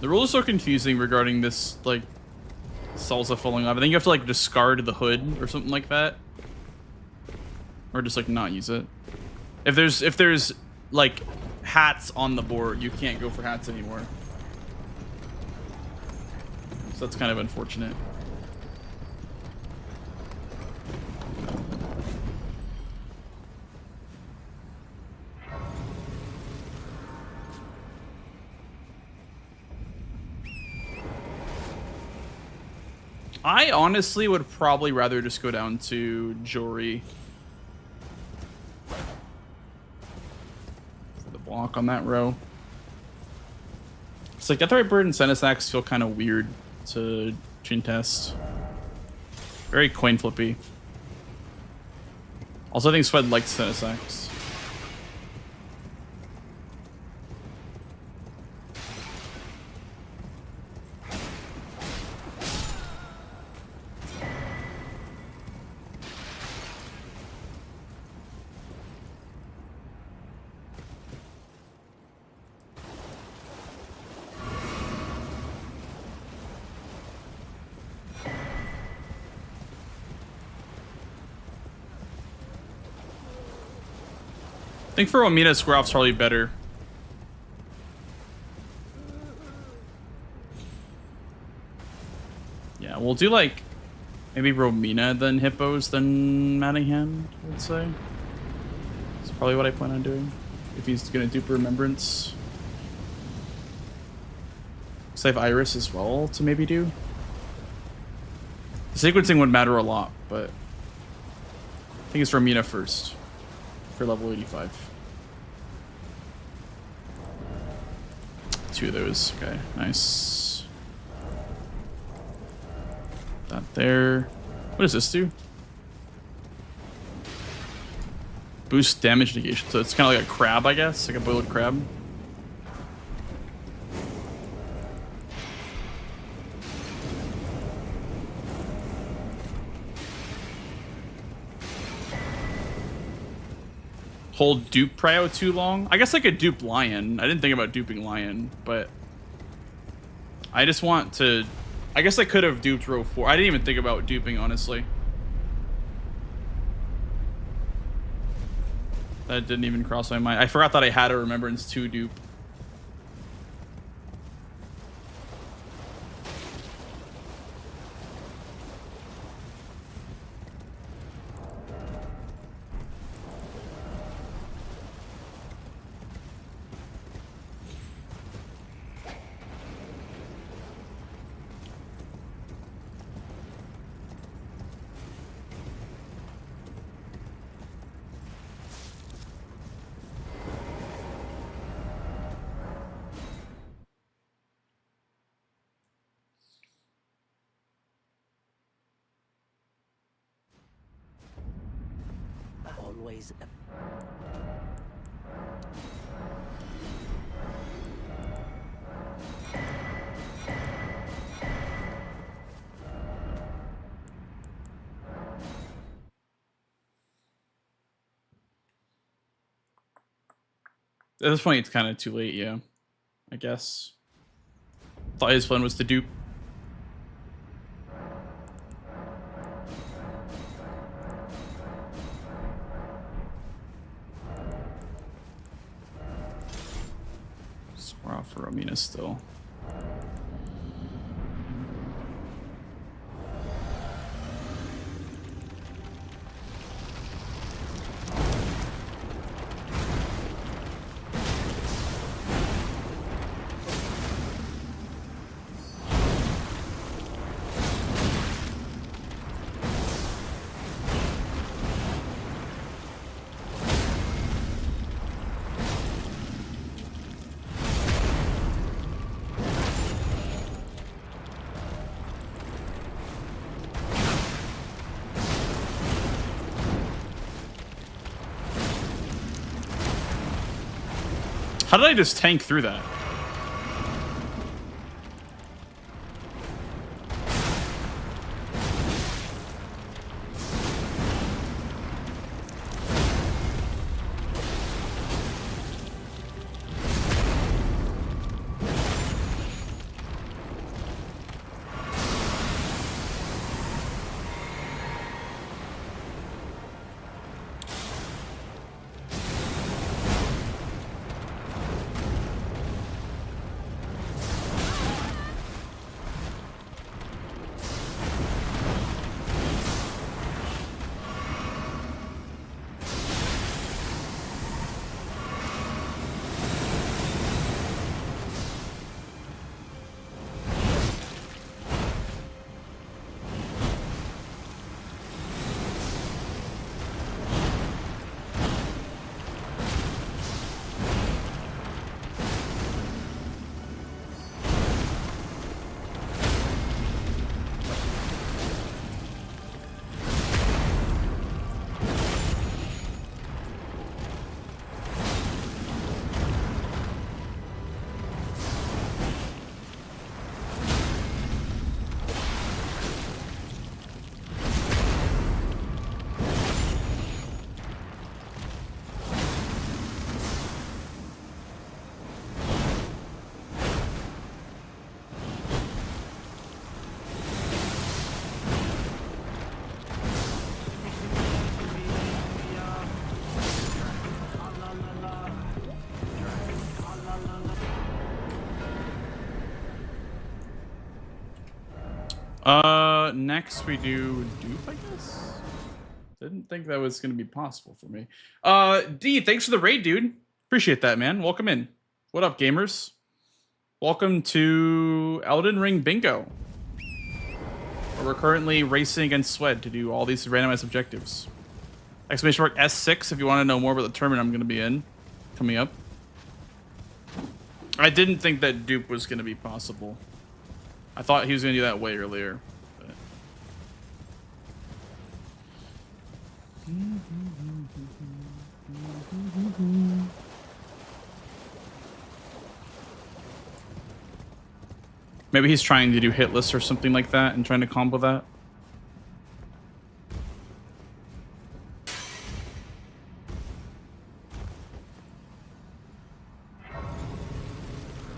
The rules are so confusing regarding this, like, salsa falling off. I think you have to like discard the hood or something like that, or just like not use it. If there's like hats on the board, you can't go for hats anymore. So that's kind of unfortunate. I honestly would probably rather just go down to Jory. Block on that row. It's like Deathrite Bird and Senesax feel kind of weird to chin test. Very coin flippy. Also, I think Swed likes Senesax. I think for Omina, square off's probably better. Yeah, we'll do like maybe Romina then Hippos then Mattingham, I would say. That's probably what I plan on doing. If he's gonna dupe Remembrance. Because I have Iris as well to maybe do. The sequencing would matter a lot, but I think it's Romina first for level 85. 2 of those. Okay, nice. That there. What does this do? Boost damage negation. So it's kind of like a crab, I guess, like a boiled crab. Hold dupe prio too long. I guess I could dupe Lion. I didn't think about duping Lion, but I just want to. I guess I could have duped row 4. I didn't even think about duping, honestly. That didn't even cross my mind. I forgot that I had a Remembrance 2 dupe. Always. At this point, it's kind of too late, yeah. I guess. Thought his plan was to dupe. So we're off for Romina still. How did I just tank through that? Next we do dupe, I guess? Didn't think that was gonna be possible for me. D, thanks for the raid, dude. Appreciate that, man. Welcome in. What up, gamers? Welcome to Elden Ring Bingo. Where we're currently racing against Swed to do all these randomized objectives. Exclamation mark S6 if you want to know more about the tournament I'm gonna be in coming up. I didn't think that dupe was gonna be possible. I thought he was gonna do that way earlier. But... Maybe he's trying to do hit lists or something like that and trying to combo that.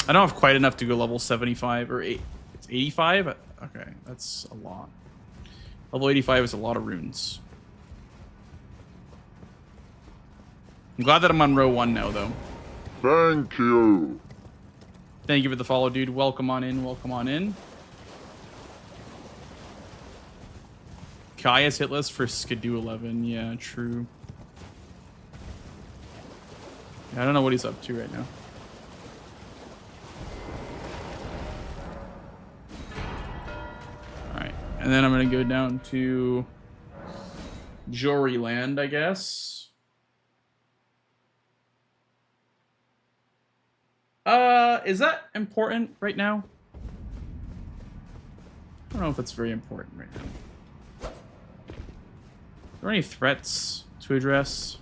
I don't have quite enough to go level 75 or 8. It's 85? Okay, that's a lot. Level 85 is a lot of runes. I'm glad that I'm on row 1 now, though. Thank you. Thank you for the follow, dude. Welcome on in. Welcome on in. Kaya's hit list for Skidoo 11. Yeah, true. Yeah, I don't know what he's up to right now. Alright. And then I'm going to go down to Jory Land, I guess. Is that important right now? I don't know if it's very important right now. Are there any threats to address?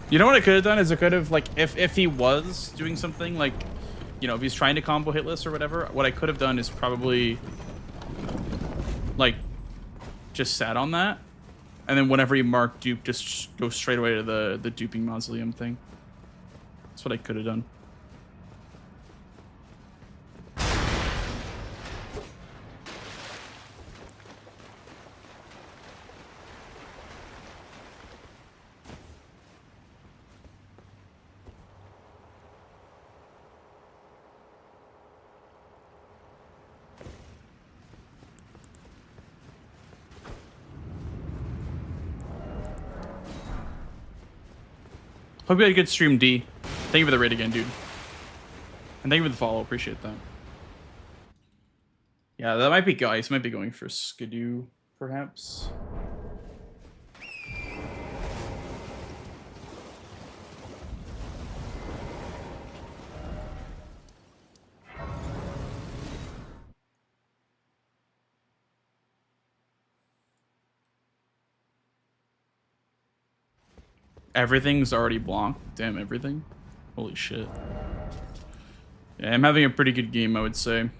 You know what I could have done is I could have, like, if he was doing something, like, you know, if he's trying to combo hit list or whatever, what I could have done is probably, like, just sat on that. And then whenever you mark dupe, just go straight away to the duping mausoleum thing. That's what I could have done. Hope you had a good stream, D. Thank you for the raid again, dude. And thank you for the follow. Appreciate that. Yeah, that might be guys. Might be going for Skidoo, perhaps. Everything's already blocked. Damn, everything. Holy shit. Yeah, I'm having a pretty good game, I would say.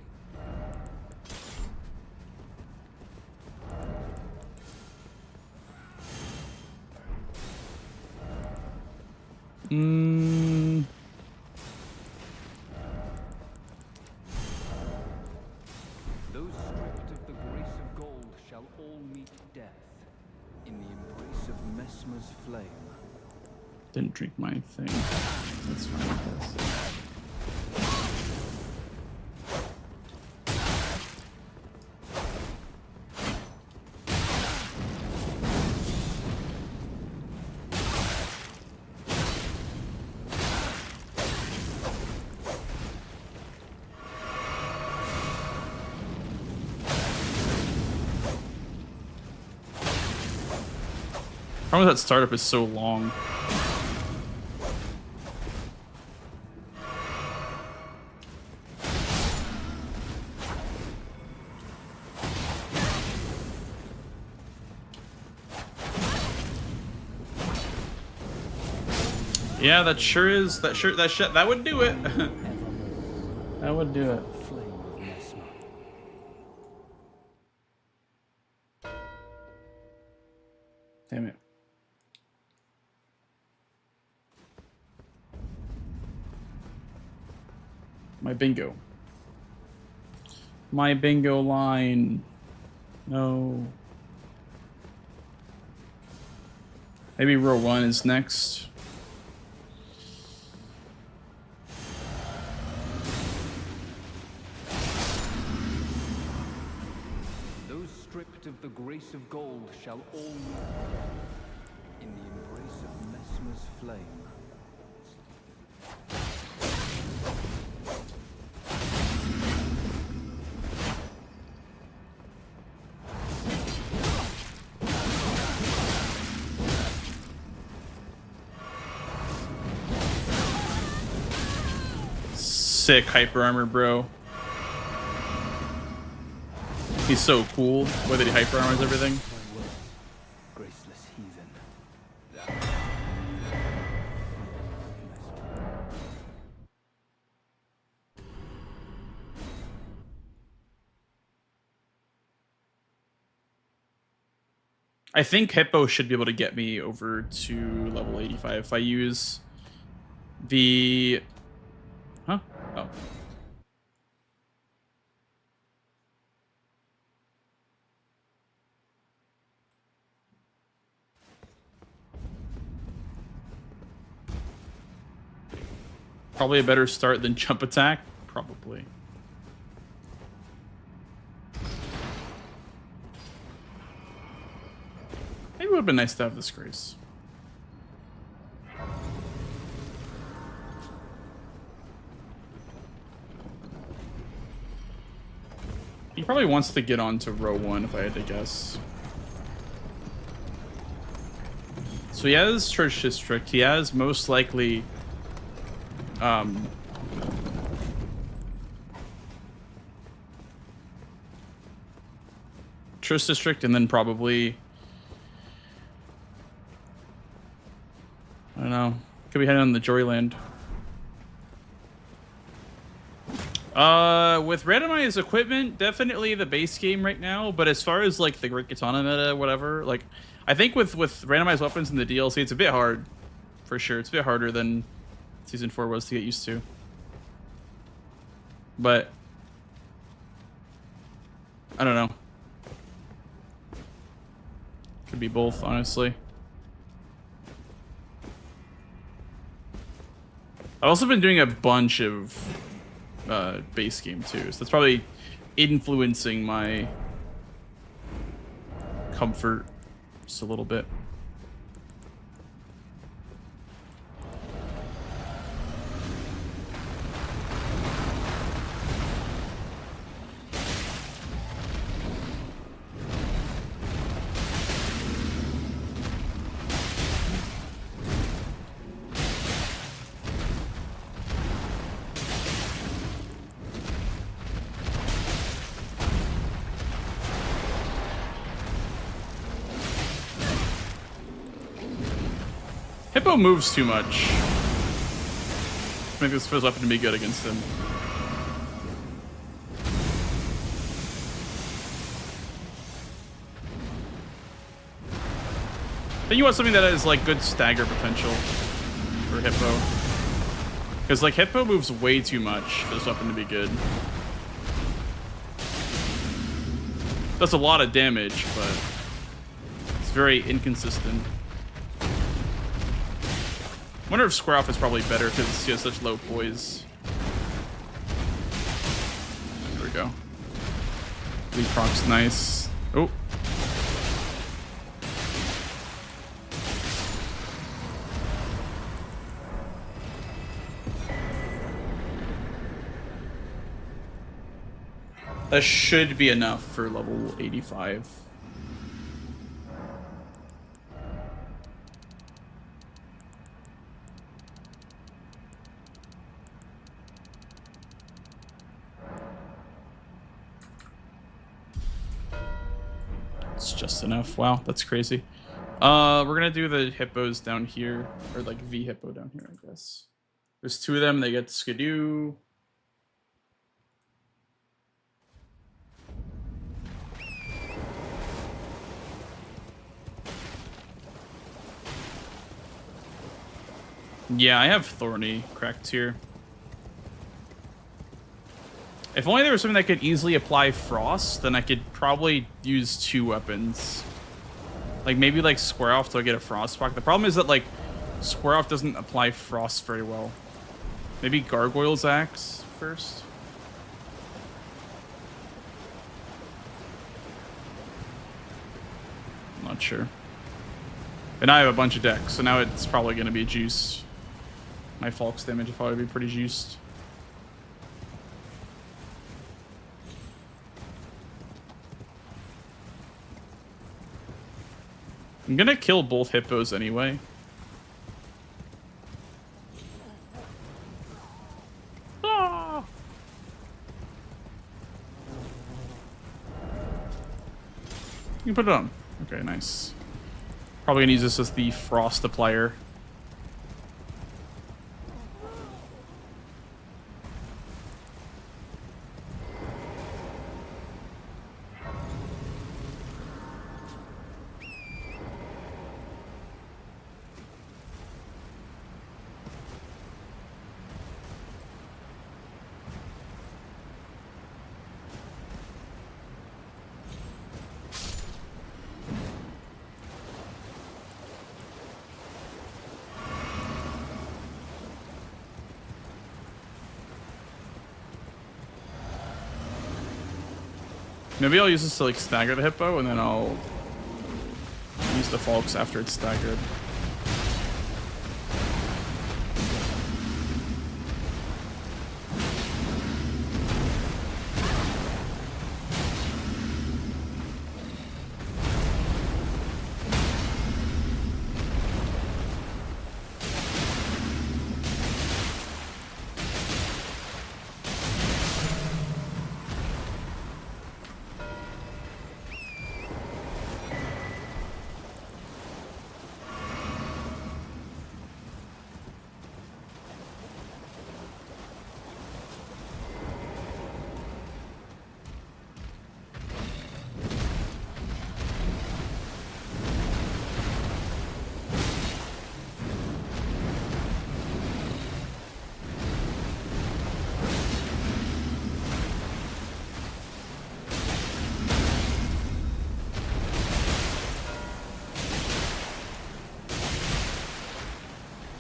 Those stripped of the grace of gold shall all meet death in the embrace of Mesmer's flame. Didn't drink my thing. That's fine, I guess. Problem with that startup is so long. Yeah, that sure is. That would do it. That would do it. Damn it. My bingo. My bingo line. No. Maybe row 1 is next. Those stripped of the grace of gold shall all meet in the embrace of Mesmer's flame. Sick hyper armor, bro. He's so cool. Whether he hyper armors everything. Graceless heathen. I think Hippo should be able to get me over to level 85 if I use the... Huh? Oh. Probably a better start than jump attack. Probably. Maybe it would have been nice to have this grace. He probably wants to get on to row 1 if I had to guess. So he has Church District. He has most likely Church District, and then probably I don't know. Could be heading on the Joyland. With randomized equipment, definitely the base game right now. But as far as like the Great Katana meta, whatever, like I think with randomized weapons in the DLC, it's a bit hard, for sure. It's a bit harder than Season 4 was to get used to. But I don't know. Could be both, honestly. I've also been doing a bunch of base game too, so that's probably influencing my comfort just a little bit. Hippo moves too much. Maybe this first weapon to be good against him. Then you want something that has like good stagger potential for Hippo. Because like Hippo moves way too much for this weapon to be good. Does a lot of damage, but it's very inconsistent. I wonder if Square Off is probably better because he has such low poise. There we go. Leapfrog's nice. Oh. That should be enough for level 85. It's just enough. Wow, that's crazy. We're gonna do the hippos down here, or like V hippo down here, I guess. There's 2 of them. They get skidoo. Yeah, I have Thorny cracked here. If only there was something that could easily apply Frost, then I could probably use 2 weapons. Like maybe like Square Off till I get a Frost spark. The problem is that like Square Off doesn't apply Frost very well. Maybe Gargoyle's Axe first. I'm not sure. And I have a bunch of decks, so now it's probably going to be juiced. My Falk's damage will probably be pretty juiced. I'm gonna kill both hippos anyway. Ah! You can put it on. Okay, nice. Probably gonna use this as the Frost applier. Maybe I'll use this to like stagger the hippo, and then I'll use the Falks after it's staggered.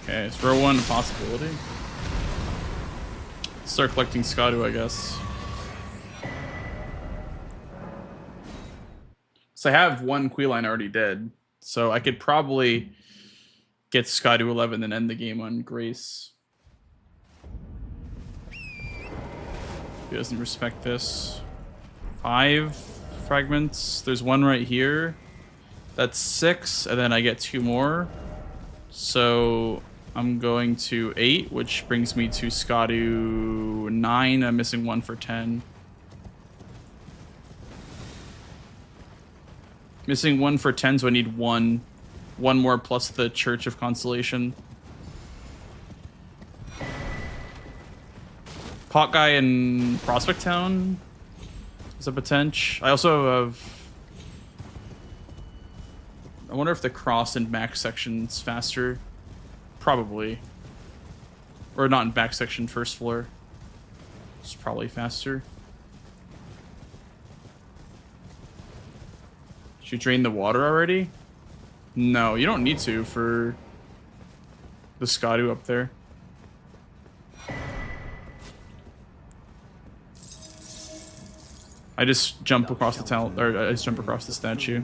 Okay, it's row 1 possibility. Start collecting Skadu, I guess. So I have one Queeline already dead, so I could probably get Skadu 11 and end the game on Grace. He doesn't respect this. 5 fragments. There's one right here. That's 6, and then I get 2 more. So I'm going to 8, which brings me to Skadu 9. I'm missing 1 for 10. Missing 1 for 10, so I need 1. 1 more plus the Church of Constellation. Pot Guy in Prospect Town is a potential. I also have... I wonder if the cross and back section's faster. Probably. Or not in back section, first floor. It's probably faster. Should you drain the water already? No, you don't need to for the Skadu up there. I just jump across the talent, or I just jump across the statue.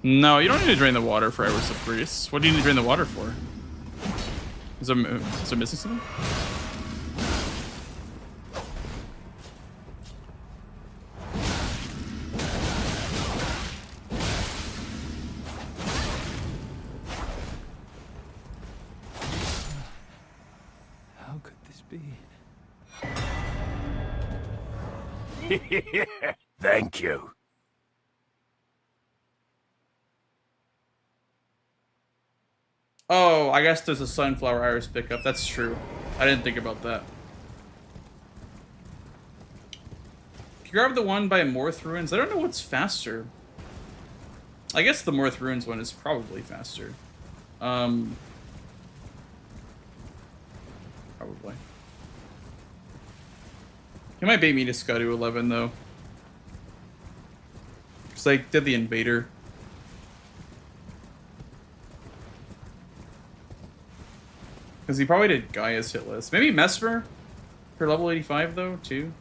No, you don't need to drain the water for Hours of Grease. What do you need to drain the water for? Is there missing something? How could this be? Thank you. Oh, I guess there's a Sunflower Iris pickup. That's true. I didn't think about that. Can you grab the one by Morth Ruins? I don't know what's faster. I guess the Morth Ruins one is probably faster. Probably. He might bait me to Skadu 11 though. Because I did the Invader. Because he probably did Gaia's hit list. Maybe Mesmer for level 85 though, too.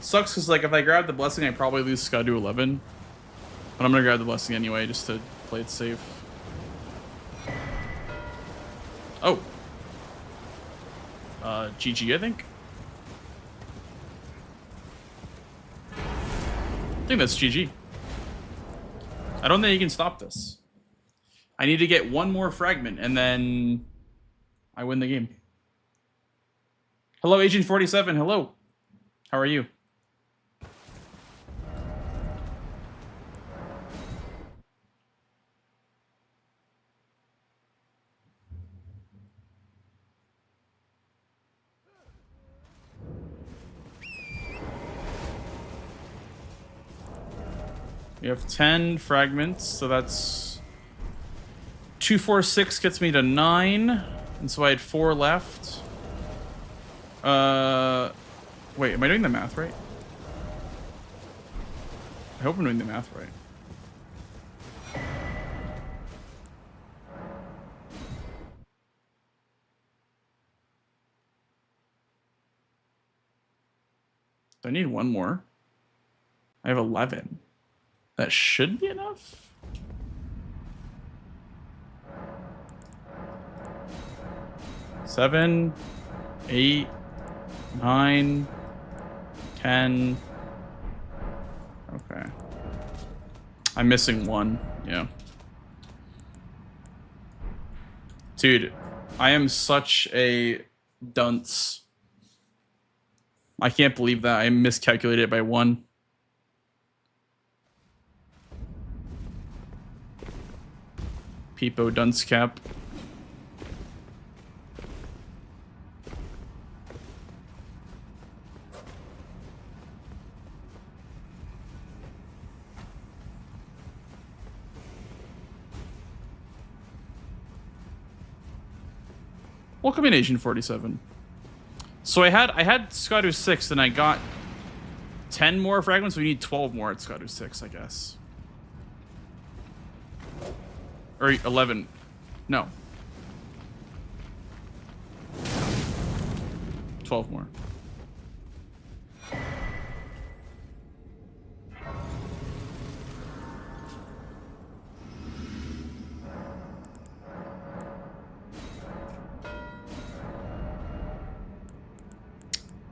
Sucks because like if I grab the blessing I probably lose Skadu 11. But I'm gonna grab the blessing anyway just to play it safe. Oh. GG I think. I think that's GG. I don't think you can stop this. I need to get one more fragment and then I win the game. Hello, Agent 47. Hello. How are you? We have 10 fragments, so that's 2, 4, 6 gets me to 9, and so I had 4 left. Wait, am I doing the math right? I hope I'm doing the math right. I need 1 more. I have 11. That should be enough. Seven, 8, 9, 10. Okay. I'm missing 1. Yeah. Dude, I am such a dunce. I can't believe that I miscalculated it by 1. Peepo dunce cap. Welcome in Asian 47. So I had Scadu 6 and I got 10 more fragments. We need 12 more at Scadu 6, I guess. Or 11. No. 12 more.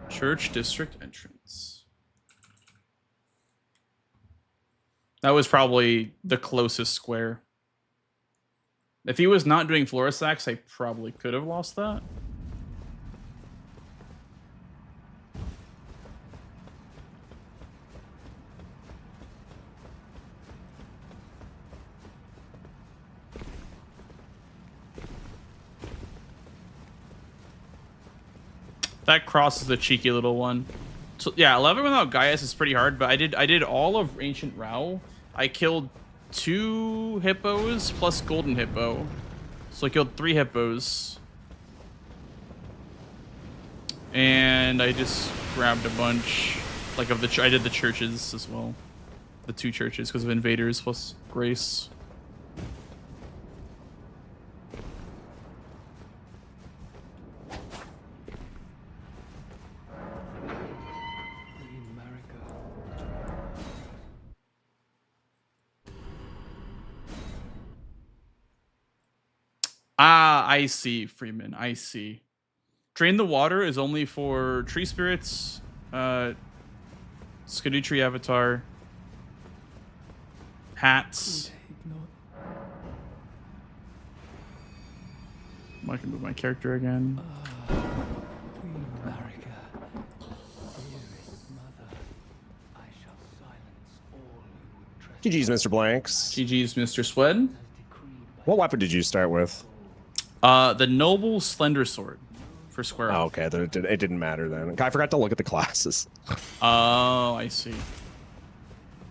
Church district entrance. That was probably the closest square. If he was not doing Florisax, I probably could have lost that. That cross is a cheeky little one. So yeah, 11 without Gaius is pretty hard, but I did all of Ancient Rao. I killed 2 hippos plus golden hippo. So I killed 3 hippos. And I just grabbed a bunch like of the I did the churches as well. The 2 churches because of invaders plus grace. Ah, I see, Freeman. I see. Drain the water is only for tree spirits, Skidoo tree avatar, hats. I can move my character again. GG's, Mr. Blanks. GG's, Mr. Swed. What weapon did you start with? The Noble Slender Sword for square. Oh, okay. Then it didn't matter then. I forgot to look at the classes. Oh, I see.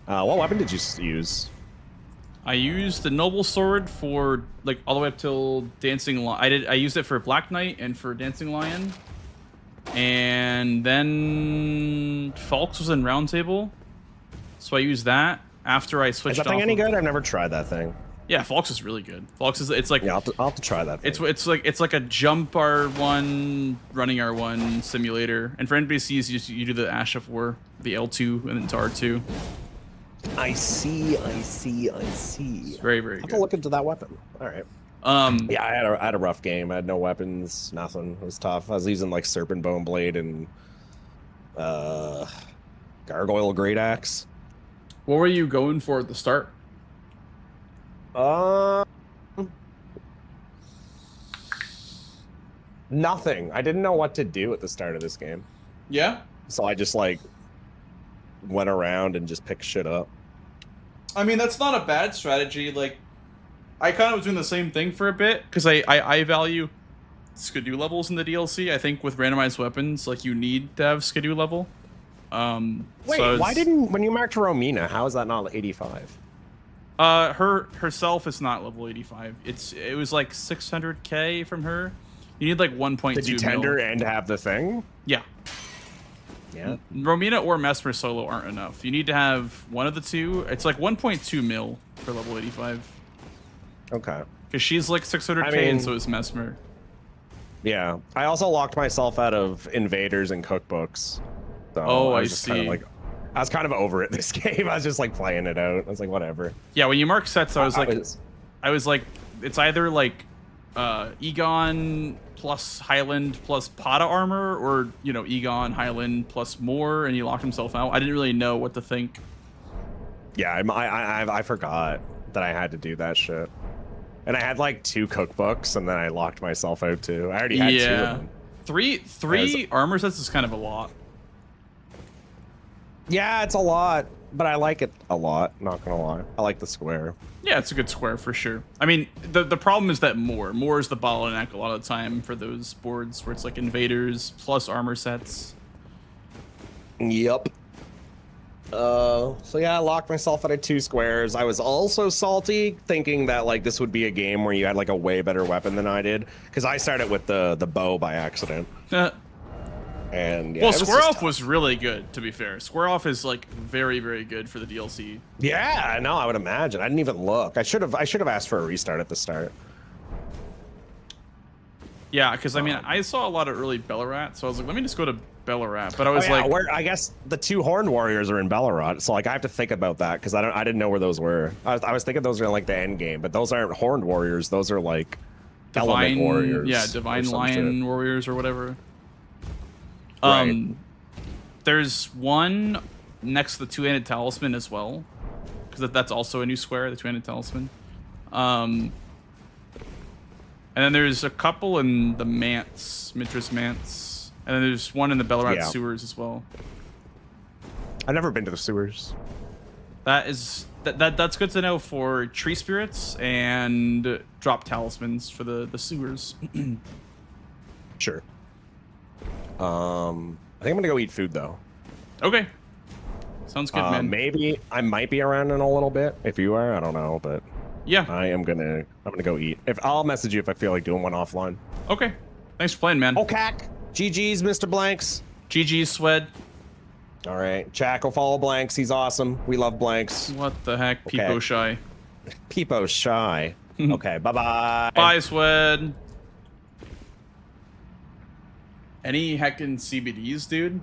What weapon did you use? I used the Noble Sword for like all the way up till Dancing Lion. I used it for Black Knight and for Dancing Lion. And then Falks was in Round Table. So I used that after I switched off. Is that thing any good? I've never tried that thing. Yeah, Falks is really good. Falks is it's like yeah, I'll have to try that thing. It's like a jump R1 running R1 simulator. And for NPCs, you do the Ash of War, the L2 and then to R2. I see. It's very, very good. I'll have good. to look into that weapon. All right. Yeah, I had a rough game. I had no weapons, nothing. It was tough. I was using like Serpent Bone Blade and Gargoyle Great Axe. What were you going for at the start? Nothing. I didn't know what to do at the start of this game. Yeah? So I just like went around and just picked shit up. I mean, that's not a bad strategy. Like, I kind of was doing the same thing for a bit because I value Skidoo levels in the DLC. I think with randomized weapons, like, you need to have Skidoo level. Wait, so why didn't when you marked Romina? How is that not 85? Herself is not level 85. It was like 600k from her. You need like 1.2 Did you tender and have the thing? Yeah. Yeah. Romina or Mesmer solo aren't enough. You need to have one of the two. It's like 1.2 mil for level 85. Okay. Because she's like 600k I mean, and so is Mesmer. Yeah. I also locked myself out of invaders and cookbooks. So Oh, I I was just kind of see. like, I was kind of over it this game. I was just like playing it out. I was like, whatever. Yeah, when you mark sets, I was like, it's either like Egon plus Highland plus Pada armor, or you know, Egon Highland plus more, and he locked himself out. I didn't really know what to think. Yeah, I forgot that I had to do that shit. And I had like 2 cookbooks, and then I locked myself out too. I already had 2 of them. Three armor sets is kind of a lot. Yeah, it's a lot, but I like it a lot, not gonna lie. I like the square. Yeah, it's a good square for sure. I mean, the problem is that more is the bottleneck a lot of the time for those boards where it's like invaders plus armor sets. Yep. So yeah, I locked myself out of 2 squares. I was also salty, thinking that like this would be a game where you had like a way better weapon than I did, because I started with the bow by accident. And yeah, well, Square Off was really good, to be fair. Square Off is like very, very good for the DLC. Yeah, no, I would imagine. I didn't even look. I should have asked for a restart at the start. Yeah, because I mean, I saw a lot of early Bellarat, so I was like, let me just go to Bellarat. But I was like, I guess the 2 horned warriors are in Bellarat, so like I have to think about that because I didn't know where those were. I was thinking those are in like the end game, but those aren't horned warriors. Those are like element warriors. Yeah, divine lion warriors or whatever. Right. There's one next to the 2-handed talisman as well, because that's also a new square, the 2-handed talisman. And then there's a couple in the Manse, Mitras Manse, and then there's one in the Bellarat sewers as well. I've never been to the sewers. That's good to know for tree spirits and drop talismans for the sewers. Sure. I think I'm gonna go eat food though. Okay. Sounds good, man. Maybe I might be around in a little bit. If you are, I don't know, but yeah, I'm gonna go eat. I'll message you if I feel like doing one offline. Okay. Thanks for playing, man. Okay. GG's, Mr. Blanks. GG's, Swed. All right. Jack will follow Blanks. He's awesome. We love Blanks. What the heck? Okay. Peepo shy. Peepo shy. Okay. Bye-bye. Bye, Swed. Any heckin' CBDs, dude?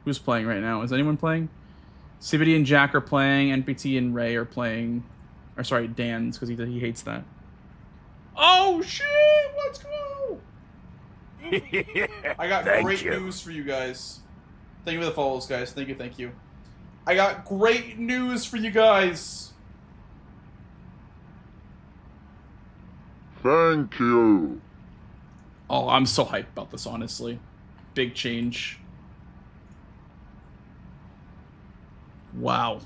Who's playing right now? Is anyone playing? CBD and Jack are playing. NPT and Ray are playing. Or sorry, Dan's, because he hates that. Oh, shit! Let's go! I got great news for you guys. Thank you for the follows, guys. Thank you. I got great news for you guys. Thank you. Oh, I'm so hyped about this, honestly. Big change. Wow.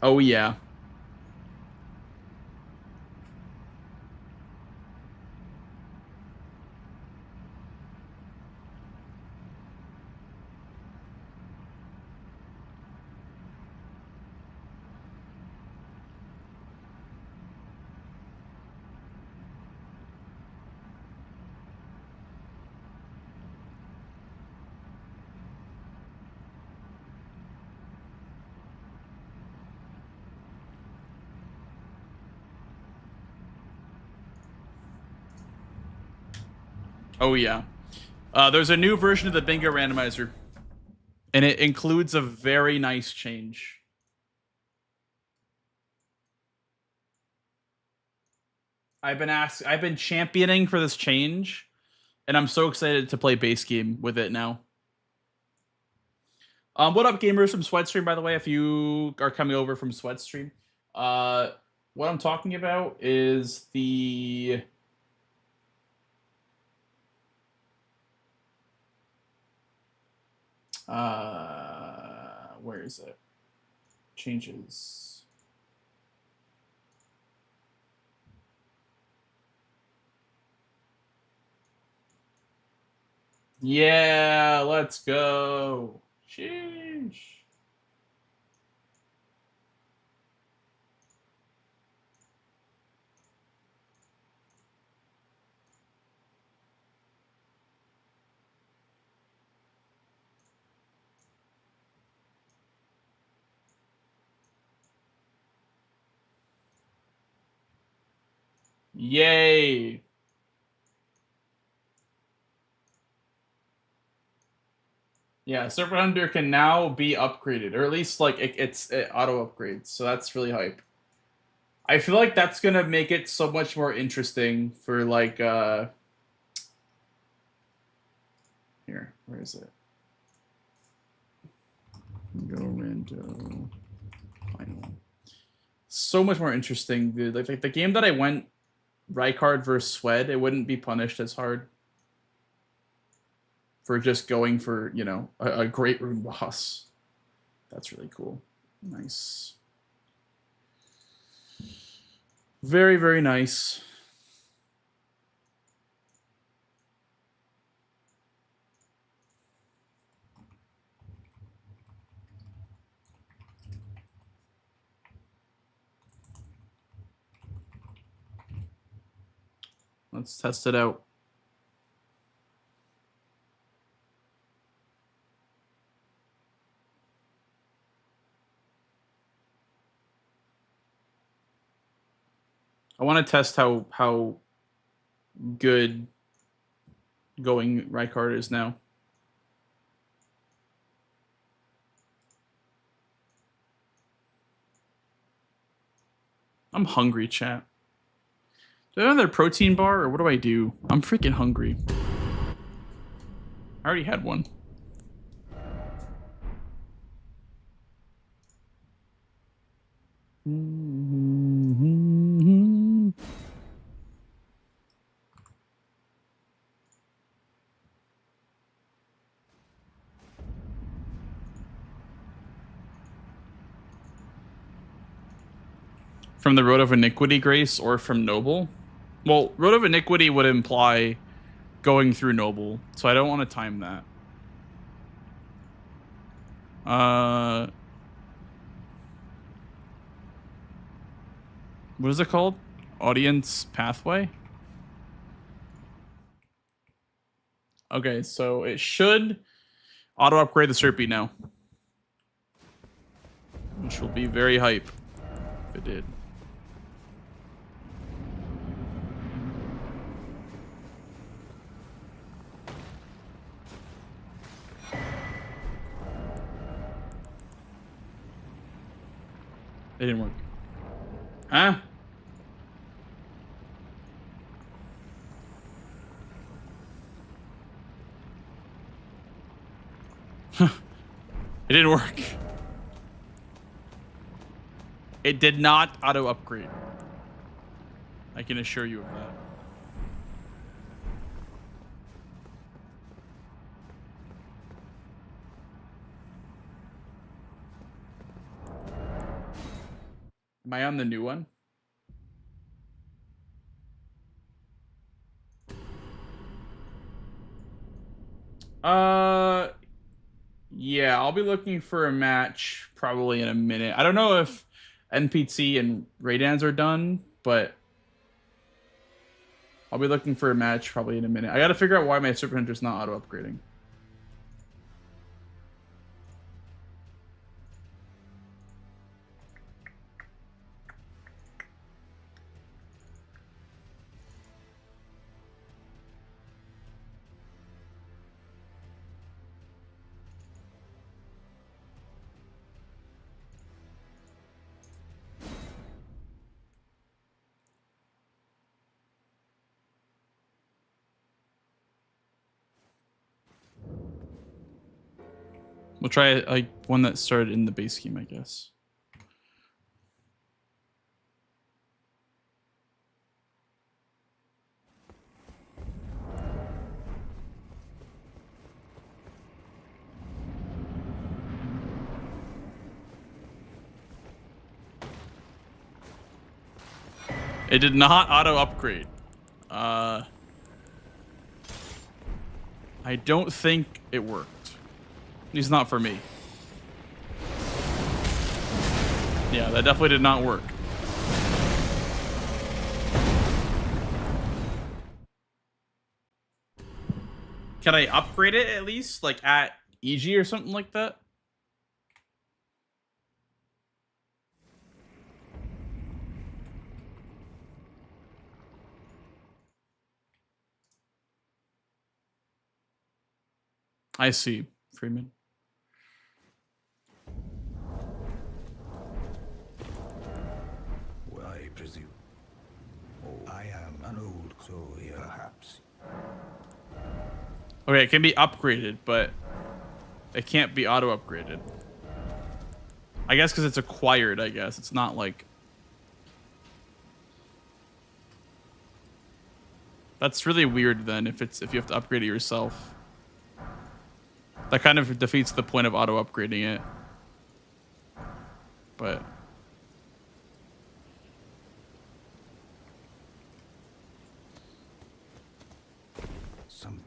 Oh, yeah. Oh, yeah. There's a new version of the bingo randomizer, and it includes a very nice change. I've been championing for this change, and I'm so excited to play base game with it now. What up, gamers from Sweatstream, by the way, if you are coming over from Sweatstream. What I'm talking about is the... where is it? changes. Yeah, let's go. Sheesh. Yay. Yeah, Serpent Hunter can now be upgraded, or at least like it auto upgrades. So that's really hype. I feel like that's gonna make it so much more interesting for like here, where is it? Go rando final. So much more interesting, dude. Like the game that I went Rykard versus Swed, it wouldn't be punished as hard for just going for, you know, a great rune boss. That's really cool. Nice. Very, very nice. Let's test it out. I want to test how good going Rykard is now. I'm hungry, chat. Do I have another protein bar, or what do I do? I'm freaking hungry. I already had one. From the Road of Iniquity, Grace, or from Noble? Well, Road of Iniquity would imply going through Noble, so I don't want to time that. What is it called? Audience Pathway? Okay, so it should auto-upgrade the Serpy now. Which will be very hype if it did. It didn't work. Huh? It didn't work. It did not auto upgrade. I can assure you of that. Am I on the new one? Yeah, I'll be looking for a match probably in a minute. I don't know if NPT and Radahn's are done, but I'll be looking for a match probably in a minute. I gotta figure out why my Super Hunter's not auto-upgrading. We'll try like one that started in the base game, I guess. It did not auto upgrade. I don't think it worked. At least not for me. Yeah, that definitely did not work. Can I upgrade it at least? Like at EG or something like that? I see, Freeman. Well, I presume. Oh, I am an old soul here, perhaps. Okay, it can be upgraded, but it can't be auto upgraded. I guess because it's acquired, I guess. It's not like... That's really weird then if you have to upgrade it yourself. That kind of defeats the point of auto upgrading it. But Some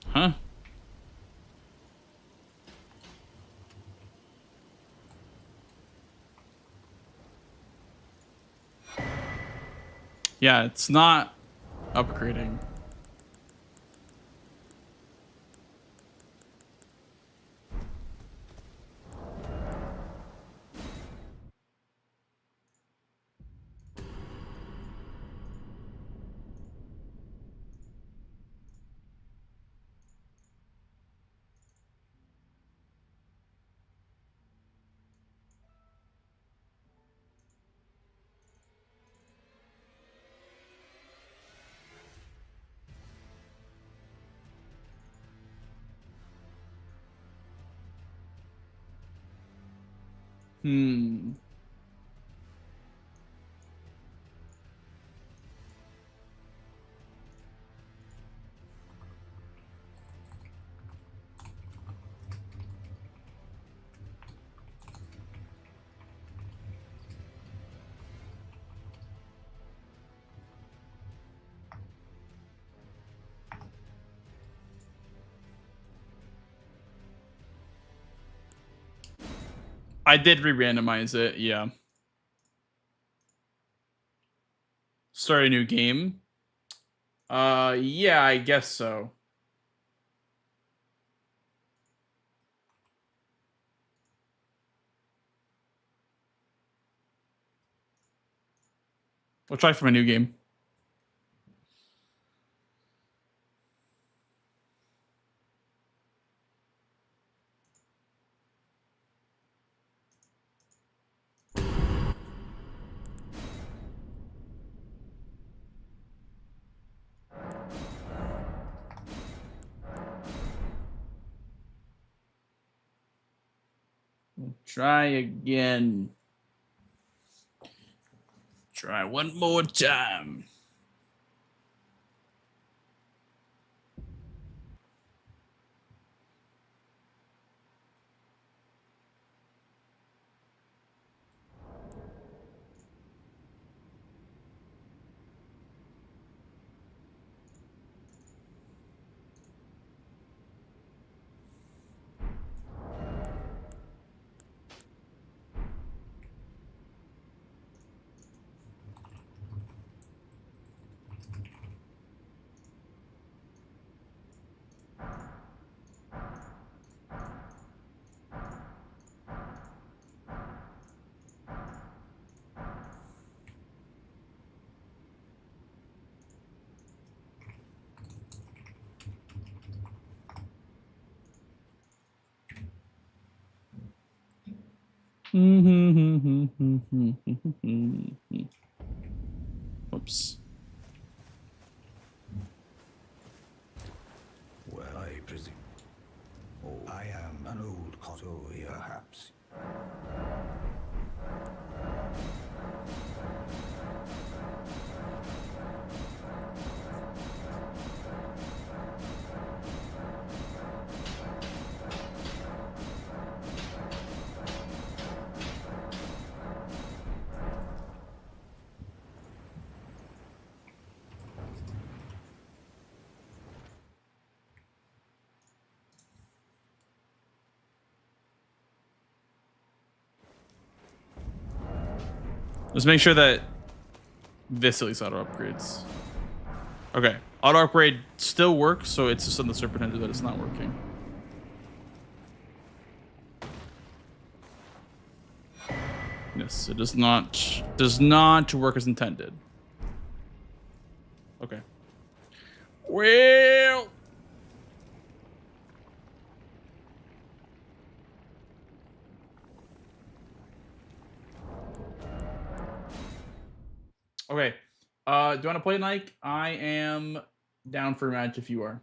huh? Yeah, it's not upgrading. Hmm. I did re-randomize it, yeah. Start a new game? Yeah, I guess so. We'll try from a new game. We'll try again. Try one more time. Oops. well, I presume. Oh, I am an old soul here, perhaps. Let's make sure that this at least auto upgrades. Okay, auto upgrade still works, so it's just on the Serpentender that it's not working. Yes, it does not work as intended. Okay. Well. Okay. Do you want to play, Nike? I am down for a match if you are.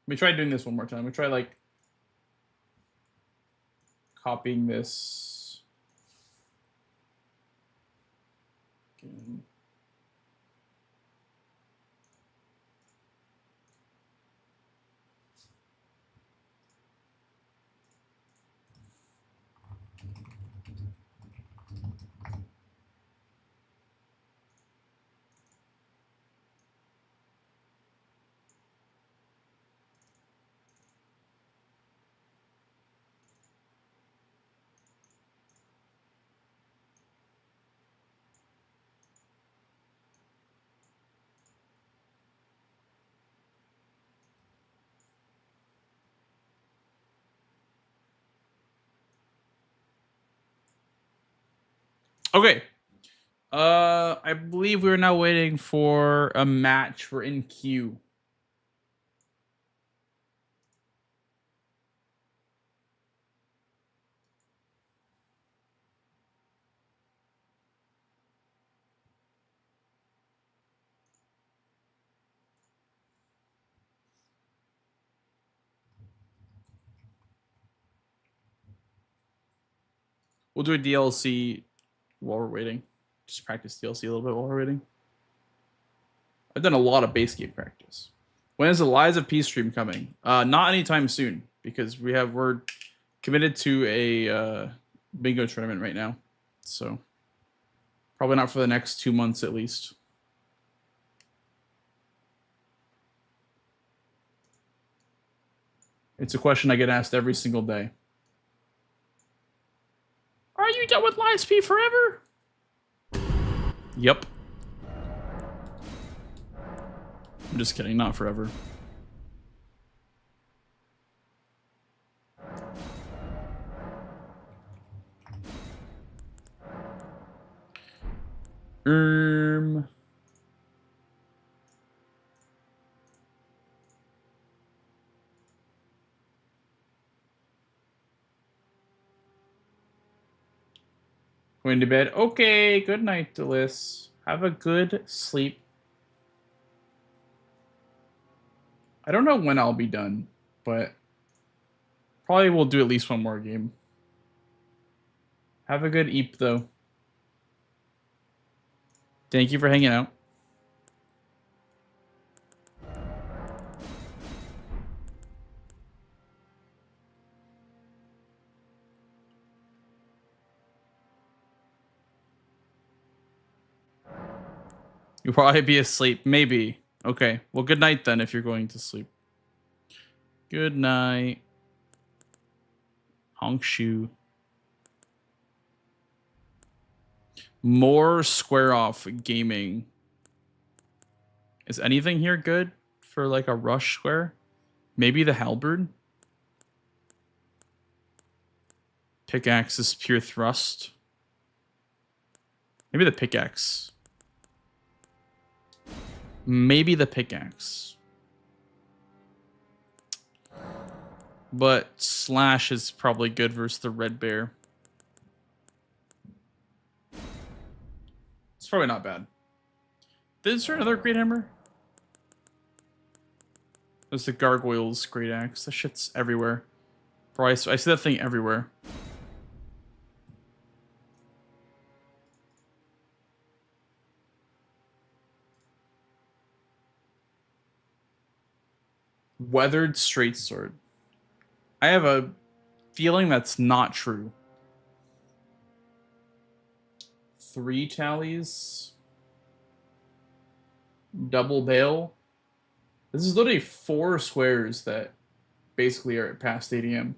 Let me try doing this one more time. Let me try like copying this. Again. Okay. I believe we're now waiting for a match for in queue. We'll do a DLC while we're waiting. Just practice DLC a little bit while we're waiting. I've done a lot of base game practice. When is the Lies of Peace stream coming? Not anytime soon, because we're committed to a bingo tournament right now. So probably not for the next 2 months at least. It's a question I get asked every single day. Are you done with Lies P forever? Yep. I'm just kidding, not forever. Going to bed. Okay, good night, Delis. Have a good sleep. I don't know when I'll be done, but probably we'll do at least one more game. Have a good eep, though. Thank you for hanging out. You'll probably be asleep. Maybe. Okay. Well, good night then if you're going to sleep. Good night. Honk shoe. More square off gaming. Is anything here good for like a rush square? Maybe the halberd? Pickaxe is pure thrust. Maybe the pickaxe. Maybe the pickaxe. But slash is probably good versus the red bear. It's probably not bad. Is there another great hammer? There's the gargoyles great axe. That shit's everywhere. Bro, I see that thing everywhere. Weathered straight sword. I have a feeling that's not true. 3 tallies. Double bale. This is literally 4 squares that basically are past ADM.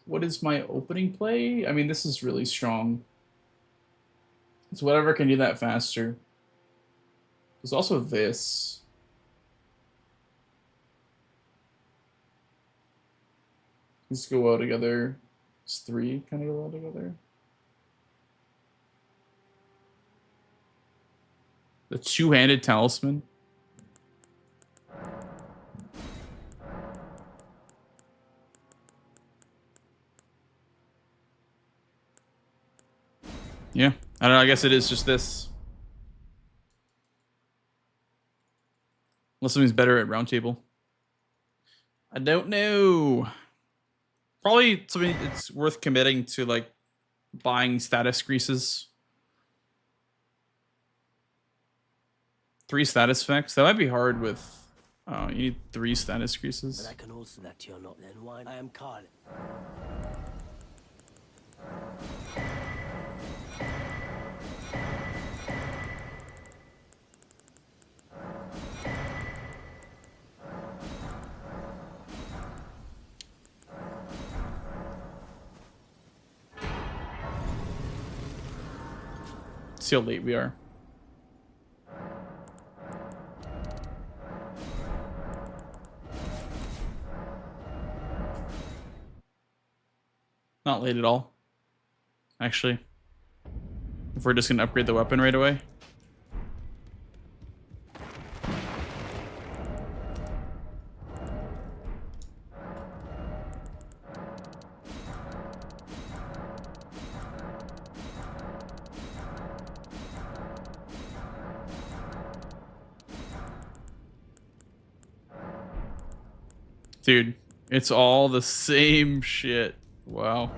What is my opening play? I mean, this is really strong. It's whatever can do that faster. There's also this. These go well together. It's 3 kind of go well together. The 2-handed talisman. Yeah, I don't know. I guess it is just this. Unless something's better at round table. I don't know. Probably something it's worth committing to, like buying status greases. 3 status effects. That might be hard with. Oh, you need 3 status greases. But I can also that you're not then why I am Carl. See how late we are. Not late at all. Actually. If we're just gonna upgrade the weapon right away. Dude, it's all the same shit. Wow.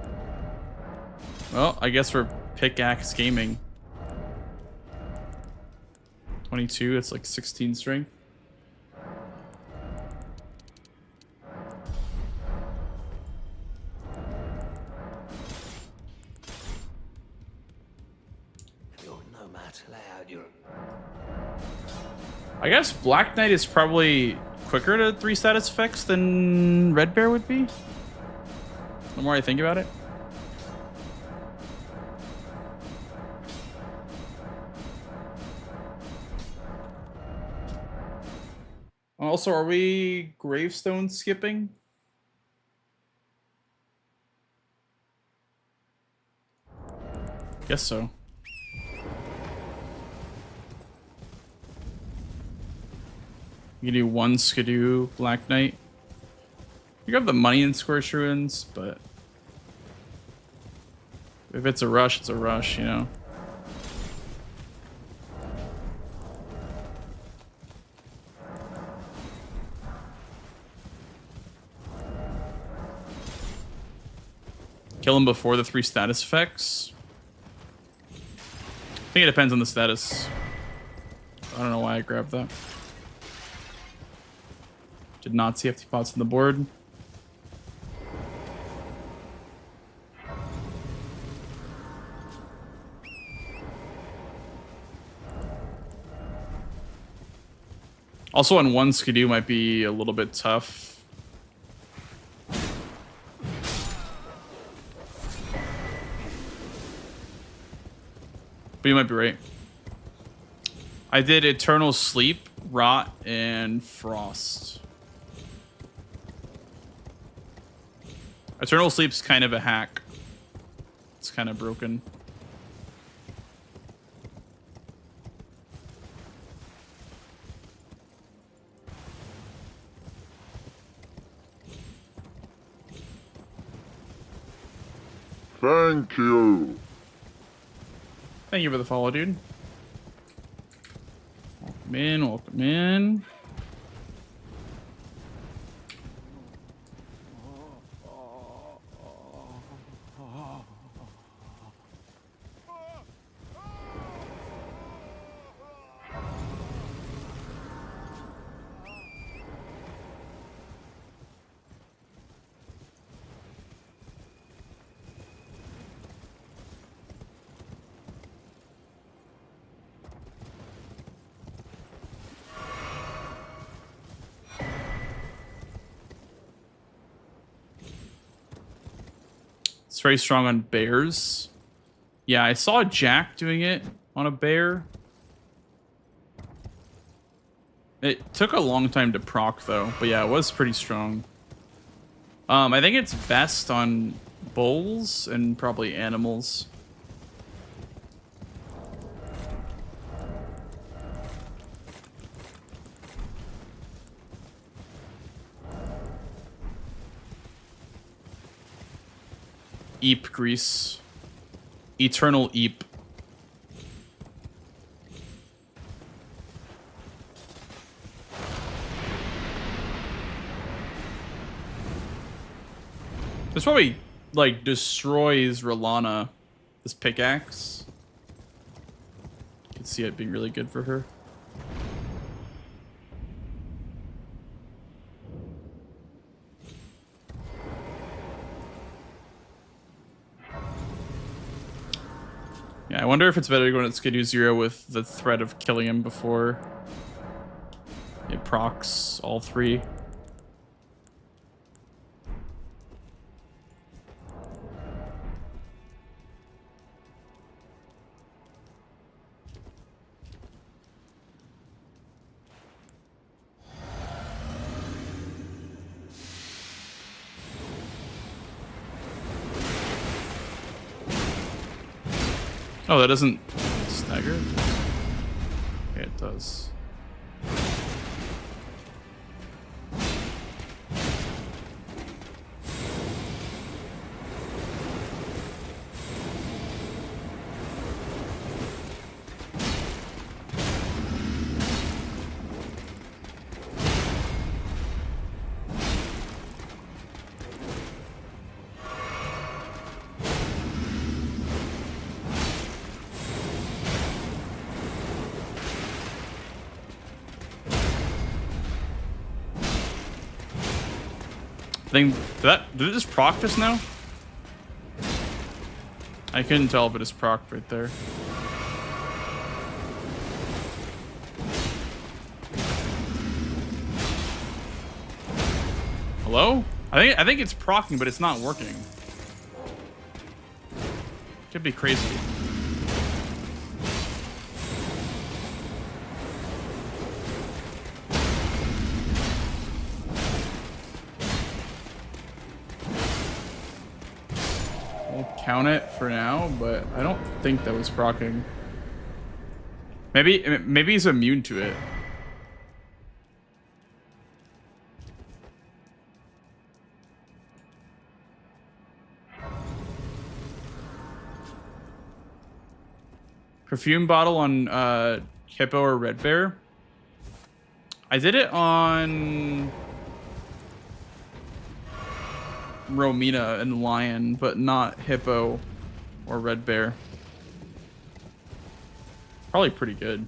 Well, I guess we're pickaxe gaming. 22, it's like 16 strength. You're no matter loud, you're I guess Black Knight is probably quicker to 3 status effects than Red Bear would be. The more I think about it. Also, are we gravestone skipping? Guess so. You can do 1 Skidoo, Black Knight. You got the money in Scorched Ruins, but if it's a rush, it's a rush, you know? Kill him before the 3 status effects. I think it depends on the status. I don't know why I grabbed that. Did not see FT pots on the board. Also on 1 Skidoo might be a little bit tough. But you might be right. I did Eternal Sleep, Rot, and Frost. Eternal Sleep's kind of a hack. It's kind of broken. Thank you. Thank you for the follow, dude. Welcome in, welcome in. It's very strong on bears. Yeah, I saw Jack doing it on a bear. It took a long time to proc though, but yeah, it was pretty strong. I think it's best on bulls and probably animals. Eep grease. Eternal Eep. This probably, like, destroys Rolana, this pickaxe. You can see it being really good for her. Yeah, I wonder if it's better going at Skidoo Zero with the threat of killing him before it procs all three. Oh, that doesn't stagger? Okay, it does. Did it just proc just now? I couldn't tell if it just procced right there. Hello? I think it's proccing, but it's not working. Could be crazy. Count it for now, but I don't think that was proccing. Maybe he's immune to it. Perfume bottle on Hippo or Red Bear. I did it on Romina and Lion, but not Hippo or Red Bear. Probably pretty good.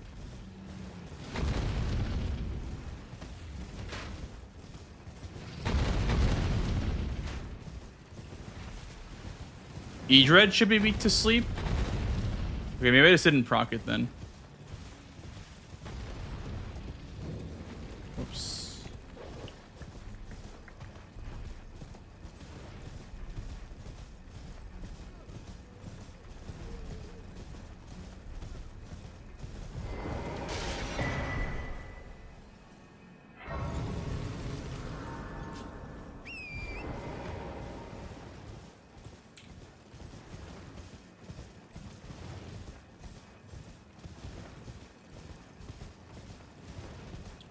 Edred should be weak to sleep. Okay, maybe I just didn't proc it then. Whoops.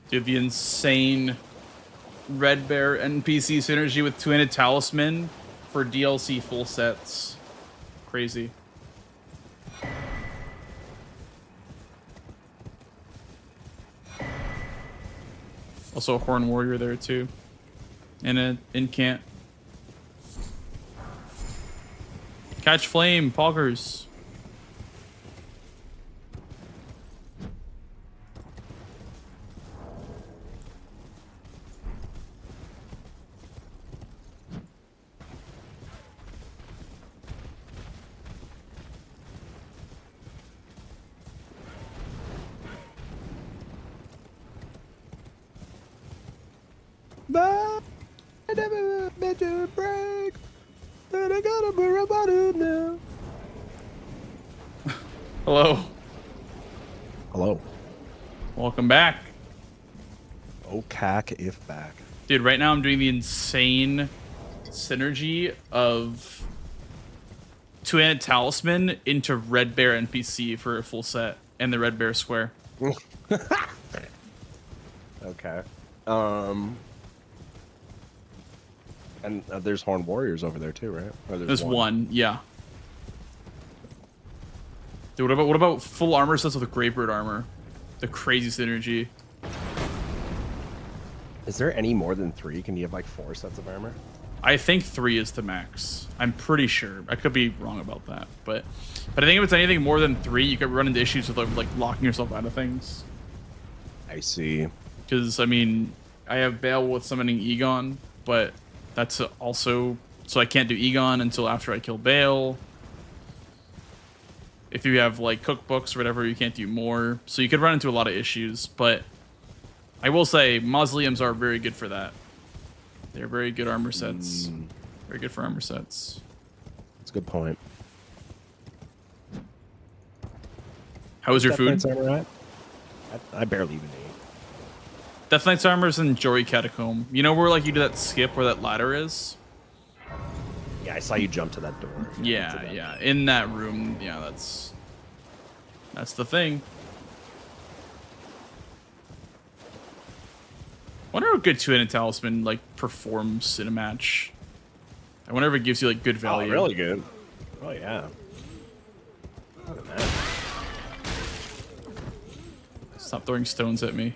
You have the insane Red Bear NPC synergy with two-handed talisman for DLC full sets. crazy. Also a Horn Warrior there too. And an incant. Catch flame, poggers. But I never meant to break, but I gotta worry about it now. Hello. Hello. Welcome back. Oh, cack if back. Dude, right now I'm doing the insane synergy of two-handed talisman into Red Bear NPC for a full set and the Red Bear square. Okay. And there's Horn Warriors over there too, right? Or There's one, yeah. Dude, what about full armor sets with Grapebird armor? The crazy synergy. Is there any more than 3? Can you have like 4 sets of armor? I think 3 is the max. I'm pretty sure. I could be wrong about that, but I think if it's anything more than 3, you could run into issues with like locking yourself out of things. I see. Because I mean, I have Bale with summoning Egon, but that's also so I can't do Egon until after I kill Bale. If you have like cookbooks or whatever, you can't do more. So you could run into a lot of issues, but I will say mausoleums are very good for that. They're very good armor sets. Very good for armor sets. That's a good point. How was your Death food? Knight's armor at? I barely even ate. Death Knight's armor's in Jory Catacomb. You know where like you do that skip where that ladder is? Yeah, I saw you jump to that door. Yeah, yeah. In that room, yeah, that's the thing. I wonder how good two-handed talisman like performs in a match. I wonder if it gives you like good value. Oh, really good. Oh yeah. Look at that. Stop throwing stones at me.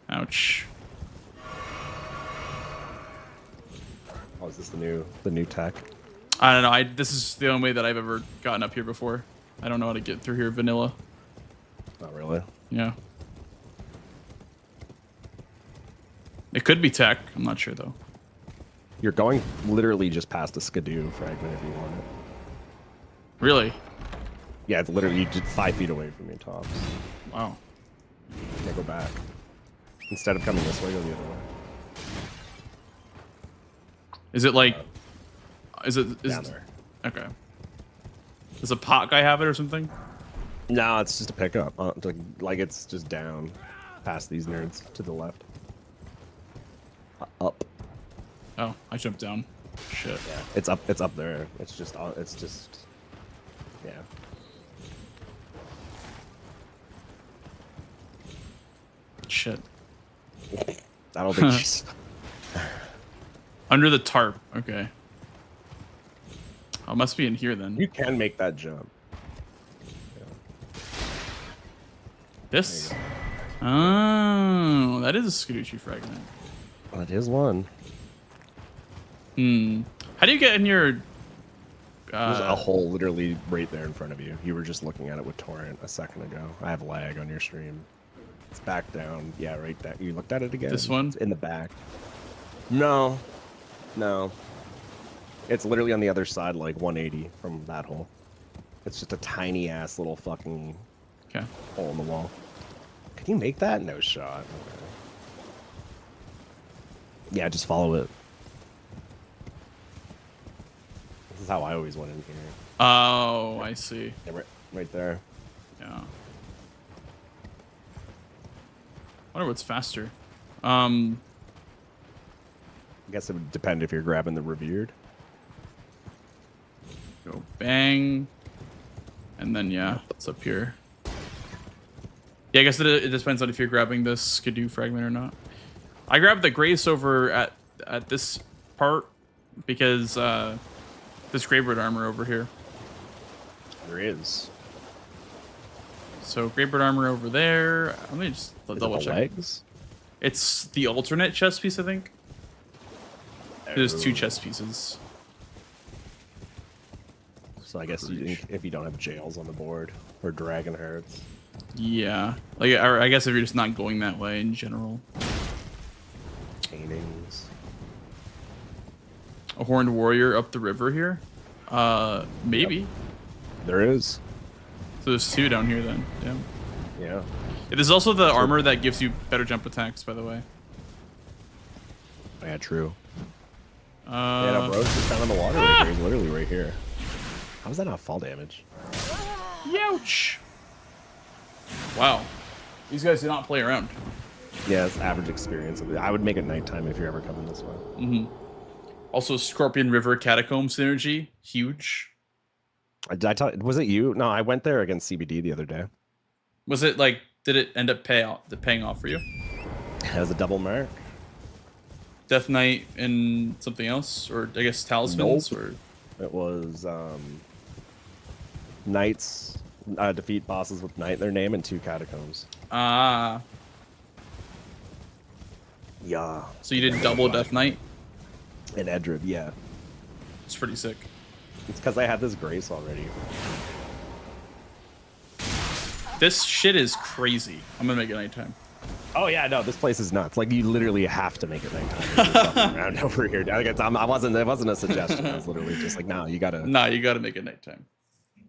Ouch. Oh, is this the new tech? I don't know. This is the only way that I've ever gotten up here before. I don't know how to get through here vanilla. Not really. Yeah. It could be tech. I'm not sure though. You're going literally just past a skidoo fragment if you want it. Really? Yeah, it's literally just 5 feet away from your tops. Wow. Yeah, go back. Instead of coming this way, go the other way. Is it like? Is down there? Okay. Does a pot guy have it or something? No, it's just a pickup. Like it's just down, past these nerds to the left. Up. Oh, I jumped down. Shit. Yeah, it's up. It's up there. It's just. Yeah. Shit. I don't think she's. Under the tarp. Okay. Oh, must be in here then. You can make that jump. Yeah. This? Oh, that is a Scaducci fragment. That is one. How do you get in your... There's a hole literally right there in front of you. You were just looking at it with Torrent a second ago. I have lag on your stream. It's back down. Yeah, right there. You looked at it again? This one? It's in the back. No. No. It's literally on the other side, like 180 from that hole. It's just a tiny ass little fucking hole in the wall. Can you make that? No shot. Okay. Yeah, just follow it. This is how I always went in here. Oh, I see. Yeah, right there. Yeah. I wonder what's faster. I guess it would depend if you're grabbing the revered. Go bang. And then, yeah, it's up here. Yeah, I guess it depends on if you're grabbing this Skidoo fragment or not. I grabbed the Grace over at this part because There's Greybird armor over here. There is. So Greybird armor over there. Let me just double check. Legs? It's the alternate chest piece, I think. There's 2 chest pieces. So I guess if you don't have jails on the board or dragon hearts. Yeah. Like, I guess if you're just not going that way in general. Paintings. A horned warrior up the river here? Maybe. Yep. There is. So there's 2 down here then. Damn. Yeah. There's also the armor that gives you better jump attacks, by the way. Yeah, true. Yeah, no, bro's just down in the water right here. He's literally right here. How is that not fall damage? Youch! Wow. These guys do not play around. Yeah, it's average experience. I would make it nighttime if you're ever coming this way. Mm-hmm. Also, Scorpion River Catacomb synergy. Huge. Was it you? No, I went there against CBD the other day. Was it like, did it end up paying off for you? It has a double mark. Death Knight and something else? Or I guess Talismans? Nope. Or it was Knights defeat bosses with Knight in their name and 2 catacombs. Ah. Yeah. So you did double Death Knight? And Edriv, yeah. It's pretty sick. It's because I had this grace already. This shit is crazy. I'm gonna make it nighttime. Oh yeah, no, this place is nuts. Like you literally have to make it nighttime. Around over here. Like, it wasn't a suggestion. I was literally just like, no, you gotta. Nah, you gotta make it nighttime.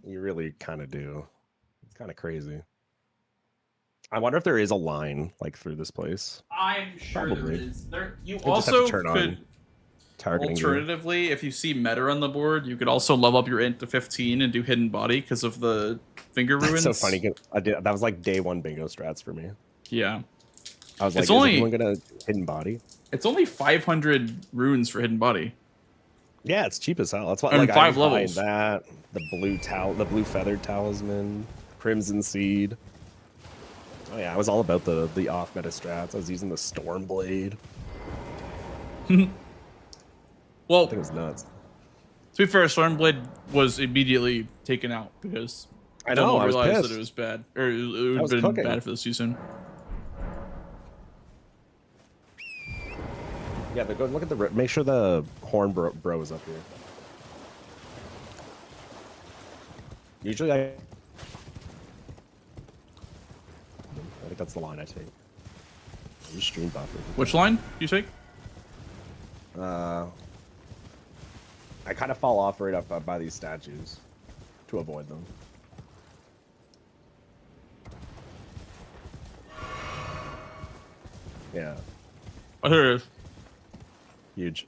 You really kind of do. It's kind of crazy. I wonder if there is a line like through this place. I'm sure Probably. there is. You just also have to turn could. on targeting. Alternatively, if you see meta on the board, you could also level up your int to 15 and do hidden body because of the finger ruins. That's so funny. That was like day 1 bingo strats for me. Yeah. I was like, it's is only, anyone gonna hidden body? It's only 500 runes for hidden body. Yeah, it's cheap as hell. That's why and like 5 I levels. That the blue feathered talisman, crimson seed. Oh yeah, I was all about the off meta strats. I was using the storm blade. Well, I think it was nuts. To be fair, Stormblade was immediately taken out because I know, I was realized pissed. that it was bad, or it would have been cooking. bad for the season. Yeah, but go look at the. Make sure the horn bro is up here. Usually, I think that's the line I take. You stream buffer. Which line do you take? I kind of fall off right up by these statues to avoid them. Yeah. Oh, here it is. Huge.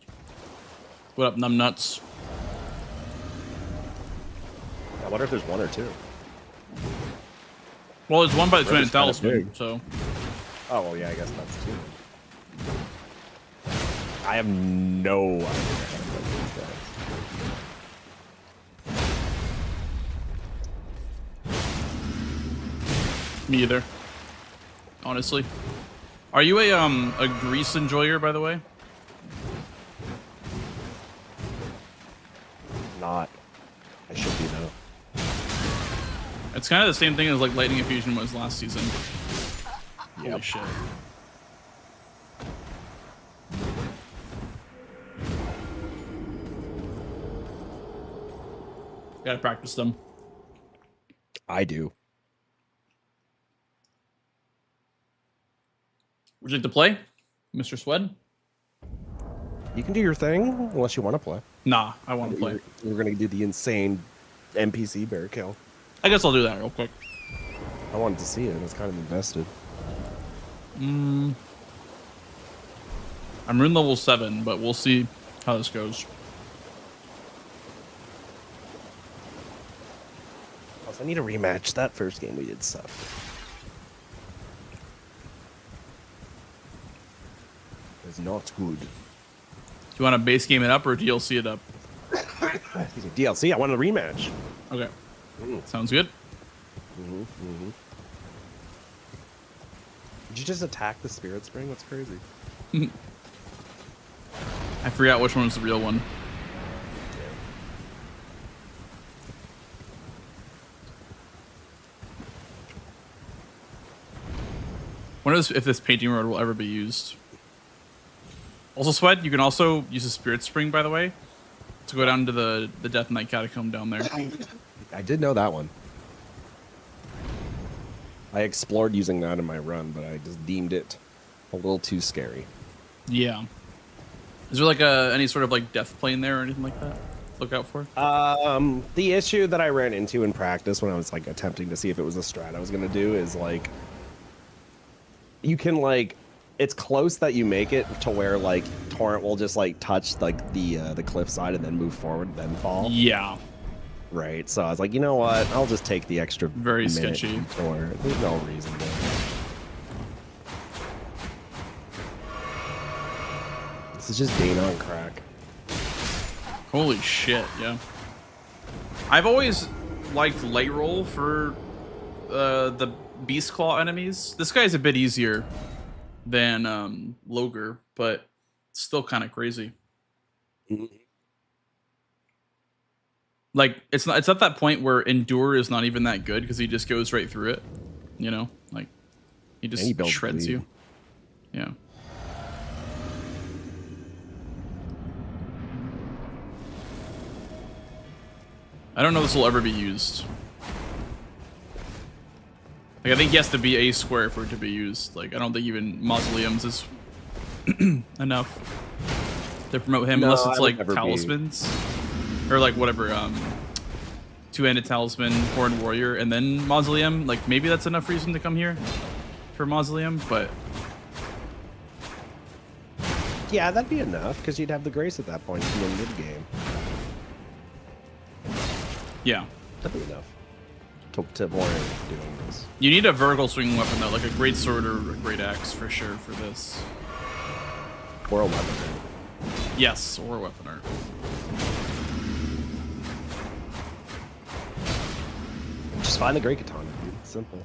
What up, numbnuts? I wonder if there's 1 or 2. Well, it's one by the Twin River's kinda Talisman, big. so. Oh, well, yeah, I guess that's 2. I have no idea how to play these guys. Me either. Honestly. Are you a grease enjoyer, by the way? Not. I should be, though. It's kind of the same thing as like Lightning Infusion was last season. Yep. Holy shit. Gotta practice them. I do. Would you like to play, Mr. Swed? You can do your thing, unless you want to play. Nah, I want to play. We're going to do the insane NPC bear kill. I guess I'll do that real quick. I wanted to see it. I was kind of invested. I'm rune level 7, but we'll see how this goes. Also, I need a rematch. That first game we did suck. It was not good. Do you want to base game it up or DLC it up? DLC, I want a rematch. Okay. Sounds good. Did you just attack the spirit spring? That's crazy. I forgot which one was the real one. Wonder if this painting road will ever be used. Also, Sweat, you can also use a Spirit Spring, by the way, to go down to the Death Knight Catacomb down there. I did know that one. I explored using that in my run, but I just deemed it a little too scary. Yeah. Is there like any sort of like death plane there or anything like that? Look out for? The issue that I ran into in practice when I was like attempting to see if it was a strat I was gonna do is like you can like it's close that you make it to where like Torrent will just like touch like the cliffside and then move forward, then fall. Yeah. Right. So I was like, you know what? I'll just take the extra very sketchy. Or there's no reason to. This is just Dana on crack. Holy shit! Yeah. I've always liked light roll for the Beast Claw enemies. This guy's a bit easier than Loger, but still kind of crazy. Like it's at that point where Endure is not even that good because he just goes right through it. You know, like he just shreds you. Yeah. I don't know if this will ever be used. Like, I think he has to be a square for it to be used. Like, I don't think even Mausoleums is enough to promote him, unless it's like talismans. Or like whatever, two-handed talisman, Horned Warrior, and then Mausoleum. Like, maybe that's enough reason to come here for Mausoleum, but... Yeah, that'd be enough, because you'd have the Grace at that point in the mid-game. Yeah. That'd be enough to warrant doing this. You need a vertical swinging weapon though, like a great sword or a great axe for sure for this. Or a weapon art. Yes, or a weapon art. Just find the great katana, dude. It's simple.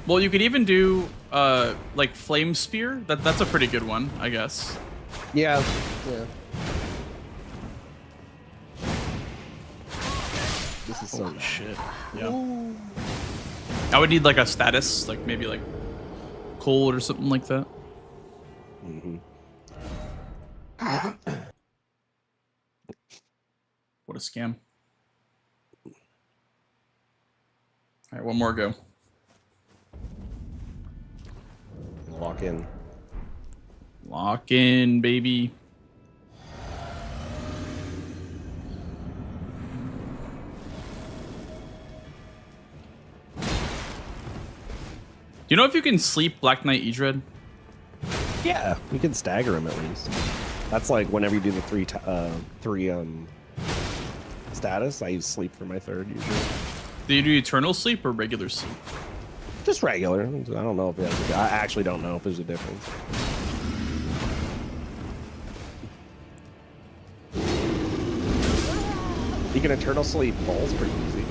Well, you could even do like flame spear. That's a pretty good one, I guess. Yeah. Yeah. This is so shit. Yeah. Ooh. I would need like a status, like maybe like cold or something like that. Mm-hmm. What a scam. All right, one more go. Lock in. Lock in, baby. Do you know if you can sleep Black Knight Edred? Yeah, you can stagger him at least. That's like whenever you do the three status, I use sleep for my third usually. Do you do eternal sleep or regular sleep? Just regular. I don't know if I actually don't know if there's a difference. You can eternal sleep balls pretty easy.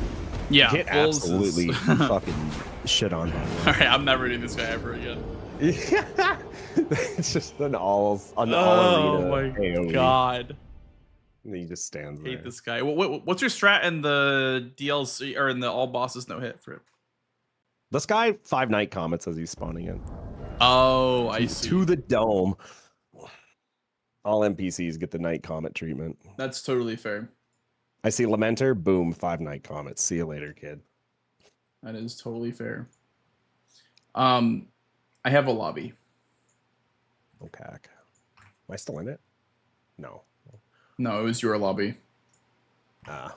Yeah, you can't absolutely fucking shit on him. All right, I'm never doing this guy ever again. It's just an all arena. Oh my AOE. god. And he just stands there. Hate this guy. What's your strat in the DLC or in the all bosses no hit for it? This guy 5 night comets as he's spawning in. Oh, I see. To the dome. All NPCs get the night comet treatment. That's totally fair. I see Lamenter, boom, 5 night comets. See you later, kid. That is totally fair. I have a lobby. Okay. Am I still in it? No. No, it was your lobby. Ah.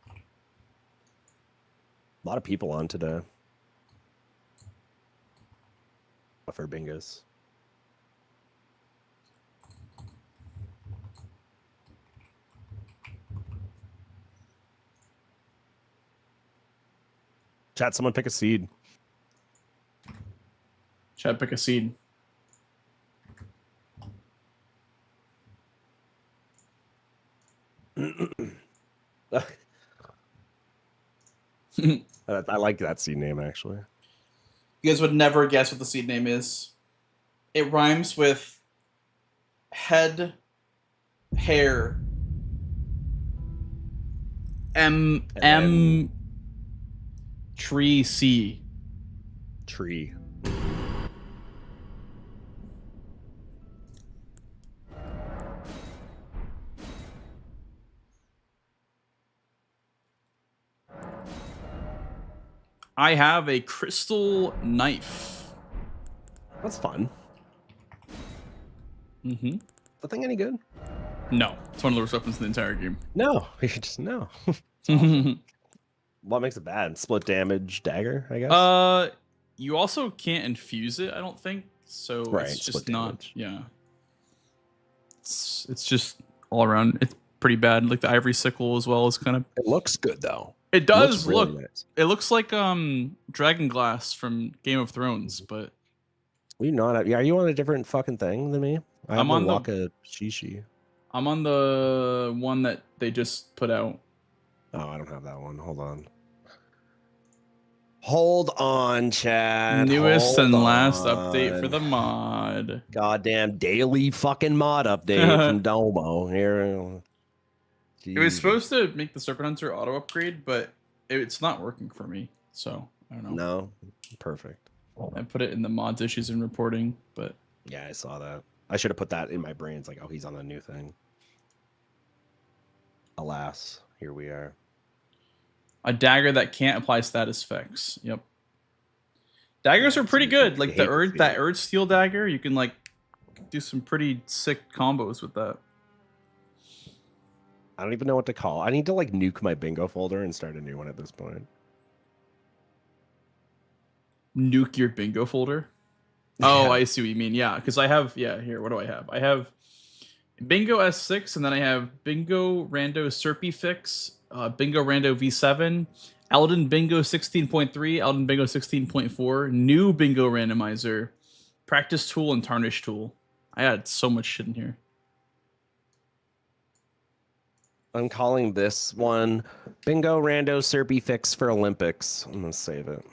A lot of people on today. For Bingus. Chat, someone pick a seed. Chat, pick a seed. I like that seed name, actually. You guys would never guess what the seed name is. It rhymes with head, hair, M And M Tree C. Tree. I have a crystal knife. That's fun. Mm-hmm. The thing any good? No, it's one of the worst weapons in the entire game. No, you just no. What makes it bad? Split damage dagger, I guess. You also can't infuse it, I don't think. So Right, it's split just not. damage. Yeah. It's just all around. It's pretty bad. Like the ivory sickle as well is kind of. It looks good though. It does really look. nice. It looks like dragon glass from Game of Thrones, but. We not? Yeah, are you on a different fucking thing than me? I'm on the Waka Shishi. I'm on the one that they just put out. Oh, I don't have that one. Hold on. Hold on, Chad. Newest Hold and last on. update for the mod. Goddamn daily fucking mod update from Domo here. It was supposed to make the Serpent Hunter auto upgrade, but it's not working for me. So I don't know. No, perfect. I put it in the mods issues and reporting, but yeah, I saw that. I should have put that in my brain. It's like, oh, he's on a new thing. Alas, here we are. A dagger that can't apply status effects. Yep. Daggers are pretty good. Like that Urge Steel dagger, you can like do some pretty sick combos with that. I don't even know what to call. I need to like nuke my bingo folder and start a new one at this point. Nuke your bingo folder? Oh, I see what you mean. Yeah, because I have, here, what do I have? I have Bingo S6, and then I have Bingo Rando Serpy Fix, Bingo Rando V7, Elden Bingo 16.3, Elden Bingo 16.4, new Bingo Randomizer, Practice Tool, and Tarnish Tool. I had so much shit in here. I'm calling this one Bingo Rando Serpy Fix for Olympics. I'm gonna save it.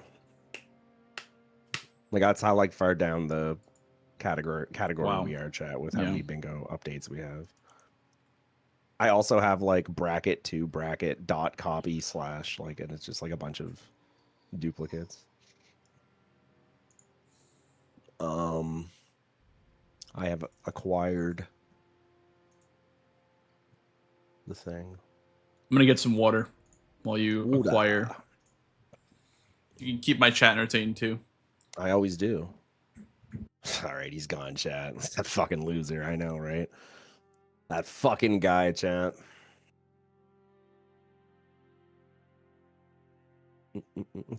Like that's how like far down the category Wow. we are, chat, with how many bingo updates we have. I also have like bracket to bracket dot copy slash like, and it's just like a bunch of duplicates. I have acquired the thing. I'm gonna get some water while you acquire. You can keep my chat entertained too. I always do. All right, he's gone, chat. That fucking loser. I know, right? That fucking guy, chat.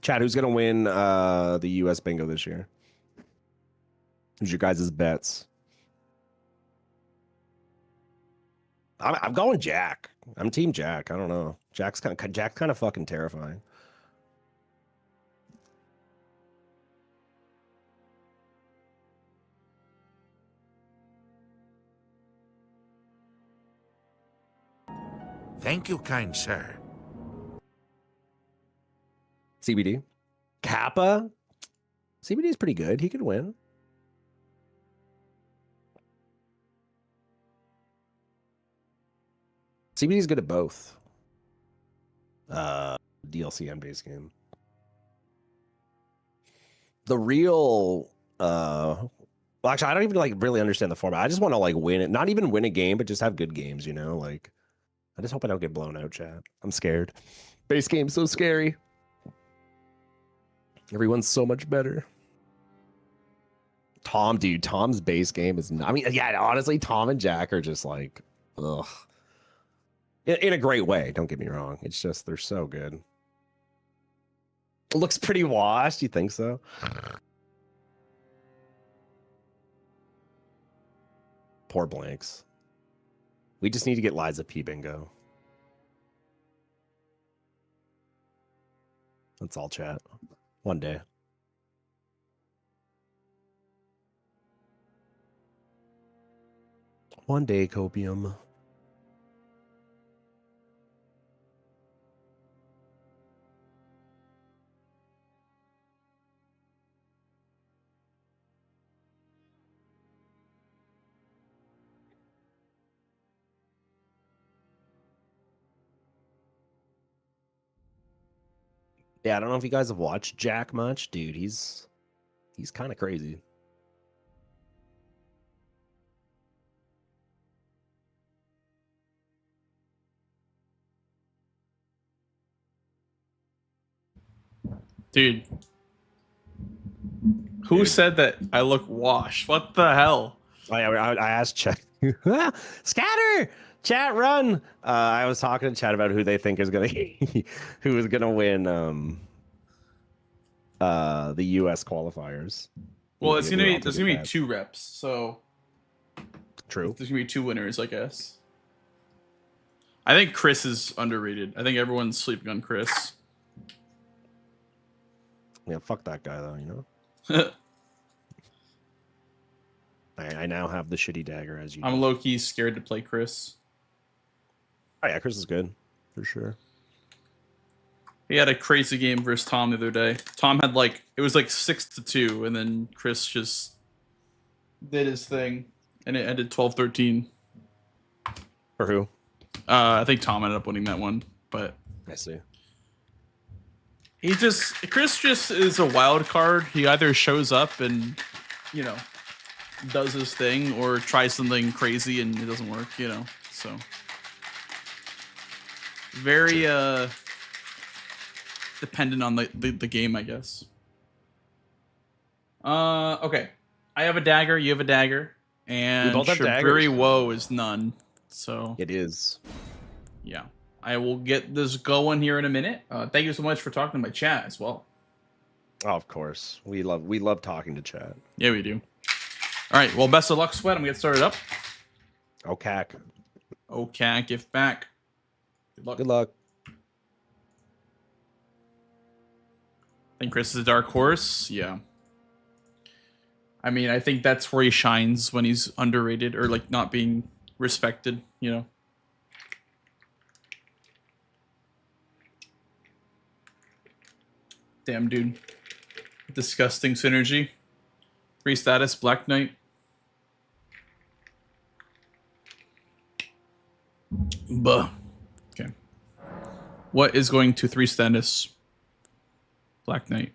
Chat, who's gonna win the US bingo this year? Who's your guys' bets? I'm going Jack. I'm team Jack. I don't know. Jack's kind of fucking terrifying. Thank you, kind sir. CBD. Kappa. CBD is pretty good. He could win. CBD is good at both. DLC and base game. The real well, actually, I don't even like really understand the format. I just want to like win it. Not even win a game, but just have good games, you know? Like I just hope I don't get blown out, chat. I'm scared. Base game's so scary. Everyone's so much better. Tom, dude, Tom's base game is not, I mean, yeah, honestly, Tom and Jack are just like, ugh. In a great way, don't get me wrong. It's just they're so good. It looks pretty washed. You think so? Poor blanks. We just need to get Liza P bingo. That's all, chat. One day. One day, copium. Yeah, I don't know if you guys have watched Jack much, dude. He's kind of crazy. Dude. Who said that I look washed? What the hell? I asked Chat. Scatter! Chat, run! I was talking to Chat about who they think is gonna who is gonna win the U.S. qualifiers. Well, there's gonna be 2 reps, so true. There's gonna be 2 winners, I guess. I think Chris is underrated. I think everyone's sleeping on Chris. Yeah, fuck that guy though, you know. I now have the shitty dagger as you. I'm low key scared to play Chris. Oh yeah, Chris is good for sure. He had a crazy game versus Tom the other day. Tom had it was 6-2, and then Chris just did his thing, and it ended 12-13. For who? I think Tom ended up winning that one, but I see. Chris just is a wild card. He either shows up and, does his thing, or tries something crazy and it doesn't work, so. Very, dependent on the game, I guess. Okay. I have a dagger, you have a dagger, and Shabiri Woe is none, so. It is. Yeah. I will get this going here in a minute. Thank you so much for talking to my chat as well. Oh, of course. We love talking to chat. Yeah, we do. All right. Well, best of luck, Sweat. I'm going to get started up. Okay. Okay, gift back. Good luck. Good luck. I think Chris is a dark horse. Yeah. I mean, I think that's where he shines when he's underrated or not being respected, Damn, dude. Disgusting synergy. 3 status, Black Knight. Buh. Okay. What is going to 3 status? Black Knight.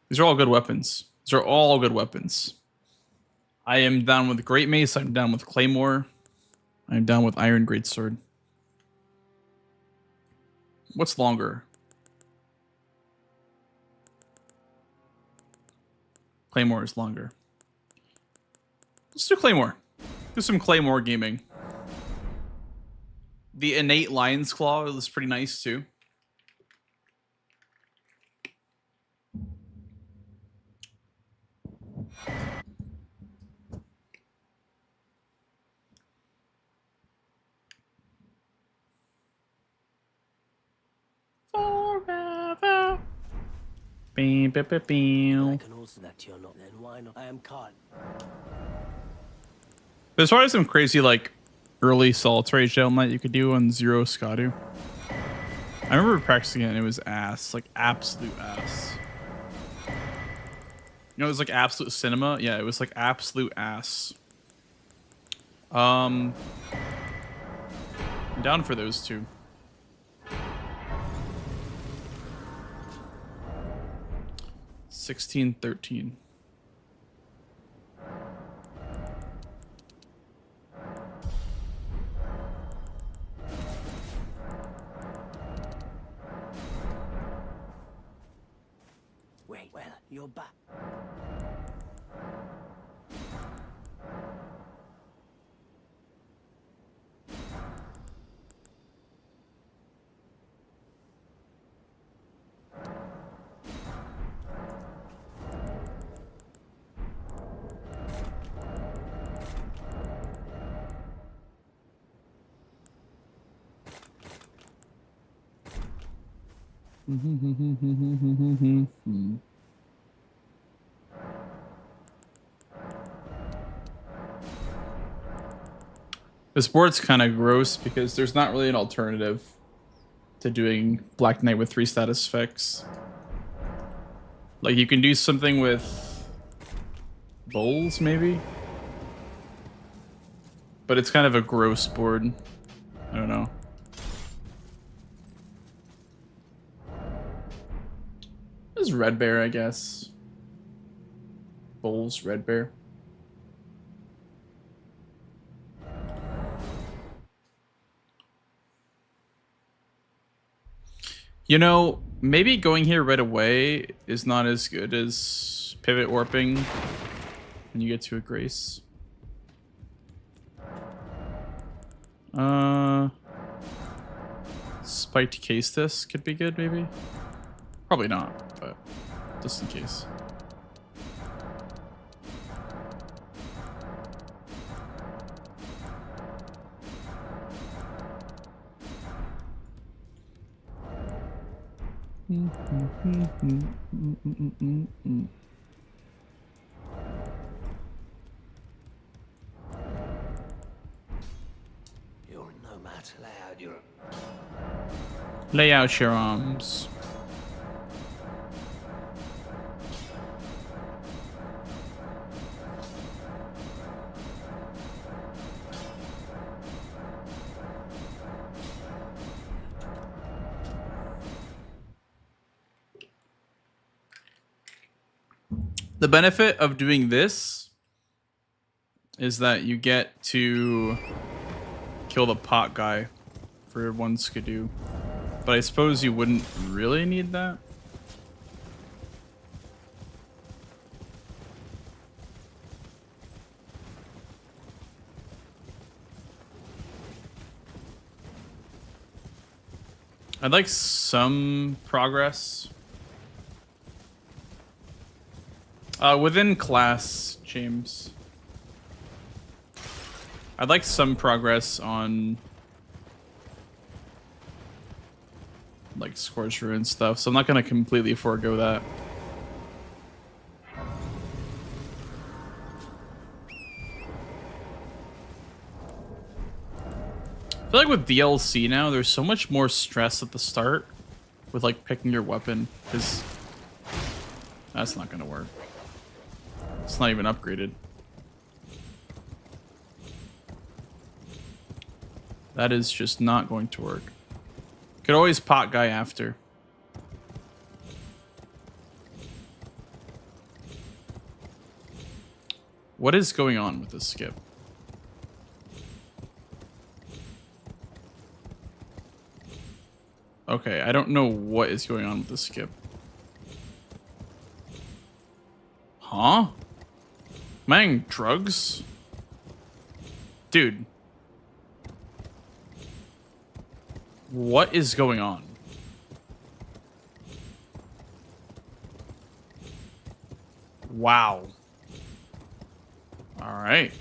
These are all good weapons. These are all good weapons. I am down with Great Mace. I'm down with Claymore. I'm down with Iron Greatsword. What's longer? Claymore is longer. Let's do Claymore. Do some Claymore gaming. The innate Lion's Claw is pretty nice too. Forever. Beep, beep, beep, beep. I can also that you're not. Then why not? I am caught. There's probably some crazy early solitary Gale Knight you could do on 0 Skadu. I remember practicing it and it was ass, absolute ass. It was absolute cinema. Yeah, it was absolute ass. I'm down for those 2. $16-13. Wait, well, you're back. This board's kind of gross because there's not really an alternative to doing Black Knight with 3 status effects. You can do something with bowls, maybe? But it's kind of a gross board. I don't know. is red bear, I guess. Bulls, red bear. You know, maybe going here right away is not as good as pivot warping when you get to a grace. Spiked case this could be good, maybe. Probably not, but just in case. You're no match loud. You're. Lay out your arms. The benefit of doing this is that you get to kill the pot guy for one skidoo. But I suppose you wouldn't really need that. I'd like some progress. Within class, James. I'd like some progress on like Scorcher and stuff, so I'm not gonna completely forego that. I feel like with DLC now, there's so much more stress at the start with like picking your weapon, because that's not gonna work. It's not even upgraded. That is just not going to work. Could always pot guy after. What is going on with this skip? Okay, I don't know what is going on with this skip. Huh? Man, drugs? Dude. What is going on? Wow. Alright.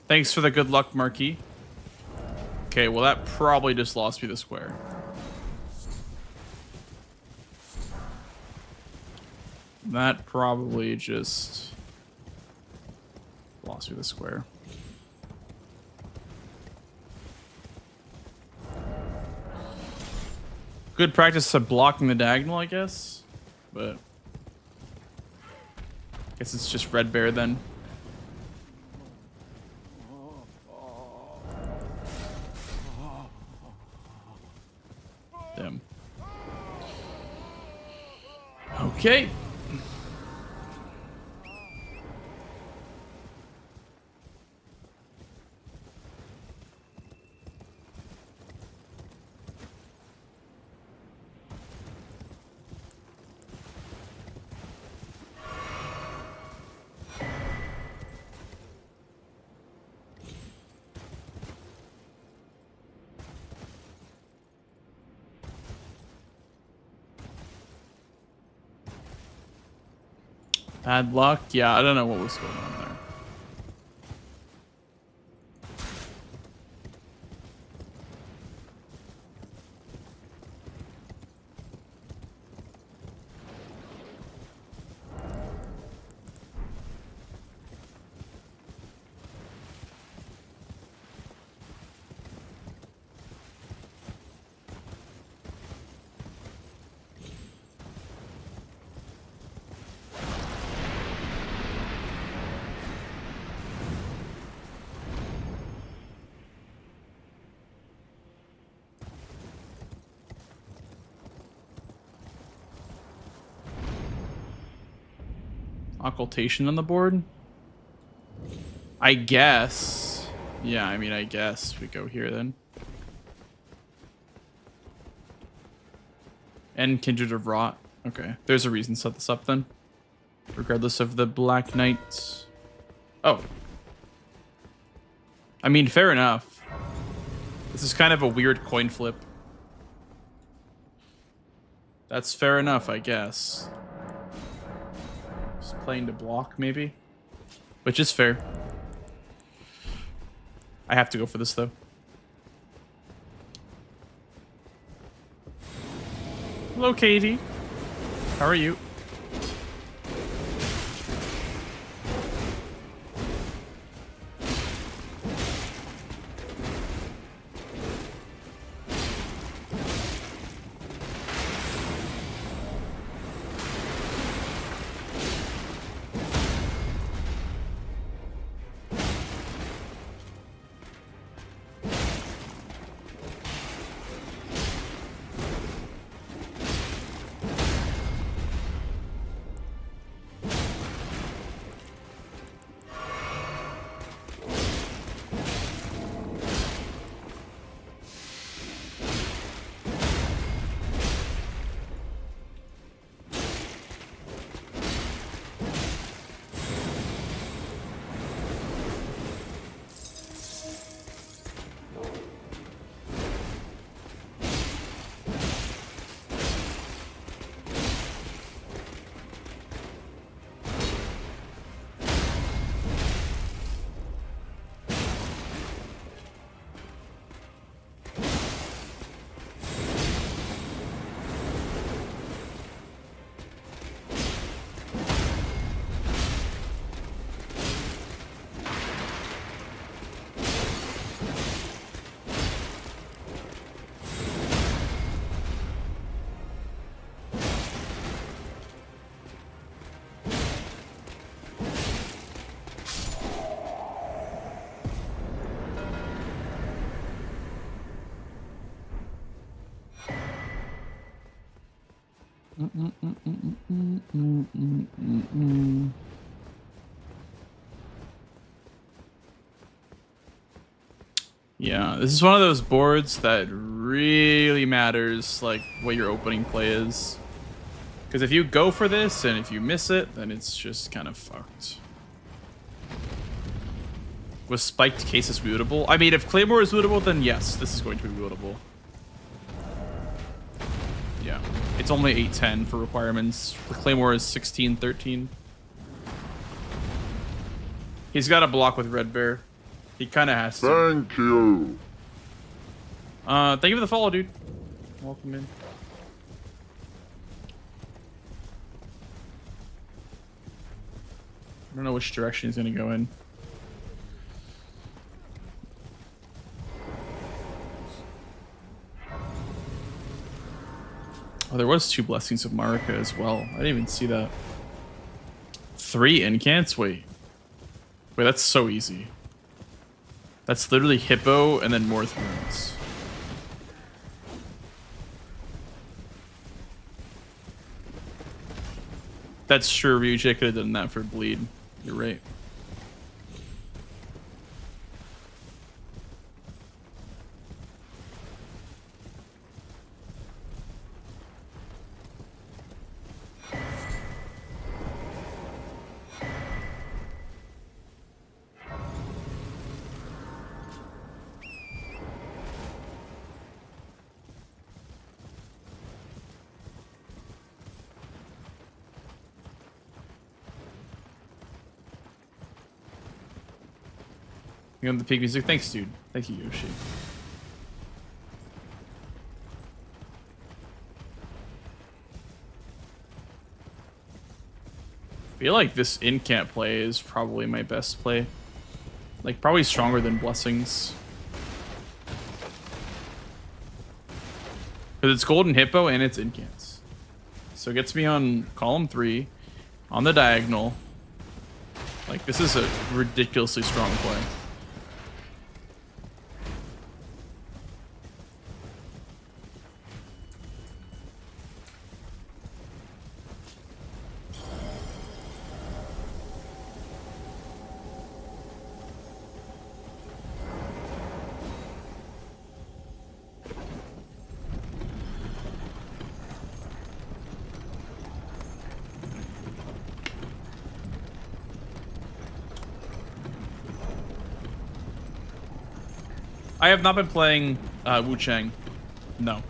Thanks for the good luck, Marquis. Okay, well that probably just lost me the square. That probably just lost me the square. Good practice at blocking the diagonal, I guess. But I guess it's just red bear then. Damn. Okay. Bad luck? Yeah, I don't know what was going on there. Occultation on the board? I guess. Yeah, I mean, I guess we go here then. And Kindred of Rot. Okay, there's a reason to set this up then. Regardless of the Black Knights. Oh. I mean, fair enough. This is kind of a weird coin flip. That's fair enough, I guess. Just playing to block, maybe? Which is fair. I have to go for this, though. Hello, Katie. How are you? Yeah, this is one of those boards that really matters, like, what your opening play is. Because if you go for this, and if you miss it, then it's just kind of fucked. Was Spiked Cases rootable? I mean, if Claymore is rootable, then yes, this is going to be rootable. Yeah, it's only 810 for requirements. The Claymore is 1613. He's got a block with Red Bear. He kind of has to. Thank you. Thank you for the follow, dude. Welcome in. I don't know which direction he's gonna go in. Oh, there was 2 Blessings of Marika as well. I didn't even see that. 3 incants? Wait, that's so easy. That's literally Hippo and then Morth Runes. That's true, Ryuji. I could have done that for Bleed. You're right. You know the pig music. Thanks, dude. Thank you, Yoshi. I feel like this incant play is probably my best play. Like, probably stronger than Blessings. Because it's Golden Hippo and it's incants. So it gets me on column 3, on the diagonal. Like, this is a ridiculously strong play. I have not been playing Wu Chang. No.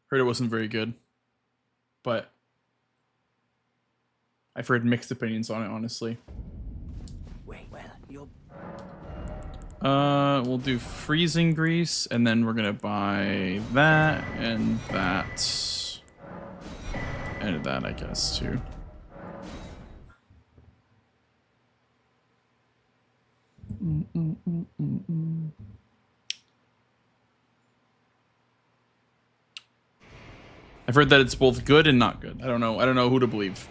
Heard it wasn't very good, but I've heard mixed opinions on it, honestly. Wait, well, you're... We'll do freezing grease, and then we're gonna buy that and that. And that, I guess, too. I've heard that it's both good and not good. I don't know who to believe.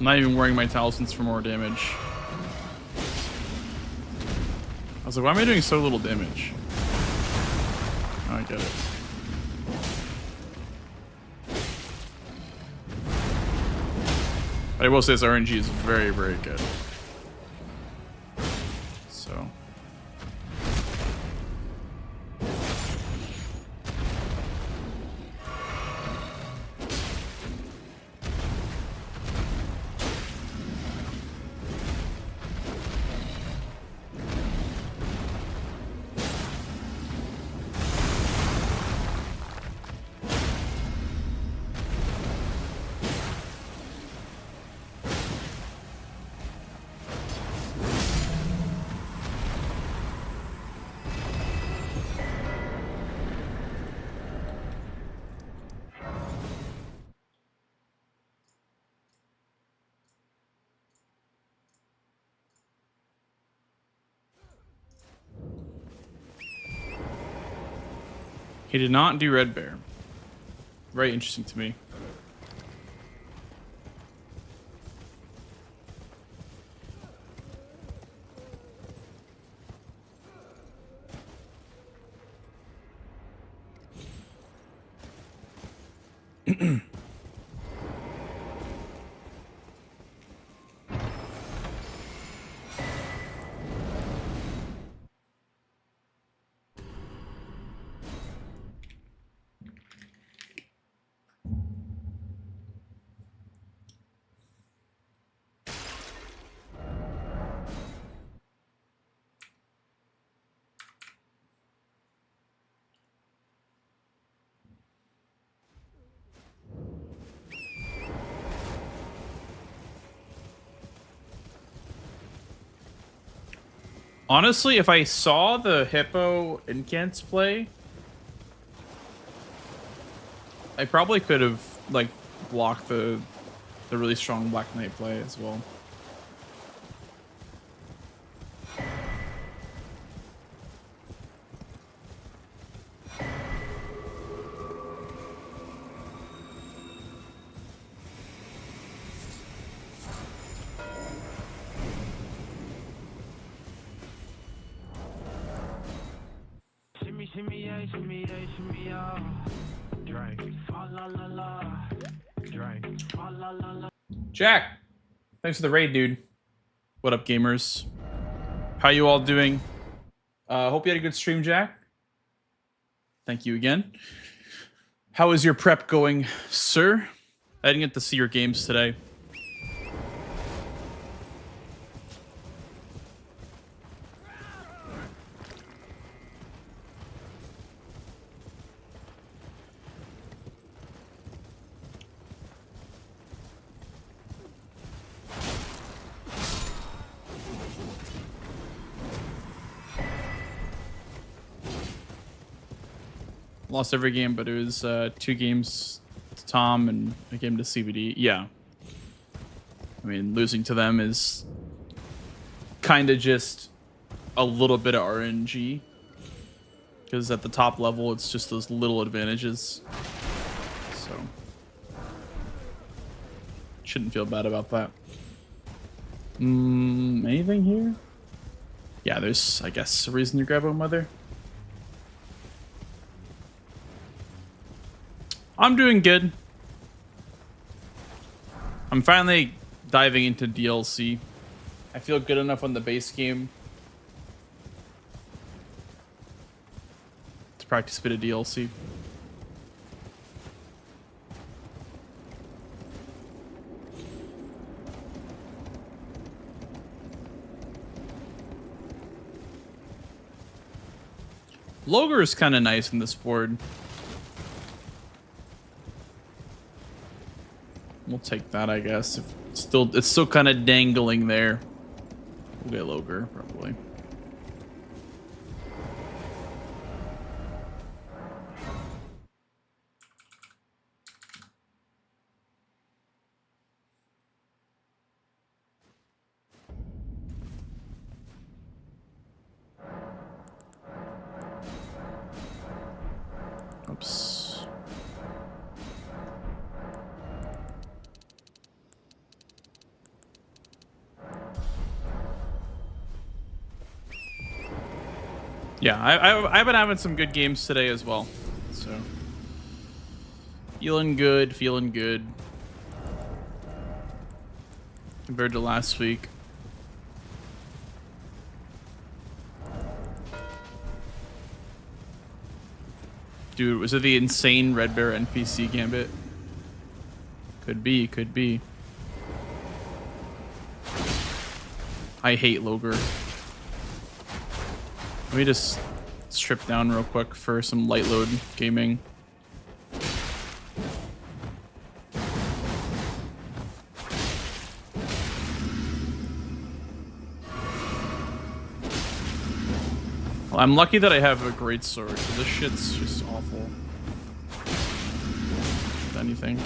I'm not even wearing my talismans for more damage. I was like, why am I doing so little damage? Oh, I get it. But I will say this RNG is very, very good. So... He did not do Red Bear. Very interesting to me. Honestly, if I saw the Hippo Incants play, I probably could have like blocked the really strong Black Knight play as well. Jack, thanks for the raid, dude. What up, gamers? How you all doing? Hope you had a good stream, Jack. Thank you again. How is your prep going, sir? I didn't get to see your games today. Lost every game, but it was 2 games to Tom and a game to CVD. Yeah. I mean, losing to them is kind of just a little bit of RNG. Because at the top level, it's just those little advantages. So, shouldn't feel bad about that. Anything here? Yeah, there's, I guess, a reason to grab a mother. I'm doing good. I'm finally diving into DLC. I feel good enough on the base game to practice a bit of DLC. Logre is kind of nice in this board. We'll take that, I guess. If it's still kind of dangling there. We'll get Logre, probably. Oops. Yeah, I've been having some good games today as well, so feeling good compared to last week. Dude, was it the insane Red Bear NPC gambit? Could be. I hate Logre. Let me just strip down real quick for some light load gaming. Well, I'm lucky that I have a great sword. This shit's just awful. If anything.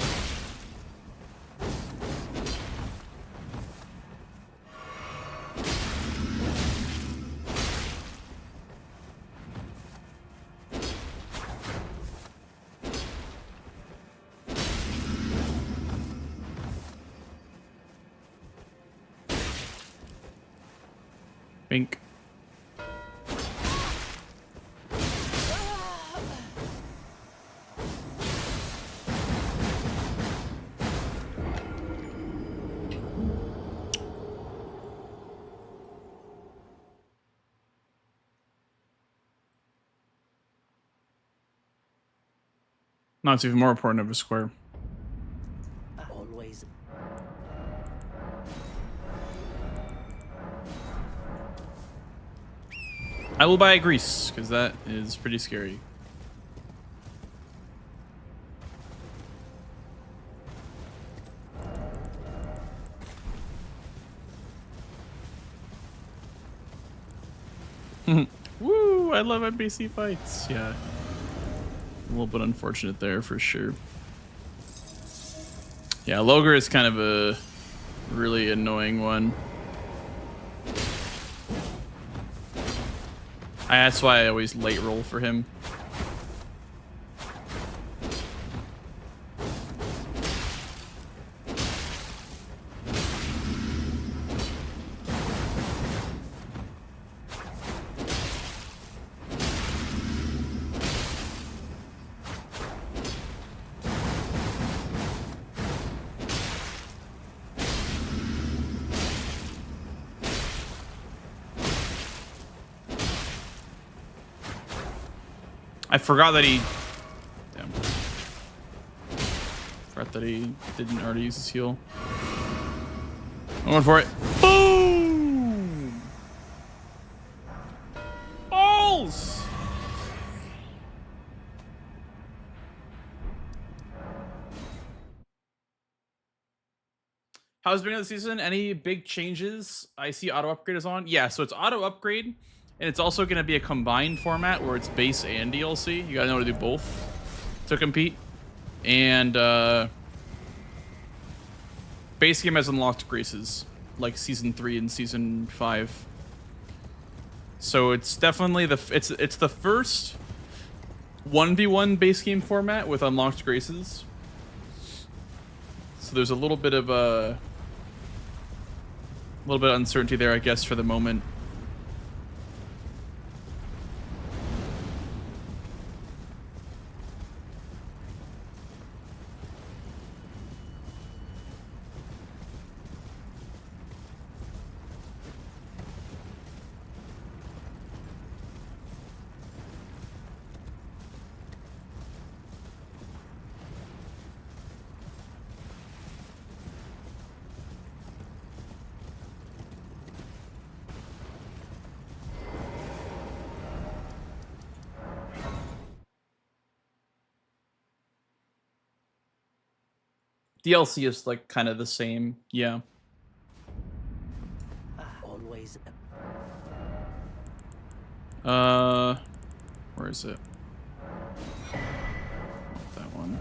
Bink. Now it's even more important of a square. Always. I will buy a grease, because that is pretty scary. Woo! I love NPC fights. Yeah. A little bit unfortunate there for sure. Yeah, Logre is kind of a really annoying one. That's why I always late roll for him. I forgot that he... Damn. Forgot that he didn't already use his heal. I'm going for it. Boom! Balls! How's the beginning of the season? Any big changes? I see auto upgrade is on. Yeah, so it's auto upgrade, and it's also going to be a combined format where it's base and DLC. You gotta know how to do both to compete. And base game has unlocked graces, like season 3 and season 5. So it's definitely it's the first 1v1 base game format with unlocked graces. So there's a little bit of uncertainty there, I guess, for the moment. DLC is like kind of the same, yeah. Always. Where is it? Not that one.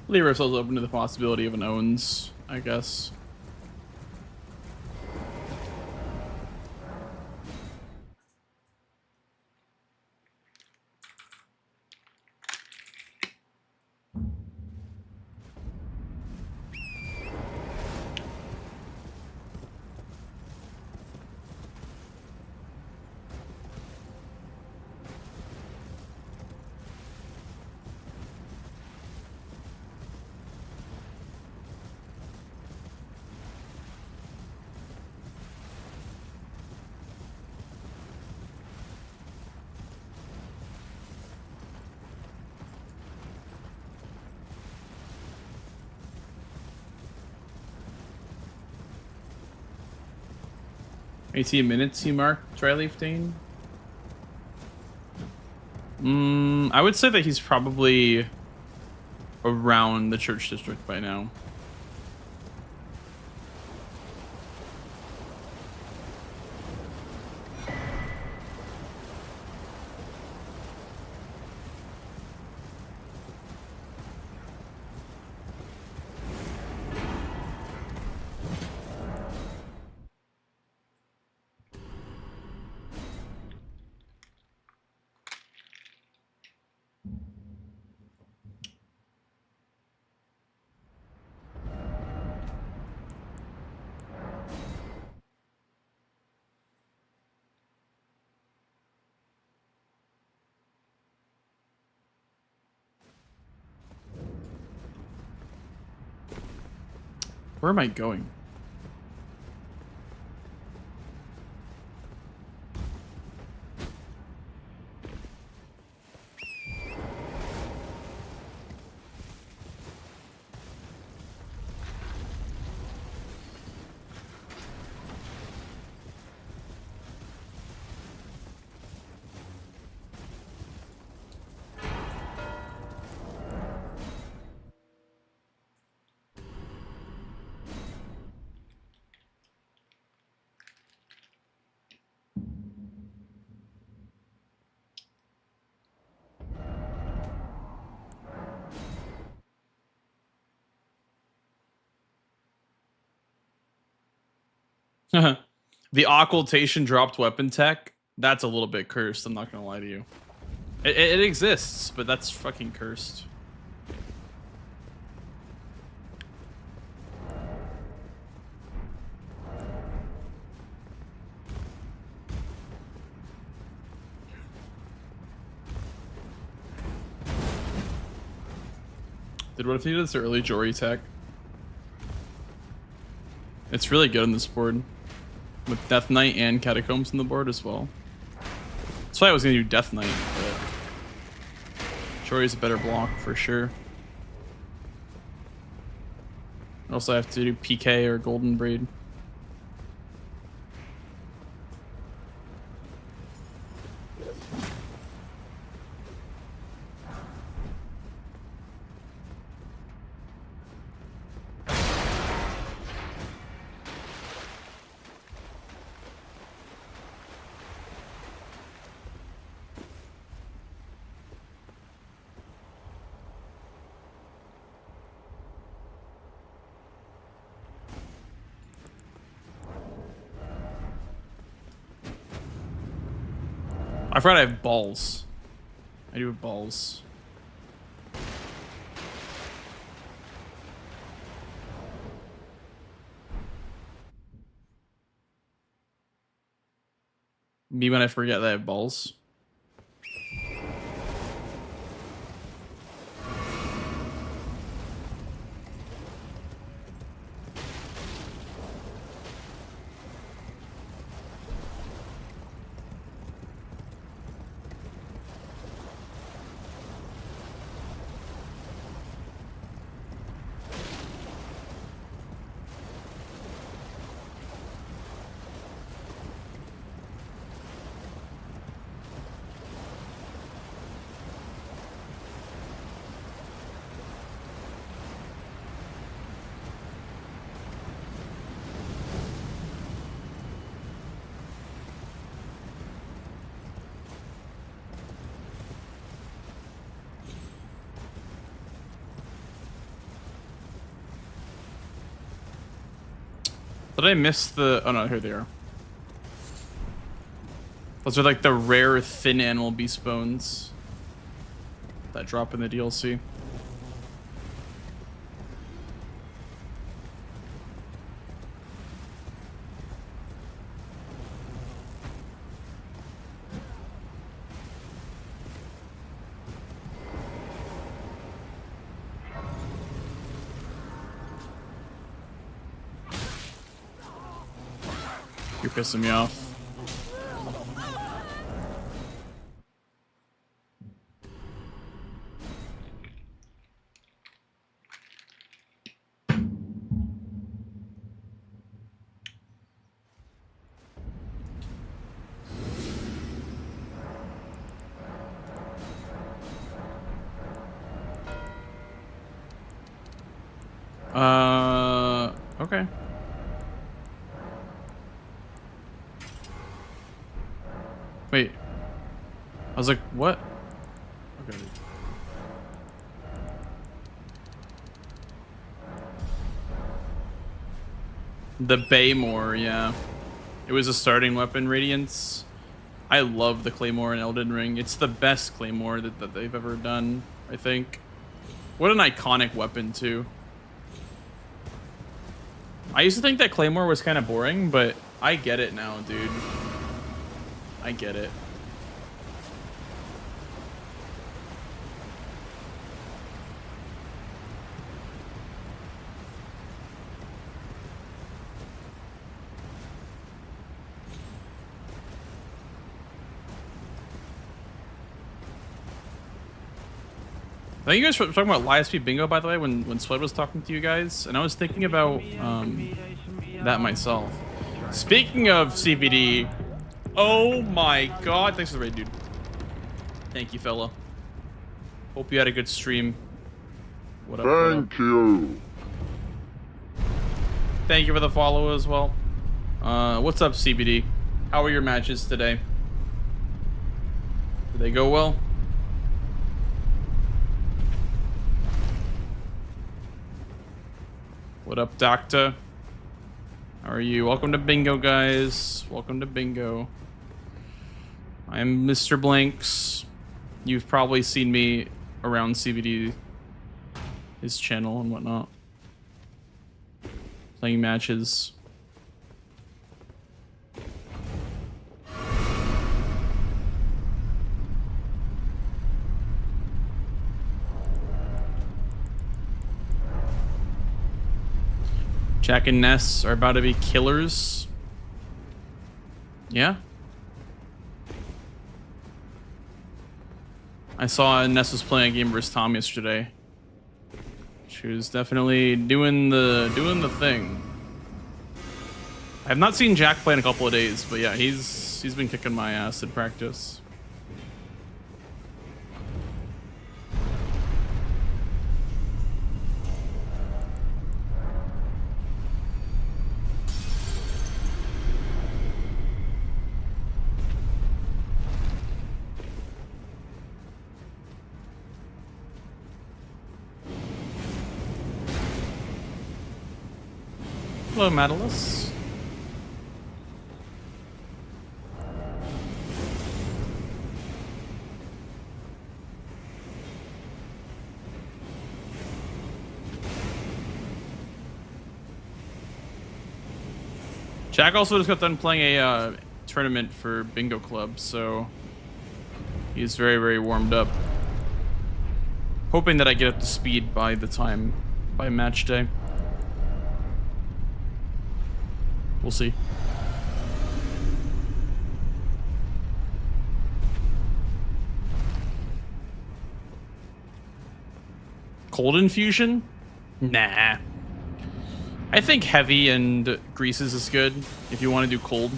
Leave ourselves open to the possibility of an owns, I guess. $18 minutes he marked Dryleaf Dane. I would say that he's probably around the church district by now. Where am I going? The occultation dropped weapon tech. That's a little bit cursed. I'm not gonna lie to you. It exists, but that's fucking cursed. Dude, what if he did this early Jory tech? It's really good on this board. With Death Knight and Catacombs on the board as well. That's why I was gonna do Death Knight, but Jory's a better block for sure. I also have to do PK or Golden Braid. I forgot I have balls. I do have balls. Me when I forget that I have balls. Did I miss the... Oh no, here they are. Those are like the rare thin animal beast bones that drop in the DLC. You're pissing me off. Okay. Wait. I was like, what? Okay. The Baymore, yeah. It was a starting weapon, Radiance. I love the Claymore in Elden Ring. It's the best Claymore that they've ever done, I think. What an iconic weapon, too. I used to think that Claymore was kind of boring, but I get it now, dude. I get it. Thank you guys for talking about live speed bingo, by the way, when Sweat was talking to you guys, and I was thinking about that myself. Speaking of CBD, oh my god, thanks for the raid, dude. Thank you, fella. Hope you had a good stream. What up? Thank you. Thank you for the follow as well. What's up, CBD? How are your matches today? Did they go well? What up, Doctor? How are you? Welcome to Bingo, guys. Welcome to Bingo. I'm Mr. Blanks. You've probably seen me around CBD, his channel and whatnot. Playing matches. Jack and Ness are about to be killers. Yeah. I saw Ness was playing a game versus Tom yesterday. She was definitely doing the thing. I have not seen Jack play in a couple of days, but yeah, he's been kicking my ass in practice. Hello, Madalus. Jack also just got done playing a tournament for Bingo Club, so he's very, very warmed up. Hoping that I get up to speed by match day. We'll see. Cold infusion? Nah. I think heavy and greases is good if you want to do cold.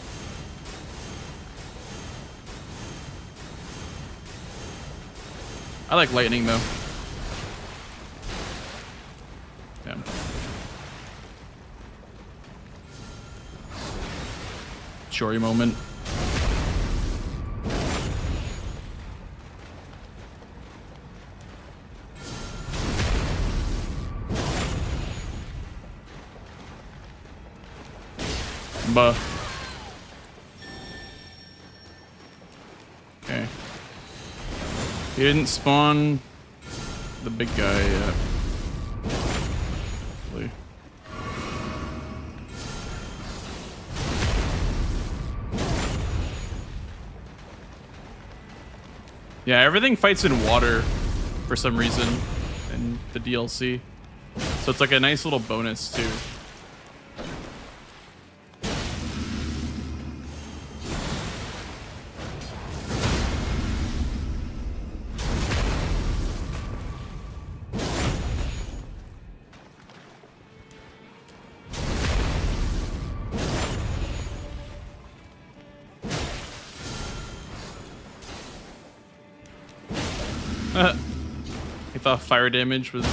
I like lightning though. Damn. Shory moment. Buh. Okay. He didn't spawn the big guy yet. Hopefully. Yeah, everything fights in water for some reason in the DLC. So it's like a nice little bonus too. He thought fire damage was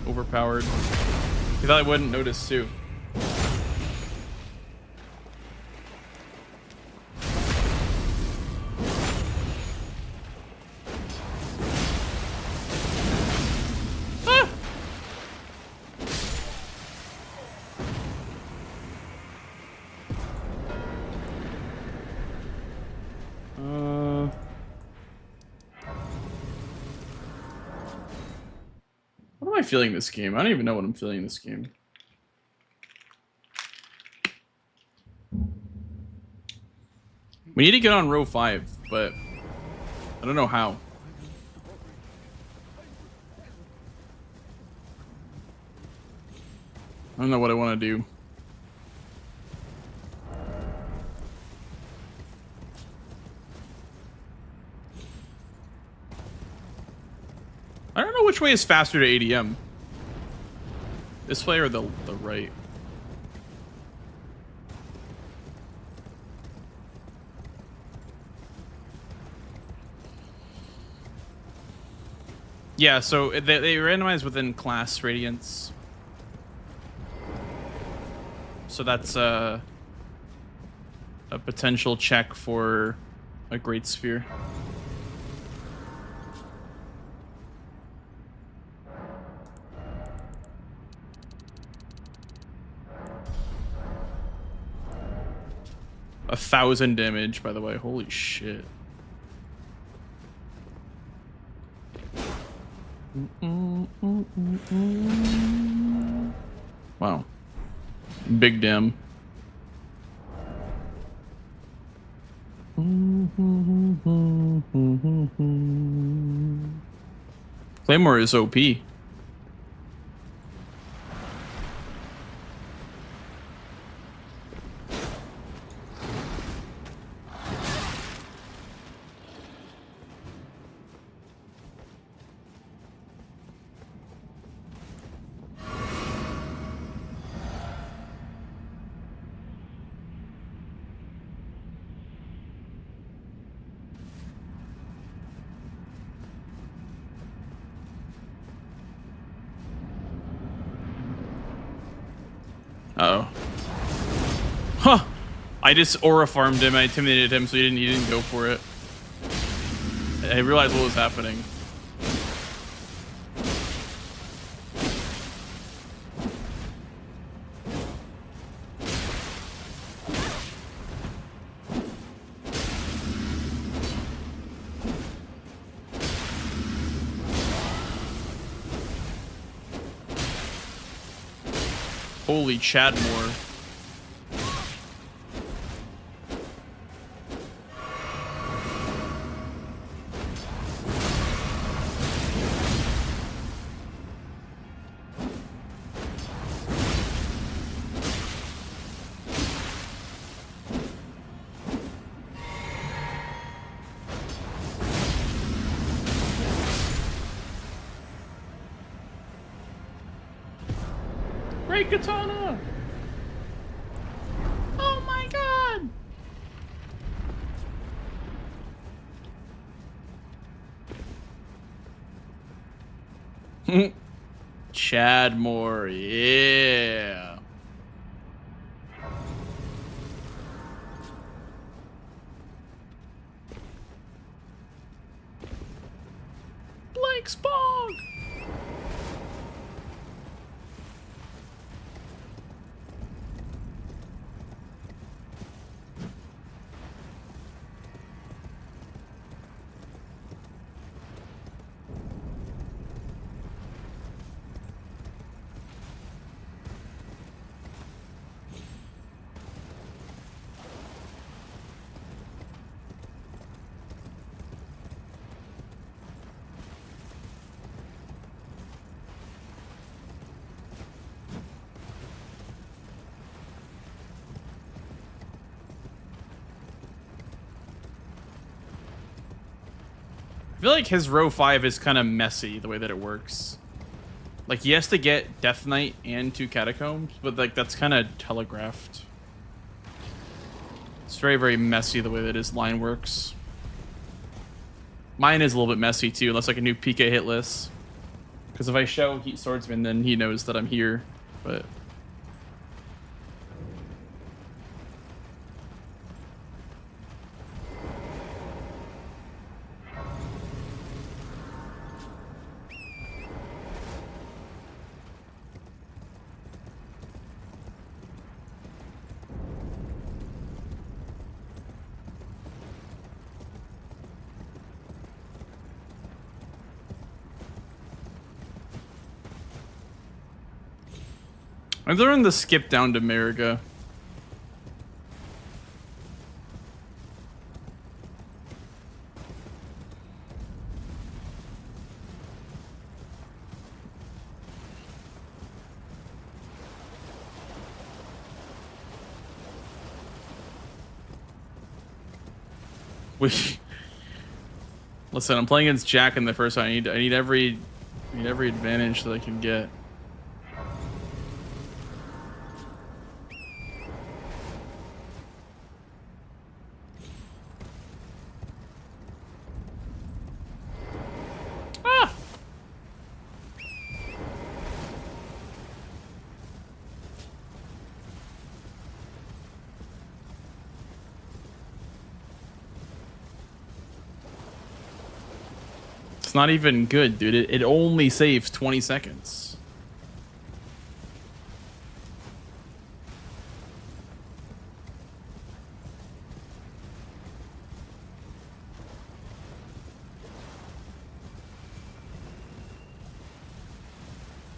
overpowered. He thought I wouldn't notice too. Ah! What am I feeling this game? I don't even know what I'm feeling this game. We need to get on row 5, but I don't know how. I don't know what I want to do. I don't know which way is faster to ADM. This way or the right? Yeah, so they randomize within class radiance. So that's a potential check for a great sphere. A 1,000 damage, by the way. Holy shit. Wow. Big damn. Claymore is OP. Uh-oh. Huh! I just aura farmed him, I intimidated him, so he didn't go for it. I realized what was happening. Holy Chadmore. Great katana! Oh my god! Chadmore, yeah. Blake's Bog! I feel like his row 5 is kind of messy the way that it works. Like he has to get Death Knight and 2 Catacombs, but like that's kind of telegraphed. It's very, very messy the way that his line works. Mine is a little bit messy too, unless like a new PK hit list. Because if I show Heat Swordsman, then he knows that I'm here. But I've learned the skip down to Mariga. Listen, I'm playing against Jack in the first one. I need every I need every advantage that I can get. Ah! It's not even good, dude. It only saves 20 seconds.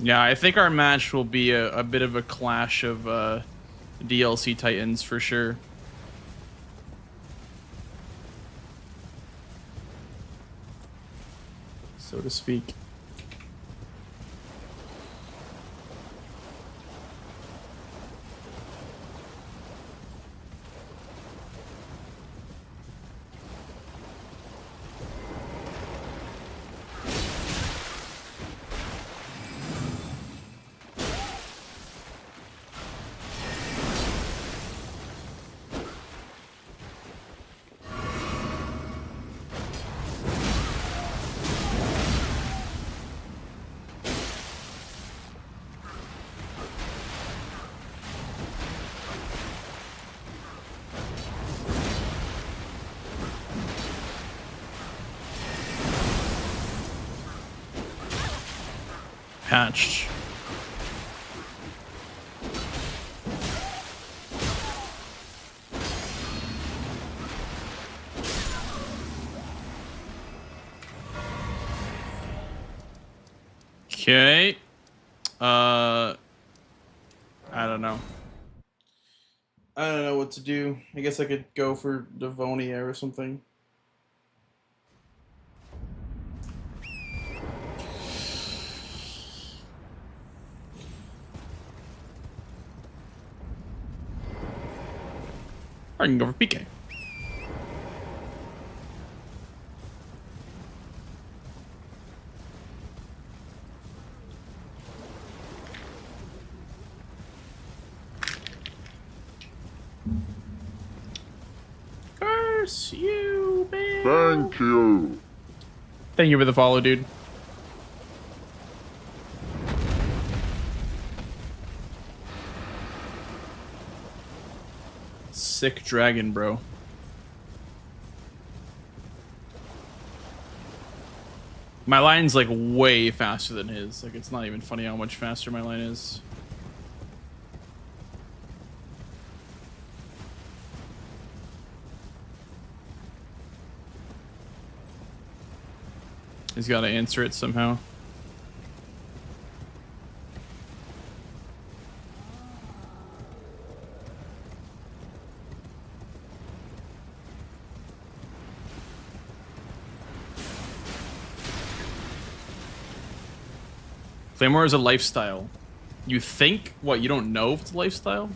Yeah, I think our match will be a bit of a clash of DLC titans for sure. So to speak. Patched. Okay. I don't know. I don't know what to do. I guess I could go for Devonia or something. Or I can go for PK. Curse you, man. Thank you. Thank you for the follow, dude. Sick dragon, bro. My line's like way faster than his. Like, it's not even funny how much faster my line is. He's got to answer it somehow. Claymore is a lifestyle. You think? What, you don't know if it's a lifestyle?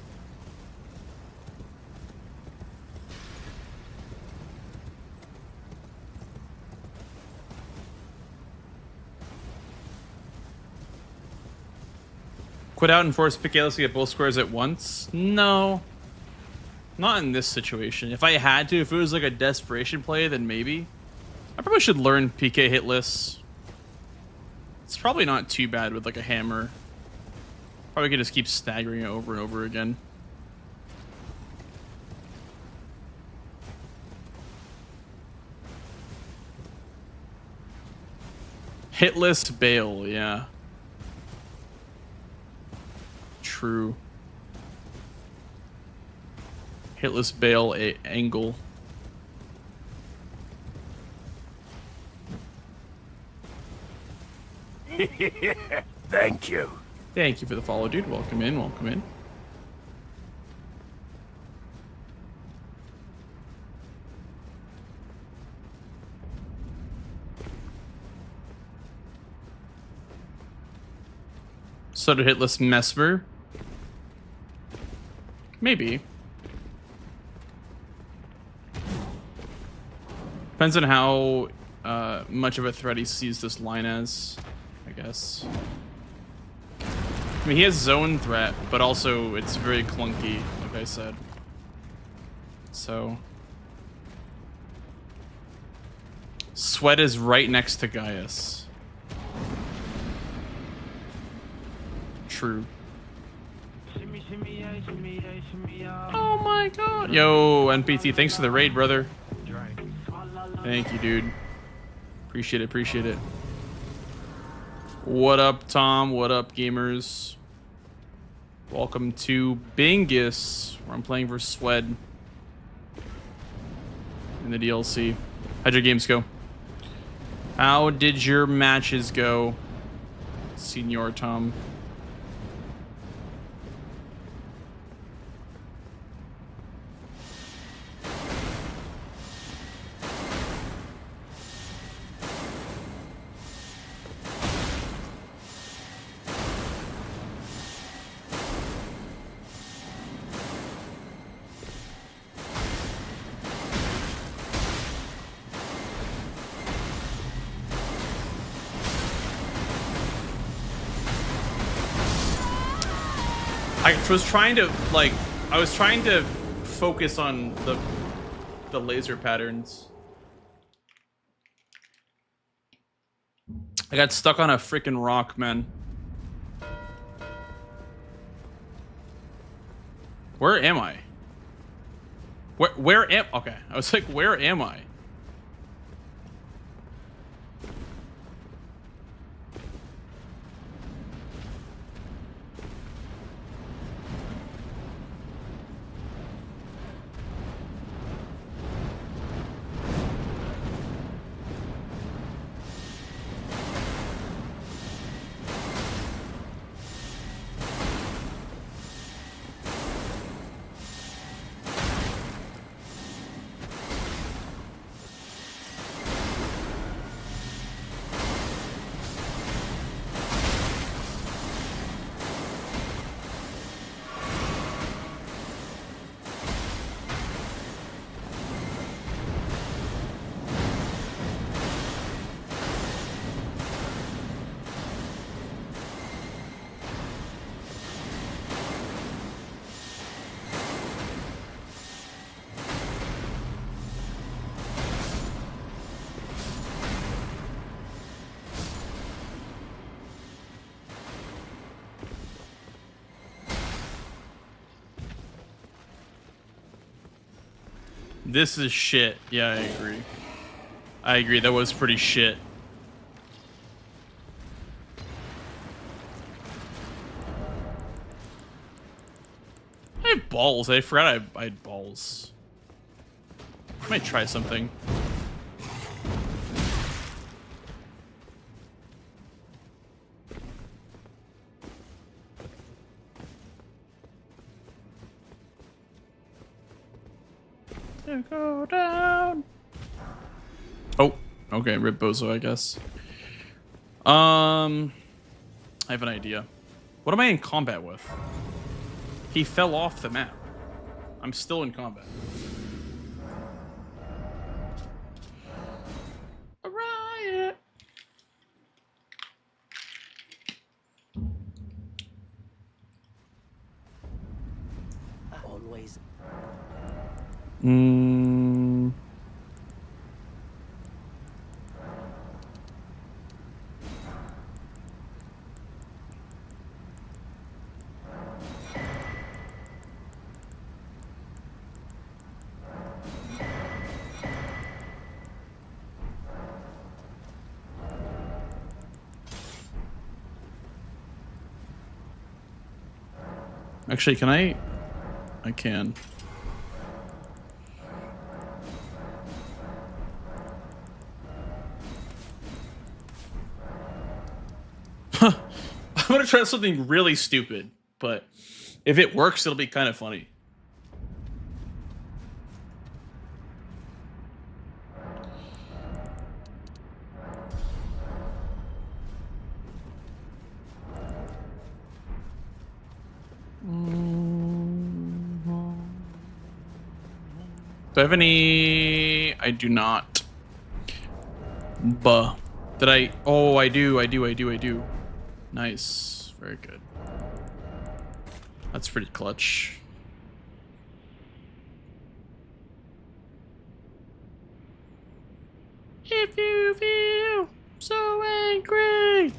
Quit out and force Gale to get both squares at once? No. Not in this situation. If I had to, if it was like a desperation play, then maybe. I probably should learn PK hitless. It's probably not too bad with like a hammer. Probably could just keep staggering it over and over again. Hitless Bale, yeah. True. Hitless Bale angle. Thank you. Thank you for the follow, dude. Welcome in, welcome in. So to hitless Mesmer. Maybe. Depends on how much of a threat he sees this line as. I guess. I mean, he has zone threat, but also it's very clunky, like I said. So... Sweat is right next to Gaius. True. Oh my god. Yo, NPT, thanks for the raid, brother. Thank you, dude. Appreciate it, appreciate it. What up, Tom? What up, gamers? Welcome to Bingus, where I'm playing for Swed in the DLC. How'd your games go? How did your matches go, Senor Tom? I was trying to focus on the laser patterns. I got stuck on a freaking rock, man. Where am I? Where am... Okay, I was like, where am I? This is shit. Yeah, I agree. I agree. That was pretty shit. I have balls. I forgot I had balls. I might try something. Go down. Oh, okay, rip Bozo, I guess. I have an idea. What am I in combat with? He fell off the map. I'm still in combat. A riot. Always. Actually, can I? I can. I'm gonna try something really stupid, but if it works, it'll be kind of funny. Do I have any? I do not. Buh. Did I? Oh, I do. Nice. Very good. That's pretty clutch. If you feel so angry.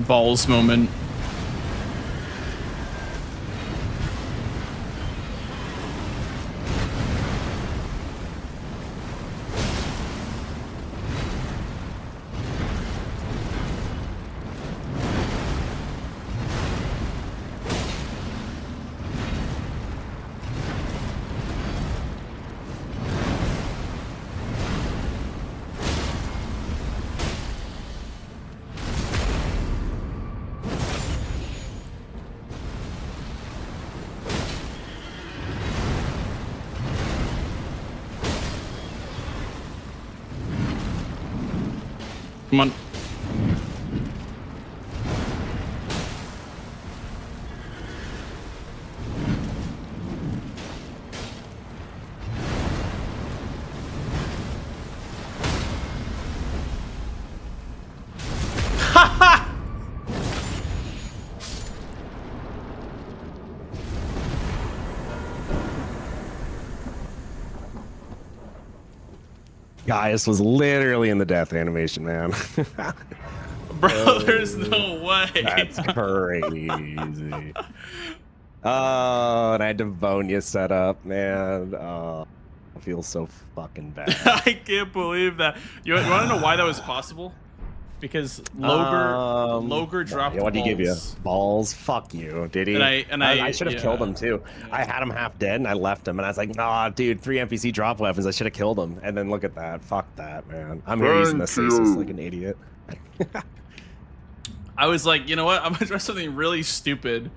Balls moment. Come on. Gaius was literally in the death animation, man. Bro, there's no way. That's crazy. Oh, and I had Devonia set up, man. Oh, I feel so fucking bad. I can't believe that. You want to know why that was possible? Because Loger dropped what did he give you? balls. Balls? Fuck you, did he? I should have killed him too. Yeah. I had him half dead and I left him and I was like, nah, dude, 3 NPC drop weapons. I should have killed him. And then look at that. Fuck that, man. I'm here using the stasis like an idiot. I was like, you know what? I'm gonna try something really stupid.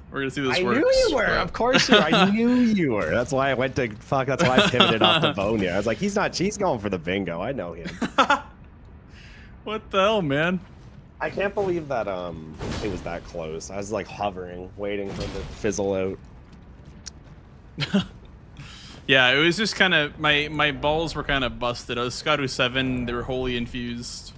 We're gonna see this works. I knew you were. Of course you were. I knew you were. That's why I went to fuck. That's why I pivoted off Devonia. I was like, he's going for the bingo. I know him. What the hell, man? I can't believe that it was that close. I was like hovering, waiting for it to fizzle out. Yeah, it was just kind of my balls were kind of busted. I was Scadu 7. They were wholly infused.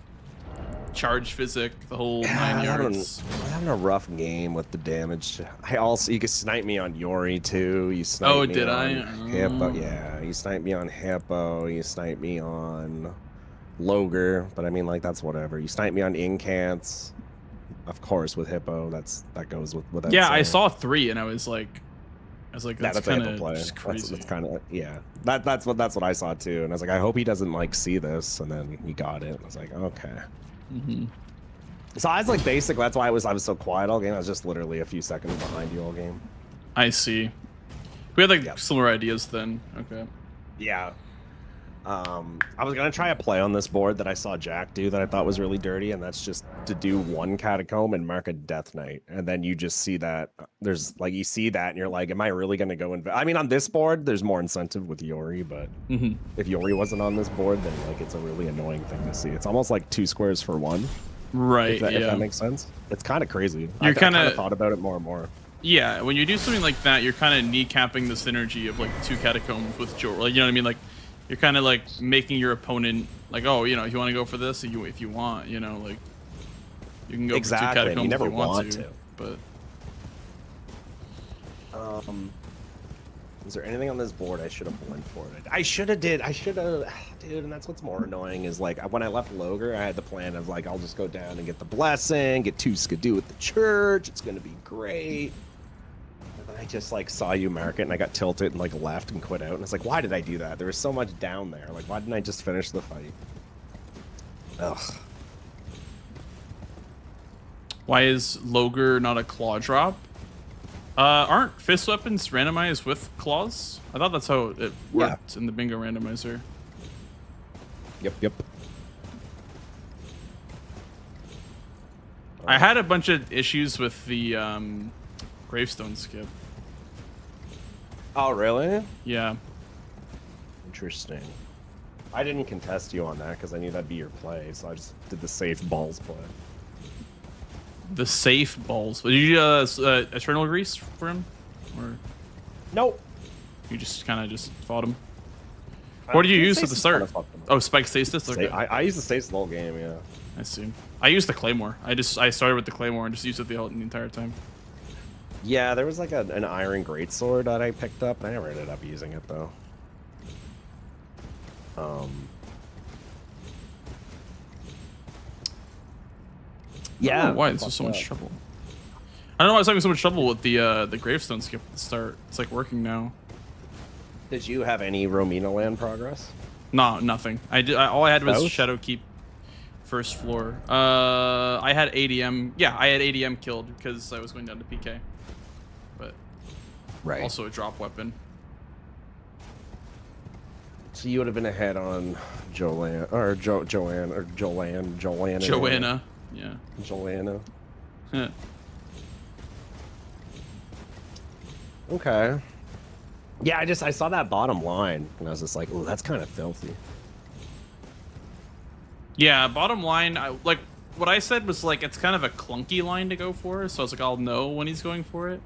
Charge physic, the whole 9 yards. I'm having a rough game with the damage. You could snipe me on Yori too. You sniped me on Hippo. Yeah, you sniped me on Hippo. You sniped me on Loger, but I mean, like, that's whatever. You snipe me on Incants, of course, with Hippo. That goes with that. Yeah, I saw 3 and I was like, that's kind of crazy. That's kind of, yeah. That's what I saw too, and I was like, I hope he doesn't like see this, and then he got it. I was like, okay. So I was like, basically, that's why I was so quiet all game. I was just literally a few seconds behind you all game. I see. We had like similar ideas then. Okay. Yeah. I was gonna try a play on this board that I saw Jack do that I thought was really dirty, and that's just to do 1 catacomb and mark a death knight, and then you just see that there's like, you see that and you're like, am I really gonna go I mean, on this board there's more incentive with Yori, but if Yori wasn't on this board, then like it's a really annoying thing to see. It's almost like 2 squares for 1. Right. If that makes sense. It's kind of crazy. I kind of thought about it more and more. Yeah, when you do something like that, you're kind of kneecapping the synergy of like 2 catacombs with Jor. Like, you know what I mean? Like, you're kind of like making your opponent like, oh, you know, if you want to go for this, if you want, you know, like, you can go for 2 catacombs you never if you want to. But is there anything on this board I should have went for it? I should have, dude, and that's what's more annoying is like when I left Loger, I had the plan of like, I'll just go down and get the blessing, get 2 Skidoo at the church, it's gonna be great. I just like saw you mark it and I got tilted and like left and quit out, and it's like, why did I do that? There was so much down there. Like, why didn't I just finish the fight? Ugh. Why is Loger not a claw drop? Aren't fist weapons randomized with claws? I thought that's how it worked in the bingo randomizer. Yep. I had a bunch of issues with the gravestone skip. Oh, really? Yeah. Interesting. I didn't contest you on that because I knew that'd be your play, so I just did the safe balls play. the safe balls. Did you eternal grease for him, or Nope. you just kind of just fought him? What did you use at the start? Oh, spike stasis. Okay. I use the stasis the whole game. Yeah. I see. I used the claymore. I started with the claymore and just used it the entire time. Yeah, there was like an iron greatsword that I picked up. I never ended up using it though. Yeah. I don't know why this was so much trouble. I don't know why I was having so much trouble with the gravestone skip at the start. It's like working now. Did you have any Romina land progress? No, nothing. All I had was Both? Shadowkeep first floor. I had ADM. Yeah, I had ADM killed because I was going down to PK. But also a drop weapon. So you would have been ahead on Joanna. Yeah. Joanna. Yeah. Okay. Yeah, I saw that bottom line and I was just like, "Ooh, that's kind of filthy." Yeah, bottom line, like what I said was like it's kind of a clunky line to go for, so I was like, I'll know when he's going for it.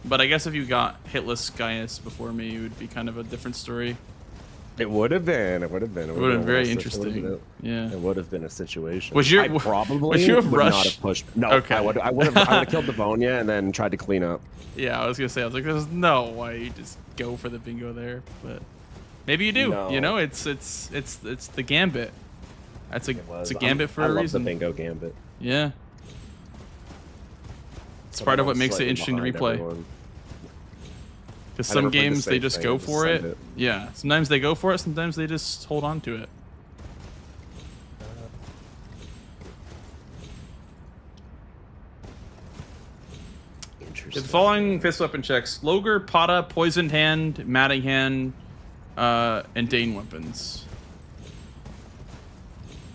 But I guess if you got hitless Gaius before me, it would be kind of a different story. It would have been. It would have been. It would have been very interesting. Yeah. It would have been a situation. Would you? I probably would you have would rushed? not have pushed. No. Okay. I would have killed Devonia and then tried to clean up. Yeah, I was gonna say. I was like, there's no way you just go for the bingo there, but maybe you do. No. You know, it's the gambit. It's a gambit for I a love reason. the bingo gambit. Yeah. It's part of what makes it interesting to replay. Because some games they just go for it. Yeah, sometimes they go for it. Sometimes they just hold on to it. Interesting. The following fist weapon checks: Loger, Pata, Poisoned Hand, Matting Hand, and Dane weapons.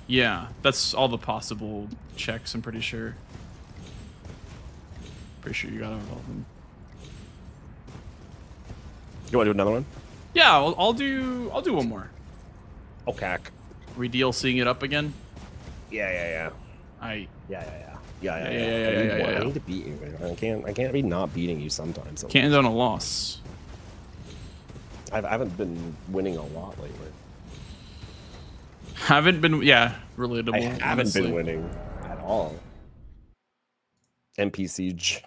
Yeah, that's all the possible checks. I'm pretty sure. Pretty sure you got all of them. You want to do another one? Yeah, I'll do one more. Okay. Seeing it up again. Yeah. Yeah. I need to beat you. I can't be not beating you sometimes. Can't end on a loss. I haven't been winning a lot lately. Haven't been, yeah, relatable. I haven't honestly. been winning at all. NPC.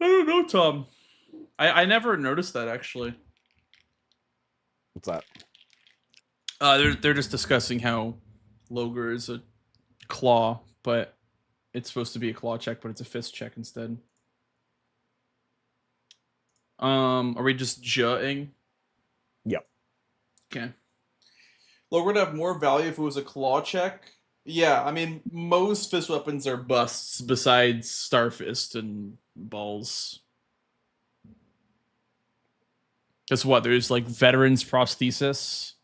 I don't know, Tom. I never noticed that actually. What's that? They're just discussing how Loger is a claw, but it's supposed to be a claw check, but it's a fist check instead. Are we just jutting? Yep. Okay. Loger would have more value if it was a claw check. Yeah, I mean, most fist weapons are busts besides Starfist and Balls. Guess what? There's like Veteran's Prosthesis,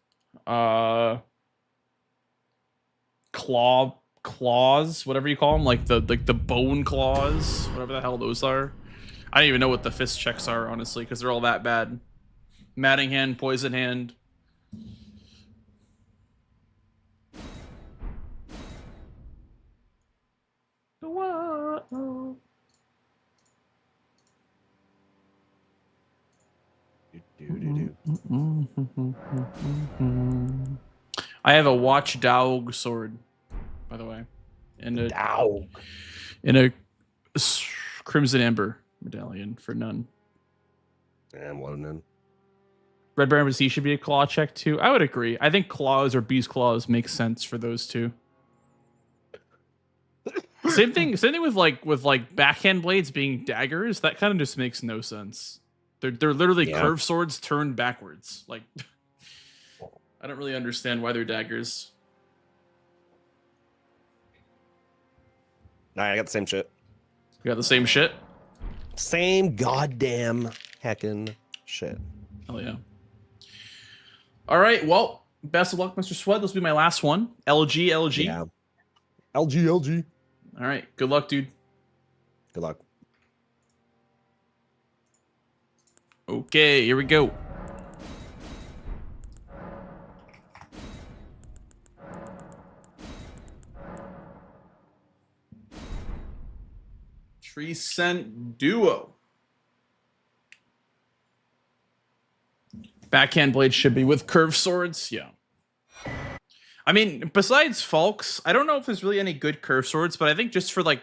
claws, whatever you call them, like the bone claws, whatever the hell those are. I don't even know what the fist checks are, honestly, because they're all that bad. Matting Hand, Poison Hand. I have a watchdog sword, by the way, and a crimson amber medallion for none. Yeah, I'm loading in. Red Baron he should be a claw check too. I would agree. I think claws or beast claws make sense for those two. Same thing with like backhand blades being daggers. That kind of just makes no sense. They're literally curved swords turned backwards. Like, I don't really understand why they're daggers. All right, I got the same shit. You got the same shit? Same goddamn heckin' shit. Hell yeah. All right, well, best of luck, Mr. Sweat. This will be my last one. LG. Yeah. LG. All right, good luck, dude. Good luck. Okay, here we go. 3-cent duo. Backhand blade should be with curved swords. Yeah. I mean, besides Falks, I don't know if there's really any good curved swords, but I think just for like,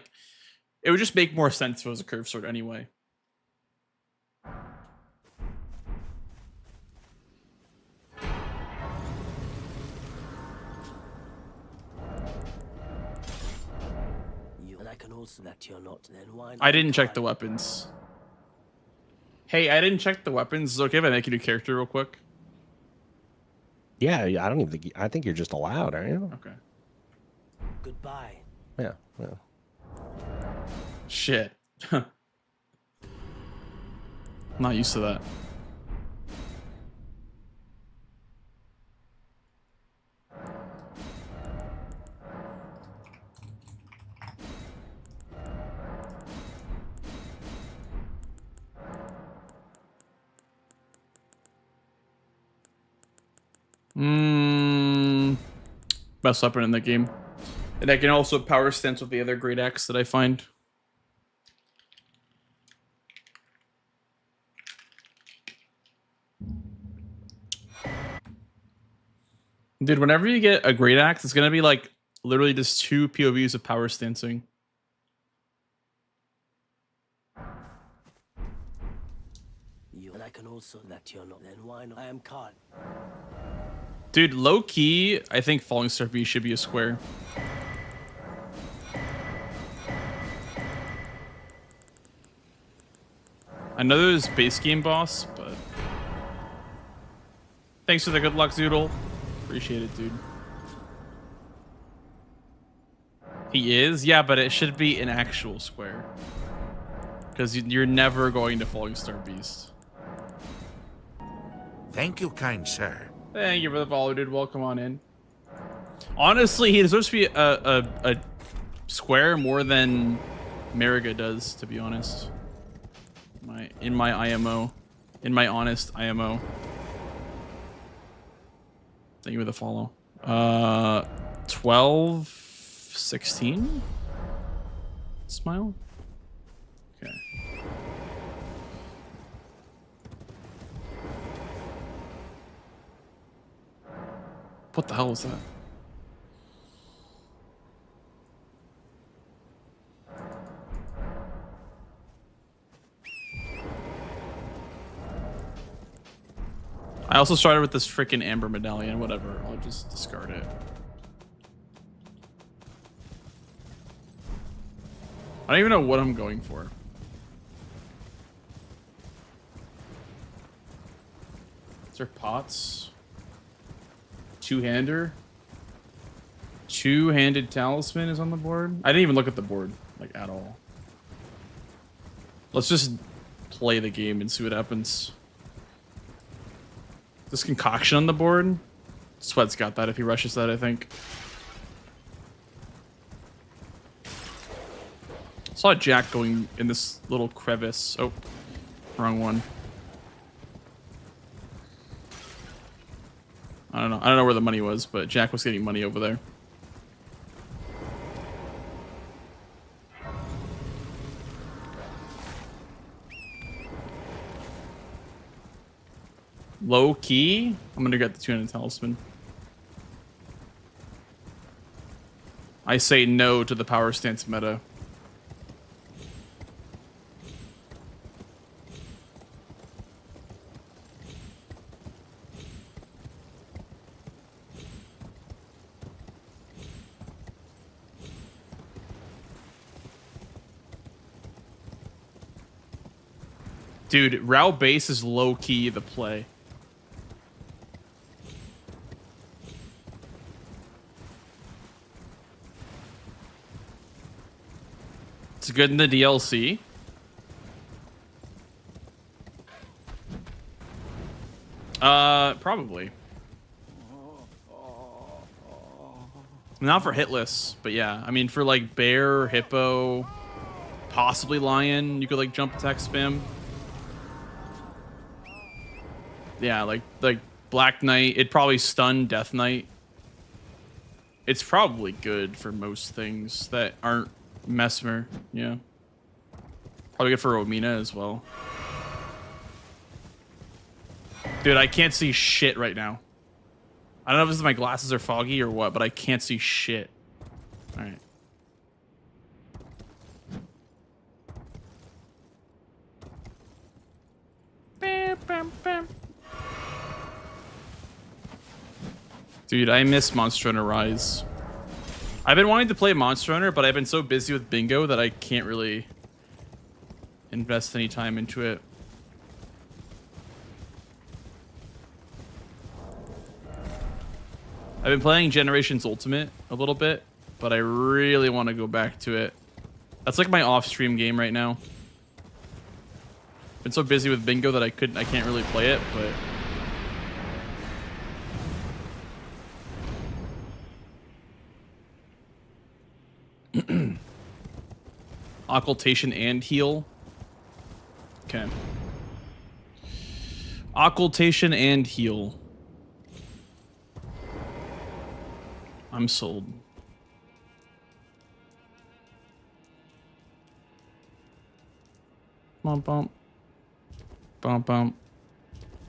it would just make more sense if it was a curved sword anyway. And I can also that you're not. Then why? I didn't check the weapons. Hey, I didn't check the weapons. Is it okay if I make a new character real quick? Yeah, I don't even think. I think you're just allowed, aren't you? Okay. Goodbye. Yeah. Shit. Not used to that. Best weapon in the game. And I can also power stance with the other great axe that I find. Dude, whenever you get a great axe, it's gonna be like literally just 2 POVs of power stancing. And I can also that you're not. Then why not? I am caught. Dude, low key, I think Falling Star B should be a square. I know there's base game boss, but thanks for the good luck, Zoodle. Appreciate it, dude. He is? Yeah, but it should be an actual square. Because you're never going to Falling Star Beast. Thank you, kind sir. Thank you for the follow, dude. Welcome on in. Honestly, he deserves to be a square more than Mariga does, to be honest. In my IMO. In my honest IMO. Thank you for the follow. 12, 16? Smile? Okay. What the hell was that? I also started with this freaking amber medallion. Whatever, I'll just discard it. I don't even know what I'm going for. Is there pots? Two-hander? Two-handed talisman is on the board? I didn't even look at the board, like, at all. Let's just play the game and see what happens. This concoction on the board? Sweat's got that if he rushes that, I think. Saw Jack going in this little crevice. Oh, wrong one. I don't know where the money was, but Jack was getting money over there. Low key, I'm gonna get the 200 talisman. I say no to the power stance meta. Dude, Rao base is low key the play. It's good in the DLC. Probably. Not for hitless, but yeah. I mean, for like bear, hippo, possibly lion, you could like jump attack spam. Yeah, like Black Knight, it'd probably stun Death Knight. It's probably good for most things that aren't Mesmer, yeah. Probably good for Romina as well. Dude, I can't see shit right now. I don't know if this is my glasses are foggy or what, but I can't see shit. All right. Bam, bam, bam. Dude, I miss Monster Hunter Rise. I've been wanting to play Monster Hunter, but I've been so busy with bingo that I can't really invest any time into it. I've been playing Generations Ultimate a little bit, but I really want to go back to it. That's like my off-stream game right now. Been so busy with bingo that I can't really play it, but occultation and heal. Okay. Occultation and heal. I'm sold. Bump bump. Bump bump.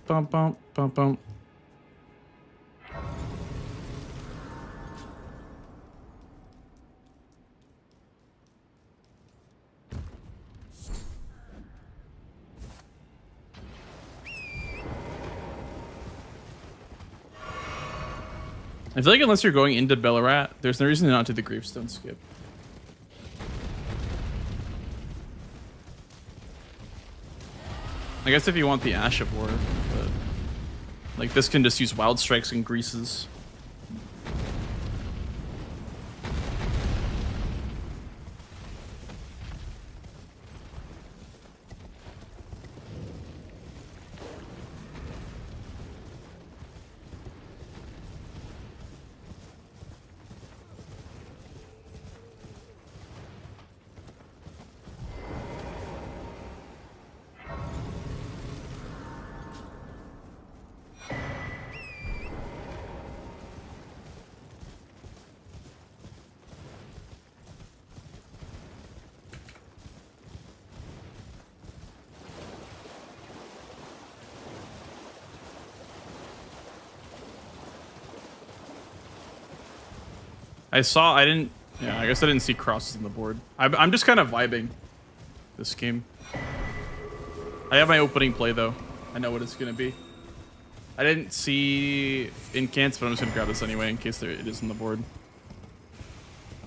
Bump bump bump bump. I feel like unless you're going into Bellarat, there's no reason not to do the Gravestone skip. I guess if you want the Ash of War, but like this can just use Wild Strikes and Greases. I guess I didn't see crosses on the board. I'm just kind of vibing this game. I have my opening play though. I know what it's gonna be. I didn't see incants, but I'm just gonna grab this anyway in case it is on the board.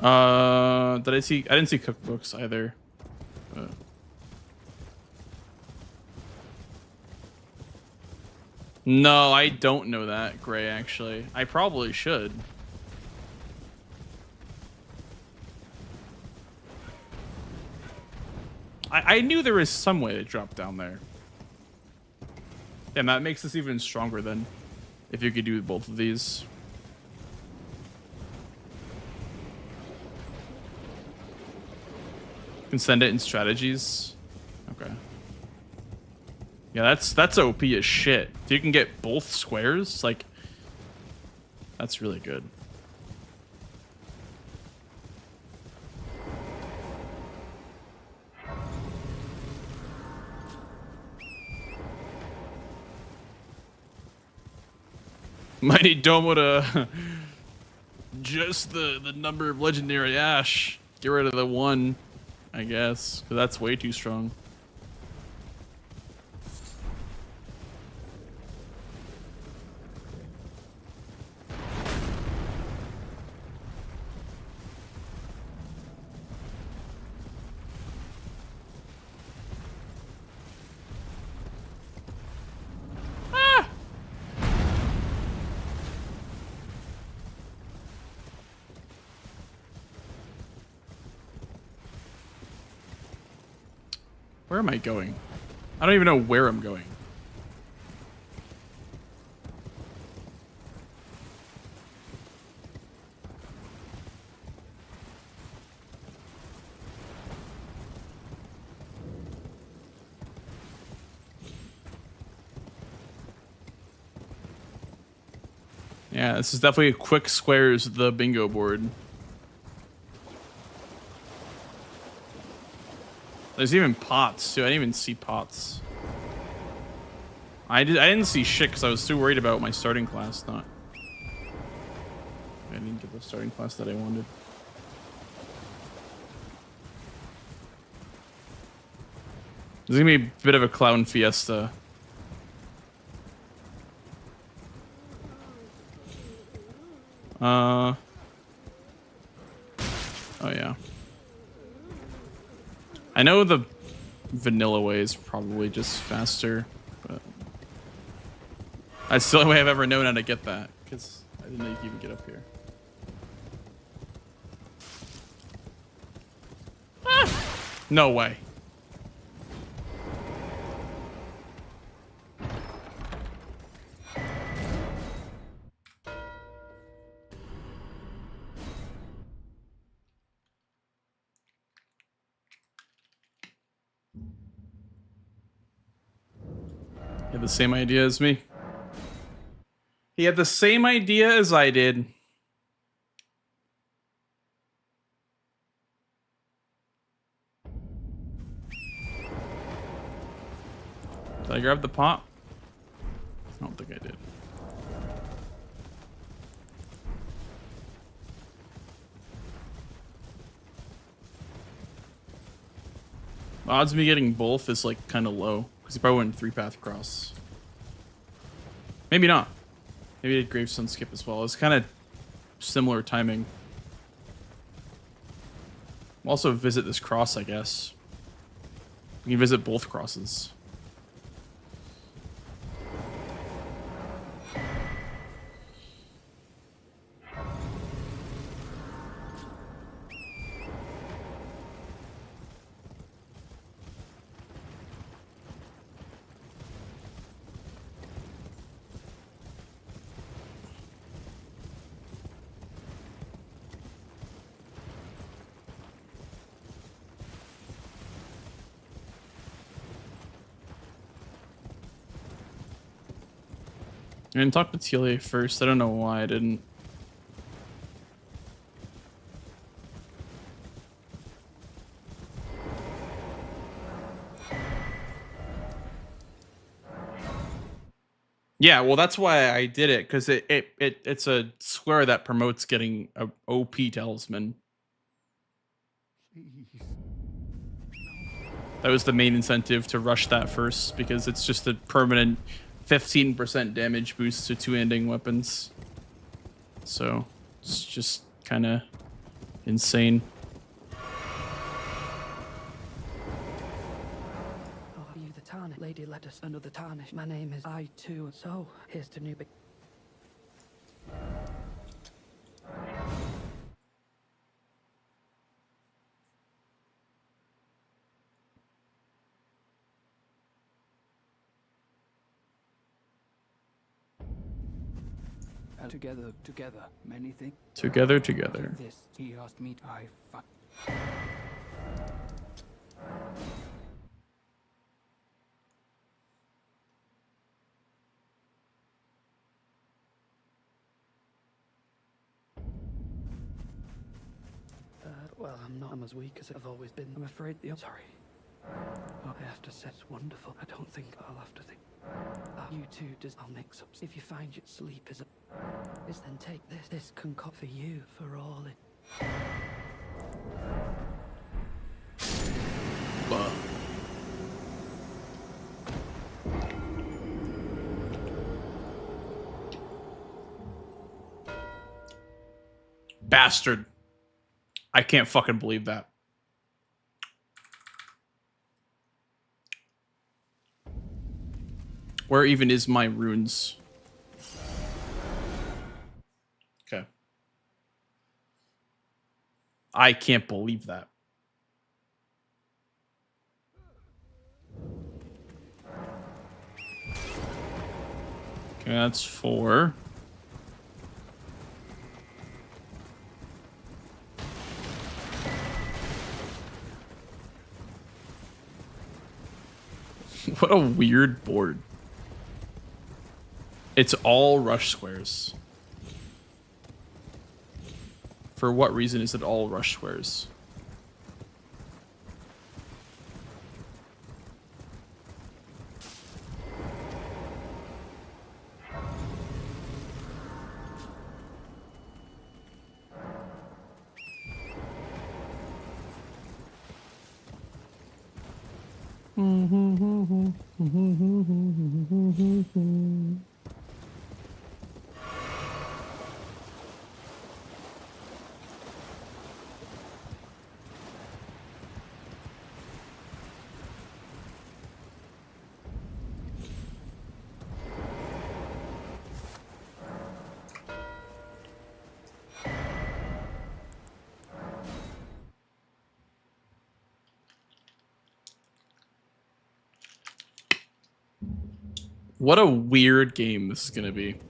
I didn't see cookbooks either. No, I don't know that, Gray, actually. I probably should. I knew there was some way to drop down there. And that makes this even stronger then, if you could do both of these. You can send it in strategies. Okay. Yeah, that's OP as shit. If you can get both squares, like, that's really good. Mighty Domo to just the number of legendary ash. Get rid of the one, I guess, because that's way too strong. Where am I going? I don't even know where I'm going. Yeah, this is definitely a quick squares the bingo board. There's even pots too. I didn't even see pots. I didn't see shit because I was too worried about my starting class. I didn't get the starting class that I wanted. There's gonna be a bit of a clown fiesta. Oh yeah. I know the vanilla way is probably just faster, but that's the only way I've ever known how to get that, because I didn't know you could even get up here. Ah! No way. He had the same idea as me. He had the same idea as I did. Did I grab the pot? I don't think I did. The odds of me getting both is like kind of low because he probably went 3-path across. Maybe not. Maybe he did Gravestone skip as well. It's kind of similar timing. We'll also visit this cross, I guess. We can visit both crosses. I didn't talk to Telia first. I don't know why I didn't. Yeah, well, that's why I did it, because it's a square that promotes getting a OP talisman. That was the main incentive to rush that first, because it's just a permanent 15% damage boost to two-handing weapons. So it's just kind of insane. Oh, are you the tarnish? Lady let us another tarnish. My name is I too. So here's to new big. Together, many things. Together. This, he asked me. I fuck. Well, I'm as weak as I've always been. I'm afraid the. Sorry. Oh, I have to say it's wonderful. I don't think I'll have to think. You two does. I'll mix up. If you find your sleep is a. Is then take this. This concoct for you for all it. Bastard. I can't fucking believe that. Where even is my runes? Okay. I can't believe that. Okay, that's 4. What a weird board. It's all rush squares. For what reason is it all rush squares? What a weird game this is gonna be.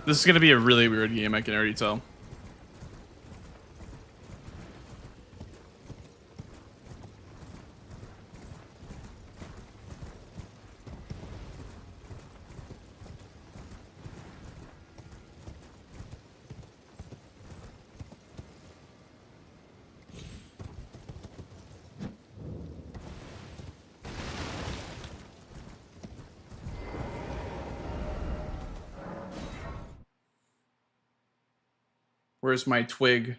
This is gonna be a really weird game, I can already tell. Where's my twig?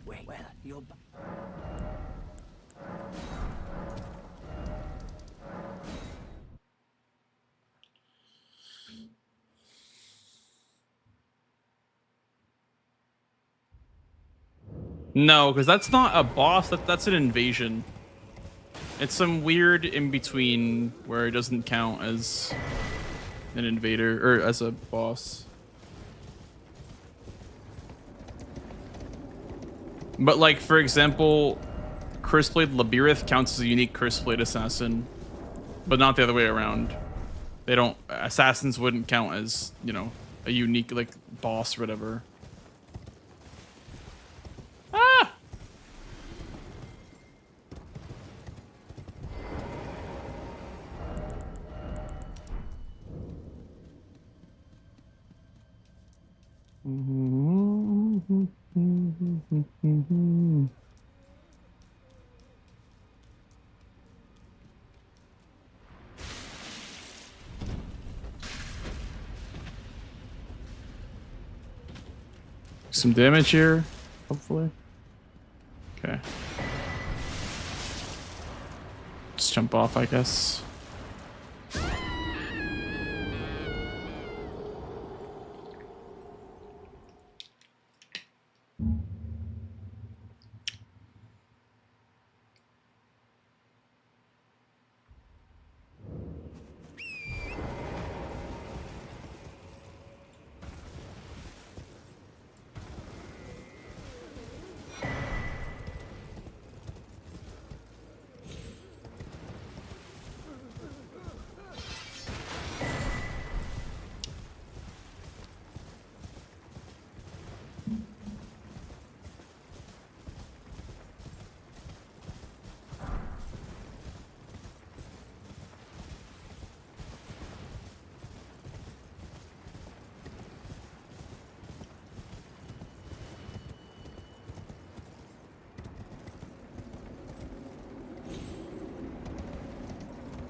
Well, you're... No, because that's not a boss. That's an invasion. It's some weird in between where it doesn't count as an invader or as a boss. But like, for example, Curseblade Labirith counts as a unique Curseblade assassin, but not the other way around. They don't. Assassins wouldn't count as, you know, a unique like boss or whatever. Ah! Some damage here, hopefully. Okay. Just jump off, I guess.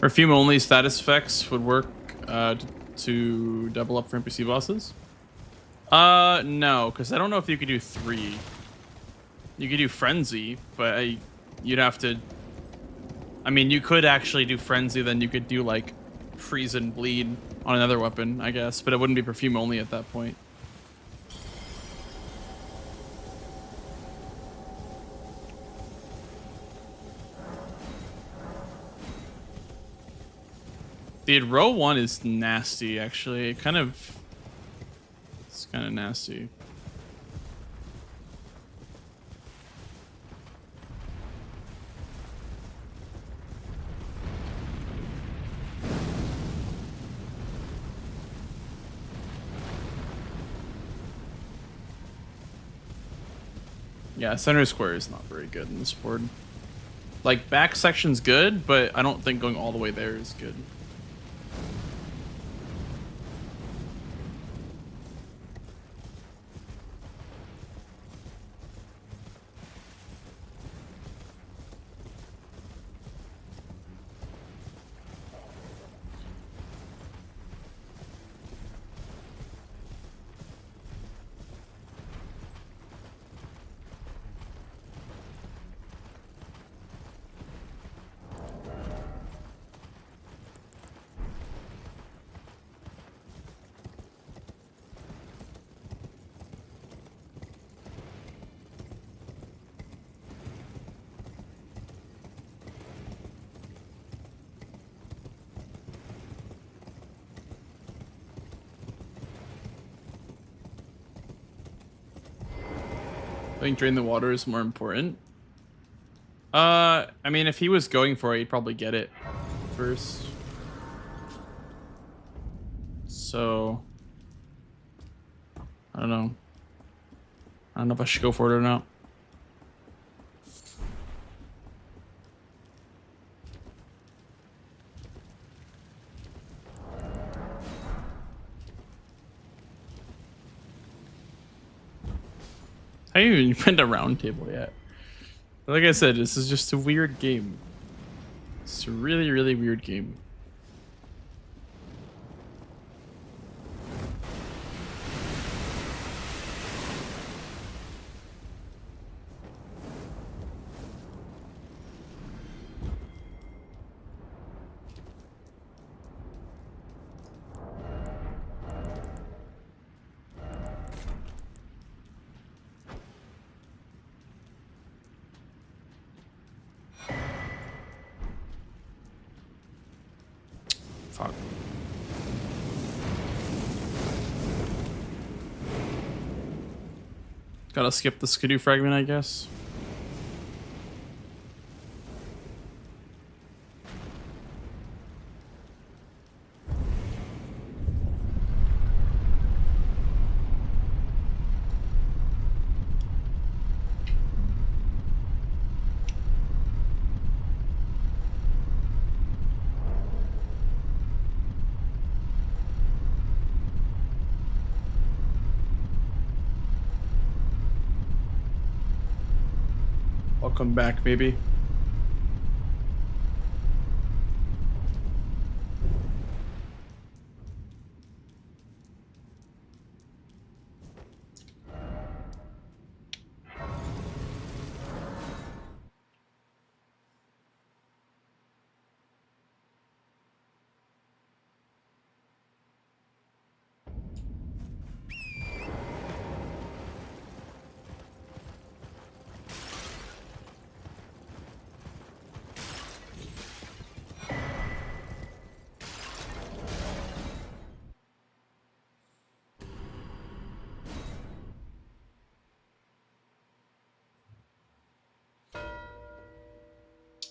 Perfume only status effects would work to double up for NPC bosses. No, because I don't know if you could do 3. You could do Frenzy, but you'd have to... I mean, you could actually do Frenzy, then you could do, like, Freeze and Bleed on another weapon, I guess, but it wouldn't be Perfume only at that point. Dude, row 1 is nasty, actually. It's kind of nasty. Yeah, center square is not very good in this board. Like, back section's good, but I don't think going all the way there is good. think drain the water is more important. I mean, if he was going for it, he'd probably get it first. So, I don't know. I don't know if I should go for it or not. I haven't even been to round table yet. Like I said, this is just a weird game. It's a really, really weird game. Fuck. Gotta skip the skidoo fragment, I guess. I'll come back, maybe.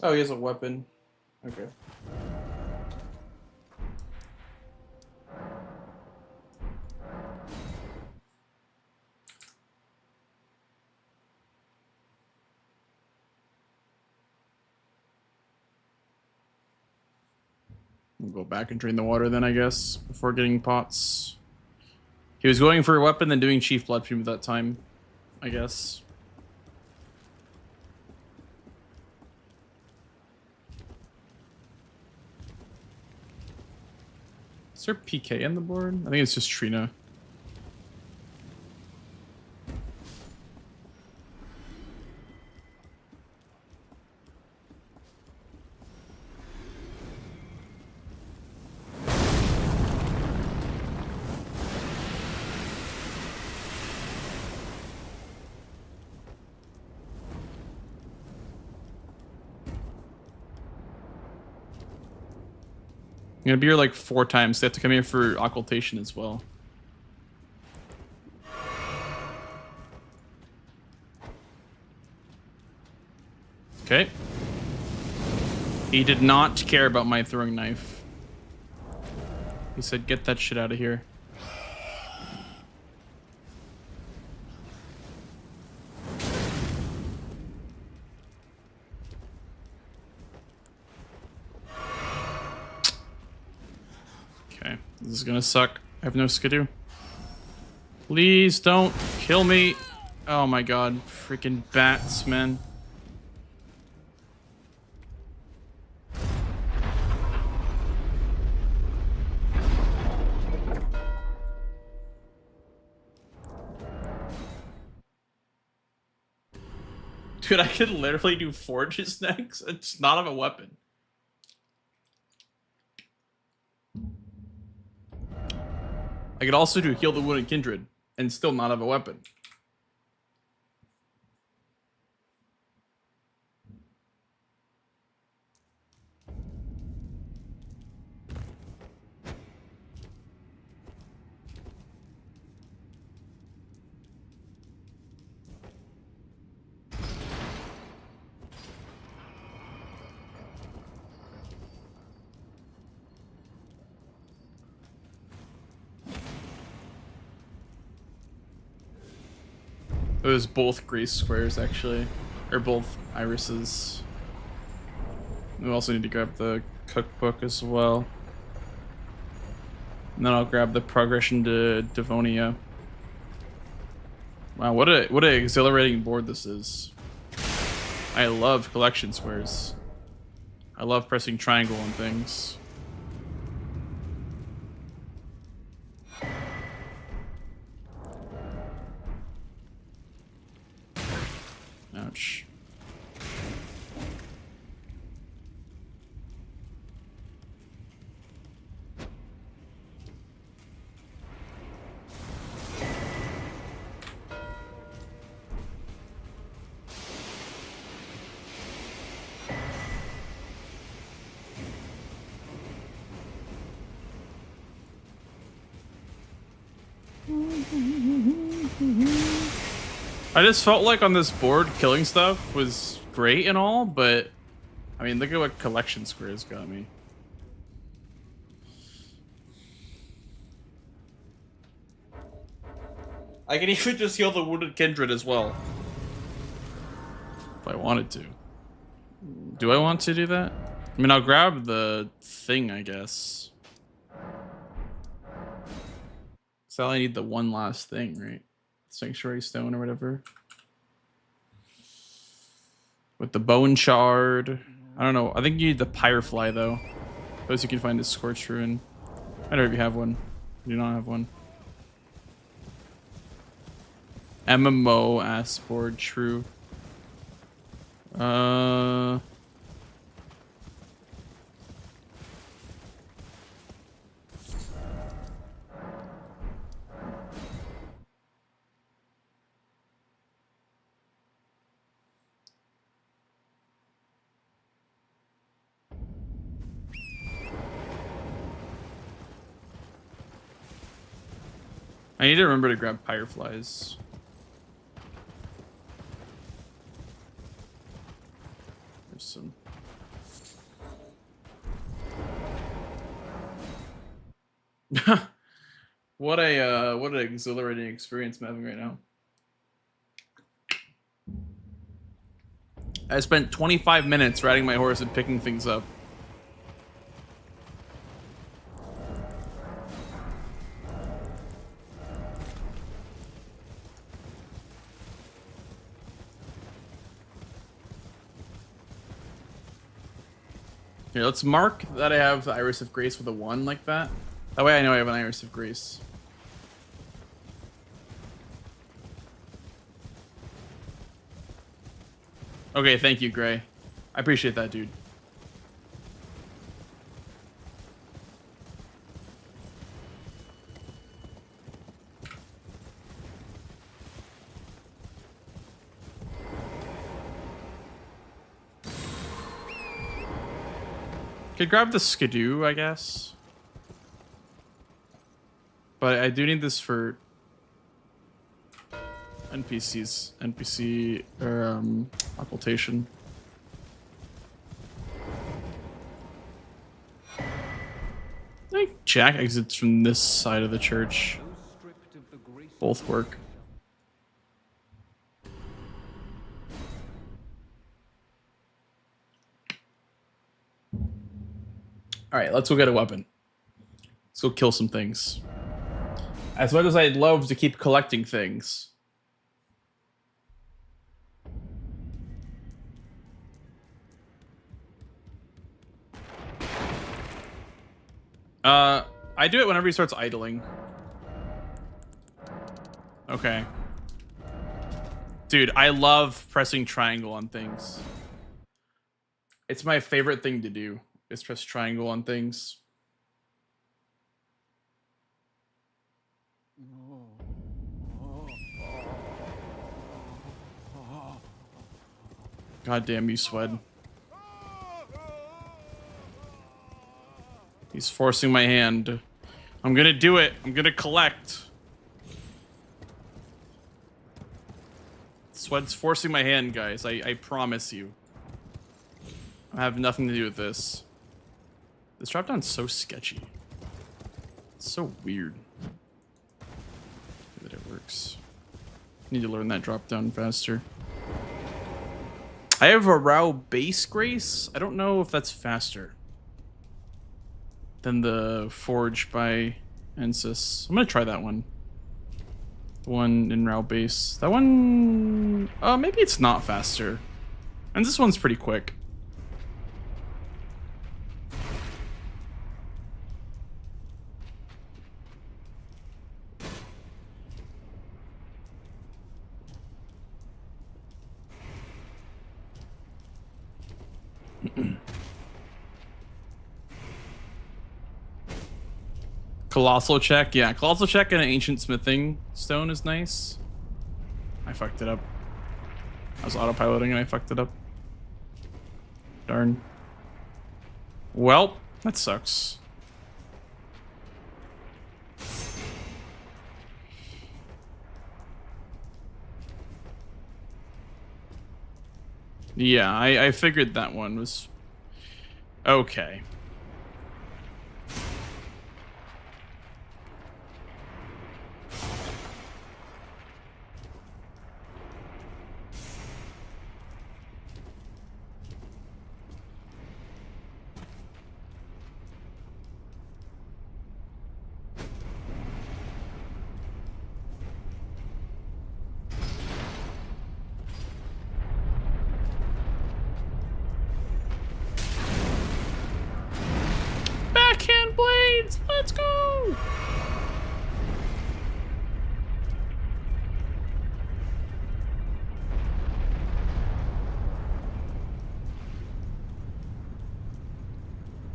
Oh, he has a weapon. Okay. We'll go back and drain the water then, I guess, before getting pots. He was going for a weapon, then doing Chief Blood Fume at that time, I guess. Is there PK on the board? I think it's just Trina. I'm gonna be here like 4 times. They have to come here for occultation as well. Okay. He did not care about my throwing knife. He said, get that shit out of here. Okay, this is gonna suck. I have no skidoo. Please don't kill me. Oh my god, freaking bats, man. Dude, I could literally do forges next and just not have a weapon. I could also do Heal the Wounded Kindred and still not have a weapon. It was both grace squares actually, or both irises. We also need to grab the cookbook as well. And then I'll grab the progression to Devonia. Wow, what an exhilarating board this is. I love collection squares. I love pressing triangle on things. Ouch. I just felt like on this board killing stuff was great and all, but I mean, look at what collection squares got me. I can even just heal the wounded kindred as well. If I wanted to. Do I want to do that? I mean, I'll grab the thing, I guess. So I only need the one last thing, right? Sanctuary stone or whatever. With the bone shard. I don't know. I think you need the Pyrefly though. Suppose you can find the Scorched Ruin. I don't know if you have one. You do not have one. MMO Aspboard, true. I need to remember to grab Pyreflies. There's some. What an exhilarating experience I'm having right now. I spent 25 minutes riding my horse and picking things up. Here, let's mark that I have the Iris of Grace with a 1 like that. That way I know I have an Iris of Grace. Okay, thank you, Gray. I appreciate that, dude. Could grab the Skidoo, I guess. But I do need this for NPC occultation. I think Jack exits from this side of the church. Both work. All right, let's go get a weapon. Let's go kill some things. As much as I'd love to keep collecting things. I do it whenever he starts idling. Okay. Dude, I love pressing triangle on things. It's my favorite thing to do, is press triangle on things. God damn you, Swed. He's forcing my hand. I'm gonna do it. I'm gonna collect. Swed's forcing my hand, guys. I promise you. I have nothing to do with this. This drop down's so sketchy. It's so weird that it works. Need to learn that drop down faster. I have a Rao base grace. I don't know if that's faster than the forge by Ensis. I'm gonna try that one. The one in Rao base. That one, maybe it's not faster. And this one's pretty quick. Colossal check, yeah. Colossal check and an ancient smithing stone is nice. I fucked it up. I was autopiloting and I fucked it up. Darn. Well, that sucks. Yeah, I figured that one was okay. Backhand blades, let's go!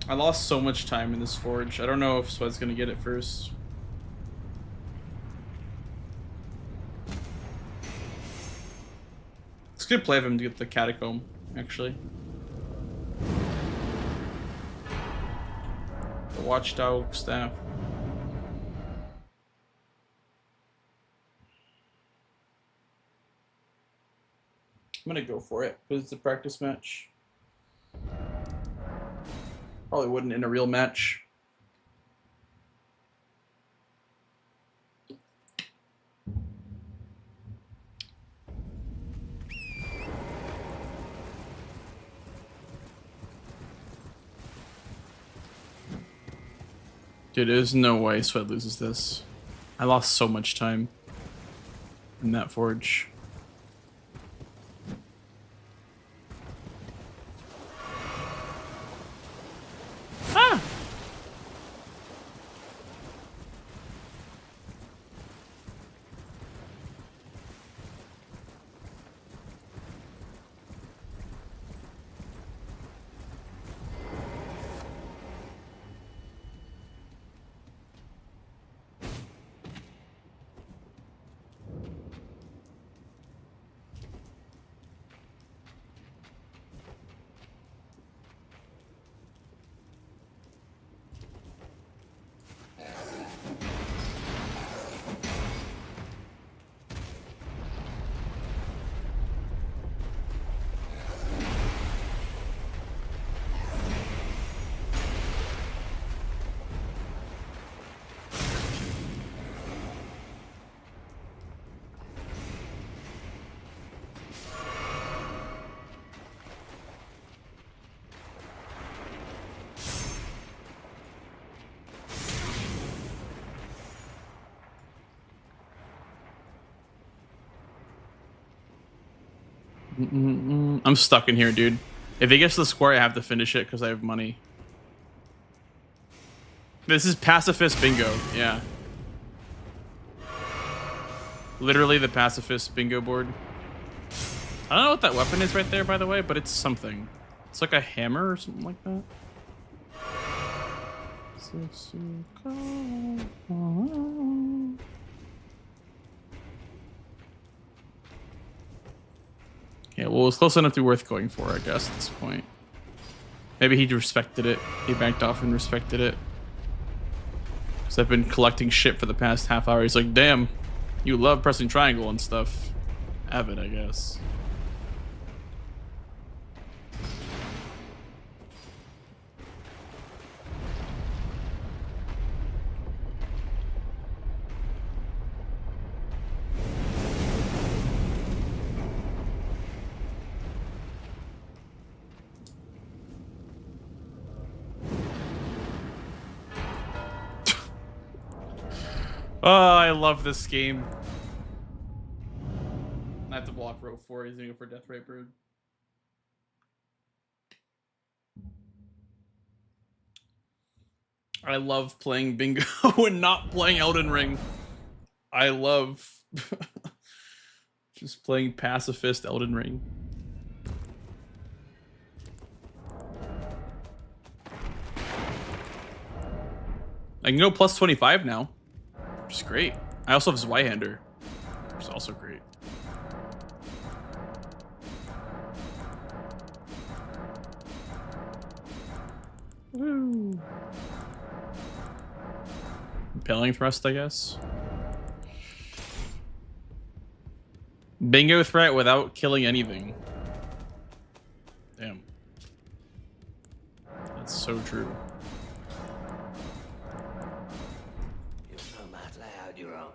I lost so much time in this forge. I don't know if Sweat's gonna get it first. It's a good play of him to get the catacomb, actually. The watchdog staff. I'm gonna go for it because it's a practice match. Probably wouldn't in a real match. Dude, there's no way Sweat loses this. I lost so much time in that forge. Ah! I'm stuck in here, dude. If he gets to the square, I have to finish it because I have money. This is pacifist bingo, yeah. Literally the pacifist bingo board. I don't know what that weapon is right there, by the way, but it's something. It's like a hammer or something like that. Yeah, well, it's close enough to be worth going for, I guess, at this point. Maybe he respected it. He backed off and respected it. Because I've been collecting shit for the past half hour. He's like, damn, you love pressing triangle and stuff. Have it, I guess. Oh, I love this game. I have to block row 4. He's gonna go for Death Ray Brood. I love playing bingo and not playing Elden Ring. I love just playing pacifist Elden Ring. I can go plus 25 now, which is great. I also have Zweihander, which is also great. Woo. Impaling Thrust, I guess. Bingo threat without killing anything. Damn. That's so true. You're no matter how you're on.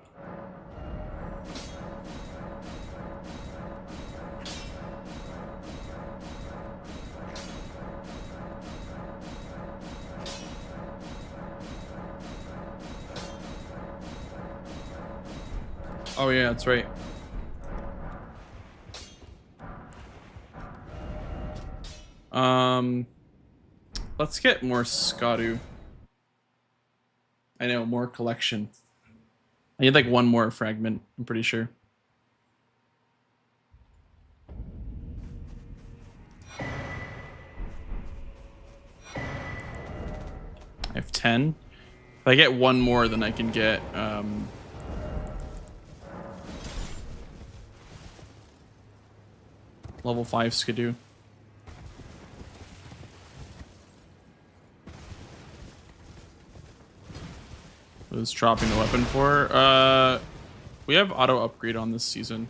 Oh yeah, that's right. Let's get more Skadu. I know, more collection. I need like one more fragment, I'm pretty sure. I have 10. If I get one more, then I can get level 5 Skadu. What is dropping the weapon for? We have auto upgrade on this season.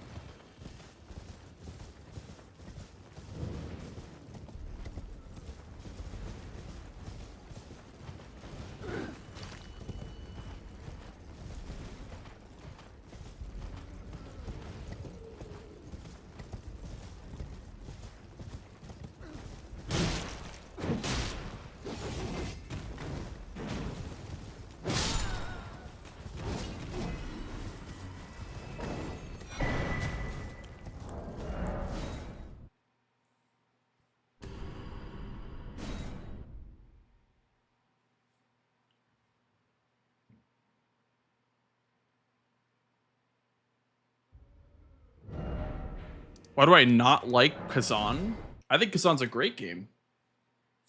Why do I not like Kazan? I think Kazan's a great game.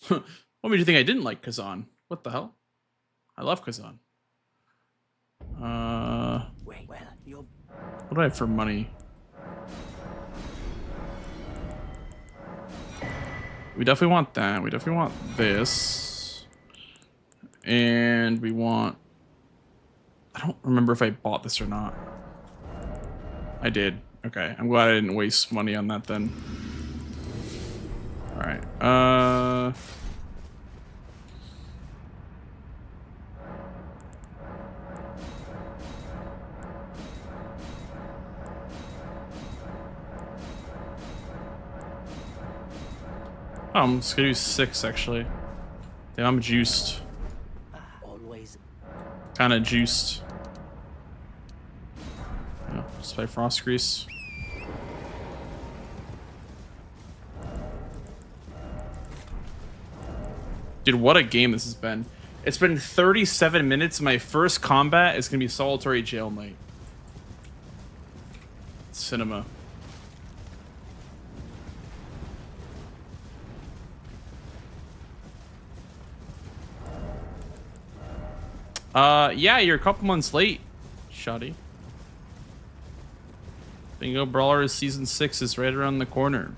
What made you think I didn't like Kazan? What the hell? I love Kazan. Wait, well, you're... What do I have for money? We definitely want that. We definitely want this. And we want... I don't remember if I bought this or not. I did. Okay, I'm glad I didn't waste money on that then. Alright, Oh, I'm just gonna do 6 actually. Yeah, I'm juiced. Always. Kinda juiced. Yeah, just by Frost Grease. Dude, what a game this has been. It's been 37 minutes. My first combat is going to be Solitary Jail Knight. Cinema. Yeah, you're a couple months late, Shoddy. Bingo Brawlers Season 6 is right around the corner.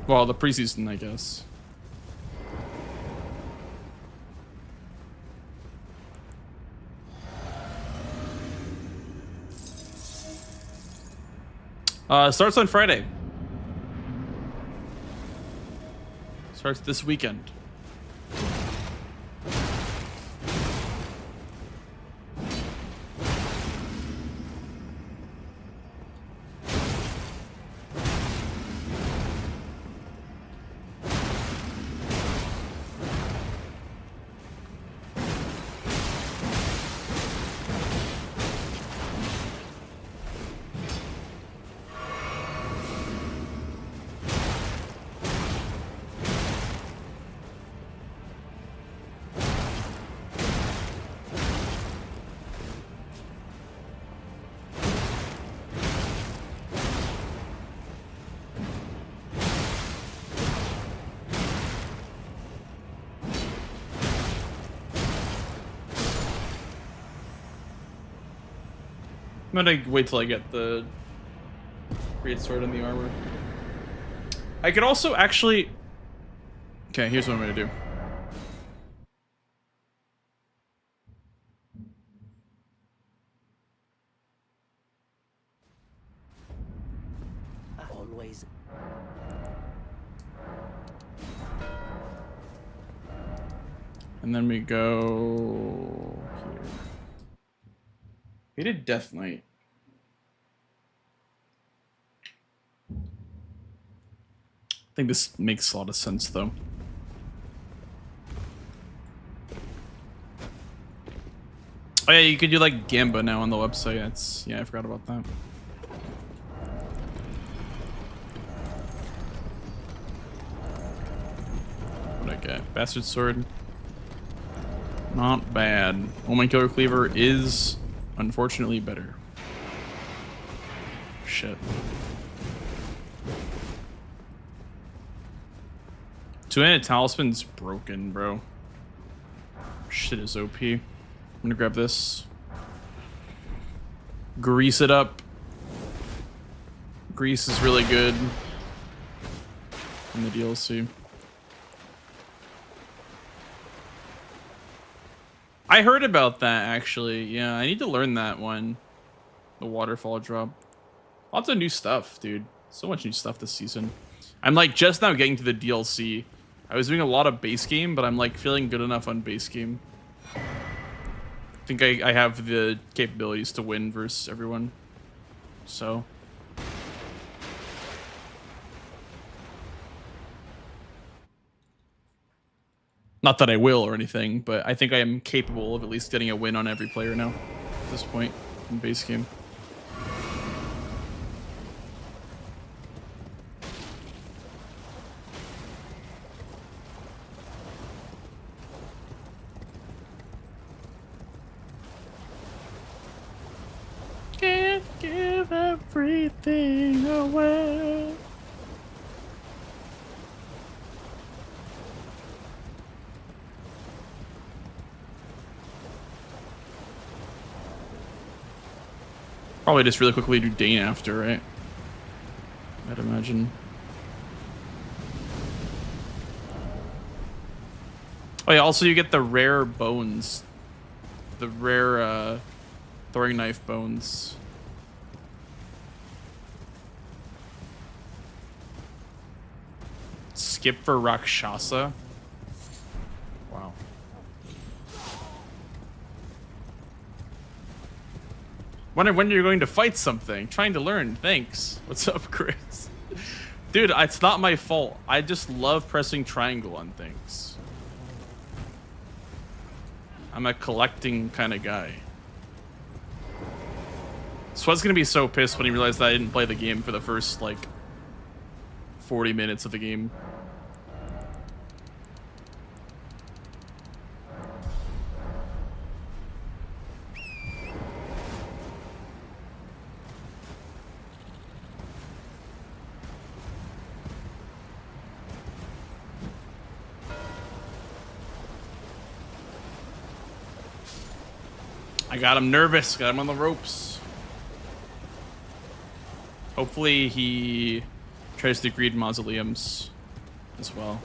Well, the preseason, I guess. Starts on Friday. Starts this weekend. I'm gonna wait till I get the great sword and the armor. I could also actually... Okay, here's what I'm gonna do. Always. And then we go here. We did Death Knight. I think this makes a lot of sense, though. Oh yeah, you could do like Gamba now on the website. That's yeah, I forgot about that. What I get? Bastard Sword. Not bad. Omen Killer Cleaver is unfortunately better. Shit. Two-handed Talisman's broken, bro. Shit is OP. I'm gonna grab this. Grease it up. Grease is really good in the DLC. I heard about that, actually. Yeah, I need to learn that one. The waterfall drop. Lots of new stuff, dude. So much new stuff this season. I'm like just now getting to the DLC. I was doing a lot of base game, but I'm like feeling good enough on base game. I think I have the capabilities to win versus everyone. So. Not that I will or anything, but I think I am capable of at least getting a win on every player now at this point in base game. Can't give everything away. Probably just really quickly do Dane after, right? I'd imagine. Oh yeah, also you get the rare bones. The rare throwing knife bones. Skip for Rakshasa. Wow. Wonder when you're going to fight something. Trying to learn. Thanks. What's up, Chris? Dude, it's not my fault. I just love pressing triangle on things. I'm a collecting kind of guy. Sweat's gonna be so pissed when he realized that I didn't play the game for the first, like, 40 minutes of the game. I got him nervous, got him on the ropes. Hopefully he tries to greed mausoleums as well.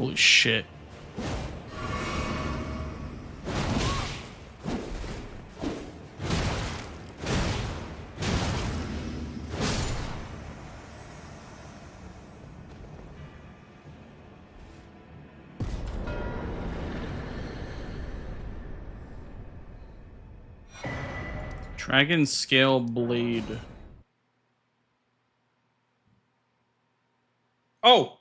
Holy shit. Dragon Scale Blade. Oh!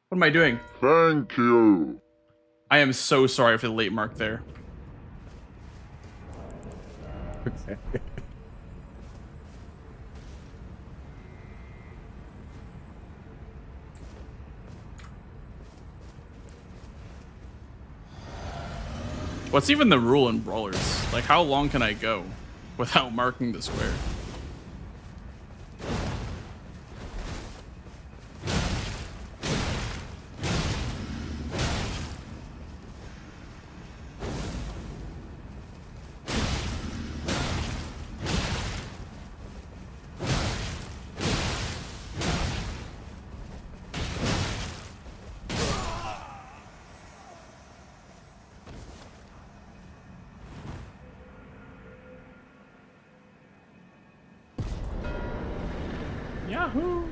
What am I doing? Thank you. I am so sorry for the late mark there. What's even the rule in Brawlers? Like, how long can I go without marking the square? Yahoo!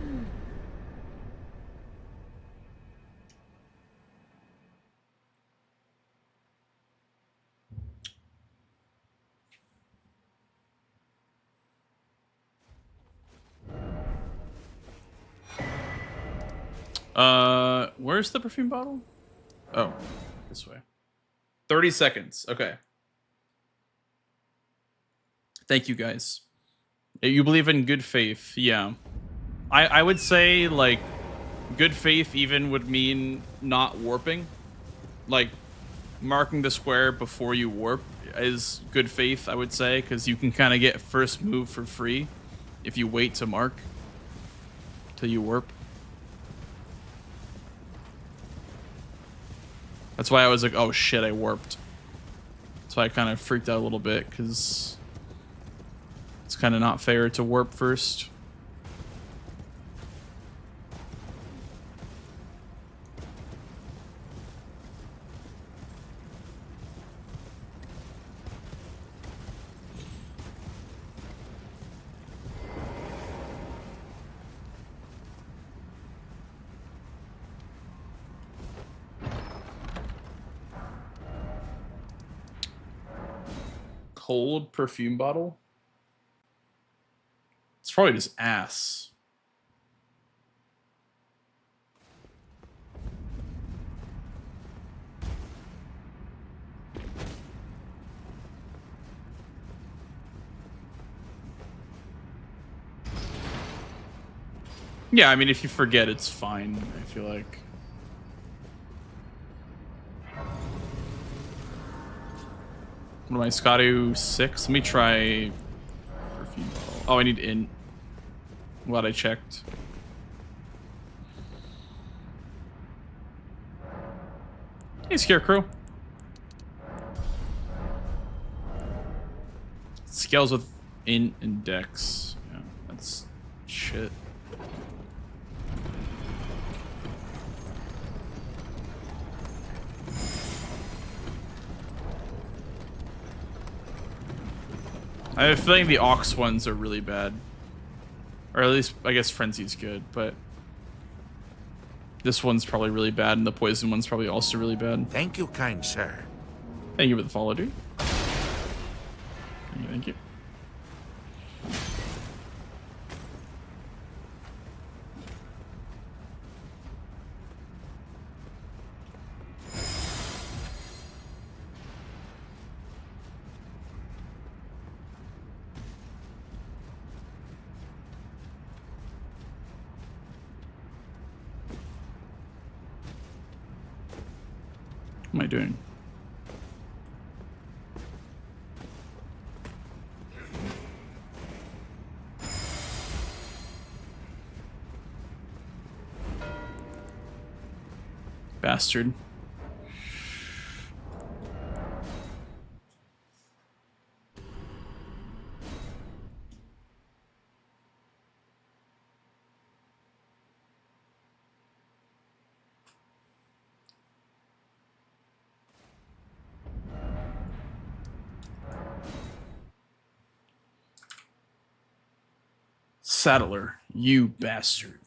Where's the perfume bottle? Oh, this way. 30 seconds. Okay. Thank you, guys. You believe in good faith. Yeah. I would say, like, good faith even would mean not warping. Like, marking the square before you warp is good faith, I would say, because you can kind of get first move for free if you wait to mark till you warp. That's why I was like, oh shit, I warped. That's why I kind of freaked out a little bit, because it's kind of not fair to warp first. Cold perfume bottle? It's probably just ass. Yeah, I mean, if you forget, it's fine, I feel like. What am I, Scotto 6? Let me try perfume bottle. Oh, I need int. I'm glad I checked. Hey, Scarecrow. Scales with int and dex. Yeah, that's shit. I have a feeling the Ox ones are really bad. Or at least, I guess Frenzy's good, but this one's probably really bad, and the Poison one's probably also really bad. Thank you, kind sir. Thank you for the follow, dude. Thank you. What am I doing? Bastard. Saddler, you bastard.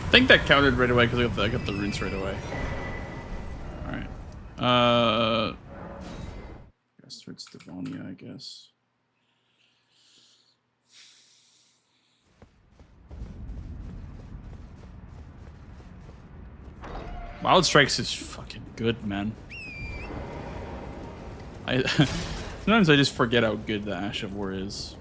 I think that counted right away because I got the runes right away. Alright. Guess towards Devonia, I guess. Wild Strikes is fucking good, man. Sometimes I just forget how good the Ash of War is.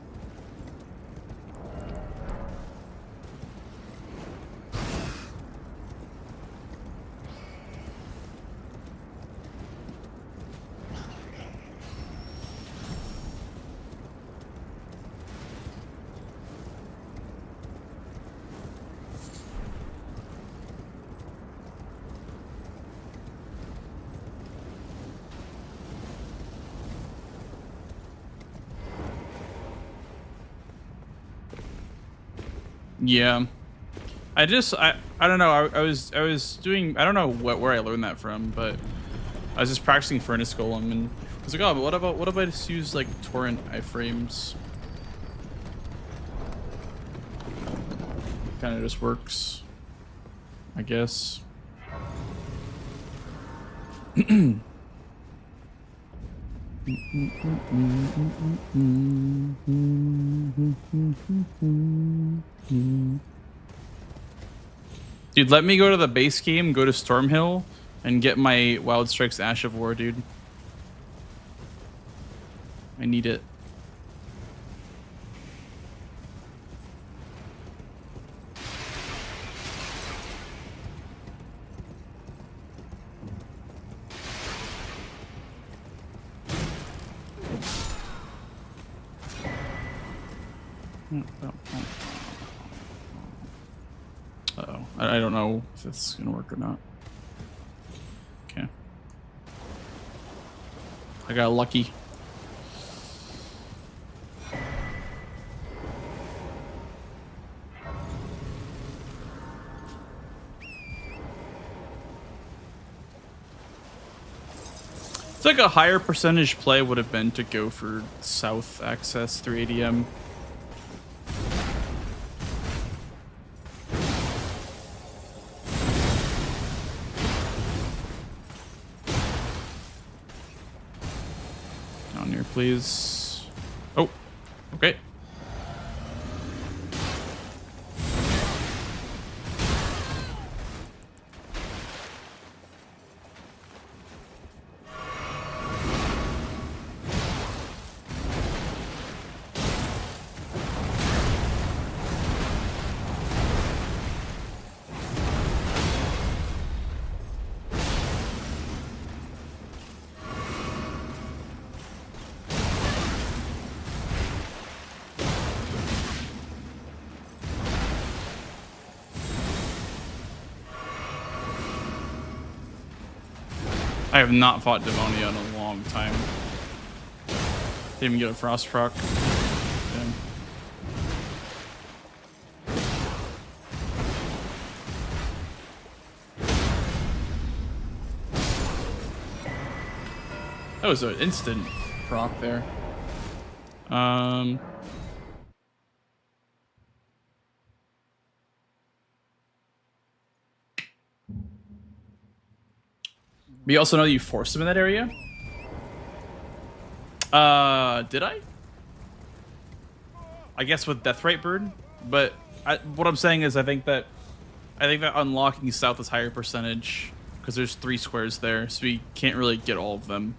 Yeah, I don't know. I was doing, I don't know where I learned that from, but I was just practicing Furnace Golem, and I was like, oh, but what if I just use like torrent iframes? Kind of just works, I guess. Dude, let me go to the base game, go to Stormhill, and get my Wild Strikes Ash of War, dude. I need it. Uh-oh. I don't know if it's gonna work or not. Okay. I got lucky. It's like a higher percentage play would have been to go for south access through ADM. Down here, please. Oh, okay. I have not fought Devonia in a long time. Didn't even get a frost proc. Damn. That was an instant proc there. We also know you forced him in that area. Did I? I guess with Deathrite Bird, but what I'm saying is I think that unlocking south is higher percentage because there's 3 squares there, so we can't really get all of them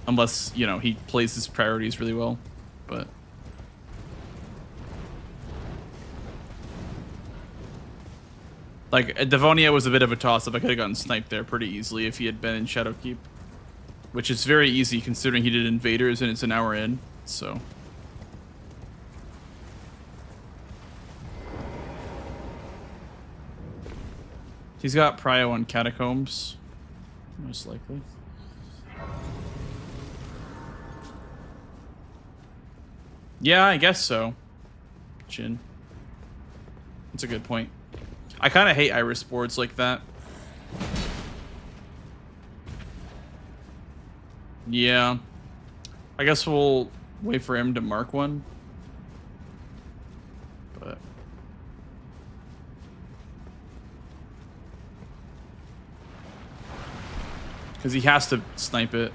unless, you know, he plays his priorities really well. But like Devonia was a bit of a toss-up. I could have gotten sniped there pretty easily if he had been in Shadowkeep, which is very easy considering he did Invaders and it's an hour in. So he's got Prio on Catacombs, most likely. Yeah, I guess so. Jin. That's a good point. I kind of hate Iris boards like that. Yeah. I guess we'll wait for him to mark one. But because he has to snipe it.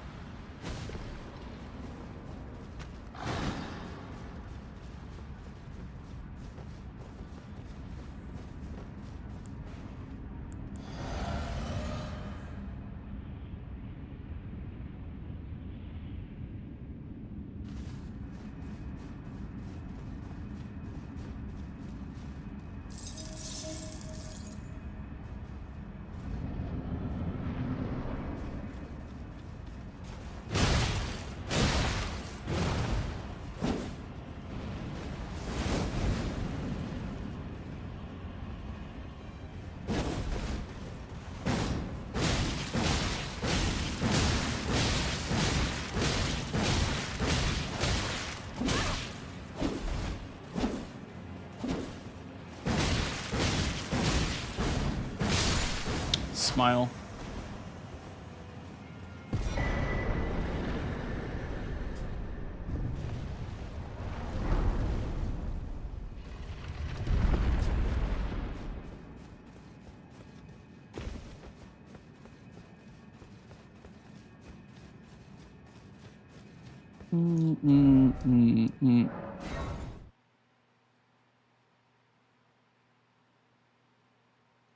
Smile.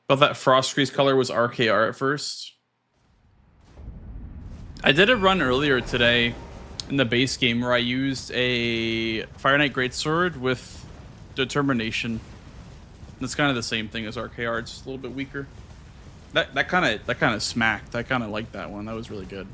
Thought that Frostgrease color was RKR at first. I did a run earlier today in the base game where I used a Fire Knight Greatsword with Determination. That's kind of the same thing as RKR, it's just a little bit weaker. That kind of smacked. I kind of liked that one. That was really good.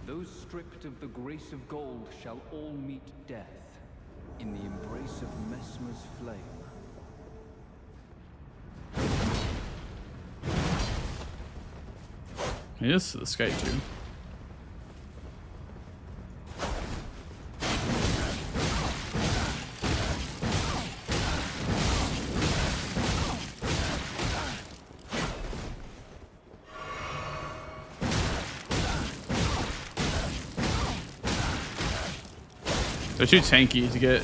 Those stripped of the grace of gold shall all meet death in the embrace of Messmer's flame. He is to the sky too. They're too tanky to get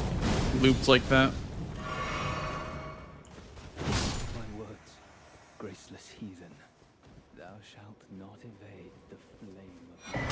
looped like that. My words, graceless heathen, thou shalt not evade the flame of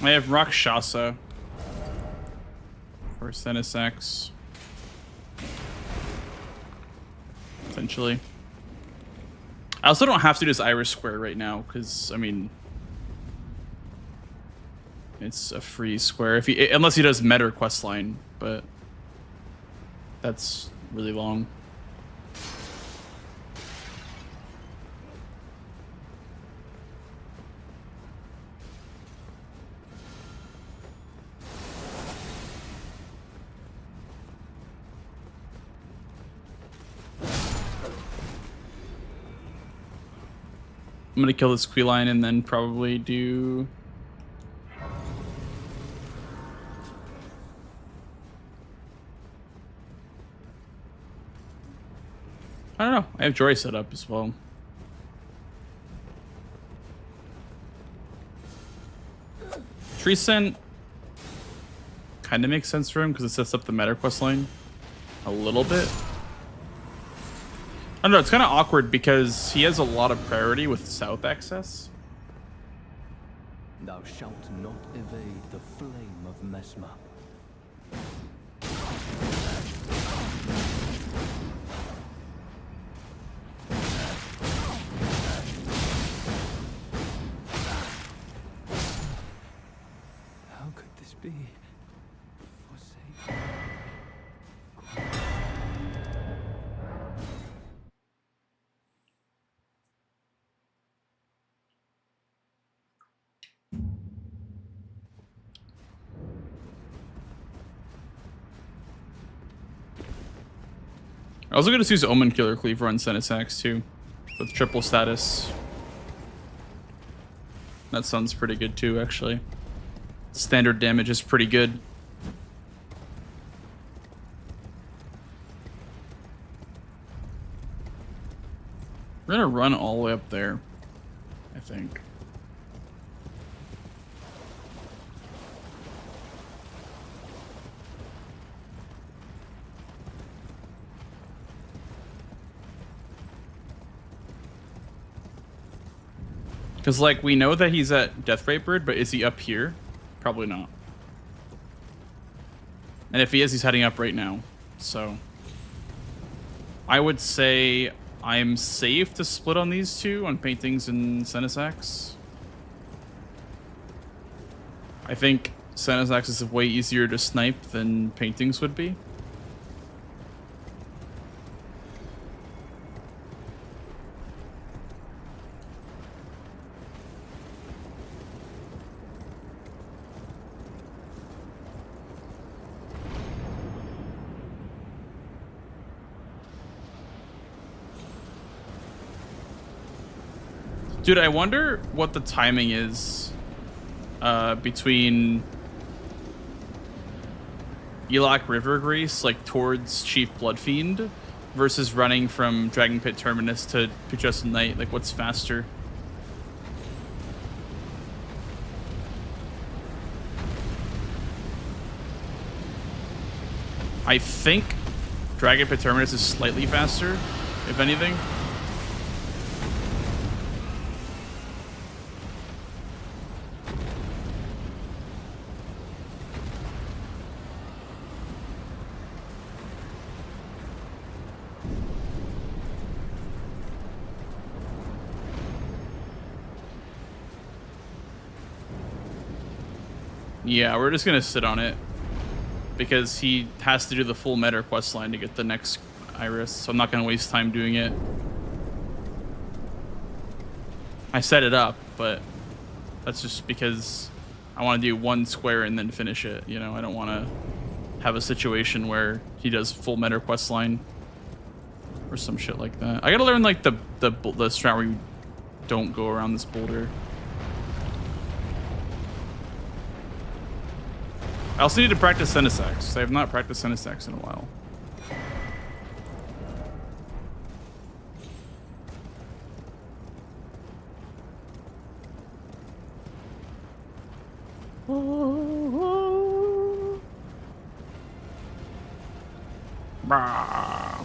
I have Rakshasa for Senesax. Essentially. I also don't have to do this Iris Square right now, because, I mean... It's a free square, if he, unless he does Meta questline, but... That's really long. I'm gonna kill this Queeline and then probably do... I don't know. I have Joy set up as well. Treecent kind of makes sense for him because it sets up the meta quest line a little bit. I don't know. It's kind of awkward because he has a lot of priority with south access. Thou shalt not evade the flame of Mesmer. How could this be? Forsake. I was going to use Omen Killer Cleaver on Senesax too, with triple status. That sounds pretty good too, actually. Standard damage is pretty good. We're gonna run all the way up there, I think. Because, like, we know that he's at Deathbright Bird, but is he up here? Probably not. And if he is, he's heading up right now. So, I would say I'm safe to split on these two, on Paintings and Senesax. I think Senesax is way easier to snipe than Paintings would be. Dude, I wonder what the timing is between Elak River Grease, like towards Chief Bloodfiend, versus running from Dragon Pit Terminus to Puchus Knight. Like, what's faster? I think Dragon Pit Terminus is slightly faster, if anything. Yeah, we're just gonna sit on it because he has to do the full meta quest line to get the next Iris, so I'm not gonna waste time doing it. I set it up, but that's just because I want to do one square and then finish it. You know, I don't want to have a situation where he does full meta quest line or some shit like that. I gotta learn like the strat where you don't go around this boulder. I also need to practice Senesax. I have not practiced Senesax in a while. Bah.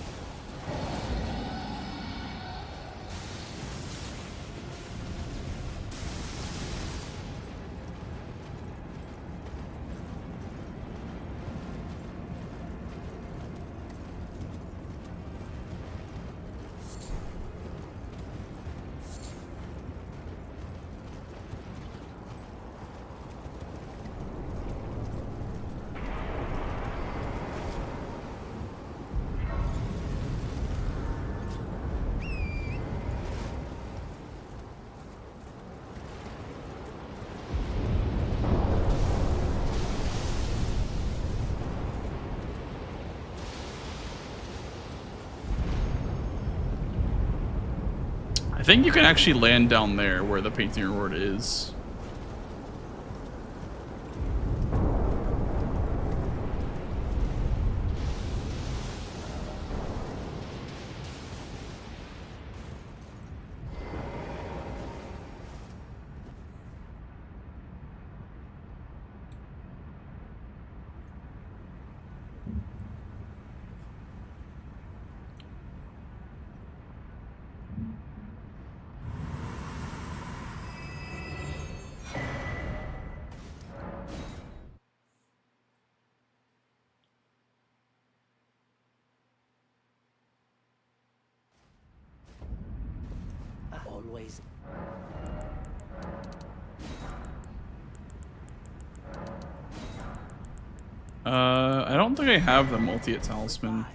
think you can actually land down there where the painting reward is. Always. I don't think I have the multi talisman.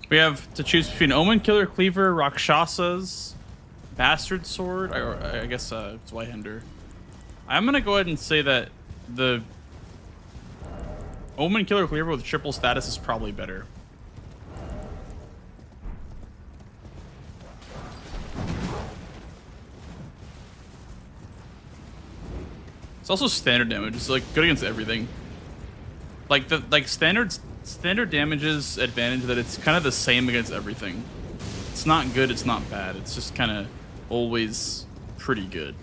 We have to choose between Omen, Killer, Cleaver, Rakshasas, Bastard Sword, I guess it's Whitehander. I'm gonna go ahead and say that the Omen, Killer, Cleaver with triple status is probably better. It's also standard damage. It's like good against everything. Like standard damage's advantage that it's kind of the same against everything. It's not good, it's not bad. It's just kind of always pretty good.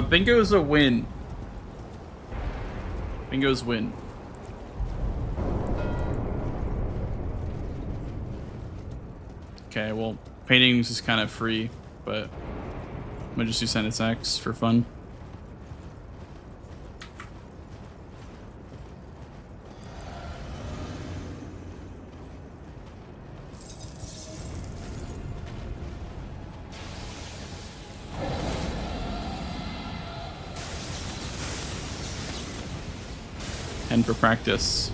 Bingo's a win. Bingo's win. Okay, well, paintings is kind of free, but I'm gonna just do Sentence X for fun. And for practice.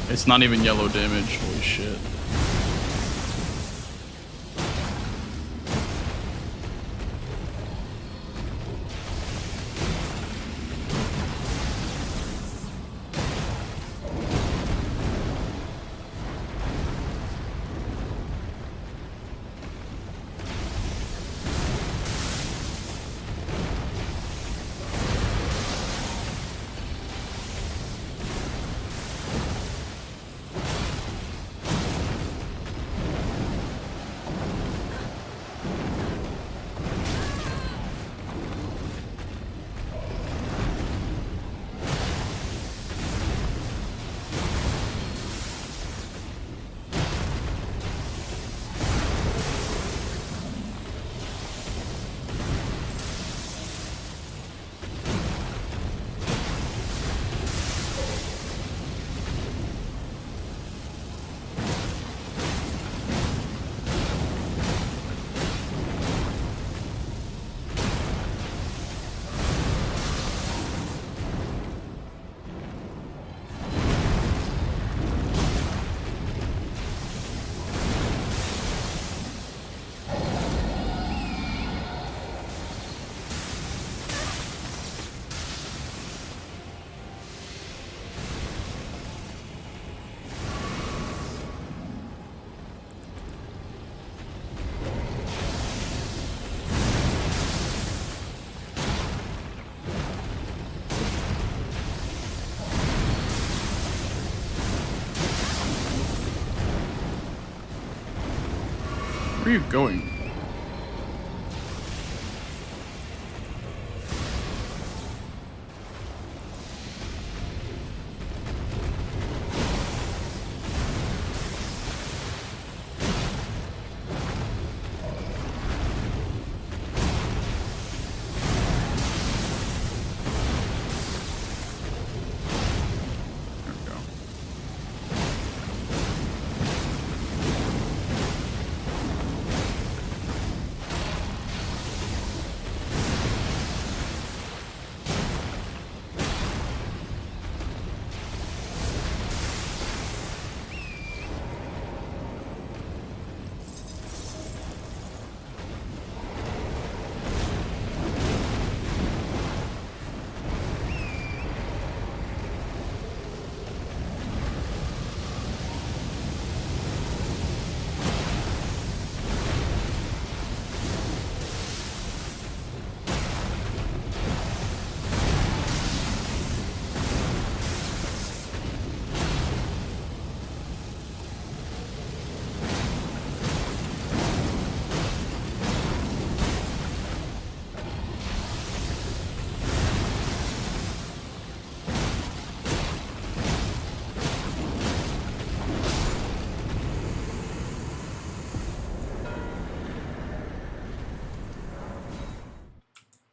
It's not even yellow damage, holy shit. are you going?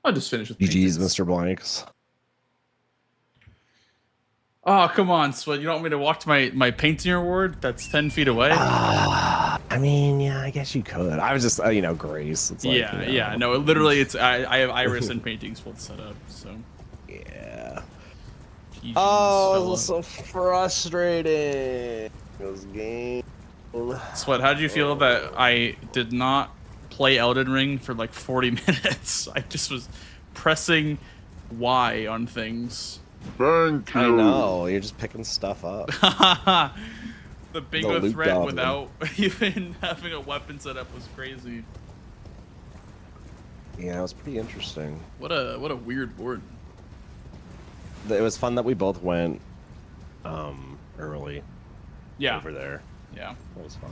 I'll just finish with GG's, paintings. Mr. Blanks. Oh, come on, Sweat. You don't want me to walk to my painting reward that's 10 feet away? I mean, yeah, I guess you could. I was just, you know, Grace. It's like, Yeah, you know. yeah. No, literally, it's I have Iris and paintings both set up, so. Yeah. GG's, Oh, fella. it was so frustrating. This game. Sweat, how did you feel that I did not play Elden Ring for like 40 minutes? I just was pressing Y on things. Thank you. I know, you're just picking stuff up. The bingo loot threat goblin. without even having a weapon set up was crazy. Yeah, it was pretty interesting. What a weird board. It was fun that we both went early. Yeah. Over there. Yeah. That was fun.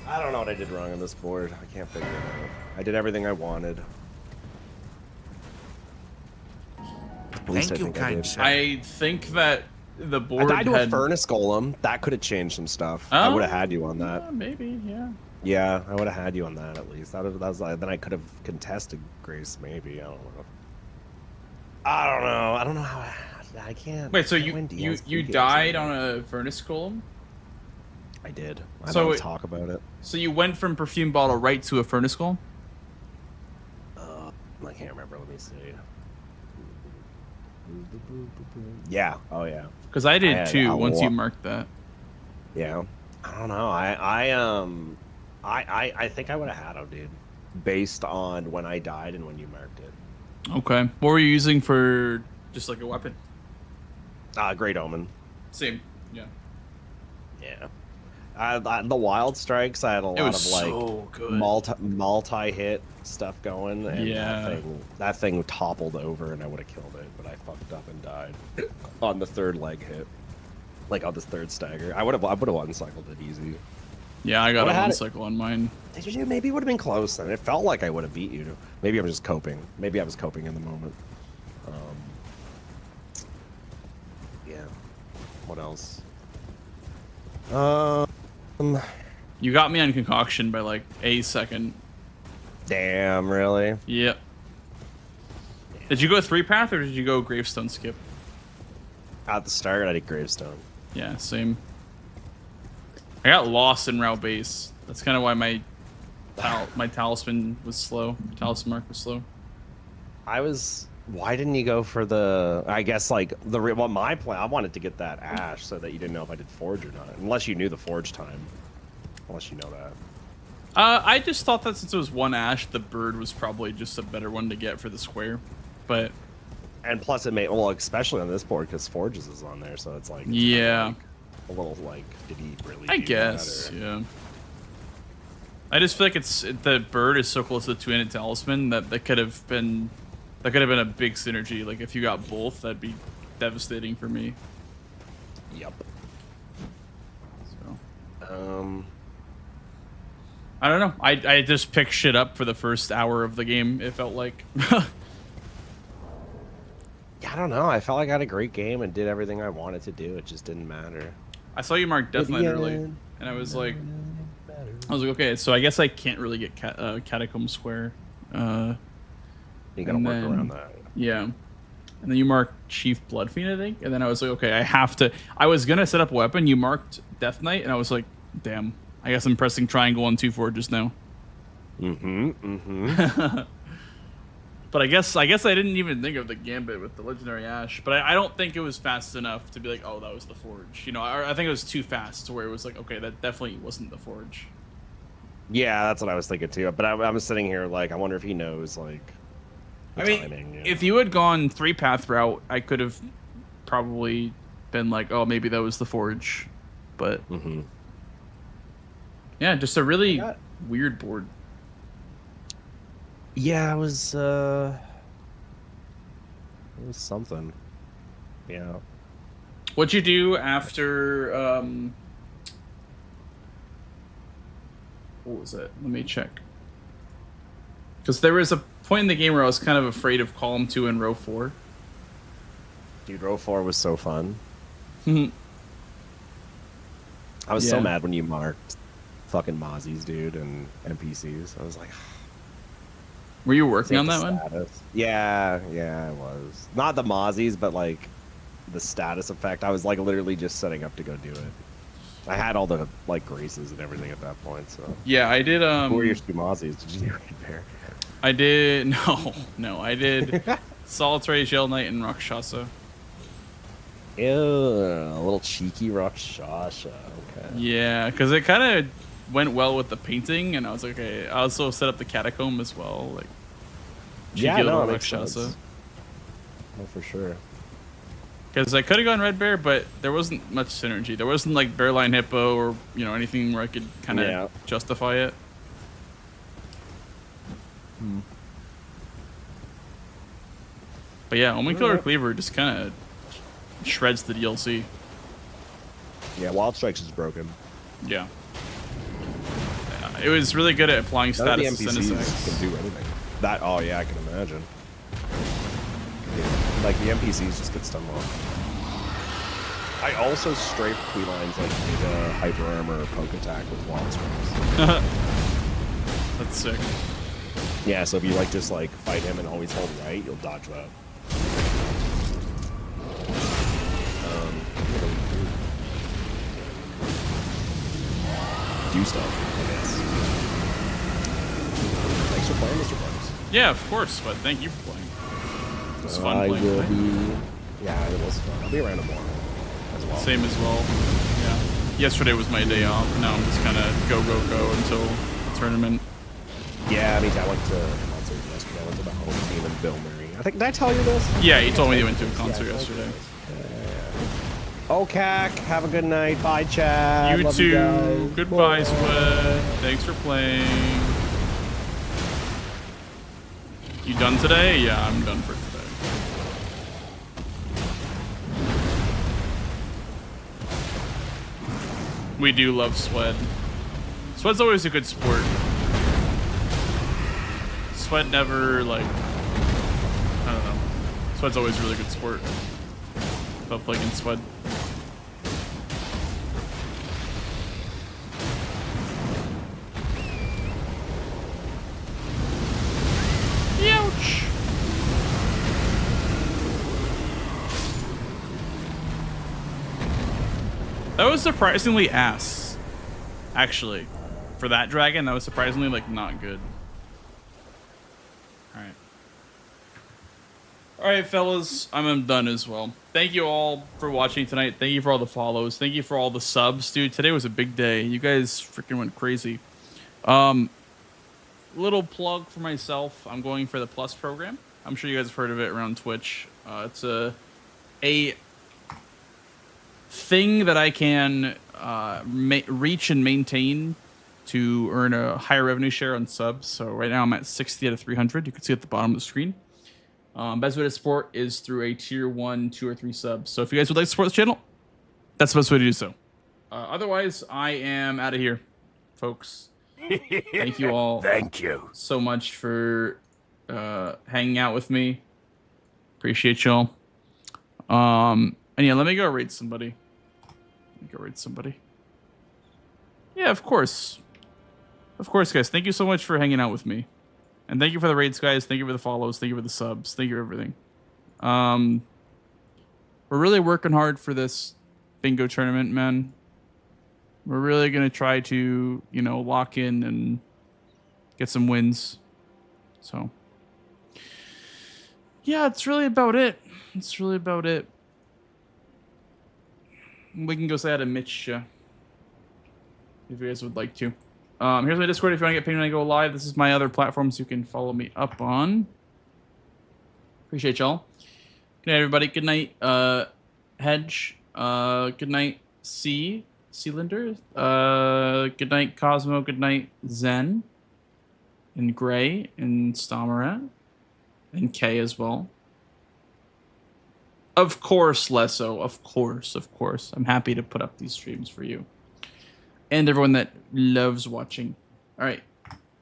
I don't know what I did wrong on this board. I can't figure it out. I did everything I wanted. At least Thank you, I think I kind did. sir. I think that the board I died to a had... furnace golem. That could have changed some stuff. I Oh, would have had you on that. yeah, maybe, yeah. Yeah, I would have had you on that at least. That was then I could have contested Grace. Maybe I don't know. I don't know how. I can't. Wait, so I can't win you DLC games died anymore. on a furnace golem? I did. I So don't it- talk about it. So you went from perfume bottle right to a furnace golem? I can't remember. Let me see. Yeah. Oh yeah. Because I did had too. a Once you lot- marked that. Yeah. I don't know. I think I would have had him, dude, based on when I died and when you marked it. Okay. What were you using for just like a weapon? Great Omen. Same. Yeah. Yeah. The Wild Strikes, I had a lot was of like so good. multi-hit stuff going, and Yeah. that thing toppled over, and I would have killed it, but I fucked up and died on the third leg hit, like on this third stagger. I would have one-cycled it easy. Yeah, I got a Would've had one it. cycle on mine. Did you? Maybe it would have been close then. It felt like I would have beat you. Maybe I was just coping. Maybe I was coping in the moment. Yeah. What else? You got me on concoction by like a second. Damn, really? Yep. Did you go 3-path or did you go gravestone skip? At the start, I did Gravestone. Yeah, same. I got lost in route base. That's kind of why my talisman was slow. Talisman mark was slow. Why didn't you go for the? I guess like my plan. I wanted to get that ash so that you didn't know if I did forge or not, unless you knew the forge time. Unless you know that. I just thought that since it was one ash, the bird was probably just a better one to get for the square. But And plus, it may especially on this board because forges is on there, so it's like yeah, a little like, did he really? I do guess that, or- yeah. I just feel like the bird is so close to the two-handed talisman that could have been a big synergy. Like if you got both, that'd be devastating for me. Yep. So I don't know. I just picked shit up for the first hour of the game. It felt like. Yeah, I don't know. I felt like I had a great game and did everything I wanted to do. It just didn't matter. I saw you mark Death Knight early, and I was like, okay, so I guess I can't really get Catacomb Square. You gotta work around that. Yeah. And then you marked Chief Bloodfiend, I think. And then I was like, okay, I have to. I was gonna set up a weapon. You marked Death Knight, and I was like, damn. I guess I'm pressing triangle on 2-4 just now. But I guess I didn't even think of the Gambit with the Legendary Ash. But I don't think it was fast enough to be like, oh, that was the Forge. You know, I think it was too fast to where it was like, okay, that definitely wasn't the Forge. Yeah, that's what I was thinking too. But I'm sitting here like, I wonder if he knows like. I mean, timing, if you had gone 3-path route, I could have probably been like, oh, maybe that was the Forge. But yeah, just a really weird board. Yeah, it was something. Yeah. What'd you do after what was it? Let me check. Because there was a point in the game where I was kind of afraid of column 2 and row 4. Dude, row 4 was so fun. I was so mad when you marked fucking Mozzies, dude, and NPCs. I was like, were you working on that one? Yeah, I was. Not the Mozzies, but like the status effect. I was like literally just setting up to go do it. I had all the like graces and everything at that point. So yeah, I did. Who were your two Mozzies? Did you do Red Bear? I did. No, I did. Solitary Gel Knight and Rakshasa. Ew, a little cheeky Rakshasa. Okay. Yeah, because it kind of went well with the painting, and I was like, okay. I also set up the catacomb as well, like cheeky little Rakshasa. Oh, for sure. Because I could have gone Red Bear, but there wasn't much synergy. There wasn't like Bearline Hippo or anything where I could kind of justify it. But yeah, Omen Killer Cleaver just kind of shreds the DLC. Yeah, Wild Strikes is broken. Yeah. It was really good at applying status to NPCs can do anything. Oh yeah, I can imagine. Yeah, like the NPCs just get stun locked. I also strafed Queelines like did a hyper armor poke attack with Wild Strikes. That's sick. Yeah, so if you like just like fight him and always hold right, you'll dodge that. Do stuff, I guess. Thanks for playing, Mr. Bugs. Yeah, of course, but thank you for playing. It was fun playing. Yeah, it was fun. I'll be around tomorrow as well. Same as well. Yeah. Yesterday was my day off. Now I'm just kind of go until the tournament. Yeah, I mean, I went to a concert yesterday. I went to the home team in Bill Murray. Did I tell you this? Yeah, you told me you went to a concert yesterday. Okay, have a good night. Bye, Chad. You too. Goodbye, Sweat. Thanks for playing. You done today? Yeah, I'm done for today. We do love Sweat. Sweat's always a good sport. Sweat never, like, I don't know. Sweat's always a really good sport. About playing in Sweat. Ouch! That was surprisingly ass. Actually. For that dragon, that was surprisingly, like, not good. Alright. Alright, fellas. I'm done as well. Thank you all for watching tonight. Thank you for all the follows. Thank you for all the subs. Dude, today was a big day. You guys freaking went crazy. Little plug for myself. I'm going for the Plus program. I'm sure you guys have heard of it around Twitch. It's a thing that I can reach and maintain to earn a higher revenue share on subs. So right now I'm at 60 out of 300. You can see at the bottom of the screen. Best way to support is through a tier 1, 2, or 3 subs. So if you guys would like to support this channel, that's the best way to do so. Otherwise, I am out of here, folks. Thank you all. Thank you so much for hanging out with me. Appreciate y'all. And yeah, let me go raid somebody. Yeah, of course. Of course, guys. Thank you so much for hanging out with me. And thank you for the raids, guys. Thank you for the follows. Thank you for the subs. Thank you for everything. We're really working hard for this bingo tournament, man. We're really going to try to, lock in and get some wins. So, yeah, it's really about it. We can go say hi to Mitch if you guys would like to. Here's my Discord if you want to get pinged when I go live. This is my other platforms you can follow me up on. Appreciate y'all. Good night, everybody. Good night, Hedge. Good night, Sealander. Good night, Cosmo. Good night, Zen. And Gray. And Stamorat. And K as well. Of course, Lesso. Of course. I'm happy to put up these streams for you. And everyone that loves watching. Alright.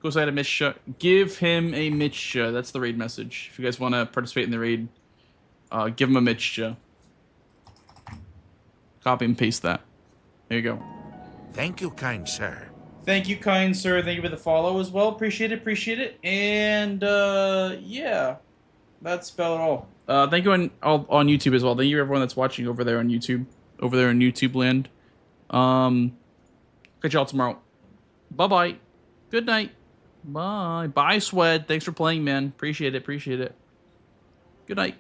Go side to Misha. Give him a Misha. That's the raid message. If you guys want to participate in the raid, give him a Misha. Copy and paste that. There you go. Thank you, kind sir. Thank you, kind sir. Thank you for the follow as well. Appreciate it. And, yeah. That's about it all. Thank you on YouTube as well. Thank you everyone that's watching over there on YouTube. Over there in YouTube land. Catch y'all tomorrow. Bye-bye. Good night. Bye. Bye, Swed. Thanks for playing, man. Appreciate it. Good night.